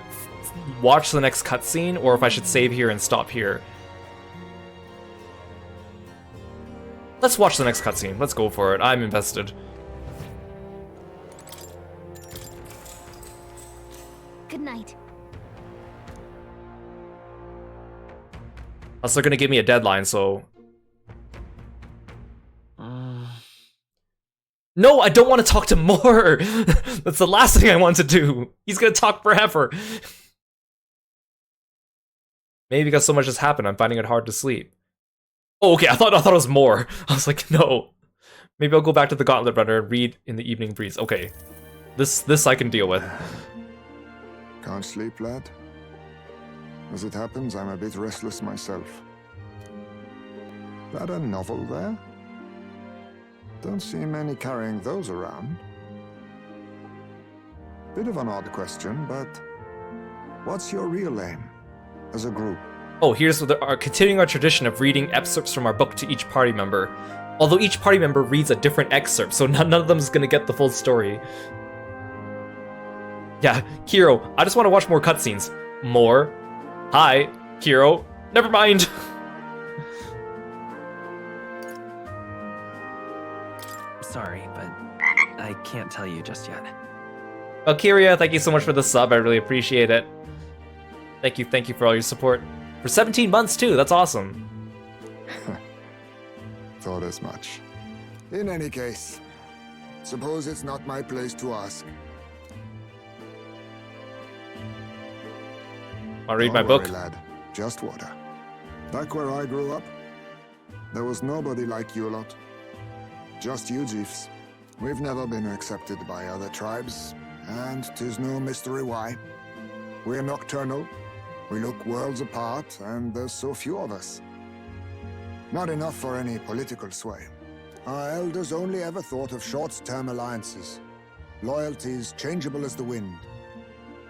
watch the next cutscene or if I should save here and stop here. Let's watch the next cutscene. Let's go for it. I'm invested. Good night. Unless they're gonna give me a deadline, so... No, I don't want to talk to more! That's the last thing I want to do! He's gonna talk forever! Maybe because so much has happened, I'm finding it hard to sleep. Oh, okay, I thought it was more. I was like, no. Maybe I'll go back to the Gauntlet Runner and read in the evening breeze. Okay. This I can deal with. Can't sleep, lad? As it happens, I'm a bit restless myself. That a novel there? Don't see many carrying those around. Bit of an odd question, but what's your real aim as a group? Oh, here's continuing our tradition of reading excerpts from our book to each party member. Although each party member reads a different excerpt, so none of them is gonna get the full story. Yeah, Kiro, I just want to watch more cutscenes. More. Hi, Kiro. Never mind. Sorry, but I can't tell you just yet. Valkyria, thank you so much for the sub. I really appreciate it. Thank you for all your support. For 17 months too, that's awesome. Thought as much. In any case, suppose it's not my place to ask. I'll read my Don't worry, book. Lad. Just water. Back where I grew up, there was nobody like you lot. Just you chiefs. We've never been accepted by other tribes, and 'tis no mystery why. We're nocturnal, we look worlds apart, and there's so few of us. Not enough for any political sway. Our elders only ever thought of short-term alliances, loyalties changeable as the wind.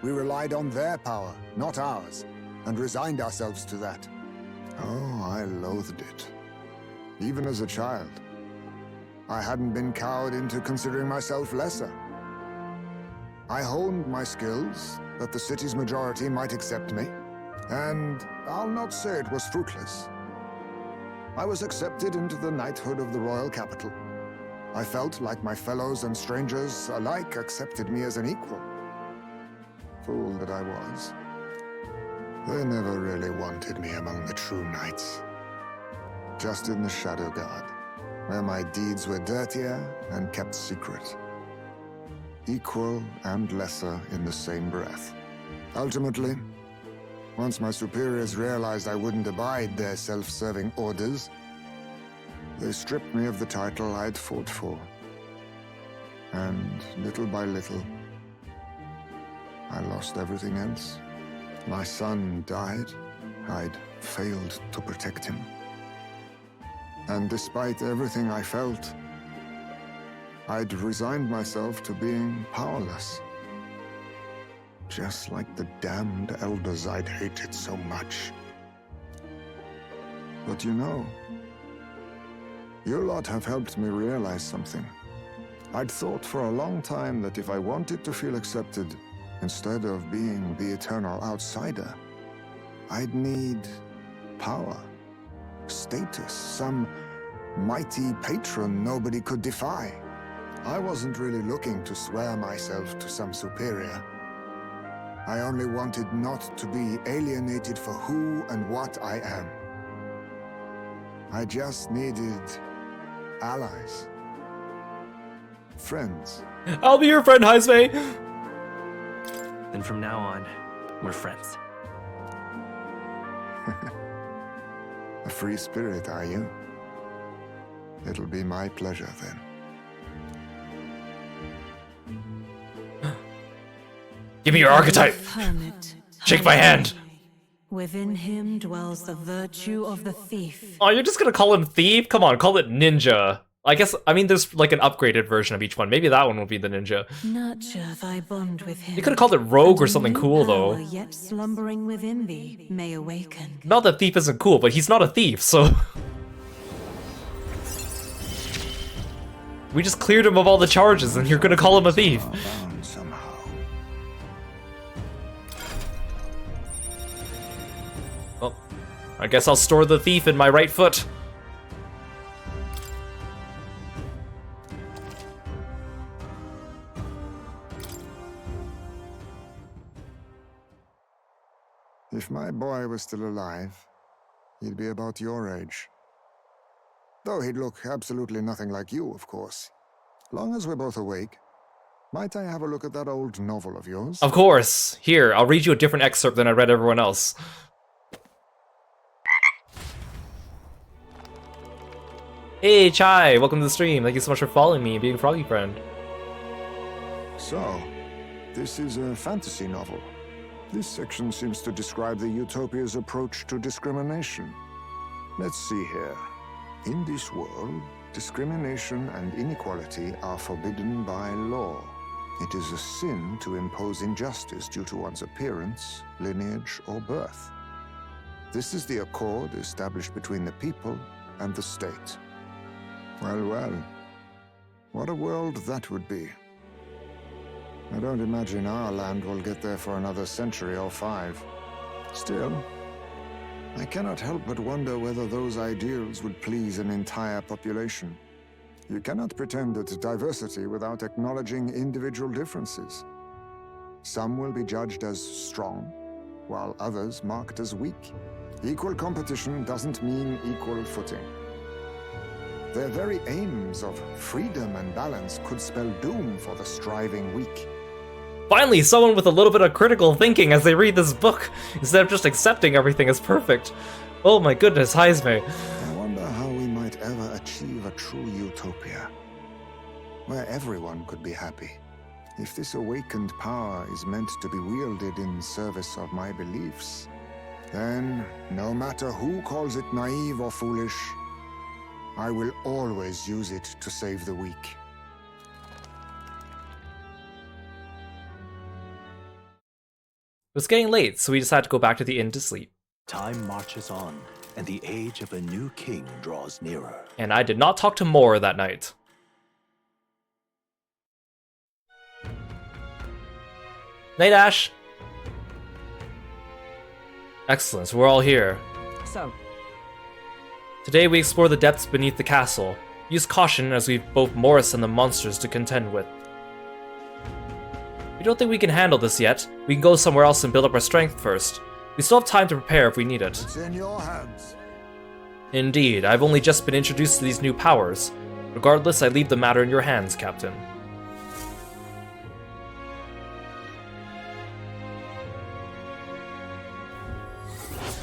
We relied on their power, not ours, and resigned ourselves to that. Oh, I loathed it. Even as a child. I hadn't been cowed into considering myself lesser. I honed my skills, that the city's majority might accept me, and I'll not say it was fruitless. I was accepted into the knighthood of the royal capital. I felt like my fellows and strangers alike accepted me as an equal. Fool that I was. They never really wanted me among the true knights. Just in the Shadow Guard, where my deeds were dirtier and kept secret. Equal and lesser in the same breath. Ultimately, once my superiors realized I wouldn't abide their self-serving orders, they stripped me of the title I'd fought for. And little by little, I lost everything else. My son died. I'd failed to protect him. And despite everything I felt, I'd resigned myself to being powerless. Just like the damned elders I'd hated so much. But you know, you lot have helped me realize something. I'd thought for a long time that if I wanted to feel accepted, instead of being the eternal outsider, I'd need power, status, some mighty patron nobody could defy. I wasn't really looking to swear myself to some superior. I only wanted not to be alienated for who and what I am. I just needed allies. Friends. I'll be your friend, Heisme! Then from now on, we're friends. A free spirit, are you? It'll be my pleasure then. Give me your archetype! Shake my hand! Within him dwells the virtue of the thief. Oh, you're just gonna call him thief? Come on, call it ninja. I mean, there's like an upgraded version of each one. Maybe that one will be the ninja. Nurture thy bond with him. You could have called it rogue or something cool, though. Yet slumbering within thee may awaken. Not that thief isn't cool, but he's not a thief, so... We just cleared him of all the charges, and you're gonna call him a thief. Well, I guess I'll store the thief in my right foot. If my boy was still alive, he'd be about your age. Though he'd look absolutely nothing like you, of course. Long as we're both awake, might I have a look at that old novel of yours? Of course! Here, I'll read you a different excerpt than I read everyone else. Hey, Chai! Welcome to the stream. Thank you so much for following me and being Froggy Friend. So, this is a fantasy novel. This section seems to describe the Utopia's approach to discrimination. Let's see here. In this world, discrimination and inequality are forbidden by law. It is a sin to impose injustice due to one's appearance, lineage, or birth. This is the accord established between the people and the state. Well, well. What a world that would be. I don't imagine our land will get there for another century or 5. Still, I cannot help but wonder whether those ideals would please an entire population. You cannot pretend at diversity without acknowledging individual differences. Some will be judged as strong, while others marked as weak. Equal competition doesn't mean equal footing. Their very aims of freedom and balance could spell doom for the striving weak. Finally, someone with a little bit of critical thinking as they read this book, instead of just accepting everything as perfect. Oh my goodness, Heisme. I wonder how we might ever achieve a true utopia, where everyone could be happy. If this awakened power is meant to be wielded in service of my beliefs, then, no matter who calls it naive or foolish, I will always use it to save the weak. It was getting late, so we decided to go back to the inn to sleep. Time marches on, and the age of a new king draws nearer. And I did not talk to Moore that night. Night, Ash. Excellent, so we're all here. So, today we explore the depths beneath the castle. Use caution as we've both Morris and the monsters to contend with. We don't think we can handle this yet. We can go somewhere else and build up our strength first. We still have time to prepare if we need it. It's in your hands. Indeed, I've only just been introduced to these new powers. Regardless, I leave the matter in your hands, Captain.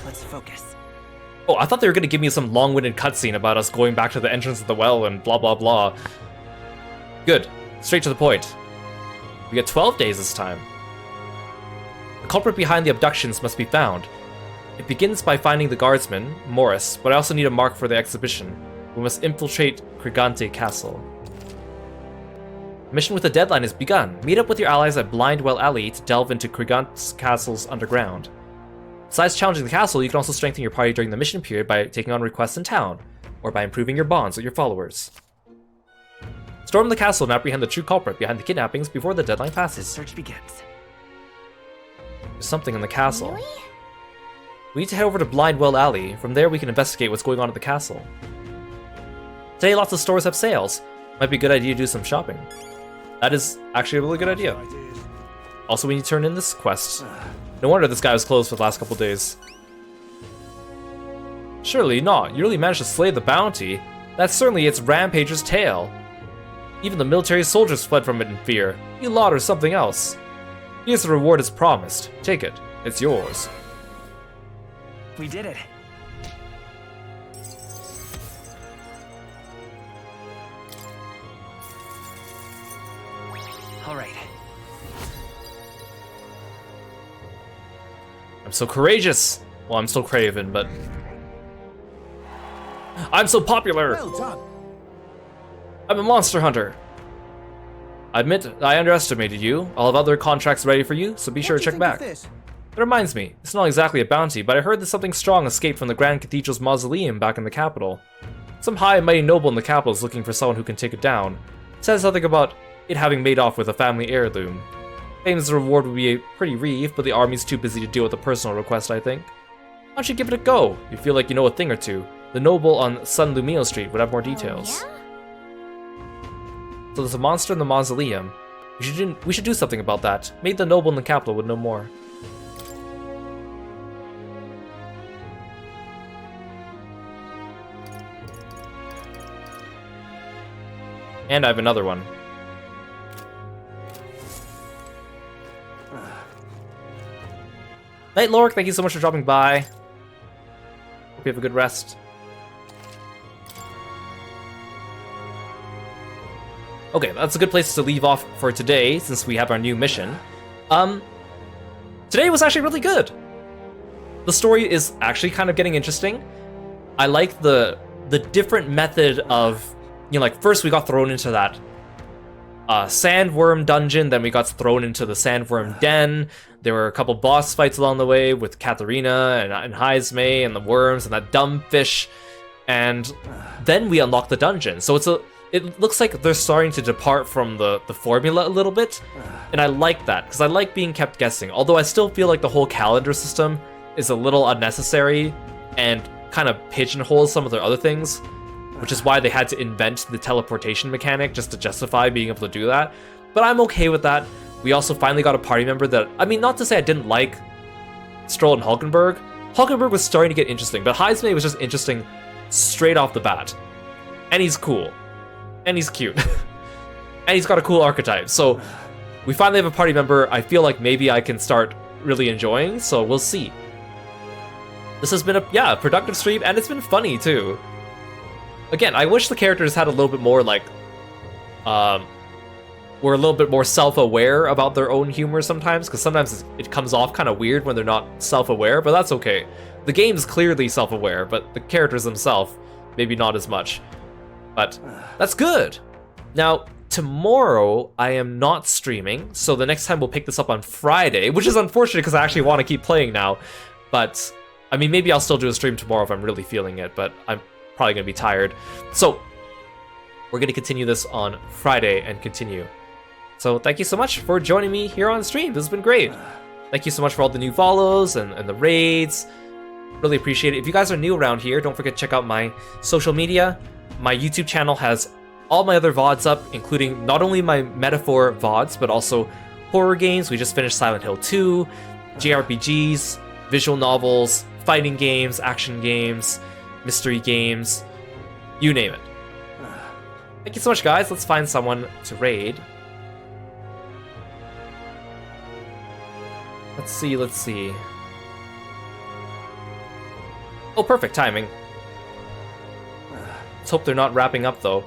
Let's focus. Oh, I thought they were going to give me some long-winded cutscene about us going back to the entrance of the well and blah blah blah. Good. Straight to the point. We get 12 days this time. The culprit behind the abductions must be found. It begins by finding the guardsman, Morris, but I also need a mark for the exhibition. We must infiltrate Krigante Castle. The mission with a deadline has begun. Meet up with your allies at Blindwell Alley to delve into Krigante Castle's underground. Besides challenging the castle, you can also strengthen your party during the mission period by taking on requests in town, or by improving your bonds with your followers. Storm the castle and apprehend the true culprit behind the kidnappings before the deadline passes. Search begins. There's something in the castle. Really? We need to head over to Blindwell Alley. From there we can investigate what's going on at the castle. Today lots of stores have sales. Might be a good idea to do some shopping. That is actually a really good idea. Also, we need to turn in this quest. No wonder this guy was closed for the last couple days. Surely not. You really managed to slay the bounty. That's certainly its rampager's tail. Even the military soldiers fled from it in fear. You lot or something else. Here's the reward as promised. Take it. It's yours. We did it. All right. I'm so courageous. Well, I'm still Craven, but I'm so popular. Well done. I'm a monster hunter. I admit I underestimated you. I'll have other contracts ready for you, so be sure to check back. It reminds me, it's not exactly a bounty, but I heard that something strong escaped from the Grand Cathedral's mausoleum back in the capital. Some high and mighty noble in the capital is looking for someone who can take it down. It says something about it having made off with a family heirloom. Claims the reward would be a pretty reeve, but the army's too busy to deal with a personal request, I think. Why don't you give it a go? You feel like you know a thing or two. The noble on San Lumio Street would have more details. Yeah? So there's a monster in the mausoleum. We should do something about that. Maybe the noble in the capital would know more. And I have another one. Night Lork, thank you so much for dropping by. Hope you have a good rest. Okay, that's a good place to leave off for today, since we have our new mission. Today was actually really good. The story is actually kind of getting interesting. I like the different method of, you know, like first we got thrown into that sandworm dungeon, then we got thrown into the sandworm den. There were a couple boss fights along the way with Katharina and Heisme and the worms and that dumb fish, and then we unlocked the dungeon. So it looks like they're starting to depart from the formula a little bit, and I like that, because I like being kept guessing, although I still feel like the whole calendar system is a little unnecessary and kind of pigeonholes some of their other things, which is why they had to invent the teleportation mechanic just to justify being able to do that. But I'm okay with that. We also finally got a party member that, I mean, not to say I didn't like Stroll and Hulkenberg. Hulkenberg was starting to get interesting, but Heisme was just interesting straight off the bat. And he's cool. And he's cute. And he's got a cool archetype. So we finally have a party member I feel like maybe I can start really enjoying, so we'll see. This has been a productive stream, and it's been funny too. Again, I wish the characters had a little bit more like, were a little bit more self-aware about their own humor sometimes, because sometimes it comes off kind of weird when they're not self-aware, but that's okay. The game's clearly self-aware, but the characters themselves, maybe not as much. But that's good. Now, tomorrow I am not streaming, so the next time we'll pick this up on Friday, which is unfortunate because I actually want to keep playing now. But, I mean, maybe I'll still do a stream tomorrow if I'm really feeling it, but I'm probably going to be tired. So, we're going to continue this on Friday and continue. So thank you so much for joining me here on stream. This has been great. Thank you so much for all the new follows and the raids. Really appreciate it. If you guys are new around here, don't forget to check out my social media. My YouTube channel has all my other VODs up, including not only my Metaphor VODs, but also horror games. We just finished Silent Hill 2, JRPGs, visual novels, fighting games, action games, mystery games, you name it. Thank you so much, guys. Let's find someone to raid. Let's see. Oh, perfect timing. Let's hope they're not wrapping up, though.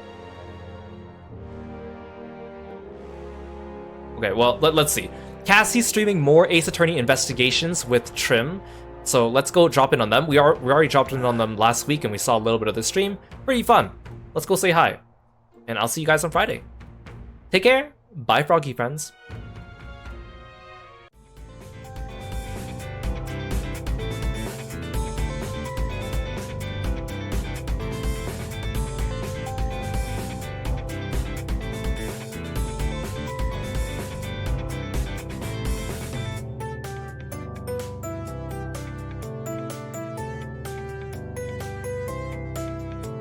Okay, well, let's see. Cassie's streaming more Ace Attorney investigations with Trim, so let's go drop in on them. We already dropped in on them last week, and we saw a little bit of the stream. Pretty fun. Let's go say hi. And I'll see you guys on Friday. Take care. Bye, froggy friends.